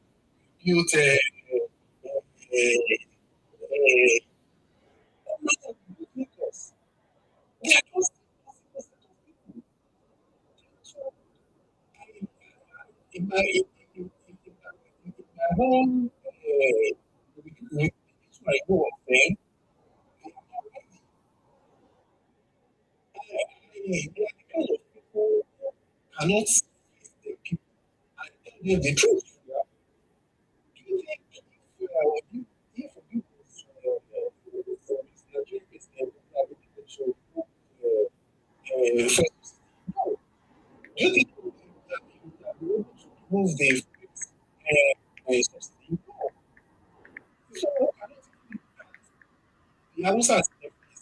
we built Lagos. They are just impossible set of people. So I, in my in my home, this my go of them. They are the kind of people cannot face the people and tell them the truth. Yeah. Do you think if you from this Nigerian president should first, no. Do you think that you can be able to remove the subsidy? No. So I don't think that the Hausa has left this.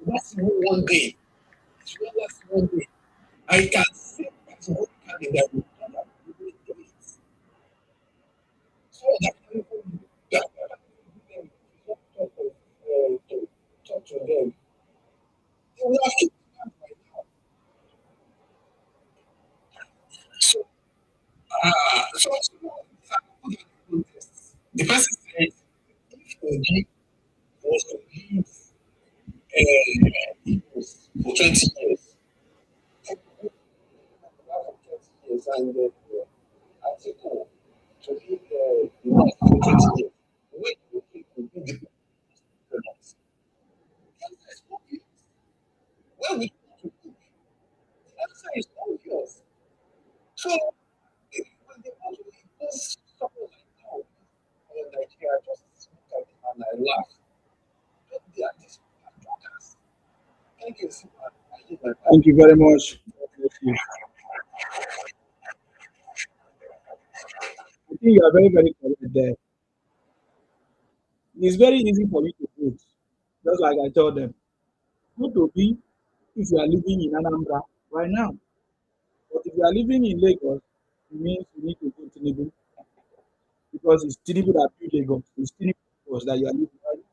That's one day. It's not last one day. I can say that's one candidate will come up with it. So that people that talk of talk to them. They will have kicked them by now. So the person said if Obi was to leave Igbos for 20 years, and Atiku to leave the North for 20 years, when do you think will be the North? The answer is obvious. Where we want to live? The answer is obvious. So when they want to impose something like now in Nigeria, just look at it and I laugh. But they are these jokers. Thank you, Simon. Thank you very much. God bless you. I think you are very, very correct there. It's very easy for you to vote. Just like I told them. Vote to be if you are living in Anambra right now. But if you are living in Lagos, it means you need to vote Tinubu because it's Tinubu that built Lagos. It's Tinubu that you are living right now.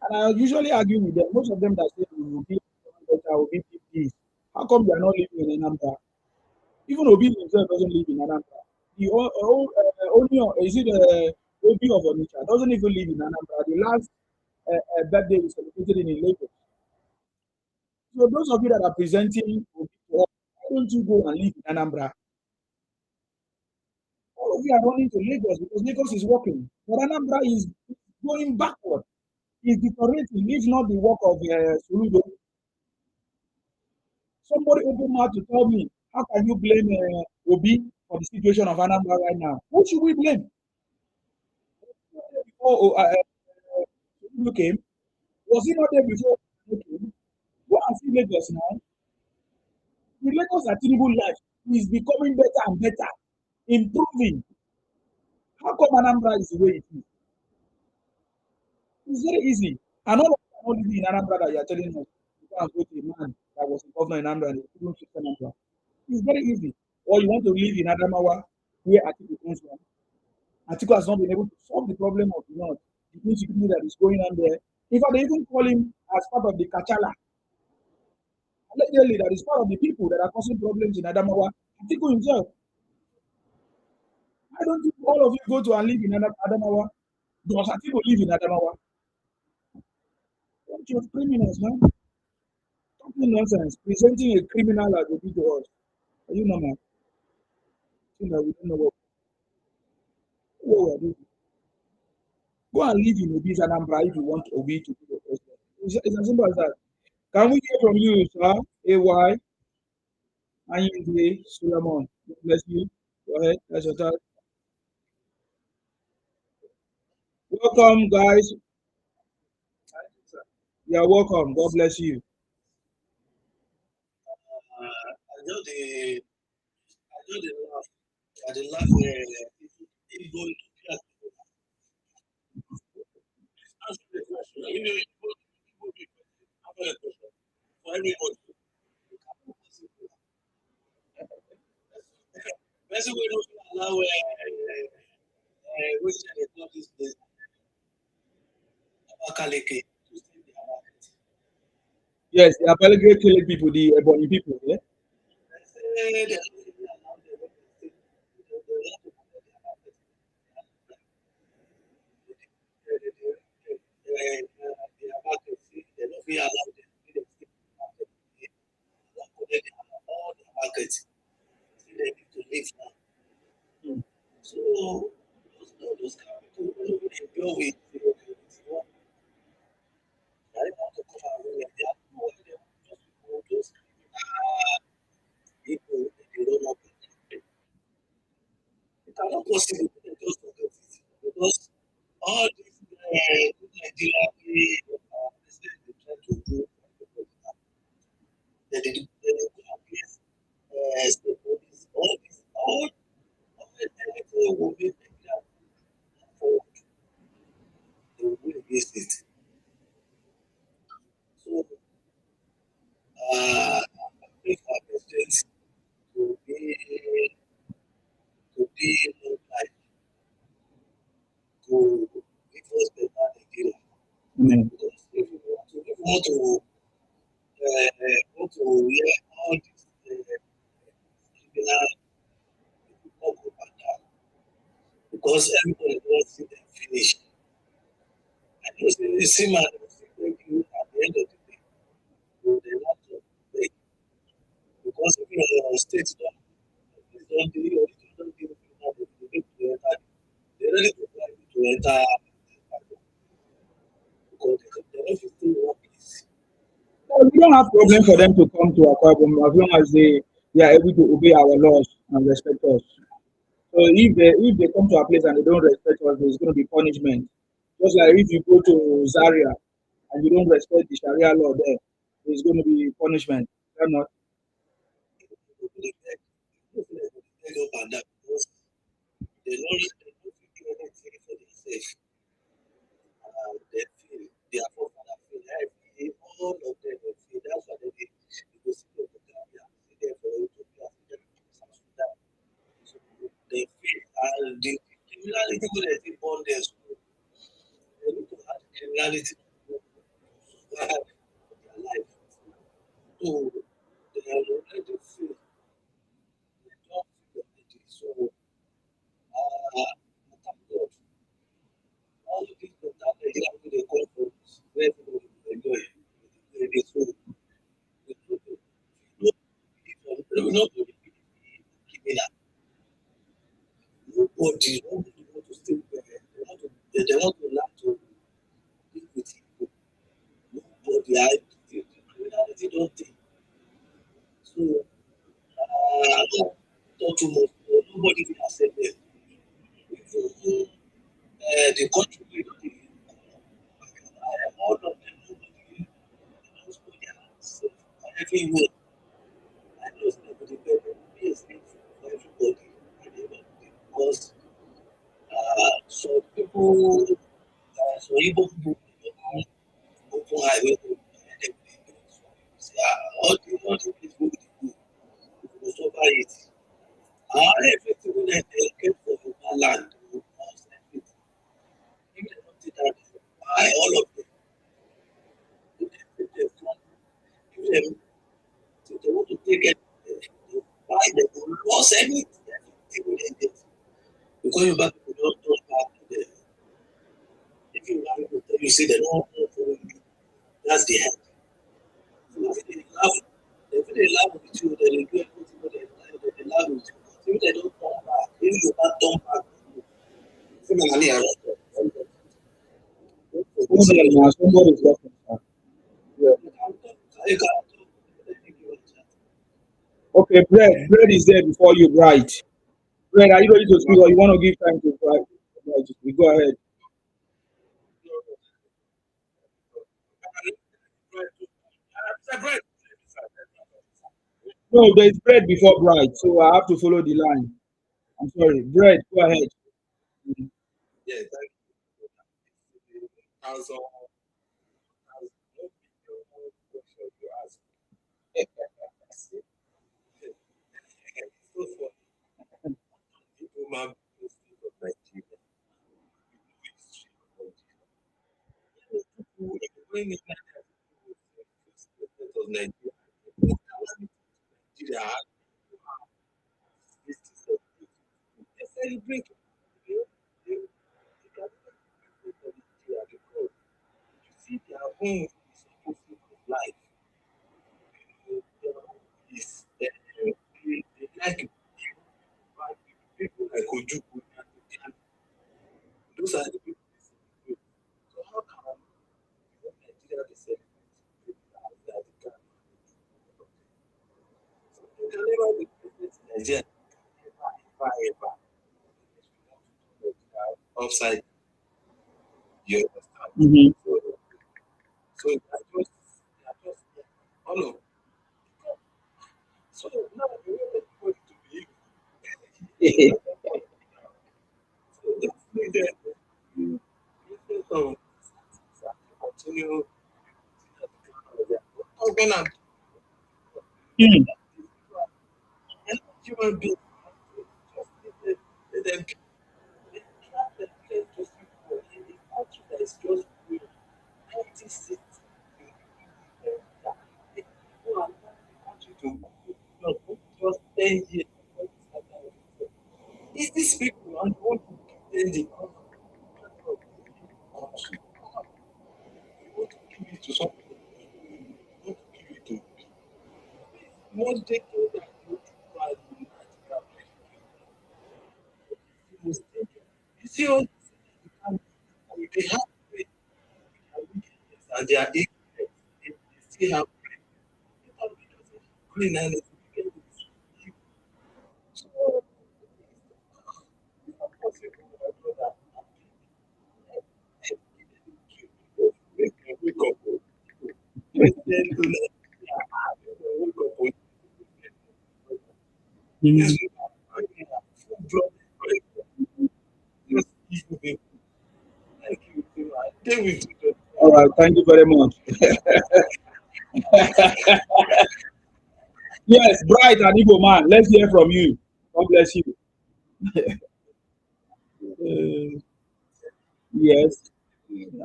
And I usually argue with them. Most of them that say we will be better, will be peace. How come they are not living in Anambra? Even Obi himself doesn't live in Anambra. The only is it Obi of Onitsha doesn't even live in Anambra. The last birthday is celebrated in Lagos. So those of you that are presenting Obi to us, why don't you go and live in Anambra? All of you are running to Lagos because Lagos is working, but Anambra is going backward. It's deteriorating, if not the work of Soludo. Somebody open mouth to tell me, how can you blame Obi for the situation of Anambra right now? Who should we blame? Before Soludo came, was he not there before Soludo came? Go and see Lagos now. The Lagos that Tinubu left is becoming better and better, improving. How come Anambra is the way it is? It's very easy. And all of you are not living in Anambra that you are telling us you go and vote a man that was a governor in Anambra and he couldn't fix Anambra. It's very easy. Or you want to live in Adamawa, where Atiku comes from. Atiku has not been able to solve the problem of the North, the insecurity that is going on there. In fact, they even call him as part of the Kachala. Allegedly, that is part of the people that are causing problems in Adamawa. Atiku himself. Why don't you, all of you go to and live in Adamawa? Does Atiku live in Adamawa? Don't you criminals, man? Talking nonsense, presenting a criminal as a big to us. Are you normal? You know, we don't know what we are doing. Go and live in Obi's Anambra if you want Obi to be the president. It's as simple as that. Can we hear from you, sir? AY, Ayinde, Solomon. God bless you. Go ahead. That's your time. Welcome, guys. You're welcome. God bless you. I know the laugh. I the laugh. If going to class, answer the question. You know, answer the question for everybody. Person wey no fit allow which they call this place Abakaliki to stay their market. Yes, they are Belgrade killing people, the Ebony people. Yeah? They don't really allow them when they stay. They want to protect their market. Their market, they don't really allow them when they stay in the market. They don't protect all their market. See, they need to live now. So those kind of people who they deal with, I want to come out with they are no way they just people those people they don't know. It cannot possible to just forget it because all these Nigeria president they try to do they go against state police, all everything will make Nigeria forward. They will go against it. So I think our president to be more like to give us better Nigeria. Because if you want to hear all these criminal people talk about that, because everybody wants to see them finish. And you see, man, thank you at the end of the day. So they have to beg. Because if your state don't do it, don't give you they're ready to enter because they don't feel one place. Well, we don't have problem for them to come to Akwa Ibom as long as they are able to obey our laws and respect us. So if they come to our place and they don't respect us, there's going to be punishment. Just like if you go to Zaria and you don't respect the Sharia law there, there's going to be punishment. They're not. They beg up and down because they know they don't do anything for themselves. They feel their forefather feel every all of them they feel that's why they go see them for Gambia, see them for Ethiopia, see them for South Sudan. So they feel and the criminality when they think on their school, they need to have criminality to survive their life. So they are already feel they don't feel anything. So thank God all of these better Nigeria wey dey come from where everybody dey enjoy dey so nobody be criminal. Nobody want to stay there. They want to learn to live with people. Nobody the criminality don't take. So I don't talk too much. Nobody will accept them. The country wey don dey all of them nobody just put their hands everywhere. I just never dey be a state for everybody at the end of the day because some people some Igbo people dey open highway to dem dey say all the place wey we dey go we go suffer it. Everything wey dem dey get for Yoruba land we go cost everything. If dem no take that buy all of them if dem come if dem want to take it dem buy dem go loss everything wey dem get because Yoruba people don turn back to dem. If Yoruba people tell you say dem no wan follow you that's the end. Dem fit dey laugh with you dem dey do everything wey dem dey laugh with you but if dem don turn back if Yoruba turn back say na me I wan talk Somebody is talking. Yeah. you can talk anything you want. Okay, bread is there before you, right? Bread, are you ready to speak or you want to give time to write? We go ahead. No, there is bread before bride, so I have to follow the line. I'm sorry. Bread, go ahead. Yeah, thank you. As question you ask. It's so funny. People man the state of Nigeria. When of Nigeria, Nigeria had this to celebrate. They celebrate. They can celebrate Nigeria because you see their own is supposed to be life. Their own is they like people like Ojuku. Those are the people they celebrate. So how can Nigeria they celebrate that they can? So they can never be president in Nigeria. Ever. Upside. You understand? Mhm. So they are just all of. So now they want everybody to be so let's make them instead of continue organ Hmm. and human beings just let them be. They can't just be poor. In a country that is just growing 90 cities people are not the country to grow just 10 years. It's these people and want to give them the country. You want to give it to somebody. You want to give it to one day that you value that you see all they have faith and they are ignorant. They still have faith. Green and so it's not possible, my brother. Make them wake up. Make them do that. Wake up. Yes, full blood. Just give me. Thank you. Stay with you. All right, thank you very much. Yes, Bright and Igbo man, let's hear from you. God bless you. Yes,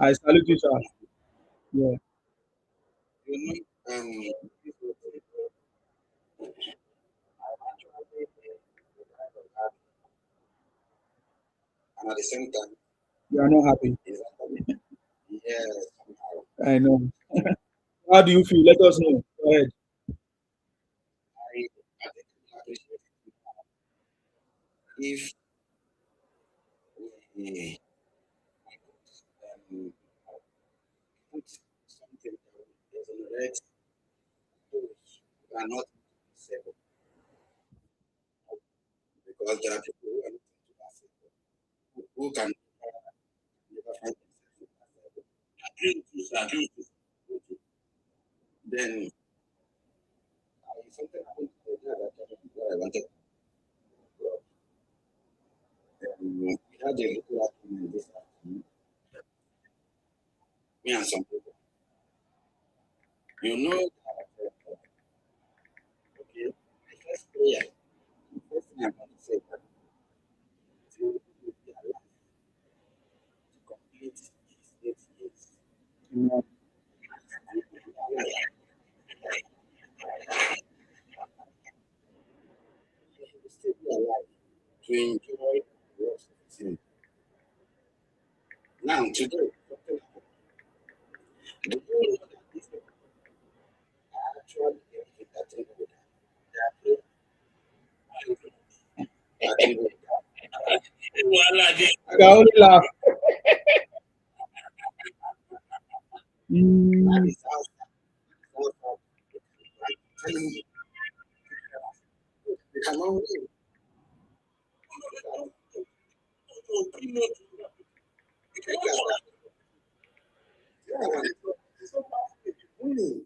I salute you, sir. Yeah, You know, and at the same time, you are not happy. yes, I know. How do you feel? Let us know. Go ahead. I think we appreciate if we put something that exonerate those who are not disabled, because there are people who are not disabled who can never find themselves agree with you. Then something happened to the guy that what I wanted. We had a little argument this afternoon, me and some people. You know that, okay, my first prayer, the first thing I want to say is that to be alive to complete his 8 years. Amen. He will still be alive to enjoy the rest of his life. Now, today, something happened. Do you know that these people are actually getting with that? They are getting with I can only laugh. Mm, that is how like telling me they cannot win. Yeah, it's so winning.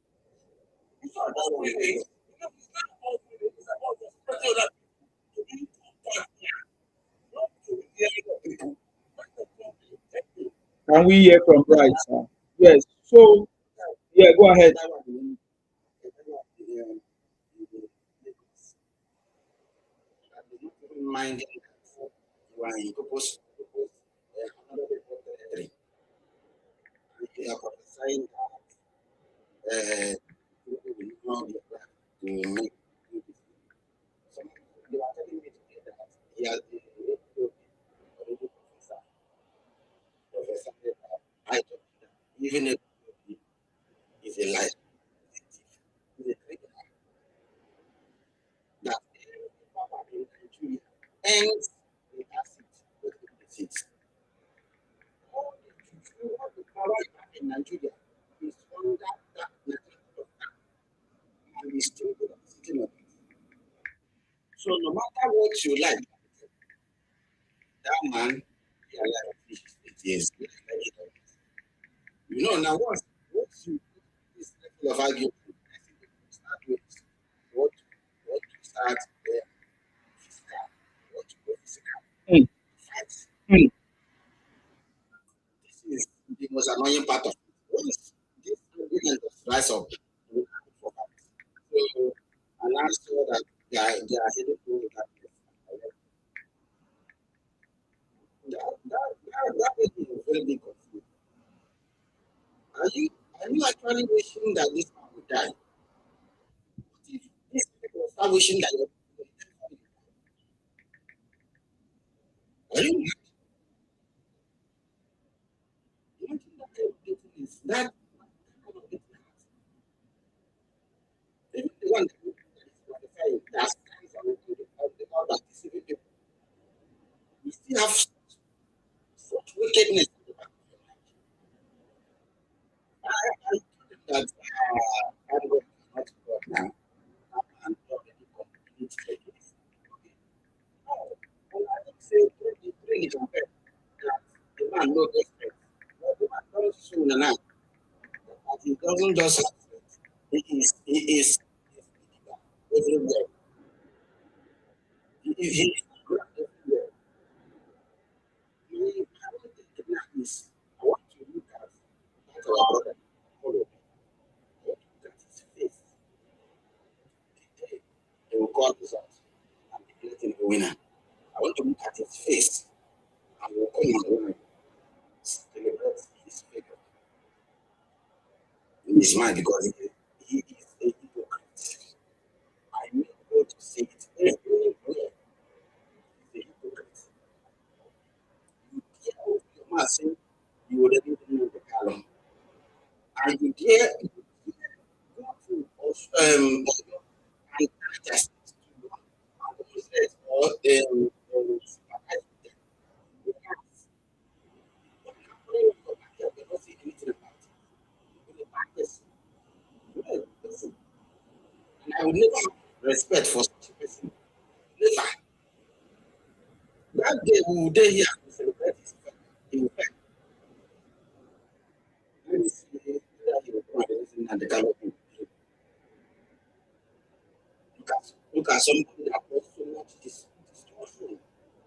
Can we hear from Bright? Yes. So, yeah, go ahead. Minding that you are in purpose, another territory. You are prophesying that you will not be able to make some you are telling me today that he has already prophesied that I told you that even if is a lie, is a criminal, that Papa in Nigeria ends the acid with the seats. All the power in Nigeria is under that network and is still sitting on it. So no matter what you like, that man, he alive it is. You know, now once you this level of argument, I think we start with what to start there, physical, what to go physical. Mm. Fight. Mm. This is the most annoying part of it. Once this argument just rise up, we have to for fight. So, and I'm sure that they are heading to that place. That is a very big conflict. Are you actually wishing that this man would die? If these people start wishing that are you imagine that kind of getting is that kind of getting even the one that is qualifying that stands on the other deceiving people. We still have such wickedness in the back of your mind. I told them that I'm going to not God now. And already complete against. Okay. No, and I didn't say bring it on bed that the man no get strength. No, the man don't soon enough. But he doesn't just have strength. He is everywhere. He is everywhere. My only thing now is I want to look at our brother follow. I want to look at his face. The day they will call this out and declare him a winner. I want to look at his face and will call him a winner. Celebrate his failure in his mind because he is a hypocrite. I need God to say it everywhere. He's a hypocrite. You dare open your mouth saying you already know the column. And you dare go to and just or sympathize with them. You can't. What happening in your backyard, you don't see anything about it. You're a bad person. Well, listen, and I will never have respect for such a person. Never. That day we will day here and celebrate his birthday. He will fail. Let me see whether he will come and listen and the kind of thing. Look at somebody that was so much distortion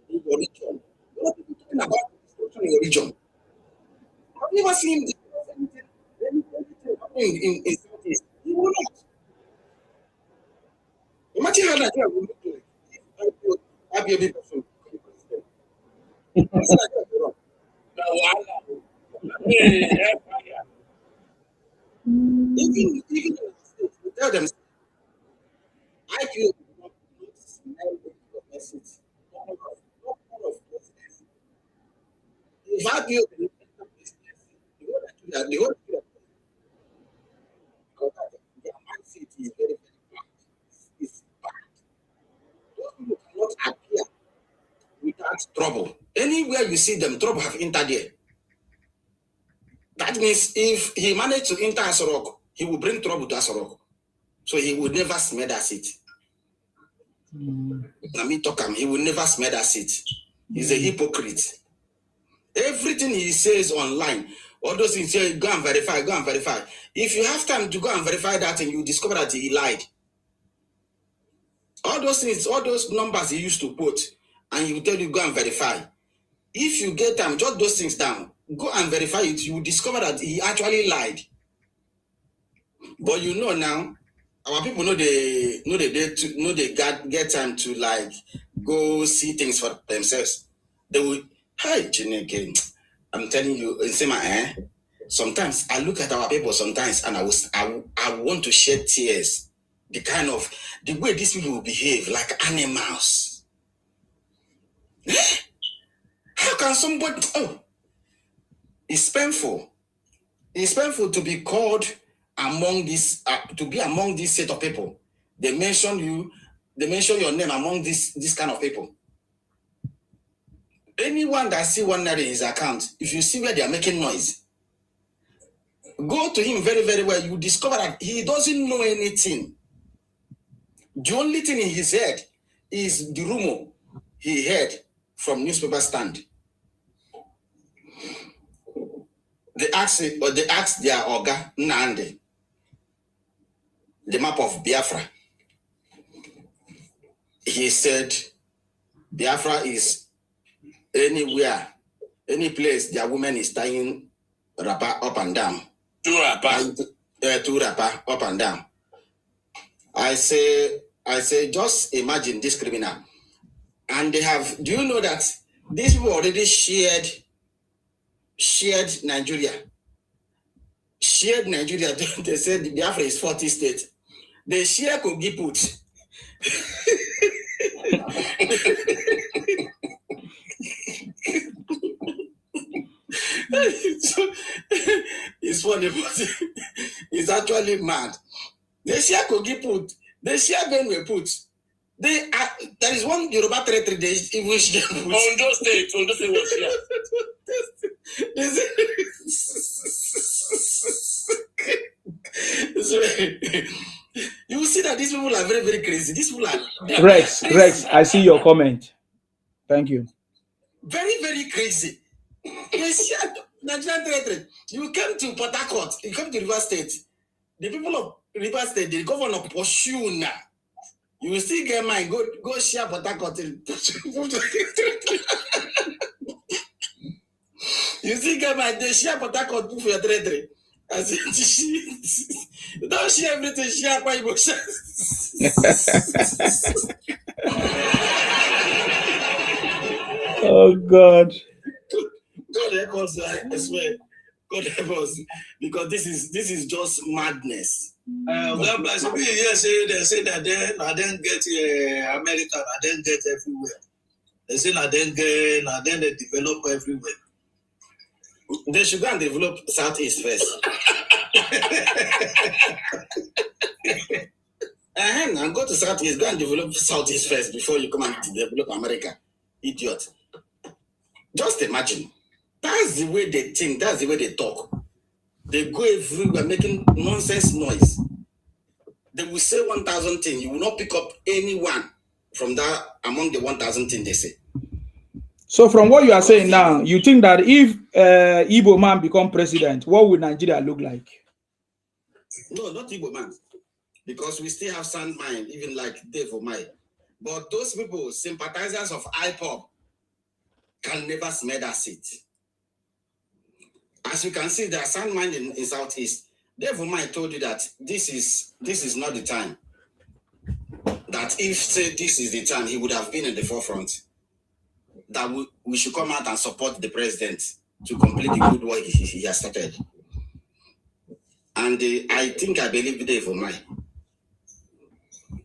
in your region. A lot of people talking about distortion in your region. I've never seen this anything happening in Southeast. You will not. Imagine how Nigeria will look like if IPOB person become president. Imagine Nigeria will run. Now, even in the states, we tell them IPOB will not smell the message. None of presidency. If IPOB will enter presidency, the whole because their mindset is very, very bad. It's bad. Those people cannot appear without trouble. Anywhere you see them, trouble have entered there. That means if he managed to enter Asorok, he will bring trouble to Asorok. So he will never smell that seat. Nami Tokam, he will never smell that seat. He's a hypocrite. Everything he says online, All those things, say, go and verify, go and verify. If you have time to go and verify that and you discover that he lied, all those things, all those numbers he used to put, and he will tell you, go and verify. If you get time, jot those things down, go and verify it, you will discover that he actually lied. But you know now, our people get get time to like go see things for themselves. They will, hey, Chineke, I'm telling you, sometimes I look at our people sometimes and I want to shed tears. The way these people will behave like animals. How can somebody, it's painful. It's painful to be called among this, to be among this set of people. They mention your name among this kind of people. Anyone that see one naira in his account, if you see where they are making noise, go to him very, very well. You discover that he doesn't know anything. The only thing in his head is the rumor he heard from newspaper stand. They asked their Oga Nandi the map of Biafra. He said Biafra is anywhere, any place their woman is tying wrapper up and down. Two wrapper up and down. I say, just imagine this criminal. And they have, do you know that these people already shared Nigeria? Shared Nigeria. They said Biafra is 40 states. They share Kogi put. It's funny, but it's actually mad. They share Kogi put. They share Benue put. There is one Yoruba territory they even share put. Ondo State was here. You see that these people are very, very crazy. These people are Rex, I see your comment. Thank you. Very, very crazy. They share Nigerian territory. You came to Port Harcourt, you come to River State. The people of River State, the governor pursue now. You will still get mine. Go share Port Harcourt. You still get mine. They share Port Harcourt for your territory. Don't share everything. Share my emotions. Oh God. God help us, I swear. God help us, because this is just madness. Well, but some people here they say that I didn't get America, I didn't get everywhere. They say I didn't they develop everywhere. They should go and develop Southeast first. And go to Southeast, go and develop Southeast first before you come and develop America. Idiot. Just imagine. That's the way they think, that's the way they talk. They go everywhere making nonsense noise. They will say 1,000 things. You will not pick up anyone from that among the 1,000 things they say. So from what you are saying now, you think that if Igbo man become president, what would Nigeria look like? No, not Igbo man. Because we still have sound mind, even like Dave Omai. But those people, sympathizers of IPOP, can never smell that seat. As you can see, there are sound mind in Southeast. Dave Omai told you that this is not the time. That if say this is the time, he would have been in the forefront. That we should come out and support the president to complete the good work he has started. And I believe Dave Omai.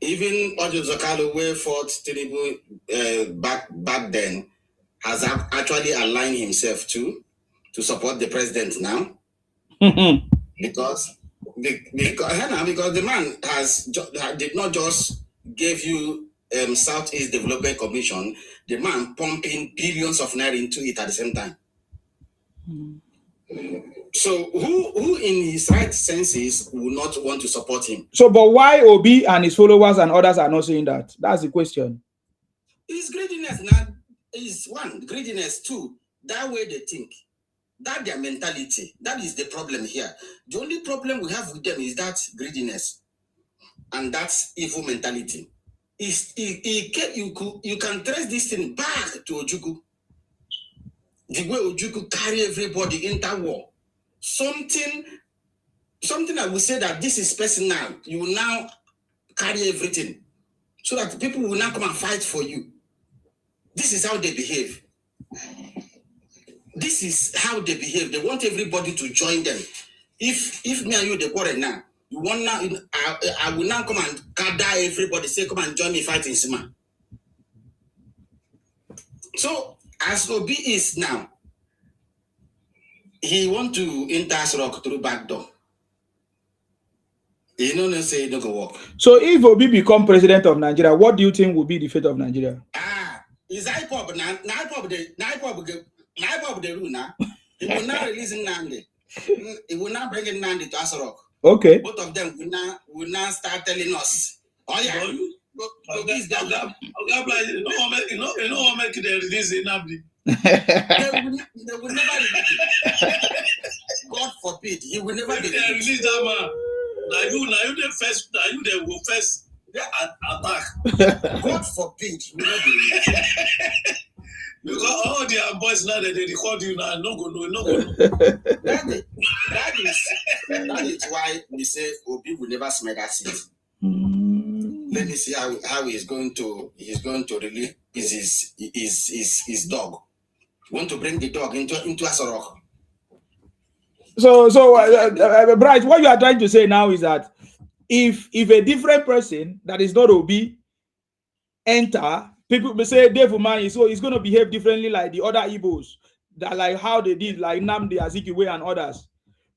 Even Ojo Zakalo, where fought Tinubu back then, has actually aligned himself to support the president now. because the man did not just give you Southeast Development Commission, the man pumping billions of naira into it at the same time. So who in his right senses will not want to support him? So, but why Obi and his followers and others are not saying that? That's the question. It's greediness now. Is one, greediness. Two, that way they think. That their mentality, that is the problem here. The only problem we have with them is that greediness and that evil mentality. You can trace this thing back to Ojukwu. The way Ojukwu carry everybody into war. Something I will say that this is personal. You will now carry everything so that people will now come and fight for you. This is how they behave. This is how they behave. They want everybody to join them. If me and you, they quarrel now, you want now, I will now come and gather everybody, say, come and join me fighting Sima. So, as Obi is now, he want to enter Asrock through back door. He don't say he don't go work. So, if Obi become president of Nigeria, what do you think will be the fate of Nigeria? Is IPOB the rule now? He will not release Nnamdi. He will not bring Nnamdi to Asrock. Okay. Both of them will now start telling us, oh yeah, you know make it release Nnamdi. They will never release it. God forbid, he will never be released. That man. Now you the first. Now you the will first attack. God forbid, he will not be released. Because all their boys now they record you now, no go. That is why we say Obi will never smell that seat. Let me see how he's going to release his dog. You want to bring the dog into Asrock. So Bright, what you are trying to say now is that if a different person that is not Obi enter, people may say Dave Umahi, so he's going to behave differently like the other Igbos, that like how they did, like Nnamdi Azikiwe and others.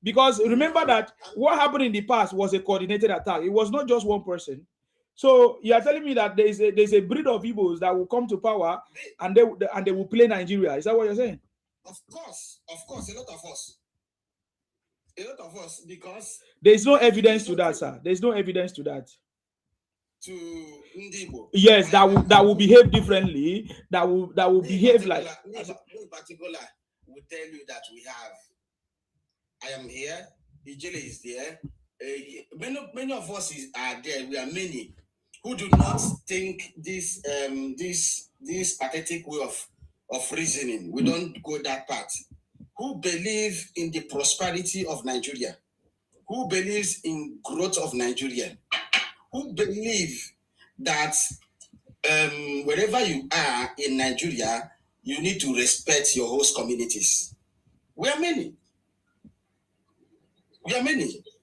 Because remember that what happened in the past was a coordinated attack. It was not just one person. So you are telling me that there's a breed of Igbos that will come to power and they will play Nigeria. Is that what you're saying? Of course, a lot of us, because there's no evidence to that, sir. There's no evidence to that. To Ndibo. Yes, that will behave differently. That will behave like. In particular, will tell you that we have. I am here. Ijele is there. Many of us are there. We are many who do not think this pathetic way of reasoning. We don't go that path. Who believe in the prosperity of Nigeria? Who believes in growth of Nigeria? Who believe that wherever you are in Nigeria, you need to respect your host communities? We are many.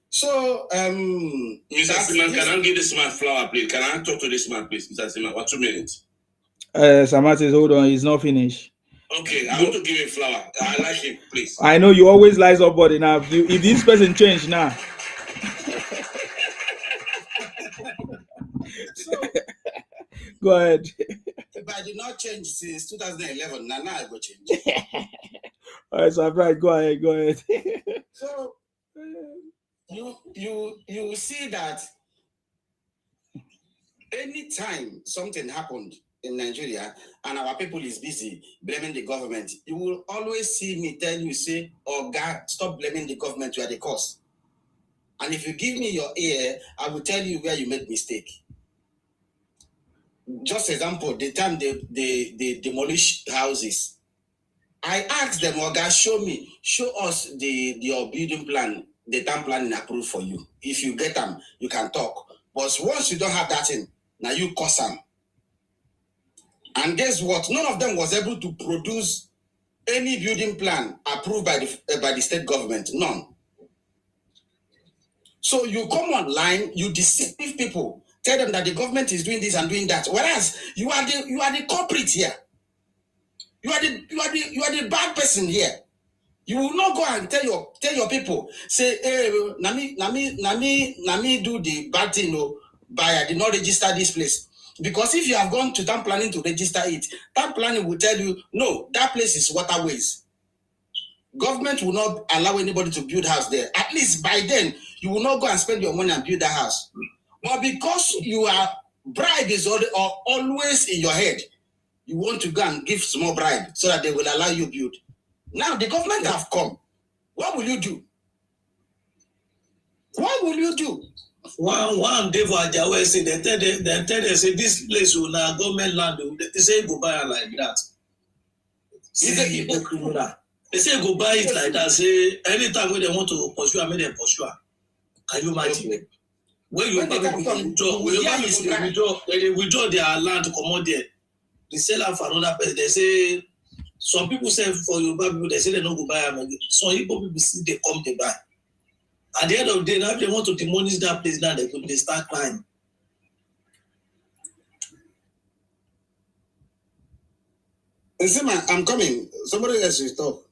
So, Mr. Siman, can I give this man flower, please? Can I talk to this man, please, Mr. Siman? For 2 minutes. Samat says, hold on, he's not finished. Okay, I want to give him flower. I like him, please. I know you always lie somebody now. If this person changed now. So, go ahead. If I did not change since 2011, now I go change. All right, so right, go ahead. So you see that anytime something happened in Nigeria and our people is busy blaming the government, you will always see me tell you, say, oh God, stop blaming the government, you are the cause. And if you give me your ear, I will tell you where you made mistake. Just example, the time they demolish houses, I asked them, oh God, show us your building plan, the town planning approved for you. If you get them, you can talk. But once you don't have that in, now you cause them. And guess what? None of them was able to produce any building plan approved by the state government. None. So you come online, you deceive people, tell them that the government is doing this and doing that. Whereas you are the culprit here. You are the bad person here. You will not go and tell your people, say, hey, Nami do the bad thing, but I did not register this place. Because if you have gone to town planning to register it, town planning will tell you, no, that place is waterways. Government will not allow anybody to build house there. At least by then, you will not go and spend your money and build that house. But because you are bribe is always in your head, you want to go and give small bribe so that they will allow you build. Now the government have come. What will you do? What will you do? One day for Ajawa say they tell them say this place will now government land. They say go buy it like that. See the criminal. They say go buy it like that. Say anytime when they want to pursue, I mean they pursue. Can you imagine? When you withdraw their land to come out there, they sell out for another person. They say some people say for Yoruba people, they say they don't go buy them. Some Igbo people see they come to buy. At the end of the day, now if they want to demolish that place, now they start crying. I'm coming. Somebody else will talk.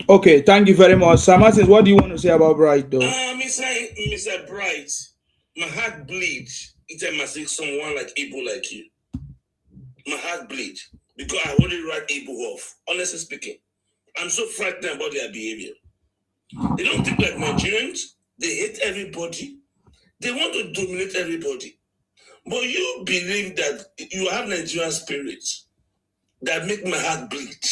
Okay, thank you very much. Sir Martins, what do you want to say about Bright, though? Mr. Bright, my heart bleeds. Each time I see someone like Igbo like you, my heart bleeds because I want to write Igbo off. Honestly speaking, I'm so frightened about their behavior. They don't think like Nigerians. They hate everybody. They want to dominate everybody. But you believe that you have Nigerian spirits that make my heart bleed.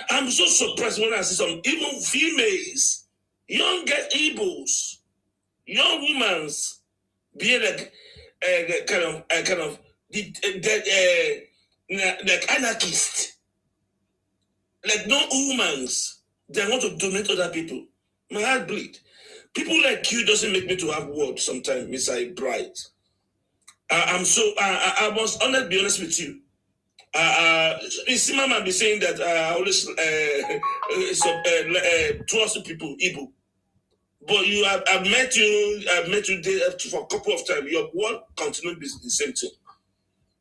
I'm so surprised when I see some even females, young Igbos, young women, be like like anarchist, like no humans. They want to dominate other people. My heart bleed. People like you doesn't make me to have words sometimes, Mr. Bright. I must be honest with you. Simama be saying that I always trust people, Igbo. But I've met you there for a couple of times. Your word continue to be the same thing.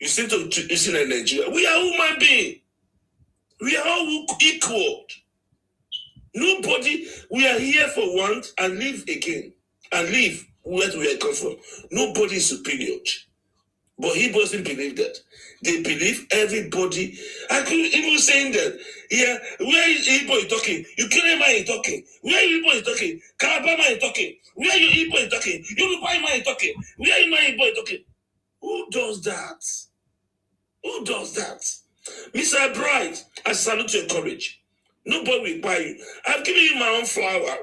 You seem to listen in Nigeria. We are human beings. We are all equal. Nobody, we are here for once and live again. And live where we are come from. Nobody is superior. But he doesn't believe that. They believe everybody. I could even saying that, yeah, where is Igbo talking? Ukraine is talking. Where is Igbo talking? Kalabama is talking. Where you Igbo talking? Yoruba is talking. Where is my Igbo talking? Who does that? Who does that? Mr. Bright, I salute your courage. Nobody will buy you. I've given you my own flower.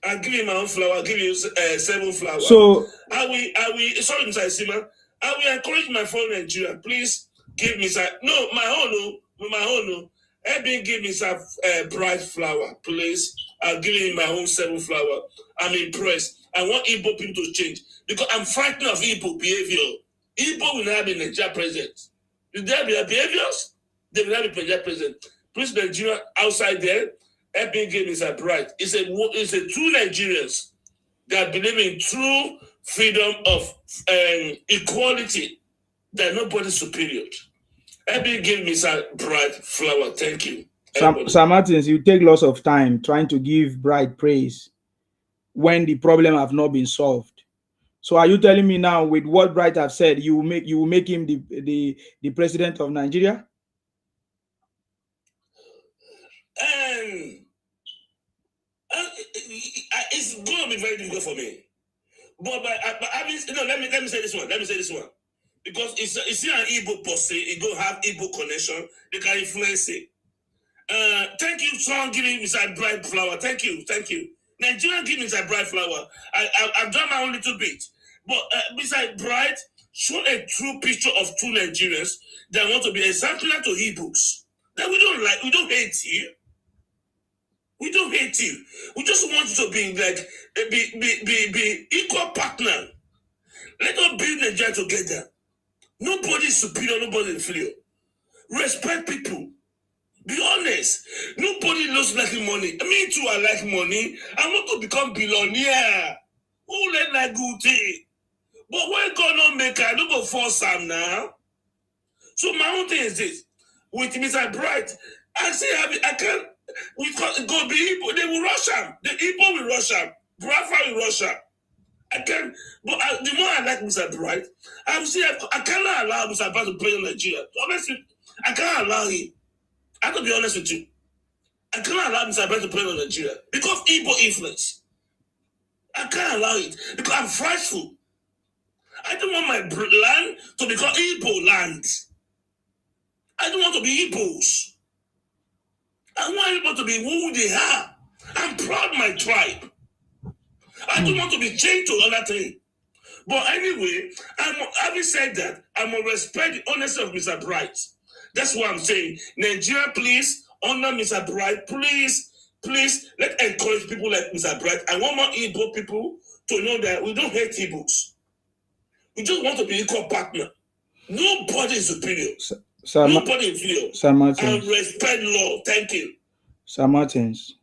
I'll give you my own flower. I'll give you 7 flowers. So I will. Sorry, Mr. Sima. I will encourage my fellow Nigeria. Please give me some. No, my own. Help me give me some bright flower, please. I'll give you my own 7 flower. I'm impressed. I want Igbo people to change because I'm frightened of Igbo behavior. Igbo will not be Nigeria president. If there be behaviors, they will not be Nigeria president. Please, Nigeria outside there, help me give me some bright. It's a true Nigerians that believe in true freedom of equality, that nobody's superior. Help me give me some bright flower. Thank you. Sir Martins, you take lots of time trying to give Bright praise when the problem have not been solved. So are you telling me now, with what Bright have said, you will make him the president of Nigeria? It's going to be very difficult for me. But I mean, no, let me say this one. Because it's an Igbo posse, it don't have Igbo connection, they can influence it. Thank you, someone giving me some bright flower. Thank you. Nigeria give me some bright flower. I've done my own little bit. But besides bright, show a true picture of two Nigerians that want to be exemplar to Igbos. That we don't hate you. We don't hate you. We just want you to be like be equal partner. Let us build Nigeria together. Nobody is superior, nobody is inferior. Respect people. Be honest. Nobody loves liking money. Me too, I like money. I want to become billionaire. Who let that good thing? But when God not make I don't go force Sam now. So my own thing is this. With Mr. Bright, I say I can't. We go be Igbo. They will rush him. The Igbo will rush him. Brafa will rush him. I can, but the more I like Mr. Bright, I cannot allow Mr. Bright to play in Nigeria. Honestly, I cannot allow him. I have to be honest with you. I cannot allow Mr. Bright to play in Nigeria because Igbo influence. I can't allow it because I'm frightful. I don't want my land to become Igbo land. I don't want to be Igbos. I want to be who they are. I'm proud of my tribe. I don't want to be chained to another thing. But anyway, having said that, I'm going to respect the honesty of Mr. Bright. That's what I'm saying. Nigeria, please, honor Mr. Bright. Please, let's encourage people like Mr. Bright. I want more Igbo people to know that we don't hate Igbos. We just want to be equal partner. Nobody is superior. Nobody is inferior. Sir Martins. I respect law. Thank you. Sir Martins,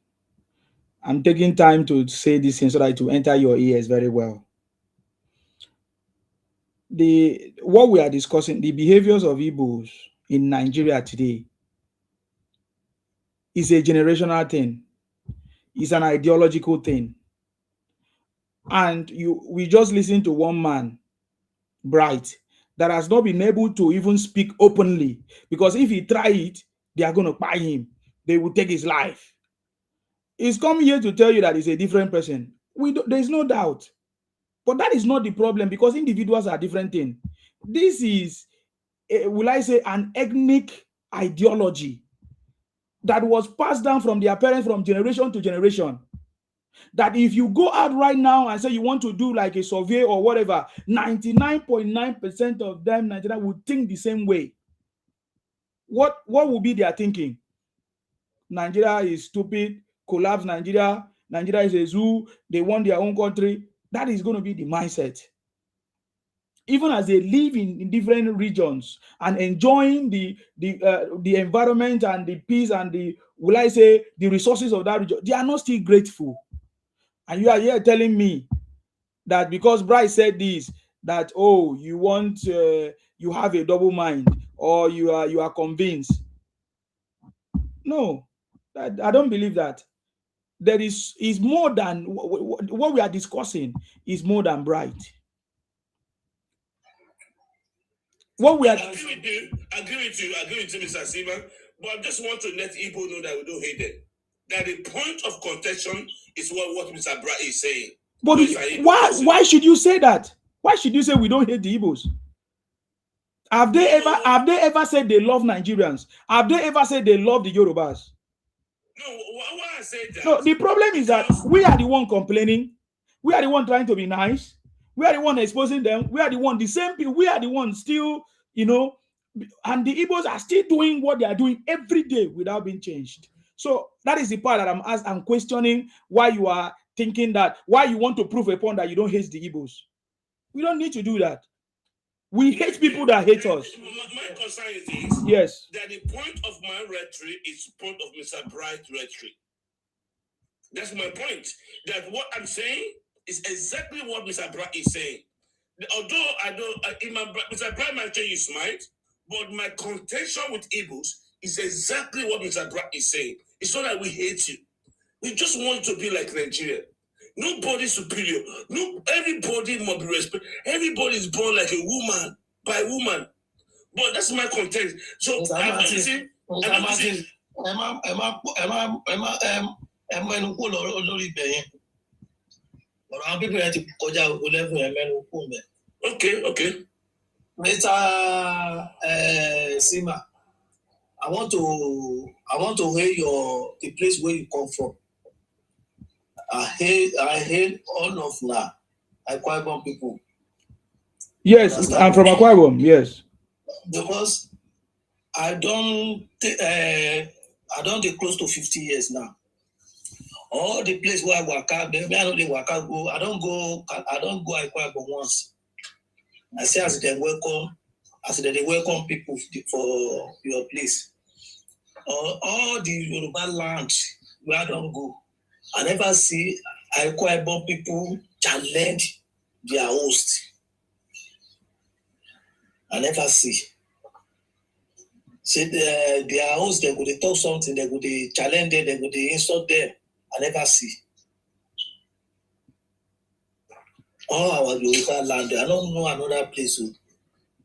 I'm taking time to say this thing so that it will enter your ears very well. What we are discussing, the behaviors of Igbos in Nigeria today, is a generational thing. It's an ideological thing. And we just listen to one man, Bright, that has not been able to even speak openly, because if he try it, they are going to buy him. They will take his life. He's come here to tell you that he's a different person. There's no doubt. But that is not the problem, because individuals are different things. This is, will I say, an ethnic ideology that was passed down from their parents from generation to generation. That if you go out right now and say you want to do like a survey or whatever, 99.9% of them, Nigeria, would think the same way. What will be their thinking? Nigeria is stupid, collapse Nigeria, Nigeria is a zoo, they want their own country. That is going to be the mindset. Even as they live in different regions and enjoying the environment and the peace and the resources of that region, they are not still grateful. And you are here telling me that because Bryce said this, that you have a double mind, or you are convinced. No, I don't believe that. There is more than what we are discussing is more than Bright. What we are I agree with you, Mr. Seaman, but I just want to let Igbo know that we don't hate them. That the point of contention is what Mr. Bright is saying. But why should you say that? Why should you say we don't hate the Igbos? Have they ever said they love Nigerians? Have they ever said they love the Yorubas? No, why I say that? No, the problem is that we are the one complaining. We are the one trying to be nice. We are the one exposing them. We are the one, the same people. We are the one still, and the Igbos are still doing what they are doing every day without being changed. So that is the part that I'm questioning, why you are thinking that, why you want to prove a point that you don't hate the Igbos. We don't need to do that. We hate people that hate us. My concern is this. Yes. That the point of my rhetoric is the point of Mr. Bright's rhetoric. That's my point. That what I'm saying is exactly what Mr. Bright is saying. Although Mr. Bright might change his mind, but my contention with Igbos is exactly what Mr. Bright is saying. It's not that we hate you. We just want to be like Nigeria. Nobody superior. No, everybody must be respected. Everybody is born like a woman, by a woman. But that's my content. So Okay. Mr. Sima, I want to hear the place where you come from. I hate all of Akwa Ibom people. Yes, I'm from Akwa Ibom. Yes. Because I don't take close to 50 years now. All the place where I work out, I don't go Akwa Ibom once. I say as they welcome people for your place. All the Yoruba land where I don't go, I never see Akwa Ibom people challenge their host. I never see. Say their host, they could talk something, they could challenge them, they could insult them. I never see. All our Yoruba land, I don't know another place.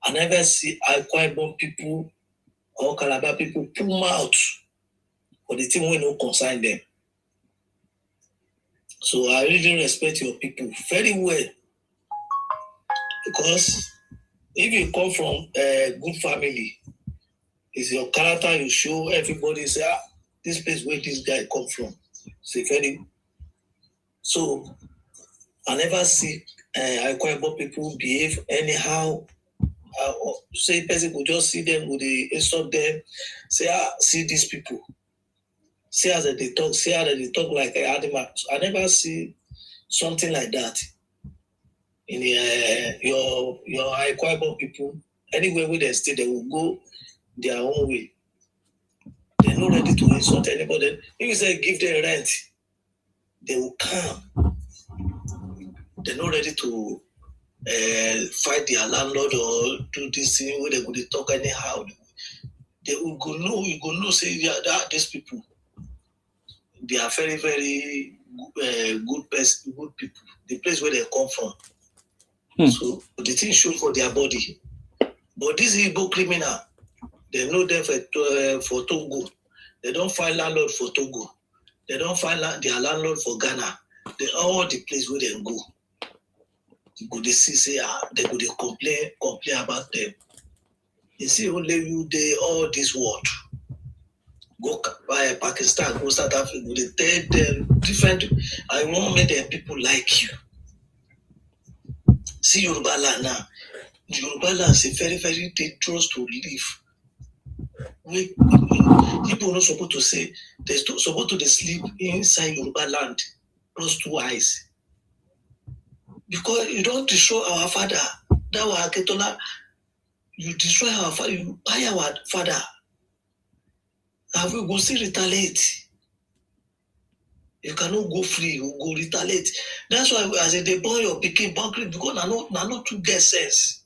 I never see Akwa Ibom people or Calabar people pull out for the thing we don't concern them. So I really respect your people very well, because if you come from a good family, it's your character you show. Everybody say, this place where this guy come from, say very. So I never see Akwa people behave anyhow. Say person will just see them, would they insult them, say, see these people. See how they talk, see how they talk like animals. I never see something like that in your Akwa people. Anywhere where they stay, they will go their own way. They're not ready to insult anybody. If you say give them rent, they will come. They're not ready to fight their landlord or do this thing where they go to talk anyhow. They will go know, you go know, say, yeah, these people, they are very, very good people. The place where they come from. So the thing show for their body. But this Igbo criminal, they know them for Togo. They don't find landlord for Togo. They don't find their landlord for Ghana. They all the place where they go. You go they see, say, they go they complain about them. You see, only you they all this world. Go by Pakistan, go South Africa, they tell them different. I want make them people like you. See Yoruba land now. Yoruba land is very, very dangerous to live. People are not supposed to say they're supposed to sleep inside Yoruba land, close to eyes. Because you don't destroy our father. That was Aketola. You destroy our father, you buy our father. And we go still retaliate. You cannot go free, you go retaliate. That's why I say they burn your picking bunkering because I not to get sense.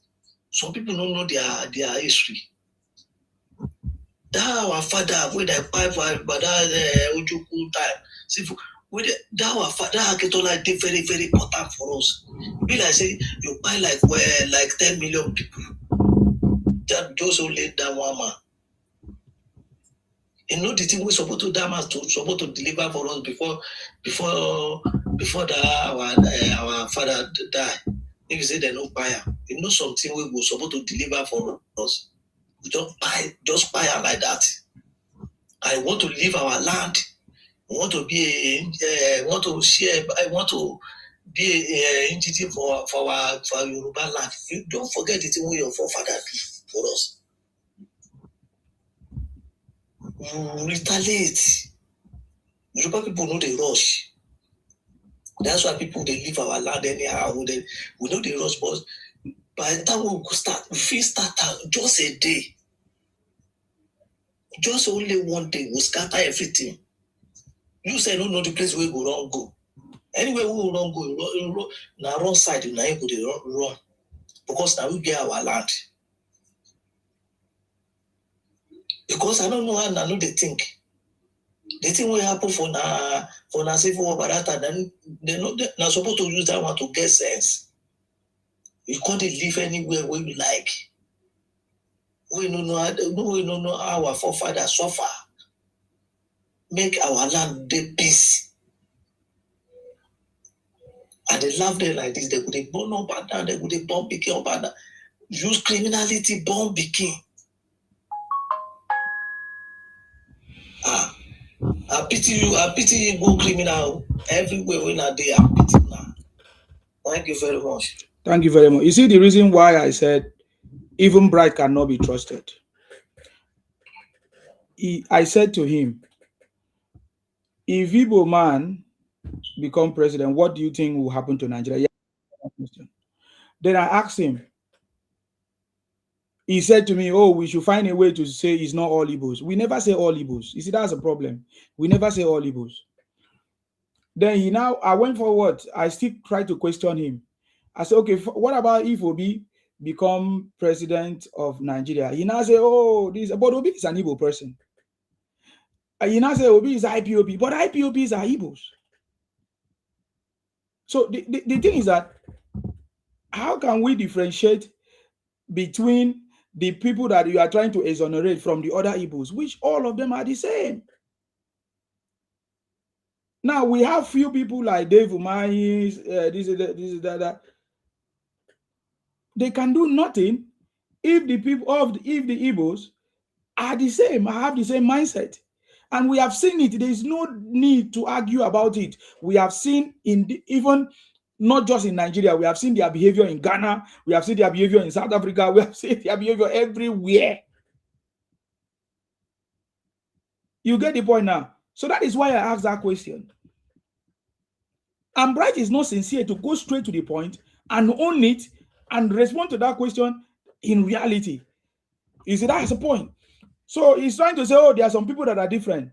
Some people don't know their history. That our father, when they buy for that Ojuku time, see, that our father Aketola did very, very important for us. Be like say you buy like 10 million people. That just only that one man. You know the thing we're supposed to supposed to deliver for us before that our father die. If you say they no buy, you know something we were supposed to deliver for us. We don't just buy like that. I want to leave our land. I want to be want to share. I want to be a entity for Yoruba land. You don't forget the thing what your forefather do for us. You retaliate. Yoruba people know they rush. That's why people they leave our land anyhow. We know they rush, but by the time we go start, we start just a day. Just only one day we scatter everything. You say no know the place where we go wrong go. Anywhere we will wrong go, now wrong side, now you go the run. Because now we get our land. Because I don't know how I know they think. The thing will happen for na civil war, but then they're not supposed to use that one to get sense. You can't live anywhere where you like. We don't know how our forefathers suffer. Make our land the peace. And they love them like this. They could burn up and down, they could bomb picking up and down. Use criminality, bomb picking. I pity you, go criminal everywhere when I day. I pity now. Thank you very much. Thank you very much. You see the reason why I said even Bright cannot be trusted. I said to him, if Igbo man become president, what do you think will happen to Nigeria? Then I asked him. He said to me, oh, we should find a way to say it's not all Igbos. We never say all Igbos. You see, that's a problem. We never say all Igbos. Then I went forward. I still tried to question him. I said, okay, what about if Obi become president of Nigeria? He now say, oh, but Obi is an Igbo person. He now say Obi is IPOP, but IPOPs are Igbos. So the thing is that how can we differentiate between the people that you are trying to exonerate from the other Igbos, which all of them are the same? Now we have few people like Dave Umahi, this is that. They can do nothing if the people if the Igbos are the same, have the same mindset. And we have seen it. There is no need to argue about it. We have seen even not just in Nigeria, we have seen their behavior in Ghana, we have seen their behavior in South Africa, we have seen their behavior everywhere. You get the point now? So that is why I asked that question. And Bright is not sincere to go straight to the point and own it and respond to that question in reality. You see, that's the point. So he's trying to say, oh, there are some people that are different.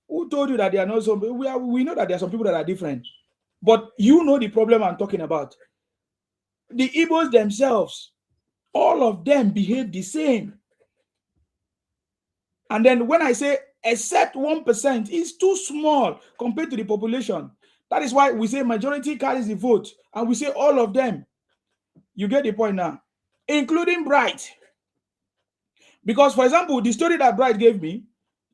Who told you that there are not some? We know that there are some people that are different. But you know the problem I'm talking about. The Igbos themselves, all of them behave the same. And then when I say except 1% is too small compared to the population. That is why we say majority carries the vote. And we say all of them. You get the point now. Including Bright. Because, for example, the story that Bright gave me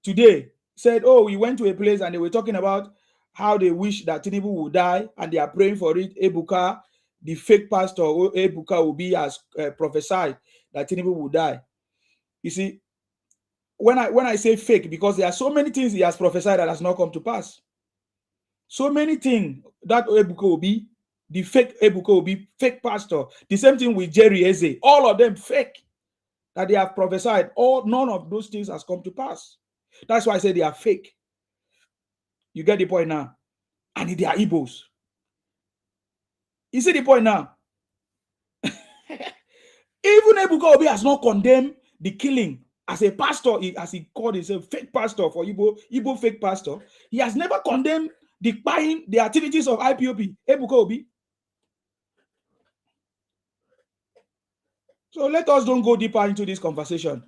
today said, oh, we went to a place and they were talking about how they wish that Tinubu would die and they are praying for it. Ebuka, the fake pastor, Ebuka will be as prophesied that Tinubu will die. You see, when I say fake, because there are so many things he has prophesied that has not come to pass. So many things that Ebuka will be, the fake Ebuka will be fake pastor. The same thing with Jerry Eze. All of them fake that they have prophesied. None of those things has come to pass. That's why I say they are fake. You get the point now? And they are Igbos. You see the point now? Even Ebuka Obi has not condemned the killing as a pastor, as he called himself, fake pastor for Igbo fake pastor. He has never condemned the activities of IPOB, Ebuka Obi. So let us don't go deeper into this conversation.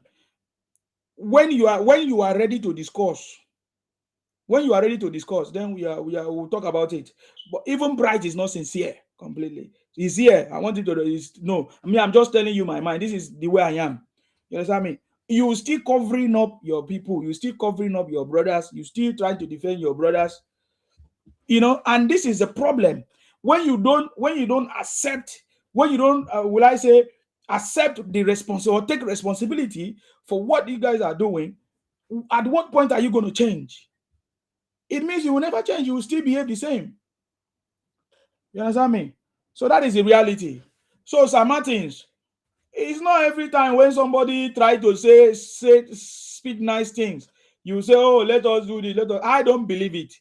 When you are ready to discuss, then we'll talk about it. But even Bright is not sincere completely. He's here. I want you to know. I mean, I'm just telling you my mind. This is the way I am. You understand me? You still covering up your people. You still covering up your brothers. You still trying to defend your brothers. You know, and this is the problem. When you don't accept, when you don't, will I say, accept the responsibility or take responsibility for what you guys are doing, at what point are you going to change? It means you will never change. You will still behave the same. You understand me? So that is the reality. So Sir Martins, it's not every time when somebody try to speak nice things, you say, oh, let us do this. I don't believe it.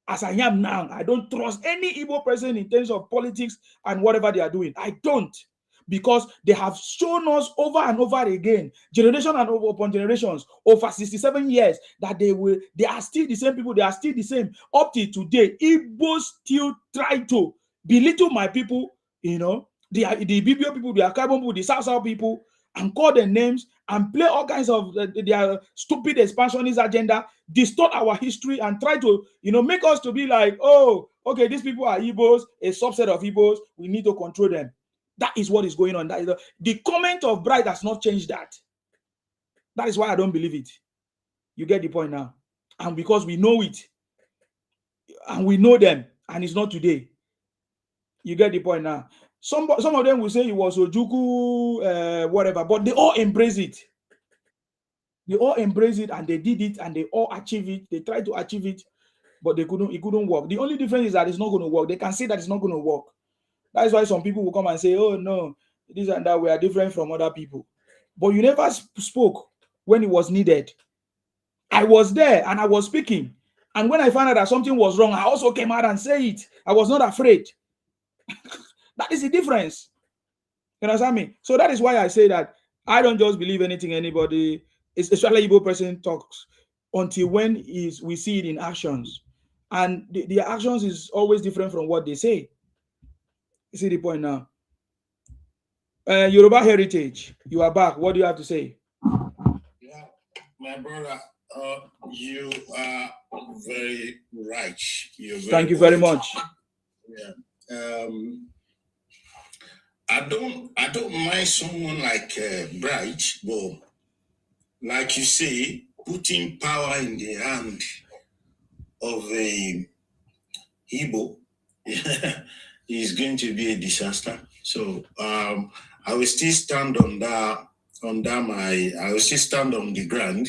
As I am now, I don't trust any Igbo person in terms of politics and whatever they are doing. I don't. Because they have shown us over and over again, generation and upon generations, over 67 years, that they are still the same people, they are still the same. Up till today, Igbos still try to belittle my people, you know, the BBO people, the Akabon people, the South people, and call their names and play all kinds of their stupid expansionist agenda, distort our history and try to, you know, make us to be like, oh, okay, these people are Igbos, a subset of Igbos, we need to control them. That is what is going on. That is the comment of Bright has not changed that. That is why I don't believe it. You get the point now. And because we know it, and we know them, and it's not today. You get the point now. Some of them will say it was Ojuku, whatever, but they all embrace it. They all embrace it, and they did it, and they all achieve it. They tried to achieve it, but it couldn't work. The only difference is that it's not going to work. They can see that it's not going to work. That is why some people will come and say, oh, no, this and that, we are different from other people. But you never spoke when it was needed. I was there and I was speaking. And when I found out that something was wrong, I also came out and said it. I was not afraid. That is the difference. You understand me? So that is why I say that I don't just believe anything anybody, especially Igbo person, talks until when we see it in actions. And the actions is always different from what they say. You see the point now? Yoruba Heritage, you are back. What do you have to say? Yeah, my brother, you are very right. Thank you very much. Yeah. I don't mind someone like Bright, but like you say, putting power in the hand of a Igbo is going to be a disaster. So I will still stand on that. I will still stand on the ground,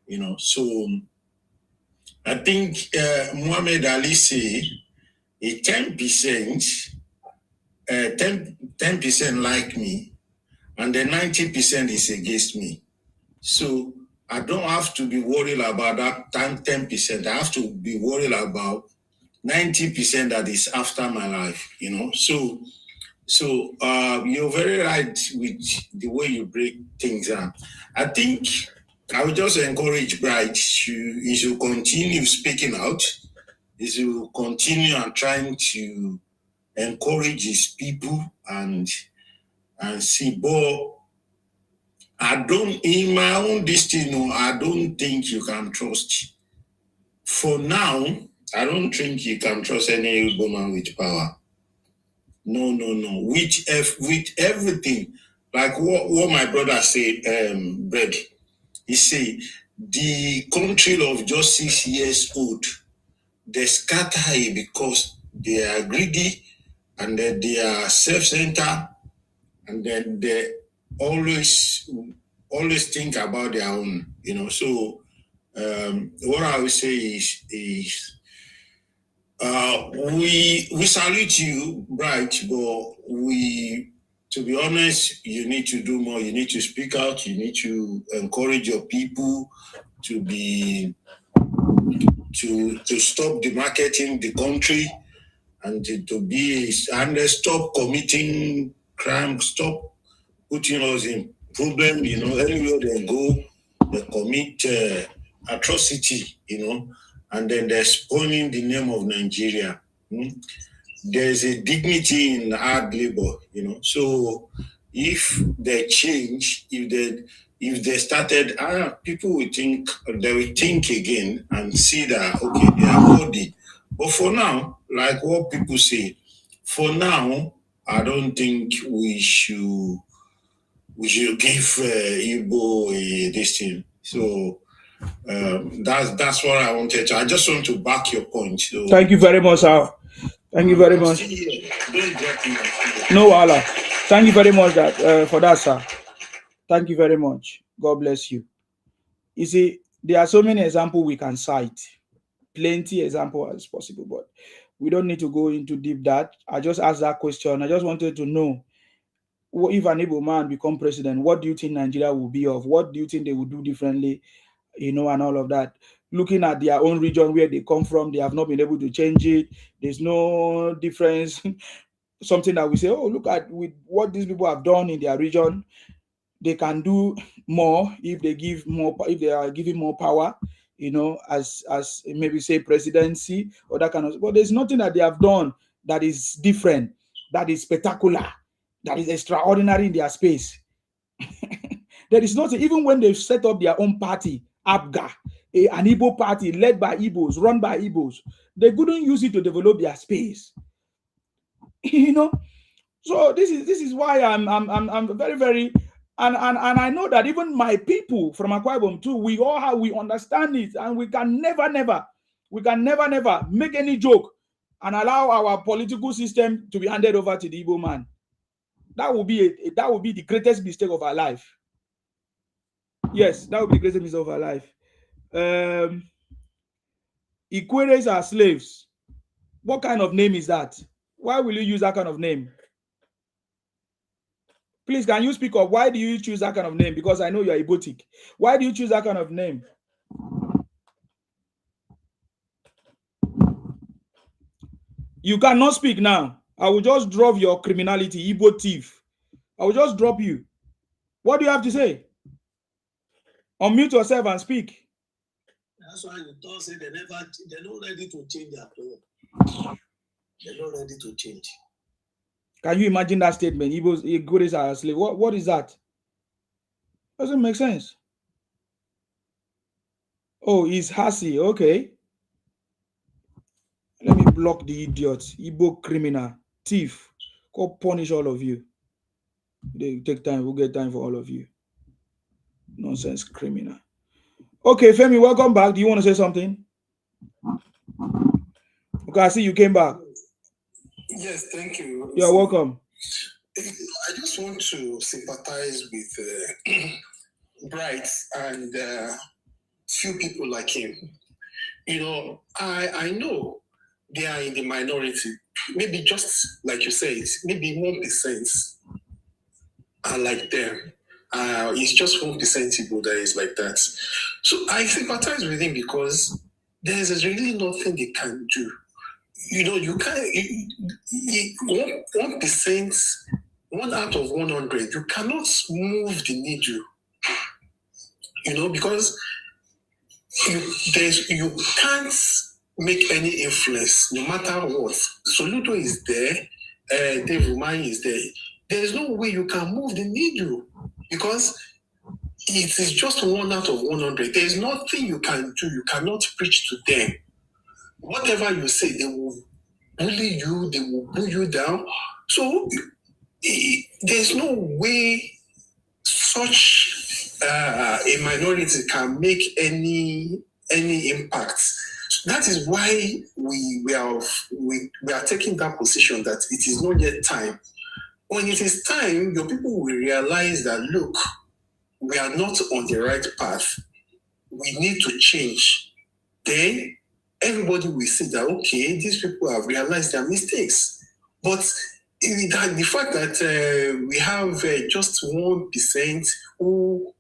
you know. So I think Muhammad Ali say a 10%, 10% like me, and the 90% is against me. So I don't have to be worried about that 10%. I have to be worried about 90% that is after my life, you know. So you're very right with the way you break things down. I think I would just encourage Bright to continue speaking out, is to continue and trying to encourage his people and see. But I don't, in my own destiny, I don't think you can trust. For now, I don't think you can trust any woman with power. No. With everything, like what my brother said, Brad, he said, the country of just 6 years old, they scatter it because they are greedy and then they are self-centered and then they always think about their own, you know. So what I would say is we salute you, Bright, but to be honest, you need to do more. You need to speak out. You need to encourage your people to stop demarketing the country and stop committing crime, stop putting us in problem. You know, anywhere they go, they commit atrocity. You know, and then they're spoiling the name of Nigeria. There's a dignity in hard labor, you know. So if they change, if they started, people will think, they will think again and see that, okay, they are worthy. But for now, like what people say, for now, I don't think we should give Igbo this thing. So that's what I wanted to. I just want to back your point. So, thank you very much, sir. Thank you very much. No, Allah. Thank you very much for that, sir. Thank you very much. God bless you. You see, there are so many examples we can cite, plenty examples as possible, but we don't need to go into deep that. I just asked that question. I just wanted to know, if an Igbo man become president, what do you think Nigeria will be of? What do you think they will do differently? You know, and all of that. Looking at their own region where they come from, they have not been able to change it. There's no difference. Something that we say, oh, look at with what these people have done in their region. They can do more if they give more, if they are giving more power, you know, as maybe say presidency or that kind of. But there's nothing that they have done that is different, that is spectacular, that is extraordinary in their space. There is nothing. Even when they've set up their own party, ABGA, an Igbo party led by Igbos, run by Igbos, they couldn't use it to develop their space. You know, so this is why I'm very, very, and I know that even my people from Akwa Ibom too, we understand it, and we can never make any joke and allow our political system to be handed over to the Igbo man. That would be the greatest mistake of our life. Yes, that would be the greatest mistake of our life. Ikweres are slaves. What kind of name is that? Why will you use that kind of name? Please, can you speak up? Why do you choose that kind of name? Because I know you're Ibotic. Why do you choose that kind of name? You cannot speak now. I will just drop your criminality, Igbo thief. I will just drop you. What do you have to say? Unmute yourself and speak. That's why you don't say they're not ready to change at all. They're not ready to change. Can you imagine that statement? Igbos are a slave. What is that? Doesn't make sense. Oh, he's Hasi. Okay. Let me block the idiot. Igbo criminal. Thief. Go punish all of you. They take time. We'll get time for all of you. Nonsense criminal. Okay, Femi, welcome back. Do you want to say something? Okay, I see you came back. Yes, thank you. You're welcome. I just want to sympathize with Bright and few people like him. I know they are in the minority. Maybe just like you said, maybe 1% are like them. It's just 1% people that is like that. So I sympathize with him because there's really nothing they can do. You can't. 1%, 1 out of 100, you cannot move the needle. Because you can't make any influence no matter what. Soludo is there, Dave Umahi is there. There's no way you can move the needle because it is just 1 out of 100. There's nothing you can do. You cannot preach to them. Whatever you say, they will bully you, they will pull you down. So there's no way such a minority can make any impact. That is why we are taking that position that it is not yet time. When it is time, your people will realize that, look, we are not on the right path. We need to change. Then everybody will see that, okay, these people have realized their mistakes. But the fact that we have just 1% who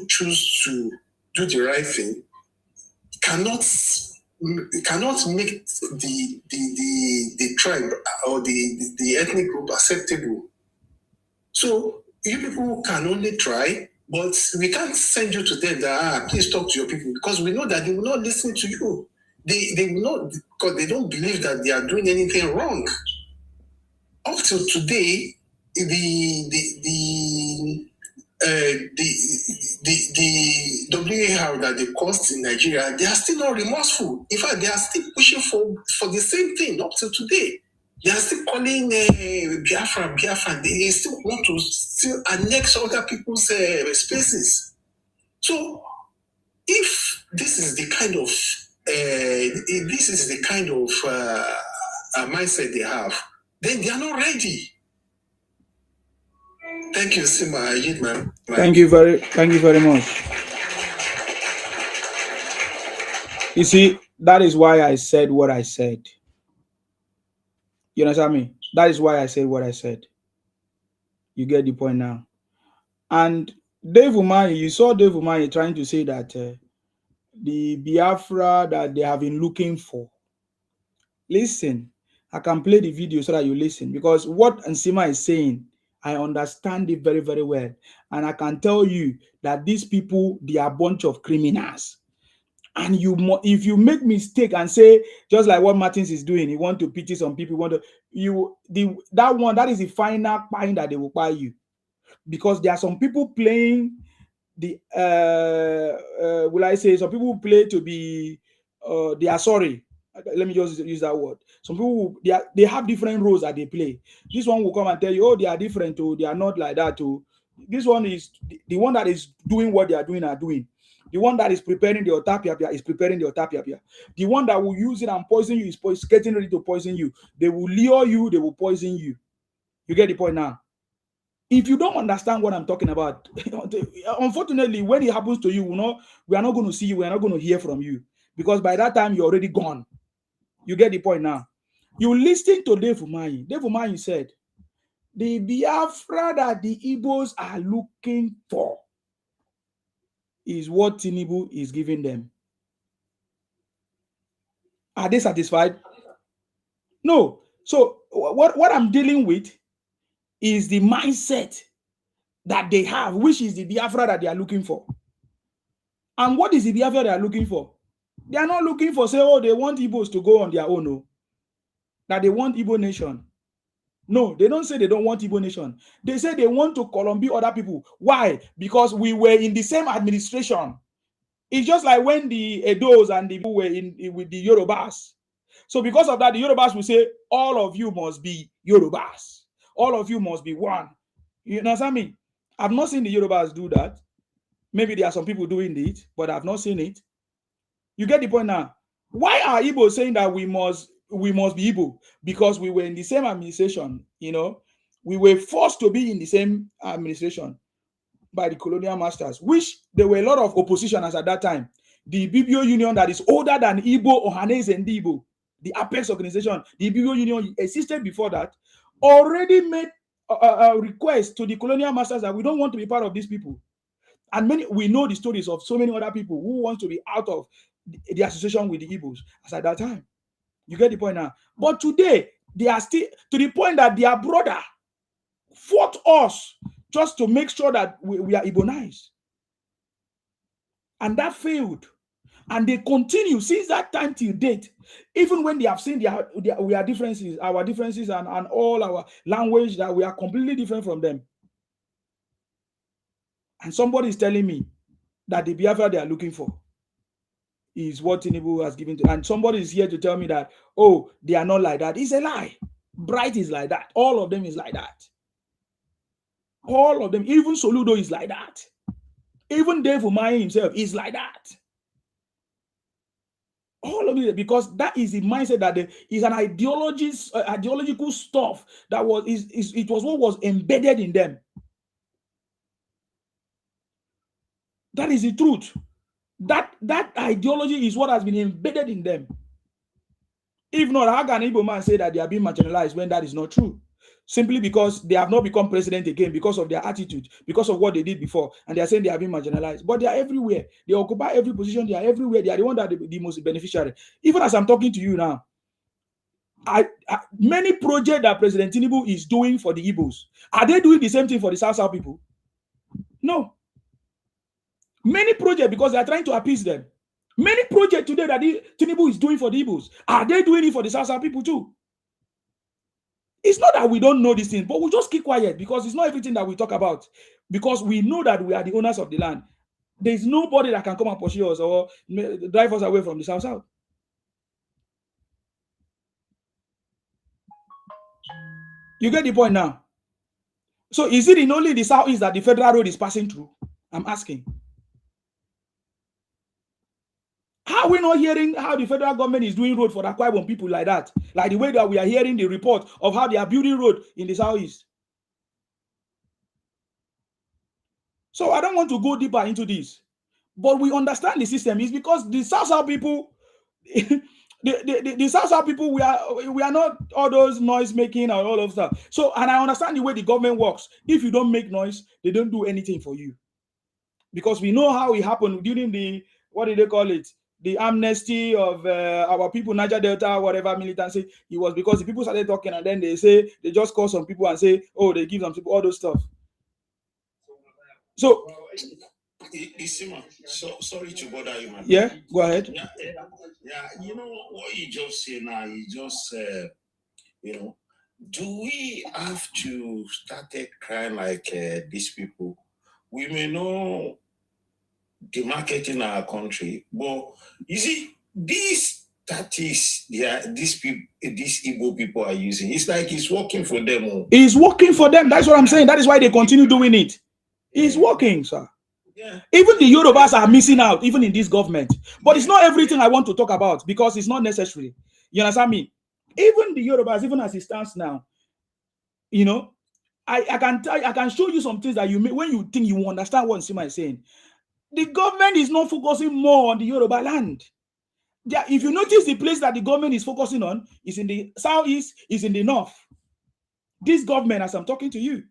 choose to do the right thing cannot make the tribe or the ethnic group acceptable. So you people can only try, but we can't send you to them that please talk to your people, because we know that they will not listen to you. They will not, because they don't believe that they are doing anything wrong. Up till today, the WAR that they caused in Nigeria, they are still not remorseful. In fact, they are still pushing for the same thing up till today. They are still calling Biafra. They still want to annex other people's spaces. So, if this is the kind of mindset they have, then they are not ready. Thank you, Sima. Thank you very much. You see, that is why I said what I said. You understand me? That is why I said what I said. You get the point now. And Dave Umahi, you saw Dave Umahi trying to say that the Biafra that they have been looking for. Listen, I can play the video so that you listen, because what Nsima is saying, I understand it very, very well. And I can tell you that these people, they are a bunch of criminals. And if you make mistake and say, just like what Martins is doing, you want to pity some people, that is the final fine that they will buy you. Because there are some people playing some people play to be they are sorry. Let me just use that word. Some people they have different roles that they play. This one will come and tell you, oh, they are different, oh, they are not like that. Oh. This one is the one that is doing what they are doing. The one that is preparing the otapia is preparing the otapia. The one that will use it and poison you is getting ready to poison you. They will lure you, they will poison you. You get the point now? If you don't understand what I'm talking about, unfortunately, when it happens to you, we are not going to see you, we are not going to hear from you. Because by that time, you're already gone. You get the point now? You listen to Dave Umahi. Dave Umahi said, the Biafra that the Igbos are looking for is what Tinubu is giving them. Are they satisfied? No. So what I'm dealing with is the mindset that they have, which is the Biafra that they are looking for. And what is the Biafra they are looking for? They are not looking for, say, oh, they want Igbos to go on their own. No. That they want Igbo nation. No, they don't say they don't want Igbo nation. They say they want to Colombia other people. Why? Because we were in the same administration. It's just like when the Edos and the people were with the Yorubas. So because of that, the Yorubas will say, all of you must be Yorubas. All of you must be one. You know what I mean? I've not seen the Yorubas do that. Maybe there are some people doing it, but I've not seen it. You get the point now? Why are Igbo saying that we must be Igbo? Because we were in the same administration, we were forced to be in the same administration by the colonial masters, which there were a lot of oppositioners at that time. the BBO Union that is older than Igbo, Ohanese, and Igbo, the Apex organization, the BBO Union existed before that, already made a request to the colonial masters that we don't want to be part of these people. And we know the stories of so many other people who want to be out of the association with the Igbos as at that time. You get the point now? But today, they are still to the point that their brother fought us just to make sure that we are Igbonized. And that failed. And they continue since that time till date, even when they have seen our differences and all our language, that we are completely different from them. And somebody is telling me that the Biafra they are looking for is what Tinubu has given to, and somebody is here to tell me that, oh, they are not like that. It's a lie. Bright is like that. All of them is like that. All of them. Even Soludo is like that. Even Dave Umahi himself is like that. All of it, because that is the mindset that is an ideological stuff that was it was what was embedded in them. That is the truth. That ideology is what has been embedded in them. If not, how can Igbo man say that they are being marginalized when that is not true? Simply because they have not become president again, because of their attitude, because of what they did before, and they are saying they are being marginalized. But they are everywhere. They occupy every position. They are everywhere. They are the one that are the most beneficiary. Even as I'm talking to you now, many projects that President Tinubu is doing for the Igbos, are they doing the same thing for the South people? No. Many projects, because they are trying to appease them. Many projects today that Tinubu is doing for the Igbos, are they doing it for the South people too? It's not that we don't know these things, but we just keep quiet because it's not everything that we talk about. Because we know that we are the owners of the land. There's nobody that can come and pursue us or drive us away from the South. You get the point now? So is it in only the Southeast that the federal road is passing through? I'm asking. How are we not hearing how the federal government is doing road for the Akwa Ibom people like that? Like the way that we are hearing the report of how they are building road in the Southeast. So I don't want to go deeper into this. But we understand the system is because the South people, the South people, we are not all those noise making or all of that. So, and I understand the way the government works. If you don't make noise, they don't do anything for you. Because we know how it happened during the, what did they call it? The amnesty of our people, Niger Delta, whatever militancy. It was because the people started talking and then they say, they just call some people and say, oh, they give some people all those stuff. So, so sorry to bother you, man. Yeah, go ahead. Yeah, you know what you just say now, you just you know, do we have to start crying like these people? We may know the market in our country, but you see, these tactics these Igbo people are using, it's like it's working for them. It's working for them. That's what I'm saying. That is why they continue doing it. It's working, sir. Yeah. Even the Yorubas are missing out, even in this government. But it's not everything I want to talk about because it's not necessary. You understand me? Even the Yorubas, even as it stands now, you know, I can show you some things that you may, when you think you understand what Nsima is saying. The government is not focusing more on the Yoruba land. If you notice, the place that the government is focusing on is in the southeast, is in the north. This government, as I'm talking to you.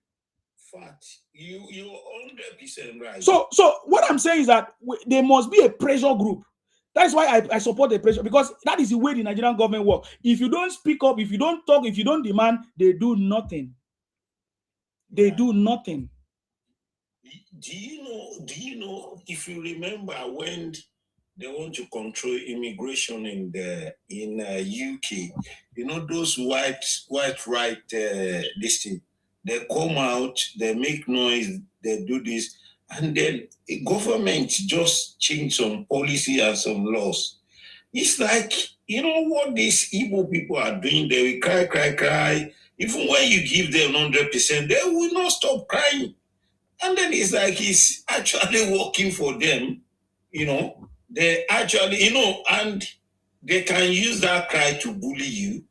Fact, you're 100% right. So what I'm saying is that there must be a pressure group. That's why I support the pressure, because that is the way the Nigerian government works. If you don't speak up, if you don't talk, if you don't demand, they do nothing. They do nothing. Do you know, if you remember when they want to control immigration in UK, you know, those white right this thing, they come out, they make noise, they do this, and then the government just change some policy and some laws. It's like, you know what these Igbo people are doing? They will cry. Even when you give them 100%, they will not stop crying. And then it's like it's actually working for them, you know. They actually, you know, and they can use that cry to bully you,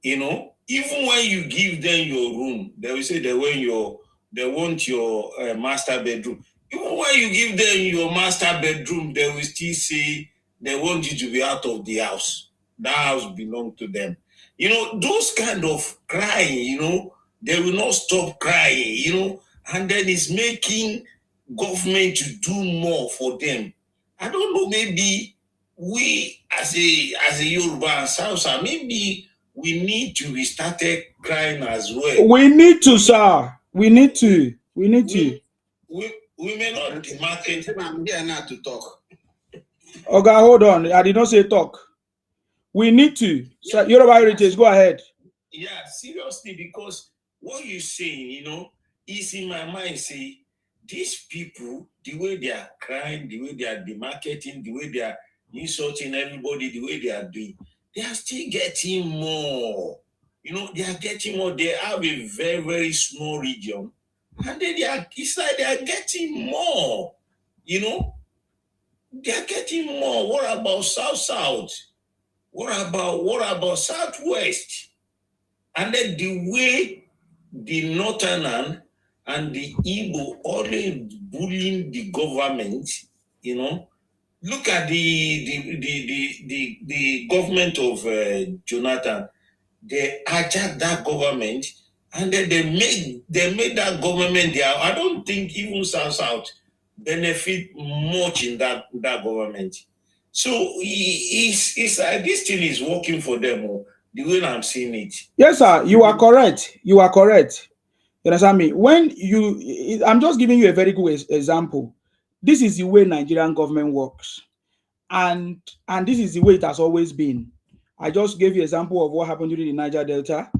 you know. Even when you give them your room, they will say they want your master bedroom. Even when you give them your master bedroom, they will still say they want you to be out of the house. That house belongs to them. You know, those kind of crying, you know, they will not stop crying, you know, and then it's making government to do more for them. I don't know, maybe we as a Yoruba and South, maybe we need to be started crying as well. We need to, sir. We need to. We need to. We may not demarcate. I'm here now to talk. Okay, hold on. I did not say talk. We need to. So, Yoruba Heritage, go ahead. Yeah, seriously, because what you're saying, you know, is in my mind, say, these people, the way they are crying, the way they are demarketing, the way they are insulting everybody, the way they are doing, they are still getting more. You know, they are getting more. They have a very, very small region. And then it's like they are getting more. You know, they are getting more. What about South? What about Southwest? And then the way the Northern and the Igbo always bullying the government, you know. Look at the government of Jonathan. They hijacked that government, and then they made that government there. I don't think even South benefit much in that government. So it's like this thing is working for them. The way I'm seeing it. Yes, sir. You are correct. You are correct. You understand me? When I'm just giving you a very good example. This is the way Nigerian government works, and this is the way it has always been. I just gave you an example of what happened during the Niger Delta.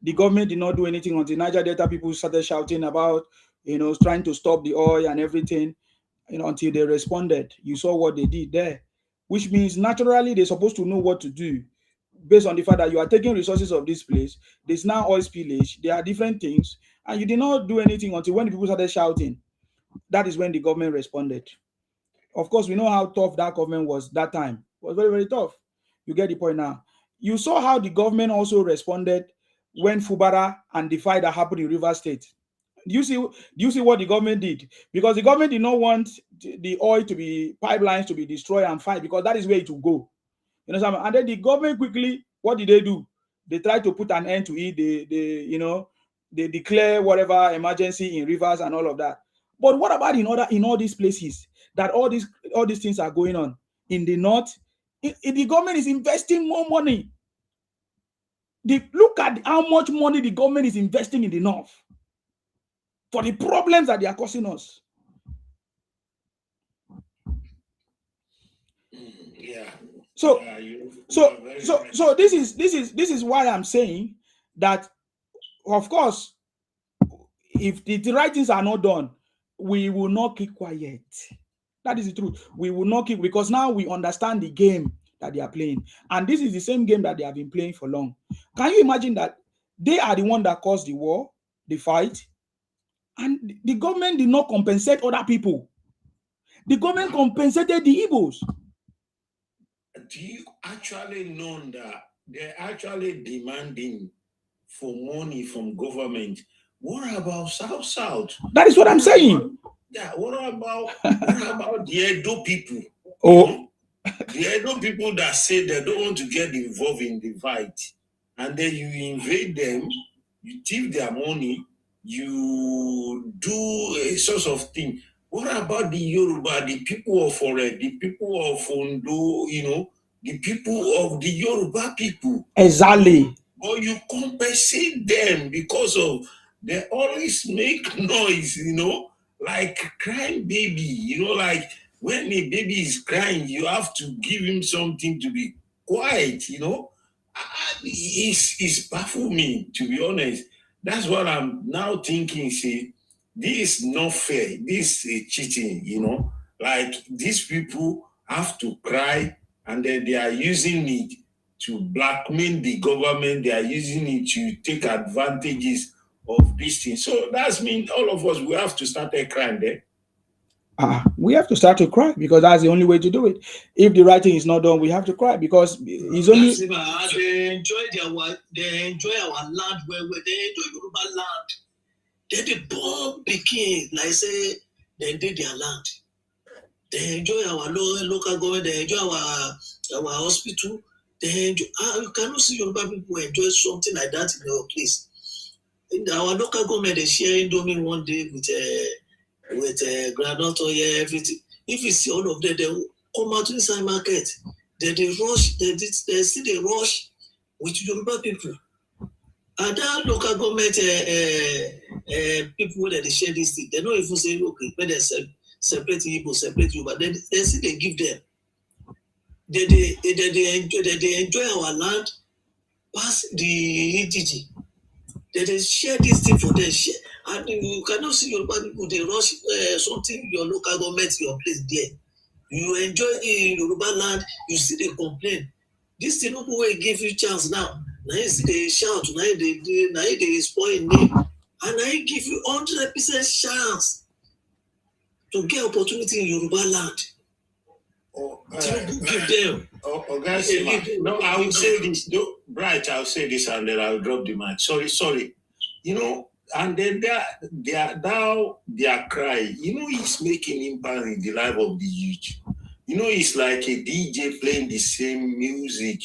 The government did not do anything until Niger Delta people started shouting about, trying to stop the oil and everything, until they responded. You saw what they did there, which means naturally they're supposed to know what to do based on the fact that you are taking resources of this place. There's now oil spillage. There are different things, and you did not do anything until when the people started shouting. That is when the government responded. Of course, we know how tough that government was that time. It was very, very tough. You get the point now. You saw how the government also responded when Fubara and the fire that happened in River State. Do you see what the government did? Because the government did not want the oil to be pipelines to be destroyed and fight, because that is where it will go. You know, and then the government quickly, what did they do? They tried to put an end to it. They declare whatever emergency in rivers and all of that. But what about in all these places that all these things are going on in the north? The government is investing more money. Look at how much money the government is investing in the north for the problems that they are causing us. Yeah. So this is why I'm saying that, of course, if the right things are not done, we will not keep quiet. That is the truth. We will not keep, because now we understand the game that they are playing, and this is the same game that they have been playing for long. Can you imagine that they are the one that caused the war, the fight, and the government did not compensate other people? The government compensated the Igbos. Do you actually know that they're actually demanding for money from government? What about South? That is what I'm saying. Yeah, what about the Edo people? Oh, the Edo people that say they don't want to get involved in the fight, and then you invade them, you thief their money, you do a sort of thing. What about the Yoruba, the people of Ore, the people of Ondo, the people of the Yoruba people? Exactly. Or you compensate them because of they always make noise, like crying baby, like when a baby is crying, you have to give him something to be quiet, It's baffled me, to be honest. That's what I'm now thinking, see, this is not fair. This is cheating, like these people have to cry, and then they are using it to blackmail the government. They are using it to take advantages of this thing. So that's mean all of us, we have to start a crime there. We have to start to cry, because that's the only way to do it. If the right thing is not done, we have to cry, because it's only. They enjoy our land where they enjoy Yoruba land. They bomb Peking, like say They did their land. They enjoy our local government. They enjoy our hospital. They enjoy. You cannot see Yoruba people enjoy something like that in your place. In our local government, they share Indomie one day with groundnut oil, everything. If you see all of them, they come out inside market. They rush. They see they rush with Yoruba people. And that local government people that they share this thing, they don't even say, okay, when they separate Igbo, separate you, but they see they give them. They enjoy our land past the EDG. They share this thing for them. Share. And you cannot see Yoruba people, they rush something, your local government, your place there. You enjoy in Yoruba land, you see they complain. This Tinubu will give you chance now. Now you see they shout, now they spoil name. And I give you 100% chance to get opportunity in Yoruba land. Tinubu give them. Guys, no, I will say this. Bright, I'll say this and then I'll drop the mic. Sorry. You know, and then they are crying. You know, he's making impact in the life of the youth. You know, it's like a DJ playing the same music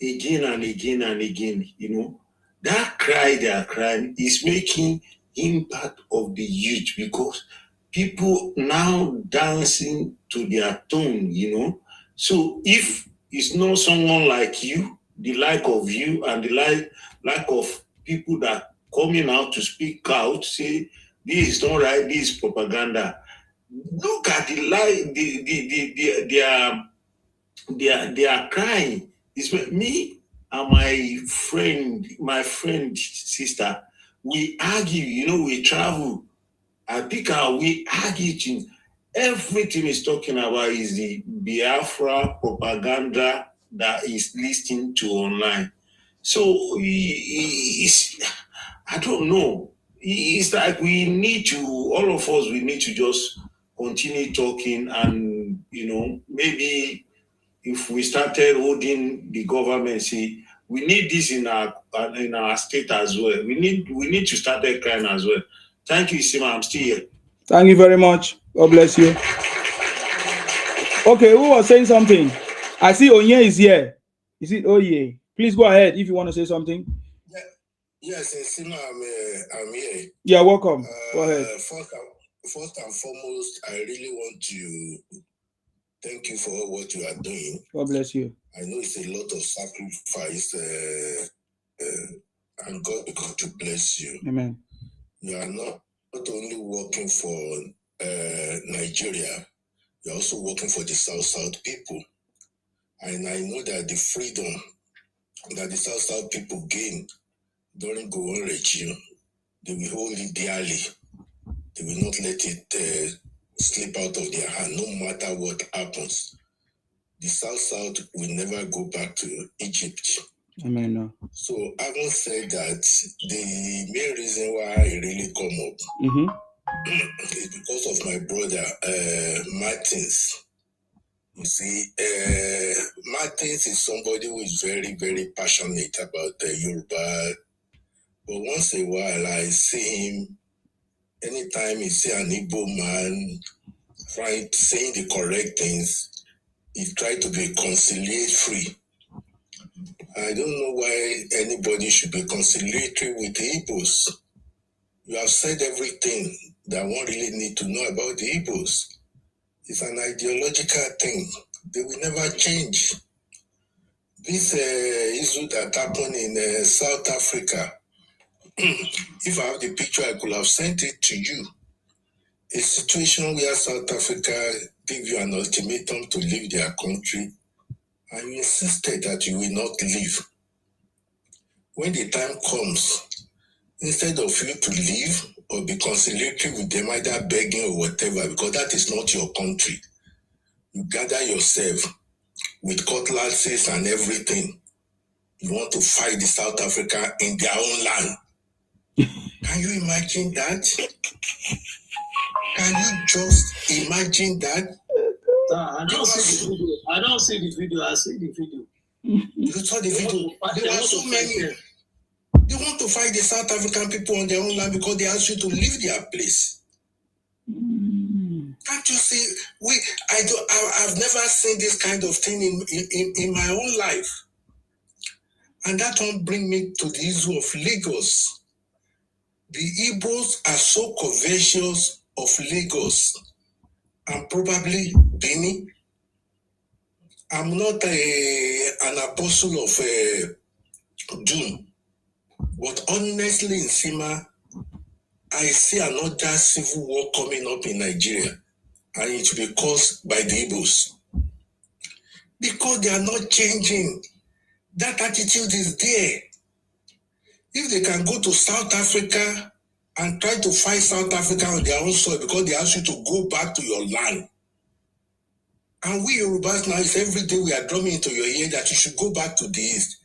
again and again and again. You know, that cry they are crying is making impact of the youth because people now dancing to their tone, you know. So if it's not someone like you, the like of you and the like of people that coming out to speak out, say this is not right, this is propaganda. Look at the lie, they are crying. It's me and my friend sister, we argue, you know, we travel. I pick out, we argue. Everything he's talking about is the Biafra propaganda that he's listening to online. So I don't know. It's like we need to, all of us, we need to just continue talking and, you know, maybe if we started holding the government, see, we need this in our state as well. We need to start that crying as well. Thank you, Sima. I'm still here. Thank you very much. God bless you. Okay, who was saying something? I see Onye is here. Is it Oye? Please go ahead if you want to say something. Yes, Sima, I'm here. Yeah, welcome. Go ahead. First and foremost, I really want to thank you for what you are doing. God bless you. I know it's a lot of sacrifice, and God is going to bless you. Amen. You are not only working for Nigeria, you're also working for the South people. And I know that the freedom that the South people gain during Gowon regime, they will hold it dearly. They will not let it slip out of their hand, no matter what happens. The South will never go back to Egypt. Amen. No. So having said that, the main reason why I really come up is because of my brother, Martins. You see, Martins is somebody who is very, very passionate about the Yoruba. But once in a while, I see him, anytime he see an Igbo man saying the correct things, he tries to be conciliatory. I don't know why anybody should be conciliatory with the Igbos. You have said everything that one really need to know about the Igbos. It's an ideological thing. They will never change. This issue that happened in South Africa, if I have the picture, I could have sent it to you. A situation where South Africa gave you an ultimatum to leave their country, and you insisted that you will not leave. When the time comes, instead of you to leave or be conciliatory with them, either begging or whatever, because that is not your country, you gather yourself with cutlasses and everything. You want to fight the South Africa in their own land. Can you imagine that? Can you just imagine that? I don't see the video. I see the video. You saw the video. There are so many. They want to fight the South African people on their own land because they ask you to leave their place. Can't you see? I've never seen this kind of thing in my own life. And that one bring me to the issue of Lagos. The Igbos are so covetous of Lagos and probably Benin. I'm not an apostle of doom, but honestly, in Sima, I see another civil war coming up in Nigeria, and it will be caused by the Igbos. Because they are not changing. That attitude is there. If they can go to South Africa and try to fight South Africa on their own soil because they ask you to go back to your land. And we Yorubas now, is every day we are drumming into your ear that you should go back to the East.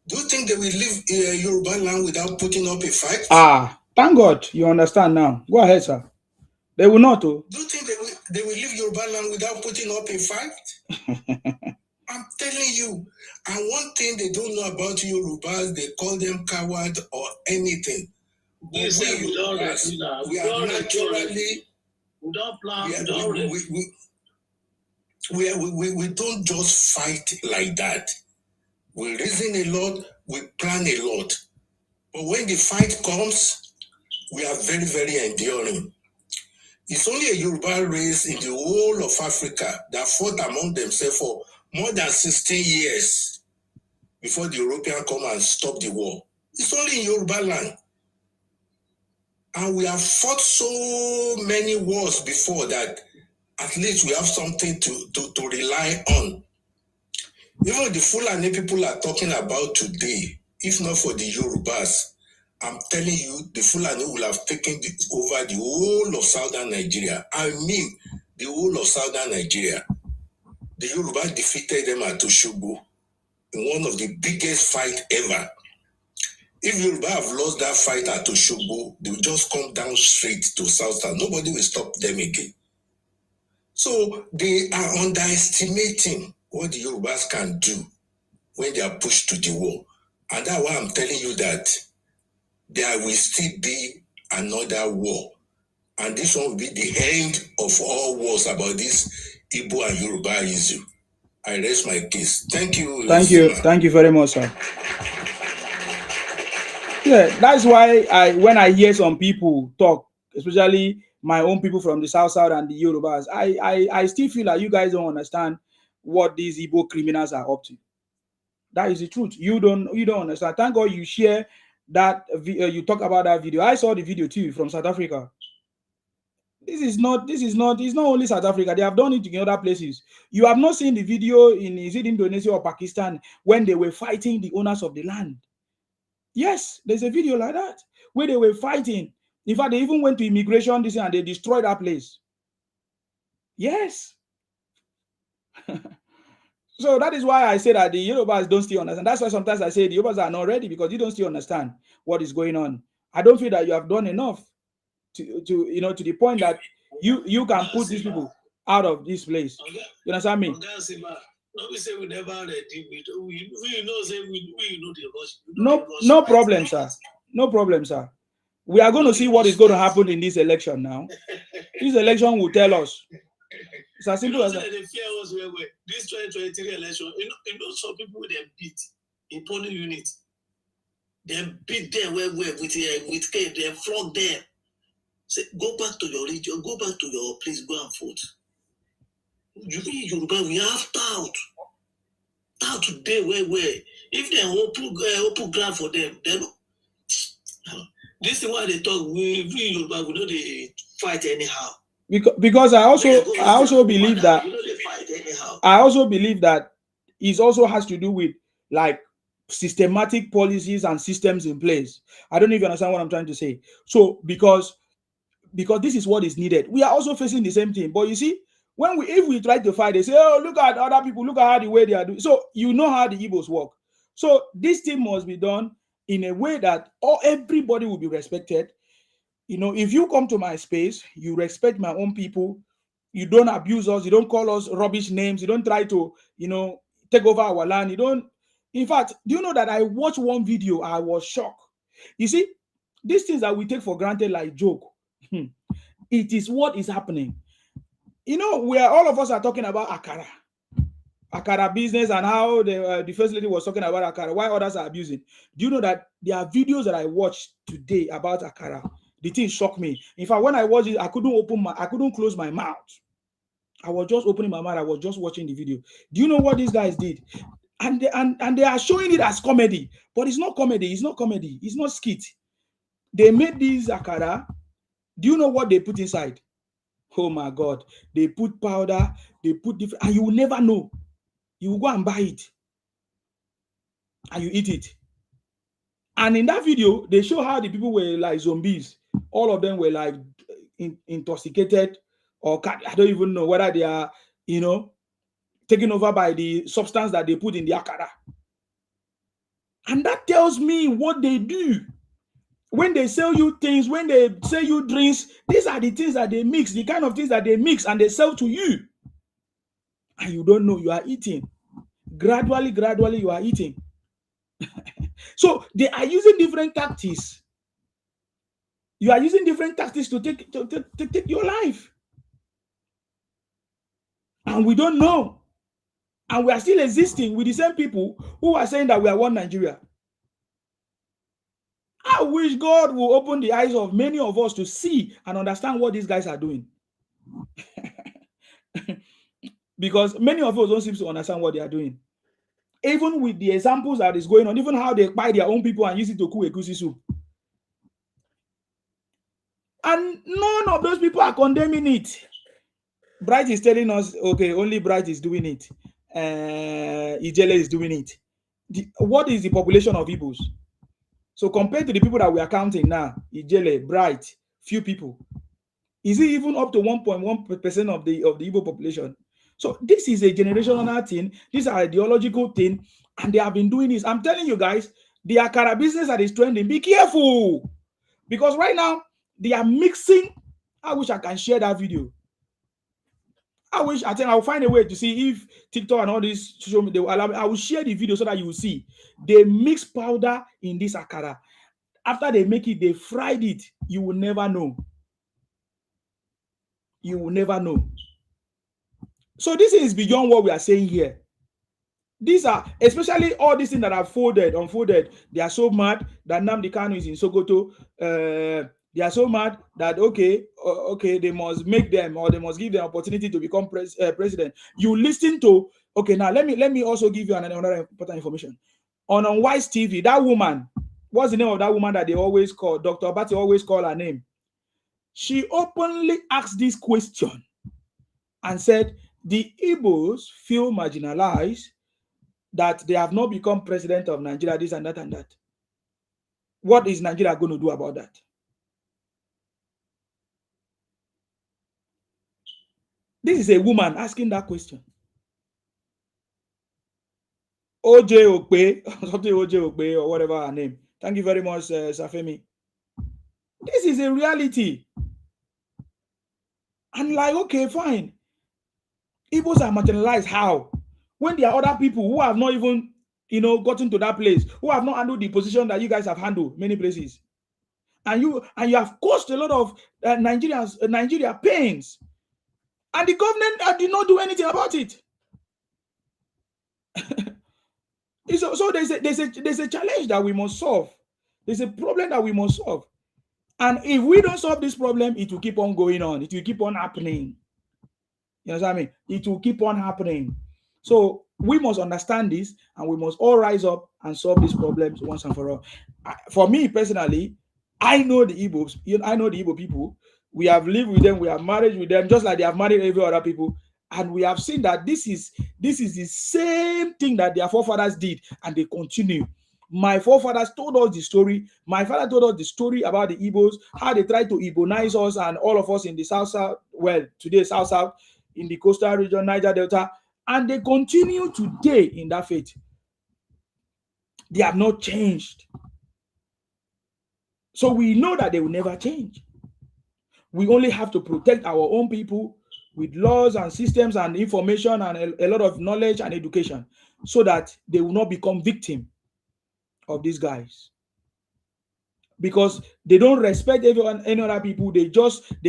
Do you think they will leave Yoruba land without putting up a fight? Thank God you understand now. Go ahead, sir. They will not. Do you think they will leave Yoruba land without putting up a fight? I'm telling you. And one thing they don't know about Yorubas, they call them coward or anything. They say we don't ready now. We are naturally. We don't plan. We don't ready. We don't just fight like that. We reason a lot, we plan a lot. But when the fight comes, we are very, very enduring. It's only a Yoruba race in the whole of Africa that fought among themselves for more than 16 years before the Europeans come and stop the war. It's only in Yoruba land. And we have fought so many wars before that at least we have something to rely on. Even the Fulani people are talking about today, if not for the Yorubas, I'm telling you, the Fulani will have taken over the whole of southern Nigeria. I mean, the whole of southern Nigeria. The Yoruba defeated them at Oshogbo in one of the biggest fights ever. If Yoruba have lost that fight at Oshogbo, they will just come down straight to Southern. Nobody will stop them again. So they are underestimating what the Yorubas can do when they are pushed to the wall. And that's why I'm telling you that there will still be another war. And this one will be the end of all wars about this Igbo and Yoruba issue. I rest my case. Thank you. Thank you very much, sir. Yeah, that's why when I hear some people talk, especially my own people from the South and the Yorubas, I still feel like you guys don't understand what these Igbo criminals are up to. That is the truth. You don't understand. Thank God you share that. You talk about that video. I saw the video too from South Africa. It's not only South Africa. They have done it in other places. You have not seen the video is it Indonesia or Pakistan when they were fighting the owners of the land? Yes, there's a video like that where they were fighting. In fact, they even went to immigration and they destroyed that place. Yes. So that is why I say that the Yorubas don't still understand. That's why sometimes I say the Yorubas are not ready because you don't still understand what is going on. I don't feel that you have done enough to the point that you can put these people out of this place. You understand me? No, we say we never ready. We know say we know the rush. No problem, sir. No problem, sir. We are going to see what is going to happen in this election now. This election will tell us. It's as simple as that. They fear us where this 2023 election, you know some people they beat in polling unit. They beat them where with K, they flog them. Say, go back to your region, go back to your place, go and vote. You mean Yoruba, we have doubt. Doubt today where if they open ground for them, then this is why they talk. We Yoruba, we know they fight anyhow. Because I also believe that it also has to do with like systematic policies and systems in place. I don't even understand what I'm trying to say. So because this is what is needed. We are also facing the same thing. But you see, if we try to fight, they say, oh, look at other people, look at how the way they are doing. So you know how the Igbos work. So this thing must be done in a way that everybody will be respected. You know, if you come to my space, you respect my own people, you don't abuse us, you don't call us rubbish names, you don't try to, take over our land. You don't. In fact, do you know that I watched one video, I was shocked. You see, these things that we take for granted like joke, it is what is happening. You know, where all of us are talking about Akara business and how the first lady was talking about Akara, why others are abusing. Do you know that there are videos that I watched today about Akara? The thing shocked me. In fact, when I watched it, I couldn't close my mouth. I was just opening my mouth. I was just watching the video. Do you know what these guys did? And they are showing it as comedy, but it's not comedy. It's not comedy. It's not skit. They made these Akara. Do you know what they put inside? Oh my God! They put powder. They put different, and you will never know. You will go and buy it, and you eat it. And in that video, they show how the people were like zombies. All of them were like intoxicated, or I don't even know whether they are, taken over by the substance that they put in the Akara. And that tells me what they do. When they sell you things, when they sell you drinks, these are the things that they mix, the kind of things that they mix and they sell to you. And you don't know, you are eating. Gradually, you are eating. So they are using different tactics. You are using different tactics to take your life. And we don't know. And we are still existing with the same people who are saying that we are one Nigeria. I wish God will open the eyes of many of us to see and understand what these guys are doing. Because many of us don't seem to understand what they are doing. Even with the examples that is going on, even how they buy their own people and use it to cook egusi soup. And none of those people are condemning it. Bright is telling us, okay, only Bright is doing it. Ijele is doing it. What is the population of Igbos? So compared to the people that we are counting now, Ijele, Bright, few people. Is it even up to 1.1% of the Igbo population? So this is a generational thing. This is an ideological thing. And they have been doing this. I'm telling you guys, the Akara business that is trending, be careful. Because right now, they are mixing. I wish I can share that video. I think I'll find a way to see if TikTok and all this social media will allow me. I will share the video so that you will see. They mix powder in this Akara. After they make it, they fried it. You will never know. You will never know. So this is beyond what we are saying here. These are, especially all these things that are unfolded. They are so mad that Nnamdi Kanu is in Sokoto. They are so mad that okay, they must make them, or they must give them opportunity to become president. You listen to, okay, now let me also give you another important information. On Wise TV, that woman, what's the name of that woman that they always call? Dr. Abati always call her name. She openly asked this question and said, the Igbos feel marginalized, that they have not become president of Nigeria, this and that and that. What is Nigeria going to do about that? This is a woman asking that question. OJ Okpe, something OJ Okpe or whatever her name. Thank you very much, Safemi. This is a reality. And like, okay, fine. Igbos are marginalized. How? When there are other people who have not even, gotten to that place, who have not handled the position that you guys have handled many places. And you have caused a lot of Nigeria pains. And the government did not do anything about it. So there's a challenge that we must solve. There's a problem that we must solve. And if we don't solve this problem, it will keep on going on. It will keep on happening. You know what I mean? It will keep on happening. So we must understand this, and we must all rise up and solve these problems once and for all. For me personally, I know the Igbos. I know the Igbo people. We have lived with them. We have married with them, just like they have married every other people. And we have seen that this is the same thing that their forefathers did, and they continue. My forefathers told us the story. My father told us the story about the Igbos, how they tried to Igbonize us and all of us in the South, well, today South, in the coastal region, Niger Delta, and they continue today in that faith. They have not changed. So we know that they will never change. We only have to protect our own people with laws and systems and information and a lot of knowledge and education, so that they will not become victim of these guys. because they don't respect any other people. They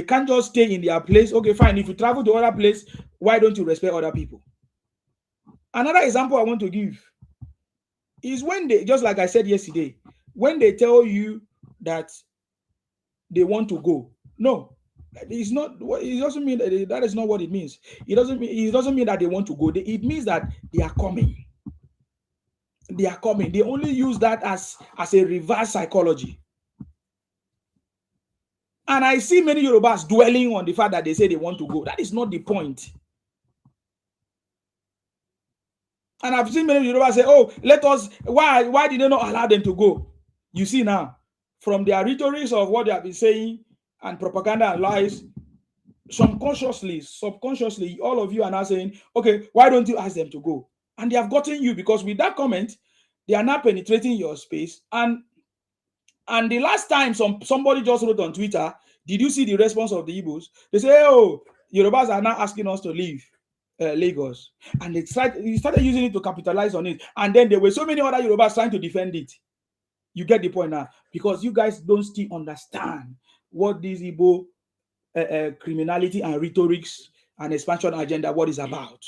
can't just stay in their place. Okay, fine. If you travel to other place, why don't you respect other people? Another example I want to give is when they, just like I said yesterday, when they tell you that they want to go. No, it's not. It doesn't mean that is not what it means. It doesn't mean that they want to go. It means that they are coming. They are coming. They only use that as a reverse psychology. And I see many Yorubas dwelling on the fact that they say they want to go. That is not the point. And I've seen many Yorubas say, "Oh, let us." Why did they not allow them to go? You see now, from their rhetorics of what they have been saying and propaganda and lies, subconsciously, all of you are now saying, "Okay, why don't you ask them to go?" And they have gotten you, because with that comment, they are now penetrating your space. And the last time somebody just wrote on Twitter, "Did you see the response of the Igbos?" They say, "Oh, Yorubas are now asking us to leave Lagos," and they started using it to capitalize on it. And then there were so many other Yorubas trying to defend it. You get the point now, because you guys don't still understand what this Igbo criminality and rhetorics and expansion agenda, what is about.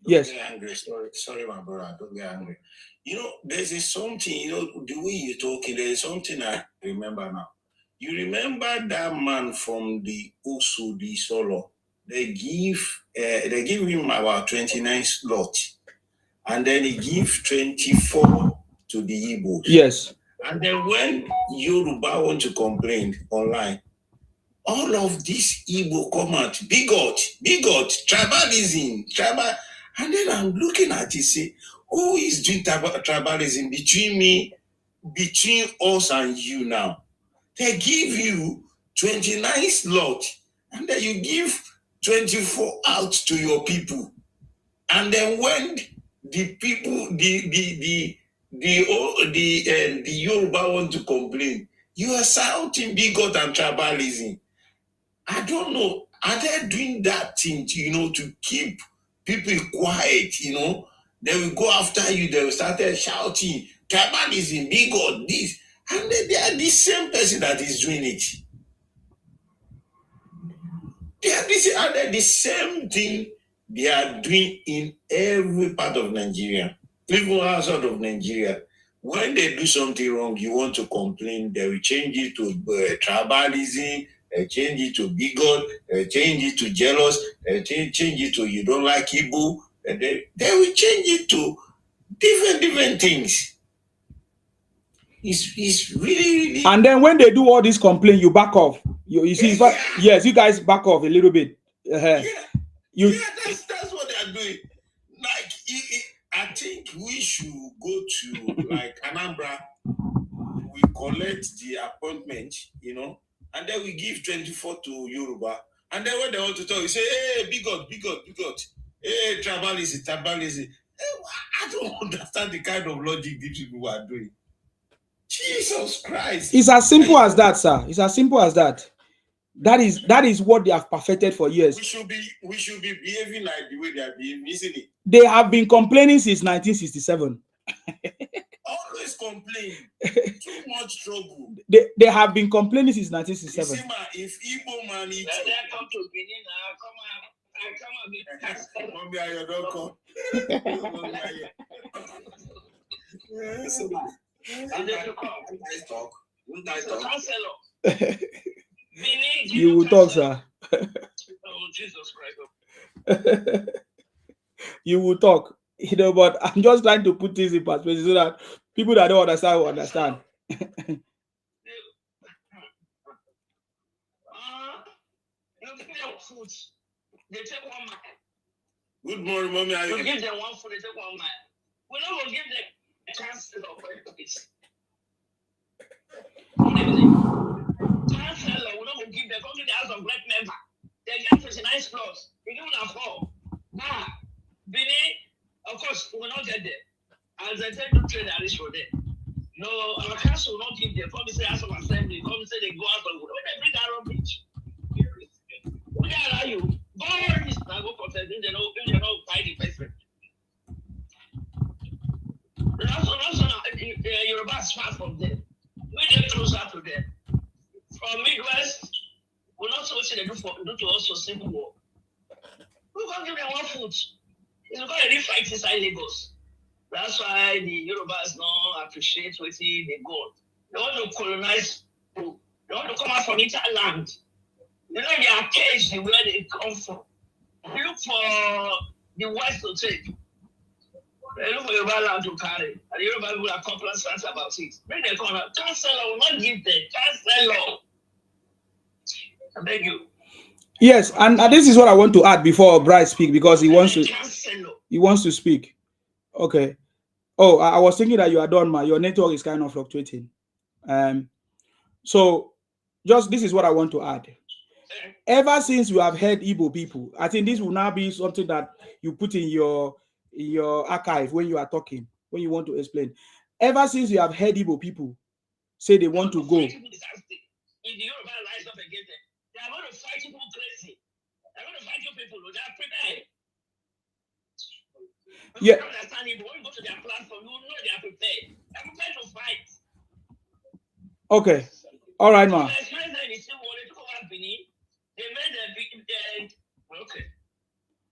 Yes. Don't get angry. Sorry, my brother. Don't get angry. You know, there's something, you know, the way you're talking, there's something I remember now. You remember that man from the Usu, the Solo? They give him about 29 slots, and then he give 24 to the Igbos. Yes. And then when Yoruba want to complain online, all of this Igbo come out, bigot, tribalism, tribal. And then I'm looking at it, say, who is doing tribalism between us and you now? They give you 29 slots, and then you give 24 out to your people. And then when the people, the Yoruba want to complain, you are shouting bigot and tribalism. I don't know. Are they doing that thing, to keep people quiet, They will go after you. They will start shouting, tribalism, bigot, this. And they are the same person that is doing it. They are the same thing they are doing in every part of Nigeria, even outside of Nigeria. When they do something wrong, you want to complain, they will change it to tribalism, change it to bigot, change it to jealous, change it to you don't like Igbo. They will change it to different things. It's really. And then when they do all this complaint, you back off. You see, yes, you guys back off a little bit. That's what they are doing. Like, I think we should go to like Anambra. We collect the appointment, and then we give 24 to Yoruba. And then when they want to talk, you say, "Hey, bigot. Hey, tribalism. I don't understand the kind of logic these people are doing. Jesus Christ. It's as simple as that, sir. It's as simple as that. That is what they have perfected for years. We should be behaving like the way they are behaving, isn't it? They have been complaining since 1967. Always complain. Too much trouble. They have been complaining since 1967. You see, if Igbo man eats, come to Benin now, come on. Mommy, I don't come. You will talk, sir. Oh, Jesus Christ. You will talk, but I'm just trying to put this in perspective so that people that don't understand will understand. They take 1 mile. Good morning, Mommy. You give them one food, they take 1 mile. We're not going to give them a chance to operate this. Chancellor, we're not going to give them, come to the house of great member. They get 29 floors. We give them 4. Benin, of course, we will not get there. As I said, don't trade the for them. No, our council will not give them. Come and say House of Assembly. Come and say they go out of when they bring that rubbish. We can't allow you. Go on this now, go contest. They don't fight the person. Also, Yoruba is far from them. When closer to them. From Midwest, we not so what they do to us for civil war. We can't give them one foot. It's because they fight inside Lagos. That's why the Yorubas don't appreciate what they go. They want to colonize people. They want to come out from interland. You know they are caged where they come from. They look for the West to take. They look for Yoruba land to carry. And the Yoruba people are complacent about it. When they come out, Chancellor will not give them. Chancellor. I beg you. Yes, and this is what I want to add before Bright speak, because he wants to speak. Okay. Oh, I was thinking that you are done, ma. Your network is kind of fluctuating. So just this is what I want to add. Ever since you have heard Igbo people, I think this will now be something that you put in your archive when you are talking, when you want to explain. Ever since you have heard Igbo people say they want to go. If the Yoruba rise up against them, they are going to fight people crazy. They're going to fight you people. They are prepared. Yeah. When you go to their platform, you know they are prepared. They are prepared to fight. Okay. All right, ma. Okay.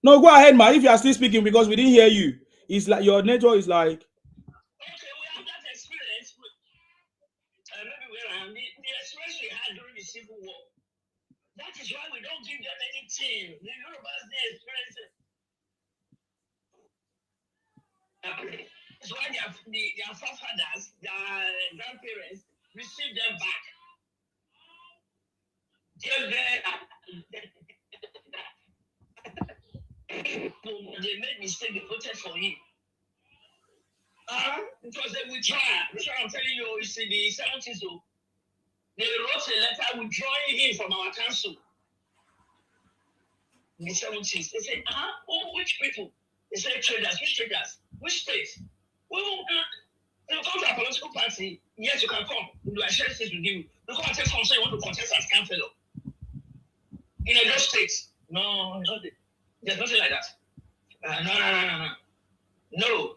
No, go ahead, ma. If you are still speaking, because we didn't hear you. It's like your network is like. Okay, we have that experience. Maybe the experience we had during the Civil War. That is why we don't give them anything. The Yorubas, they experience it. That's why their forefathers, their grandparents, received them back. They made mistake, they voted for him. Because they withdraw. That's what I'm telling you. It's in the 70s. So they wrote a letter withdrawing him from our council. In the 70s. They said, which people? They said traders. Which traders? Which states? You come to a political party, yes, you can come. You do a share states with you. You come and take some, so you want to contest as councillor. In a those states. No, there's nothing like that. No.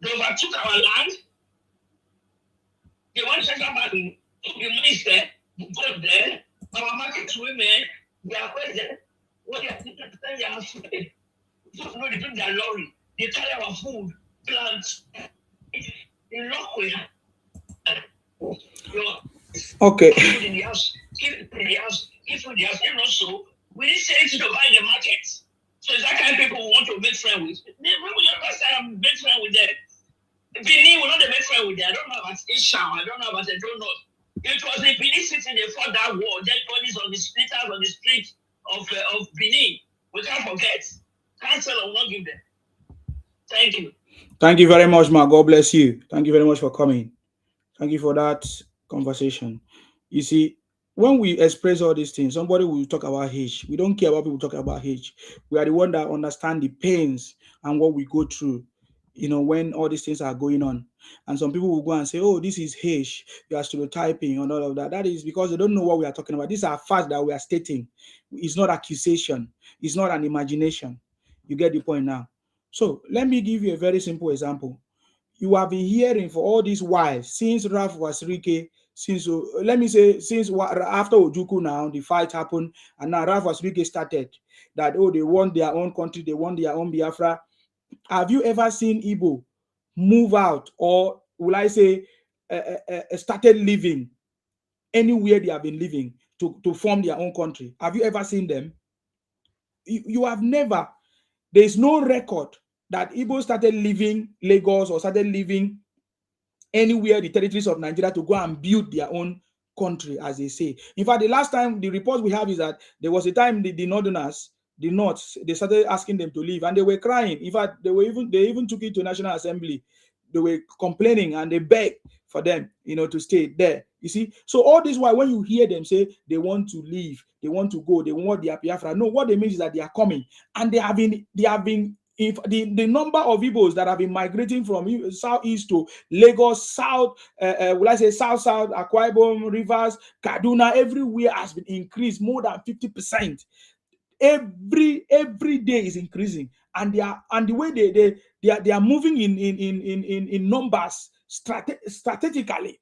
They overtook our land. They want central bank. The money is there. Go there. Our market women, they are there. What they are afraid. People know they bring their lorry. They carry our food, plants. In Lockway. Okay. Keep it in the house. Keep it in the house. And also, we didn't say it to buy the market. So it's that kind of people who want to make friends with. They will never say I'm make friends with them. Benin will not make friends with them. I don't know about Isham. I don't know about the donut. It was the Benin city they fought that war. Dead bodies on the splitters on the street of Benin. We can't forget. Council will not give them. Thank you. Thank you very much, ma. God bless you. Thank you very much for coming. Thank you for that conversation. You see, when we express all these things, somebody will talk about age. We don't care about people talking about age. We are the one that understand the pains and what we go through, when all these things are going on. And some people will go and say, oh, this is age. You are stereotyping and all of that. That is because they don't know what we are talking about. These are facts that we are stating. It's not accusation. It's not an imagination. You get the point now. So let me give you a very simple example. You have been hearing for all these while since Ralph Wasrike, since after Ojuku now, the fight happened, and now Ralph Wasrike started that, they want their own country, they want their own Biafra. Have you ever seen Igbo move out, or will I say started living anywhere they have been living to form their own country? Have you ever seen them? You have never. There is no record that Igbo started living Lagos or started living anywhere the territories of Nigeria to go and build their own country, as they say. In fact, the last time, the report we have is that there was a time the Northerners, the North, they started asking them to leave, and they were crying. In fact, they even took it to National Assembly. They were complaining and they begged for them, to stay there. You see, so all this while, when you hear them say they want to leave, they want to go, they want their Biafra, no, what they mean is that they are coming, and they have been. If the number of Igbos that have been migrating from southeast to Lagos, south, will I say south, Akwa Ibom, Rivers, Kaduna, everywhere has been increased more than 50%. Every day is increasing, and the way they are moving in numbers strategically.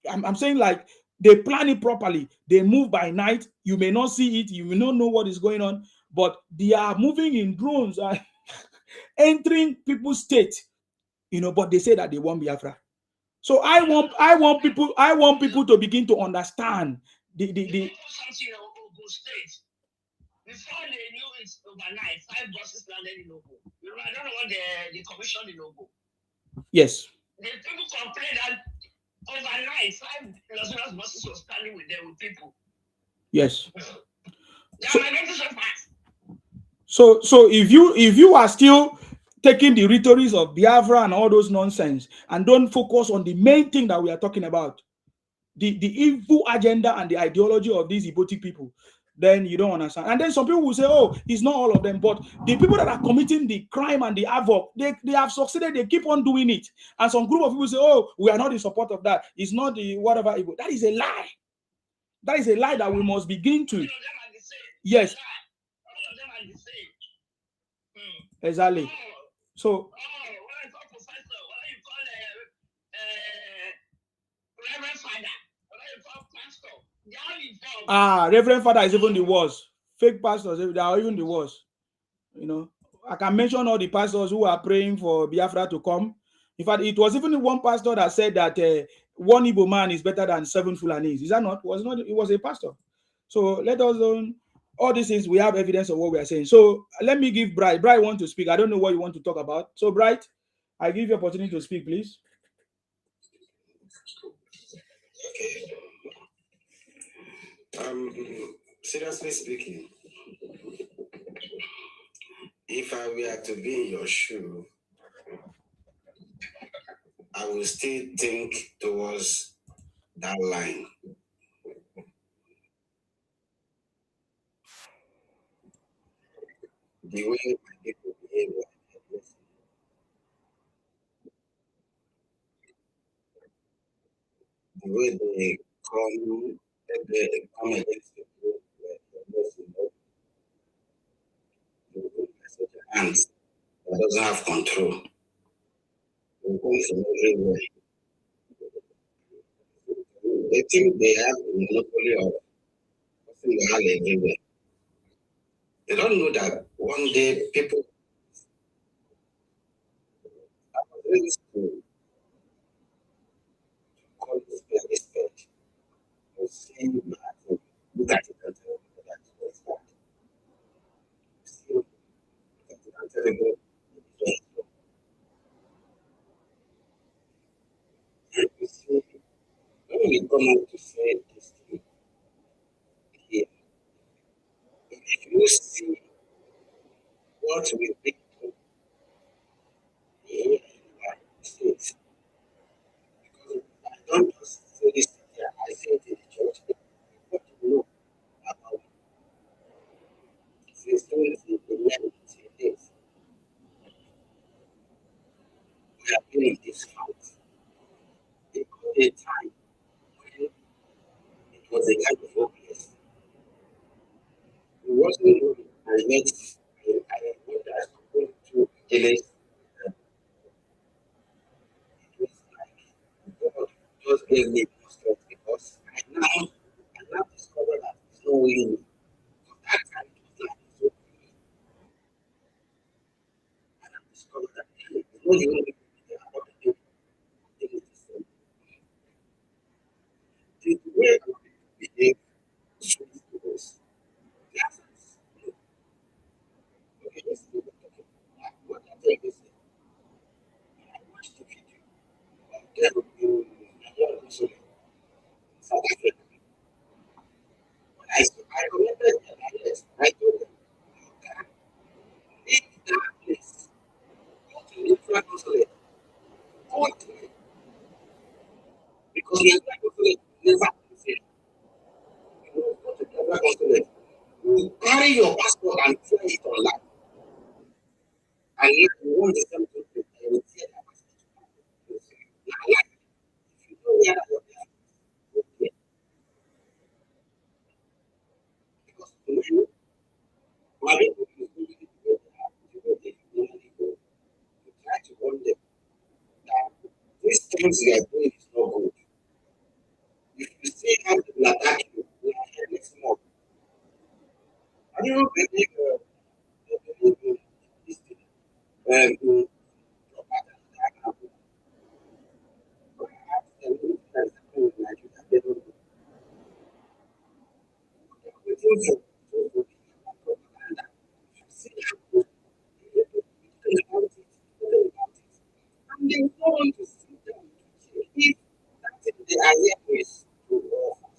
I'm saying like they plan it properly. They move by night. You may not see it. You may not know what is going on, but they are moving in drones and entering people's state, but they say that they want Biafra. So I want people to begin to understand the Before they knew it overnight, 5 buses landed in Ogo. I don't know what they commissioned in Ogo. Yes. The people complained that overnight, 5 luxurious buses were standing with them with people. Yes. So if you are still taking the rhetorics of Biafra and all those nonsense and don't focus on the main thing that we are talking about, the evil agenda and the ideology of these Ibotic people, then you don't understand. And then some people will say, oh, it's not all of them, but the people that are committing the crime and the havoc, they have succeeded, they keep on doing it. And some group of people say, oh, we are not in support of that. It's not the whatever evil. That is a lie. That is a lie that we must begin to. Yes. All of them are the same. Exactly. So what I call professor, what you call Reverend Father, what you call pastor, they are involved. Reverend Father is even the worst. Fake pastors, they are even the worst. I can mention all the pastors who are praying for Biafra to come. In fact, it was even one pastor that said that one Igbo man is better than 7 Fulanis. Is that not? It was a pastor. So let us all these things, we have evidence of what we are saying. So let me give Bright. Bright want to speak. I don't know what you want to talk about. So Bright, I give you opportunity to speak, please. Seriously speaking, if I were to be in your shoe, I will still think towards that line. The way people behave, the way they come against people, hands that doesn't have control. They think they have a monopoly of something they have everywhere. They don't know that one day people are ready to call this place respect. You see, look at it and tell people that it's bad. Look at it and tell people it's bad. You see, when we come out to say this thing here, if you see what we bring to here in our states, because I don't just say this here, I say it in the church, what to know about since 2011, days. We have been in this house. It was a time when it was a kind of hopeless. It wasn't good. I met, I spoke to Jealous. It was like God just gave me strength because I now discovered that it's no way. That time it was like so good. And I discovered that it's not the only people that are not the thing is the same. The way our people behave shows to us. That's okay, let's do that. What I tell you is, I watched the video. There will be Nigerian consulate in South Africa. I commented them, I told them, you can leave that place, go to the Nigerian consulate, go to it, because the Nigerian consulate never fail. You know, go to the Nigerian consulate, you carry your passport and fly it online, and if you want the same thing, they will tear their passport. Now, like, if you don't hear that, okay, because when my people is going to the way they normally go, you try to warn them that these things you are doing is not good. And they don't want to sit down to check if that thing they are here is to offer.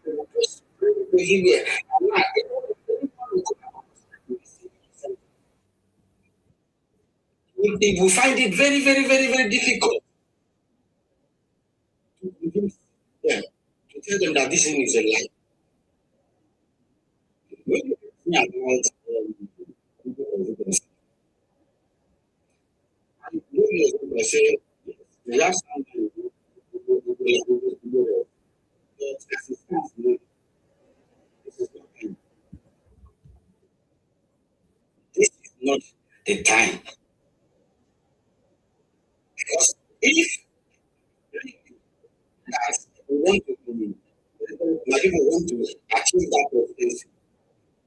They will just bring it here. And now, they will find it very, very, very, very difficult to convince them, to tell them that this thing is a lie. When you think about I say, the last time this is not the time. Because if that we want to my people want to achieve that presidency,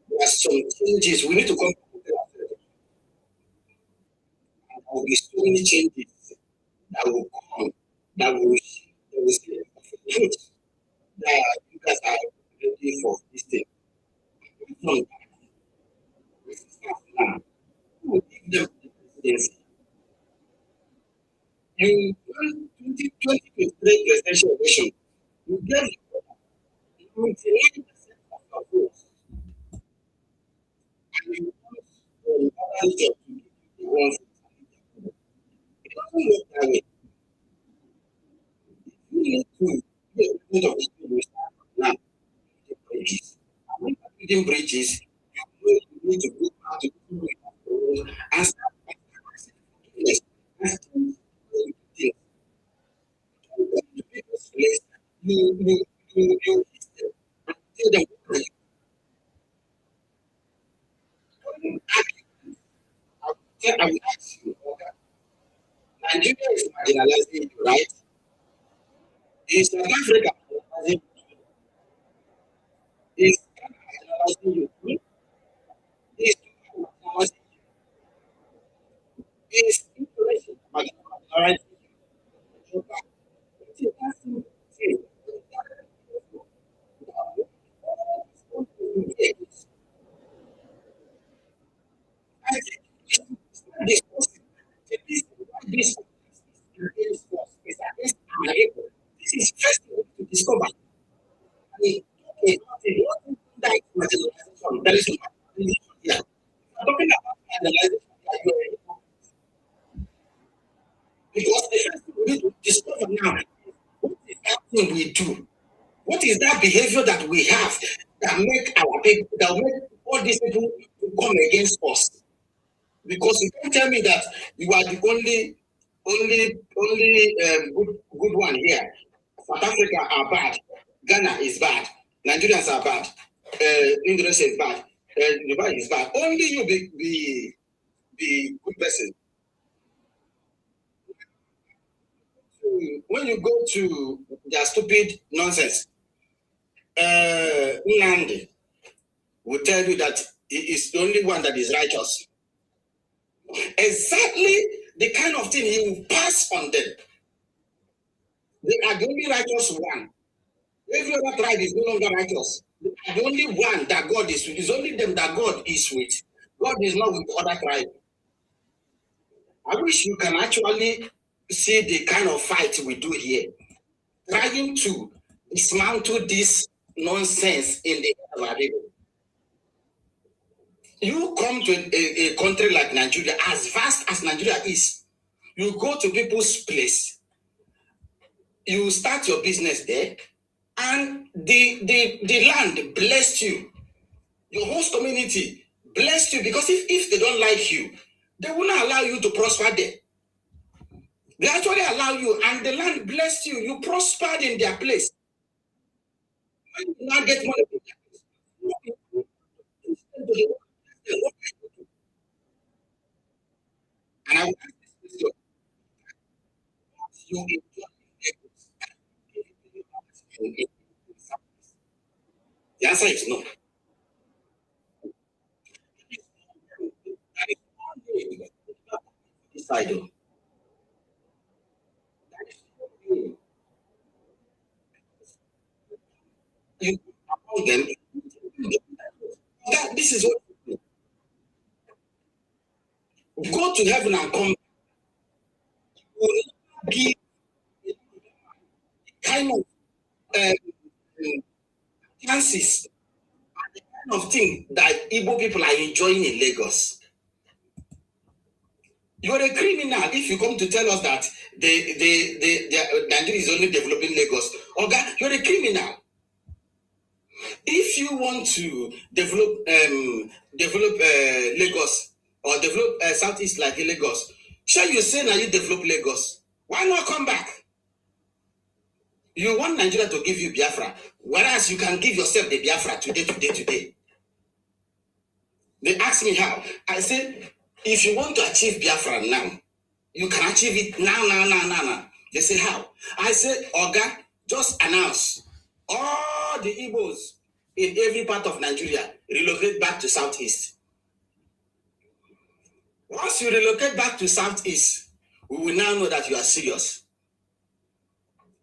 there are some changes we need to come to ourselves. And there will be so many changes that will come, that will say truth that you guys are ready for this thing. Now, you give them the presidency. You 2023 presidential election, you get 99% of your votes. And you want other job to give the ones it doesn't work that way. You need to be a bit of people now. The bridges. And when you're building bridges, you need to go back to people and start forgiveness and start doing things. To people's place, you tell them, I will ask you, okay, Nigeria is marginalizing you, right? Is South Africa marginalizing you? Is Ghana marginalizing you? Is Togo marginalizing you? Is Indonesia marginalizing you? This is first to discover. That is yeah. Talking about marginalization, because the first thing we need to discover now, what is that thing we do? What is that behavior that we have that make our people, that make all these people to come against us? Because you can't tell me that you are the only good one here. South Africa are bad, Ghana is bad, Nigerians are bad, Indonesia is bad, Dubai is bad. Only you be good person. When you go to their stupid nonsense, Nnamdi will tell you that he is the only one that is righteous. Exactly the kind of thing he will pass on them. They are the only righteous one. Every other tribe is no longer righteous. They are the only one that God is with. It's only them that God is with. God is not with other tribes. I wish you can actually see the kind of fight we do here. Trying to dismantle this nonsense in the people. You come to a country like Nigeria, as vast as Nigeria is, you go to people's place, you start your business there, and the land blessed you. Your host community blessed you, because if they don't like you, they will not allow you to prosper there. They actually allow you, and the land blessed you. You prospered in their place. When you now get money, and I will ask this question: you enjoy the answer is no. side. You among them. This is what go to heaven and come. Will give kind of chances, the kind of thing that Igbo people are enjoying in Lagos. You're a criminal if you come to tell us that Nigeria is only developing Lagos. Oga, you're a criminal. If you want to develop Lagos or develop Southeast like Lagos, sure you say now you develop Lagos. Why not come back? You want Nigeria to give you Biafra, whereas you can give yourself the Biafra today. They ask me how. I say, if you want to achieve Biafra now, you can achieve it now. They say, how? I say, Oga, just announce all the Igbos in every part of Nigeria relocate back to Southeast. Once you relocate back to Southeast, we will now know that you are serious.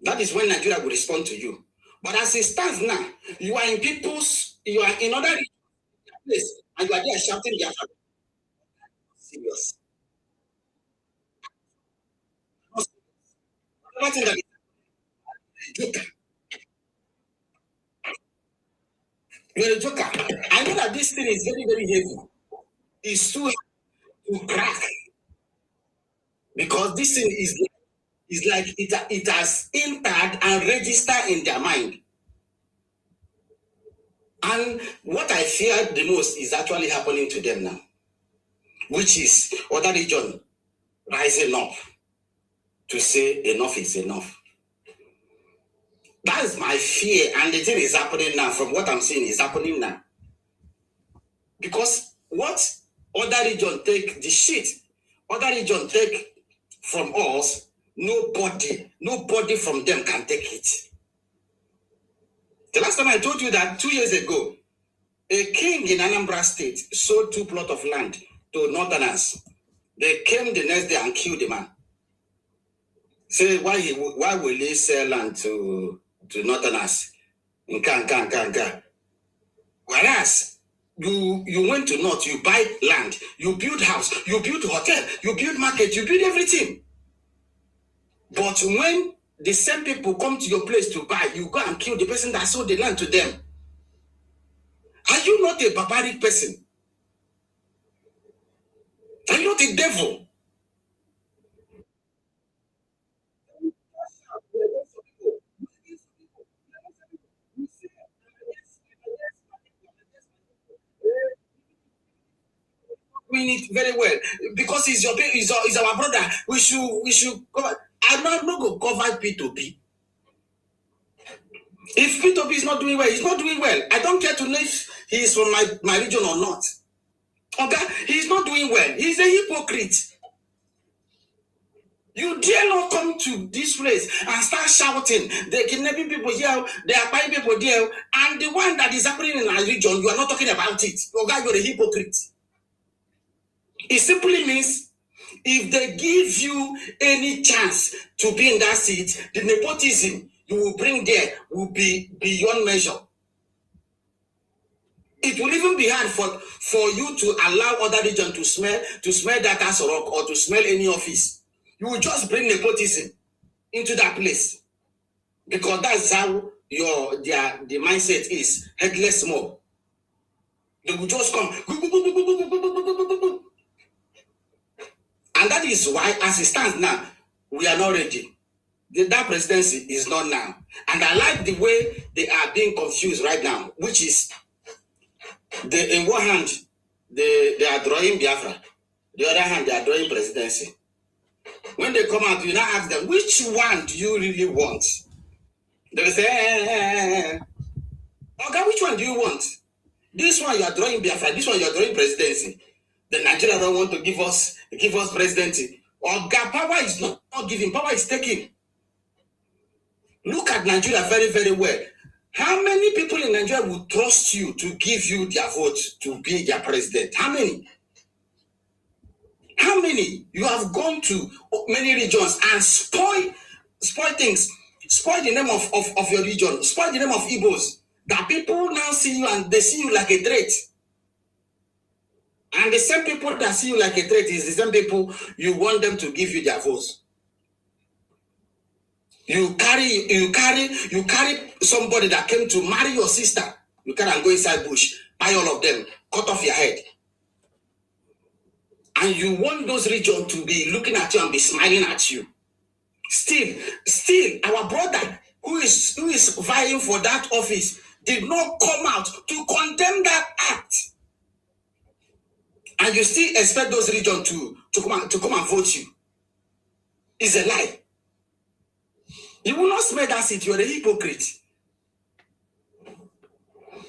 That is when Nigeria will respond to you. But as it stands now, you are in other place, and you are there shouting Biafra. Serious. Nothing that is a joker. You're a joker. I know that this thing is very, very heavy. It's too hard to crack. Because this thing is like it has entered and registered in their mind. And what I fear the most is actually happening to them now, which is other region rising up to say enough is enough. That is my fear, and the thing is happening now. From what I'm seeing, is happening now. Because what other region take the shit, other region take from us, nobody from them can take it. The last time I told you that 2 years ago, a king in Anambra State sold 2 plots of land to Northerners. They came the next day and killed the man. Say, why will he sell land to Northerners? Whereas you went to North, you buy land, you build house, you build hotel, you build market, you build everything. But when the same people come to your place to buy, you go and kill the person that sold the land to them. Are you not a barbaric person? Are you not a devil? We need very well because he's our brother. We should cover. I'm not going to cover P2P. If P2P is not doing well, he's not doing well. I don't care to know if he is from my region or not. Okay, he's not doing well. He's a hypocrite. You dare not come to this place and start shouting. They're kidnapping people here, they are buying people there, and the one that is happening in our region, you are not talking about it. Okay, you're a hypocrite. It simply means if they give you any chance to be in that seat, the nepotism you will bring there will be beyond measure. It will even be hard for you to allow other region to smell that Asorok or to smell any office. You will just bring nepotism into that place because that's how the mindset is. Headless mob. They will just come. And that is why, as it stands now, we are not ready. That presidency is not now. And I like the way they are being confused right now, which is, in one hand, they are drawing Biafra. The other hand, they are drawing presidency. When they come out, you now ask them, which one do you really want? They will say, okay, which one do you want? This one you are drawing Biafra, this one you are drawing presidency. The Nigeria don't want to give us presidency. Power is not giving, power is taking. Look at Nigeria very, very well. How many people in Nigeria would trust you to give you their vote to be their president? How many? How many? You have gone to many regions and spoil things, spoil the name of your region, spoil the name of Igbos. That people now see you and they see you like a threat. And the same people that see you like a threat is the same people you want them to give you their votes. You carry somebody that came to marry your sister. You can't go inside bush, buy all of them, cut off your head. And you want those regions to be looking at you and be smiling at you. Still, our brother who is vying for that office did not come out to condemn that act. And you still expect those regions to come and vote you. It's a lie. You will not smell that seat. You are a hypocrite.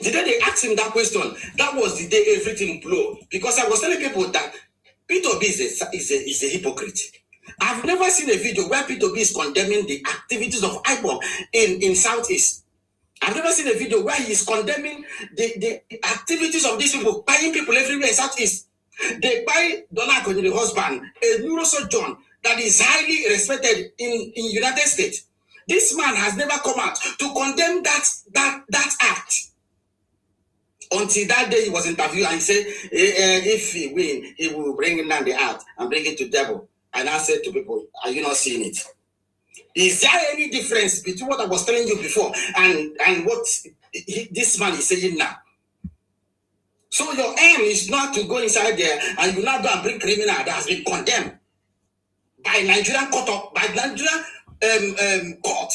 The day they asked him that question, that was the day everything blew. Because I was telling people that P2B is a hypocrite. I've never seen a video where P2B is condemning the activities of IPOB in Southeast. I've never seen a video where he is condemning the activities of these people, buying people everywhere in Southeast. They buy Donna Akonyele, the husband, a neurosurgeon that is highly respected in United States. This man has never come out to condemn that act. Until that day he was interviewed and he said, if he win, he will bring down the act and bring it to devil. And I said to people, are you not seeing it? Is there any difference between what I was telling you before and what this man is saying now? So your aim is not to go inside there and you now go and bring criminal that has been condemned by Nigerian court, court,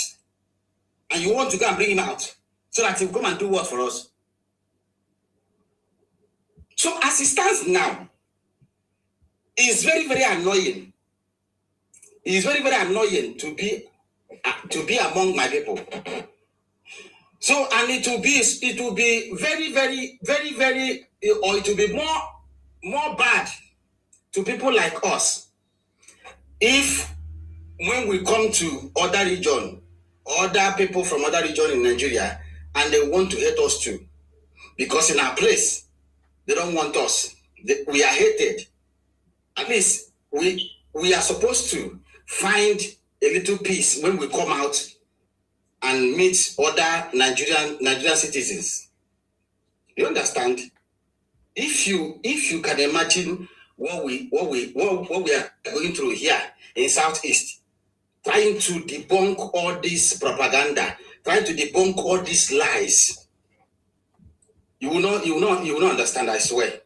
and you want to go and bring him out so that he will come and do what for us? So as it stands now, it's very, very annoying. It's very, very annoying to be among my people. So, and it will be very, very, very, very, or it will be more bad to people like us if when we come to other region, other people from other region in Nigeria, and they want to hate us too, because in our place they don't want us. We are hated. At least we are supposed to find a little peace when we come out and meet other Nigerian citizens. You understand? If you can imagine what we are going through here in Southeast, trying to debunk all this propaganda, trying to debunk all these lies, you will not understand, I swear.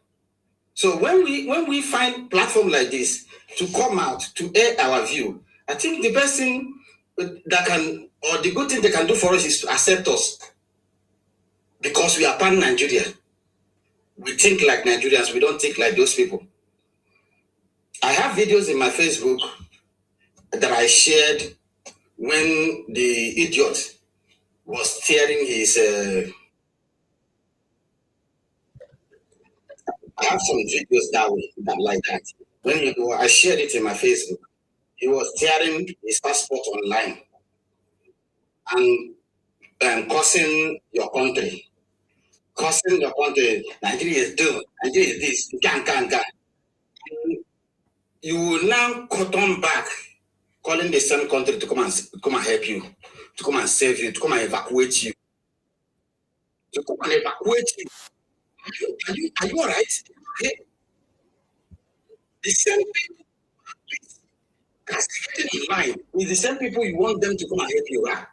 So when we find platform like this to come out to air our view, I think the best thing that can, or the good thing they can do for us is to accept us, because we are pan-Nigerian. We think like Nigerians. We don't think like those people. I have videos in my Facebook that I shared when the idiot was tearing his. I have some videos that like that. I shared it in my Facebook. He was tearing his passport online and cursing your country. Cursing your country. Nigeria is doomed. Nigeria is this. Gang. You will now come back, calling the same country to come and help you, to come and save you, to come and evacuate you. To come and evacuate you. Are you all right? Okay. The same people castigated in line is the same people you want them to come and help you, right?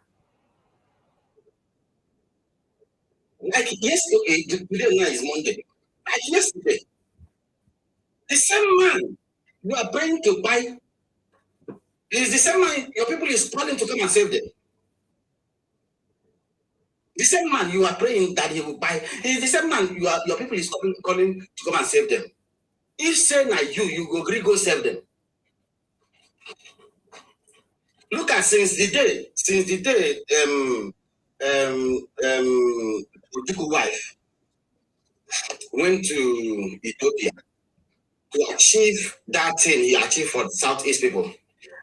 Like yesterday, today now is Monday. Like yesterday, the same man you are praying to buy is the same man your people is calling to come and save them. The same man you are praying that he will buy is the same man your people is calling to come and save them. If say na you go agree go save them. Look at since the day Tinubu wife went to Ethiopia to achieve that thing he achieved for the Southeast people.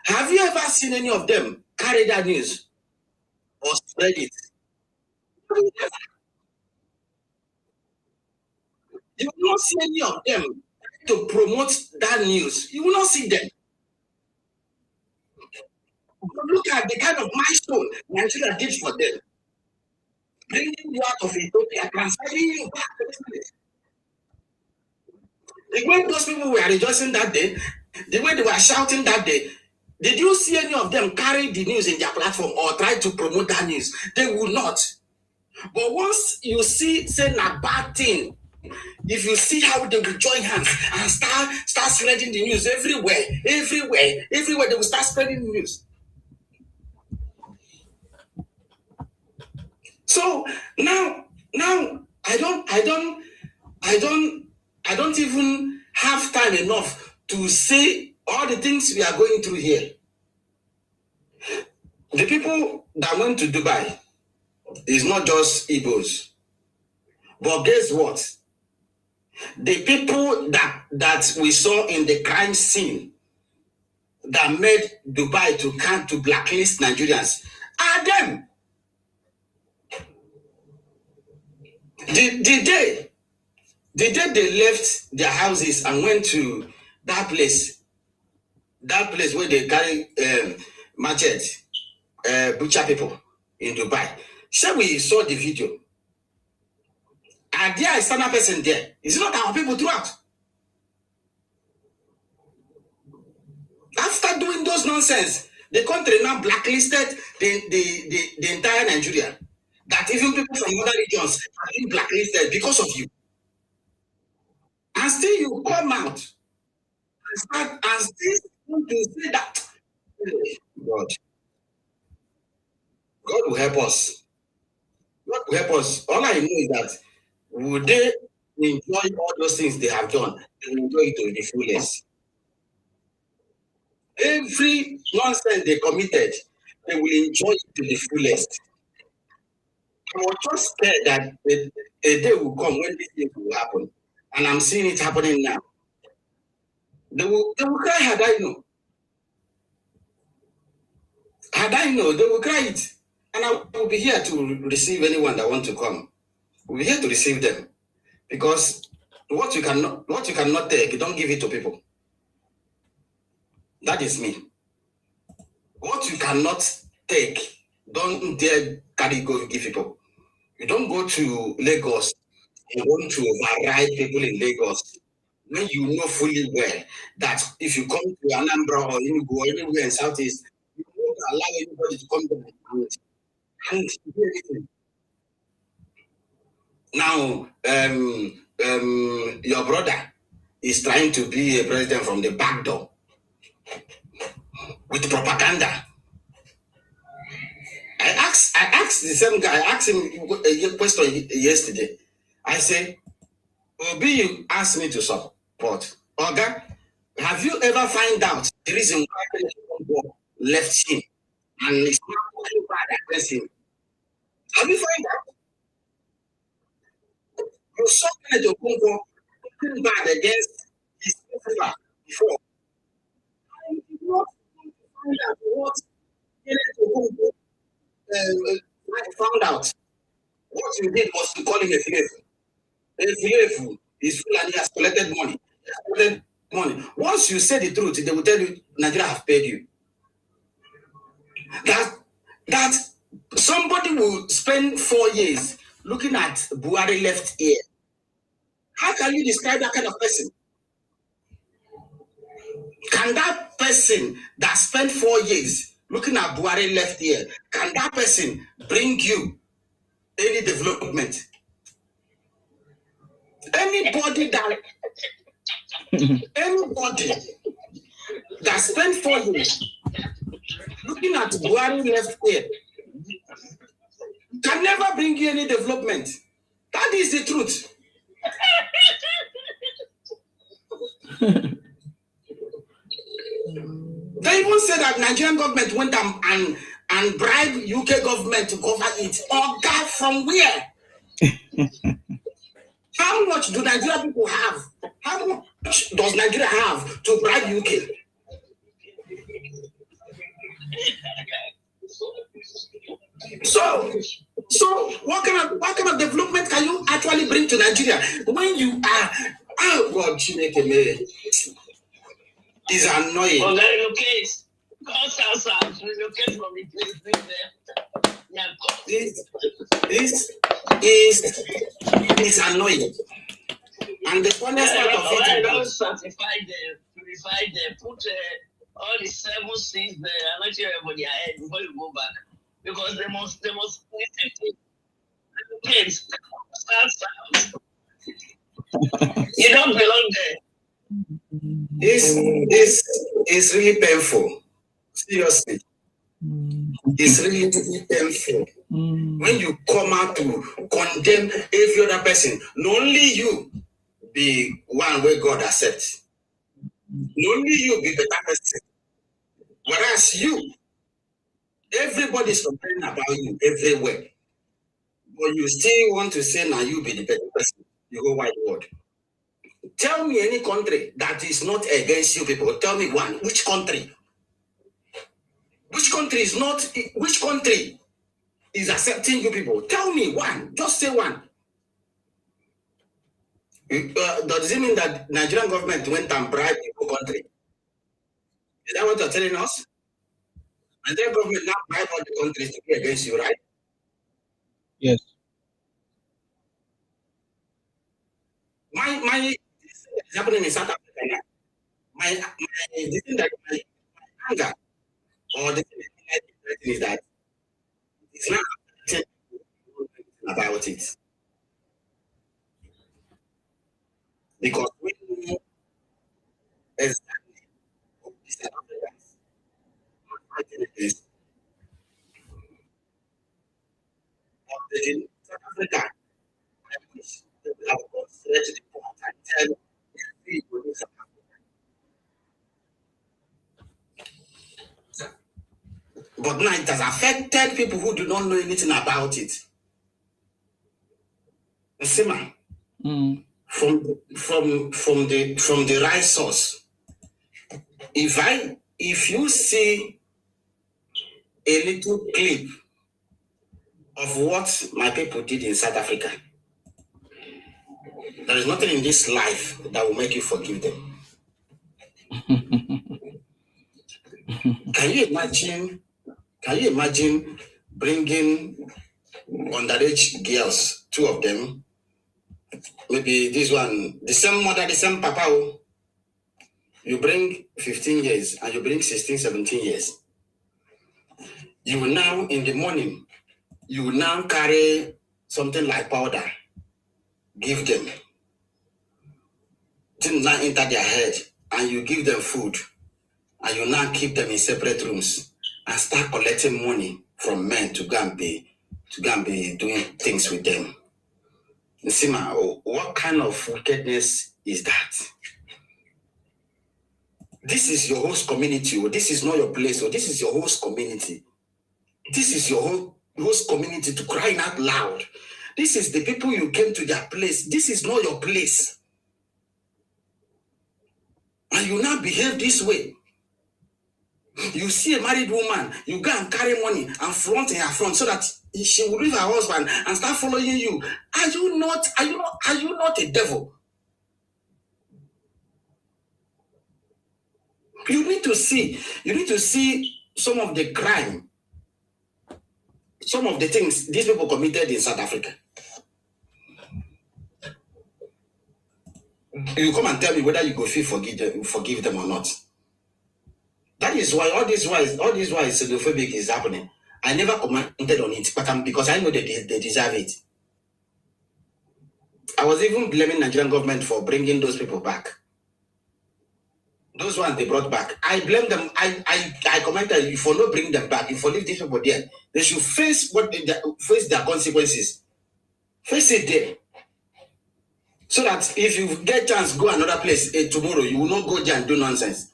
Have you ever seen any of them carry that news or spread it? You will not see any of them to promote that news, you will not see them. Look at the kind of milestone Nigeria did for them. Bringing you out of Ethiopia, transferring you back to this place. The way those people were rejoicing that day, the way they were shouting that day, did you see any of them carry the news in their platform or try to promote that news? They will not. But once you see, say, a bad thing, if you see how they will join hands and start spreading the news everywhere, they will start spreading the news. So now I don't even have time enough to say all the things we are going through here. The people that went to Dubai is not just Igbos, but guess what? The people that we saw in the crime scene that made Dubai to blacklist Nigerians are them. The day they left their houses and went to that place where they carry machete, butcher people in Dubai. So we saw the video. And there is another person there. It's not our people throughout. After doing those nonsense, the country now blacklisted the entire Nigeria. That even people from other regions have been blacklisted because of you. And still you come out and still want to say that God will help us. God will help us. All I know is that would they enjoy all those things they have done? They will enjoy it to the fullest. Every nonsense they committed, they will enjoy it to the fullest. I was just scared that a day will come when this thing will happen. And I'm seeing it happening now. They will cry, had I known. Had I known, they will cry it. And I will be here to receive anyone that wants to come. We'll be here to receive them. Because what you cannot take, don't give it to people. That is me. What you cannot take, don't dare carry go give people. You don't go to Lagos and want to override people in Lagos when you know fully well that if you come to Anambra or you go anywhere in Southeast, you won't allow anybody to come there and do anything. Now, your brother is trying to be a president from the back door with propaganda. I asked the same guy, I asked him a question yesterday. I said, Obi, you asked me to support. Oga, have you ever found out the reason why Tinubu left him and is not working bad against him? Have you found out? You saw Tinubu working bad against his principal before. I did not find out what Tinubu found out. What you did was to call him a slave. A slave is full and he has collected money. Once you say the truth, they will tell you Nigeria have paid you. That somebody will spend 4 years looking at Buhari left ear. How can you describe that kind of person? Can that person that spent 4 years looking at Buhari left ear, can that person bring you any development? Anybody that spent 4 years looking at Buhari left ear can never bring you any development. That is the truth. They even said that Nigerian government went and bribed UK government to cover it. Or God, from where? How much do Nigerian people have? How much does Nigeria have to bribe UK? So what kind of development can you actually bring to Nigeria when you are Oh God, Chineke me is annoying. Well, relocate. Go south, relocate from the place there. Yeah, This is annoying. And the funniest part of it is don't certify them, purify them, put all the 7 C's there, and let everybody ahead before you go back. Because they must relocate. South. You don't belong there. This is really painful. Seriously. It's really painful. When you come out to condemn every other person, not only you be one where God accepts. Not only you be better person. Whereas you, everybody's complaining about you everywhere. But you still want to say now you be the better person. You go wide world. Tell me any country that is not against you people. Tell me one. Which country? Which country is not? Which country is accepting you people? Tell me one. Just say one. Does it mean that Nigerian government went and bribed the whole country? Is that what you're telling us? Nigerian government now bribe all the countries to be against you, right? Yes. My this is happening in South Africa now. My anger or the thing is that it's not about it. Because we know exactly what the South Africans are fighting against. In South Africa, I wish they would have gone straight to the point and tell everybody in South Africa. But now it has affected people who do not know anything about it. Sima, from the right source. If you see a little clip of what my people did in South Africa, there is nothing in this life that will make you forgive them. Can you imagine bringing underage girls, 2 of them, maybe this one, the same mother, the same papa, you bring 15 years and you bring 16, 17 years. You will now, in the morning, you will now carry something like powder, give them. Didn't now enter their head, and you give them food, and you now keep them in separate rooms and start collecting money from men to go and be doing things with them. Sima, what kind of wickedness is that? This is your host community, or this is not your place, or this is your host community. This is your host community, to crying out loud. This is the people you came to their place. This is not your place. And you now behave this way. You see a married woman, you go and carry money and flaunt in her front so that she will leave her husband and start following you. Are you not a devil? You need to see some of the crime, some of the things these people committed in South Africa. You come and tell me whether you go feel forgive them or not. That is why all this why xenophobic is happening. I never commented on it, but because I know they deserve it. I was even blaming Nigerian government for bringing those people back. Those ones they brought back, I blame them. I commented, if you not bring them back, if you leave these people there, they should face face their consequences. Face it there. So that if you get chance, go another place tomorrow, you will not go there and do nonsense.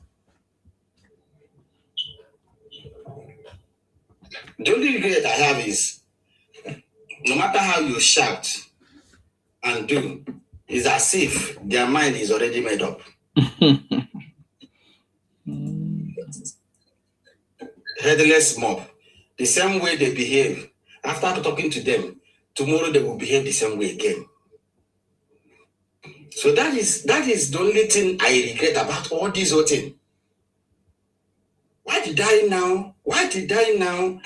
The only regret I have is, no matter how you shout and do, is as if their mind is already made up. Headless mob. The same way they behave, after talking to them, tomorrow they will behave the same way again. So that is the only thing I regret about all this whole thing. Why did I now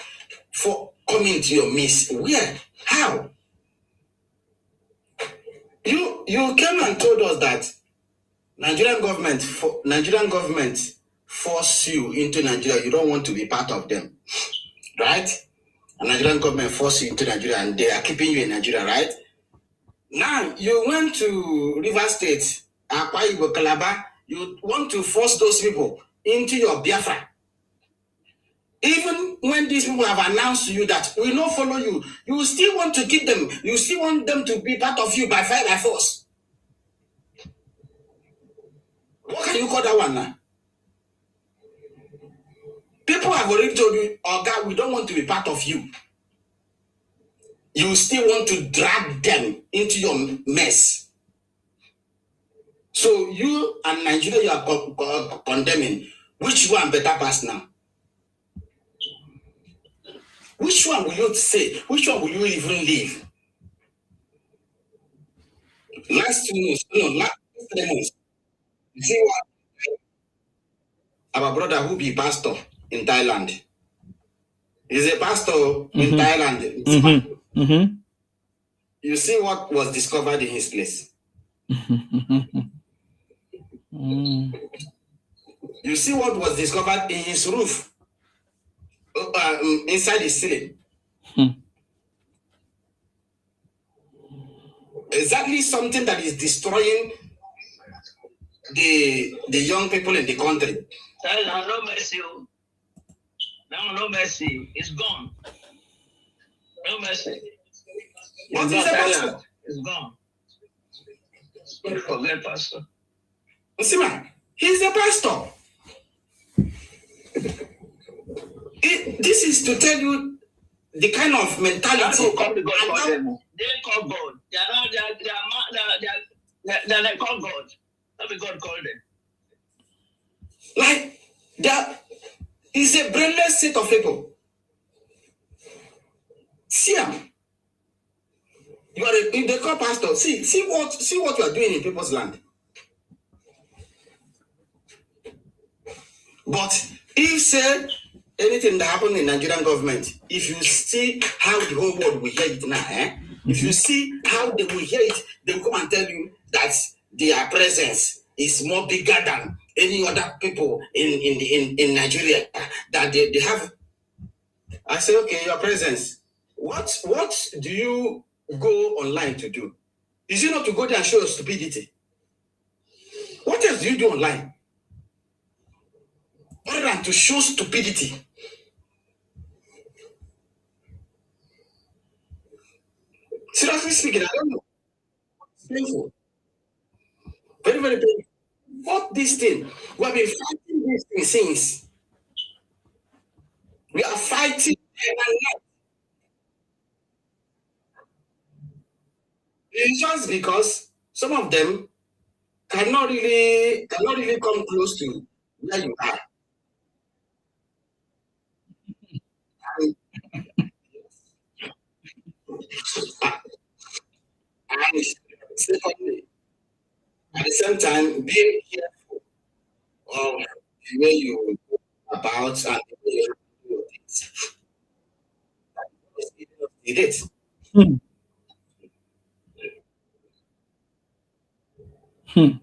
for coming to your midst? Where? How? You came and told us that Nigerian government force you into Nigeria. You don't want to be part of them, right? And Nigerian government force you into Nigeria, and they are keeping you in Nigeria, right? Now you went to River State, Akwa Ibom, Calabar. You want to force those people into your Biafra. Even when these people have announced to you that we will not follow you, you still want to keep them. You still want them to be part of you by fire, by force. What can you call that one now? People have already told you, oh God, we don't want to be part of you. You still want to drag them into your mess. So you and Nigeria, you are condemning. Which one better pass now? Which one will you say? Which one will you even leave? Last 3 months. You see what? Our brother who be pastor in Thailand. He's a pastor in Thailand. You see what was discovered in his place. You see what was discovered in his roof, inside his ceiling. Exactly something that is destroying the young people in the country. No mercy. No mercy. It's gone. No mercy. What is Thailand? It's gone. Forget pastor. See, man, he's a pastor. This is to tell you the kind of mentality. They call them. They call God. They're not call God. Let me God call them. Like that is a brainless set of people. See, you are they call pastor. See what you are doing in people's land. But if say anything that happened in Nigerian government, if you see how the whole world will hear it now, if you see how they will hear it, they will come and tell you that their presence is more bigger than any other people in Nigeria, that they have. I say, okay, your presence. What do you go online to do? Is it not to go there and show your stupidity? What else do you do online? Other than to show stupidity. Seriously speaking, I don't know. It's painful. Very, very painful. What this thing? We have been fighting this thing since. We are fighting and it's just because some of them cannot really come close to where you are. And secondly, at the same time, being careful of the way you go about and the way you do things. It is. There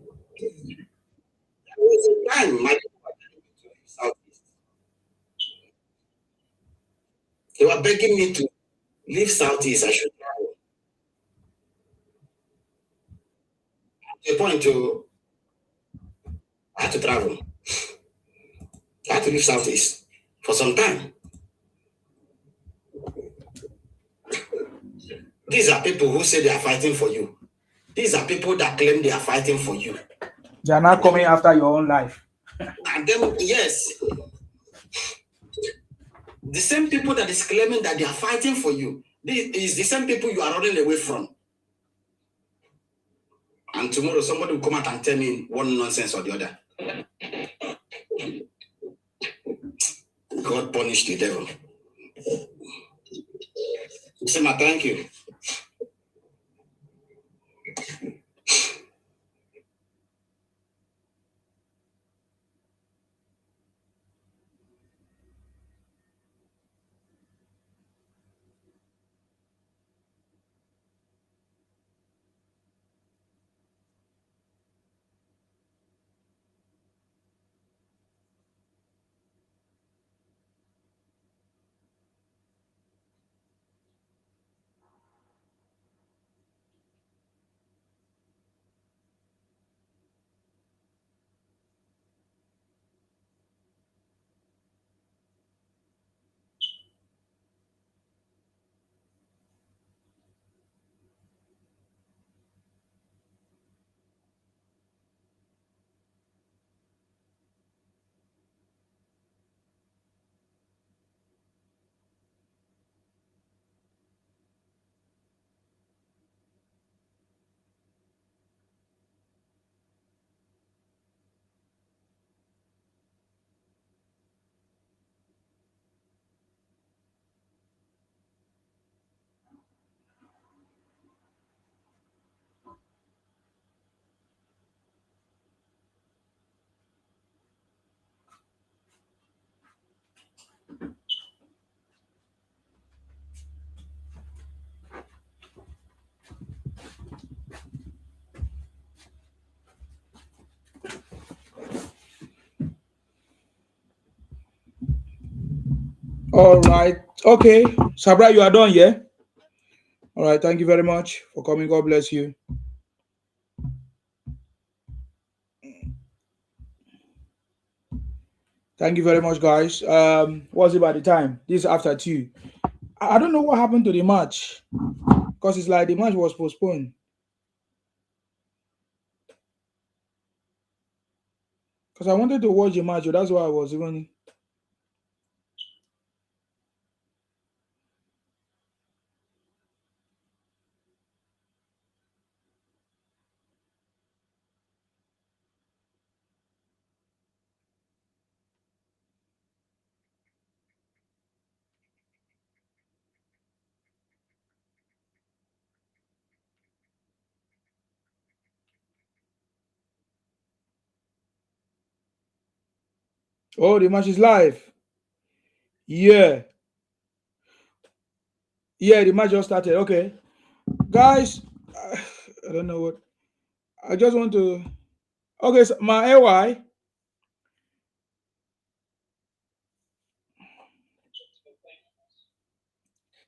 was a time my people were telling me to leave Southeast. They were begging me to leave Southeast. I should travel. At the point to I had to travel. I had to leave Southeast for some time. These are people who say they are fighting for you. These are people that claim they are fighting for you. They are not coming after your own life. And then, yes, the same people that is claiming that they are fighting for you, this is the same people you are running away from. And tomorrow somebody will come out and tell me one nonsense or the other. God punish the devil. Sema, thank you. All right. Okay. Sabra, you are done, yeah? All right. Thank you very much for coming. God bless you. Thank you very much, guys. What's it by the time? This is after 2. I don't know what happened to the match because it's like the match was postponed. Because I wanted to watch the match, so that's why I was even. Oh, the match is live. Yeah. Yeah, the match just started. Okay. Guys, I don't know what. I just want to. Okay, so my AY.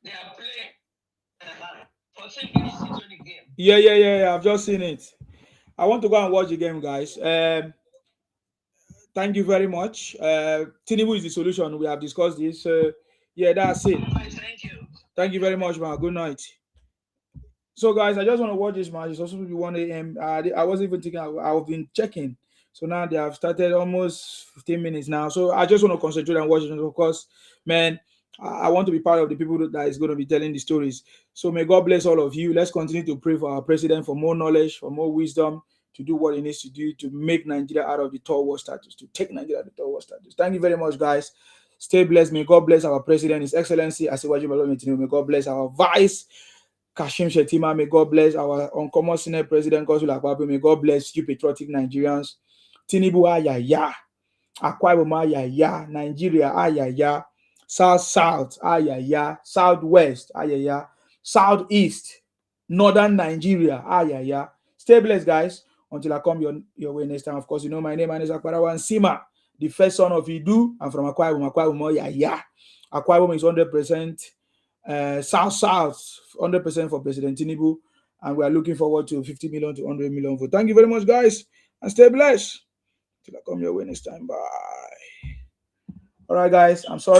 They are playing 14 minutes into the game. Yeah. I've just seen it. I want to go and watch the game, guys. Thank you very much. Tinubu is the solution. We have discussed this. Yeah, that's it. Thank you. Thank you very much, man. Good night. So, guys, I just want to watch this match. It's also be 1 a.m. I wasn't even thinking. I've been checking. So now they have started almost 15 minutes now. So I just want to concentrate and watch it. Of course, man, I want to be part of the people that is going to be telling the stories. So may God bless all of you. Let's continue to pray for our president for more knowledge, for more wisdom, to do what he needs to do to make Nigeria out of the third world status, to take Nigeria out of the third world status. Thank you very much, guys. Stay blessed. May God bless our president, His Excellency Asiwaju Bola Ahmed Tinubu. May God bless our vice Kashim Shettima. May God bless our uncommon Senate President Godswill Akpabio. May God bless you, patriotic Nigerians. Tinubu ayaya, Akwa Ibom ayaya, Nigeria ayaya, South ayaya, Southwest ayaya, Southeast, Northern Nigeria ayaya. Stay blessed, guys. Until I come your way next time. Of course, you know my name. My name is Akwarawan Sima, the first son of Idu. I'm from Akwa Ibom. Akwa Ibom ayaya. Akwa Ibom is 100%. South, 100% for President Tinubu, and we are looking forward to 50 million to 100 million vote. Thank you very much, guys, and stay blessed. Till I come your way next time. Bye. All right, guys. I'm sorry.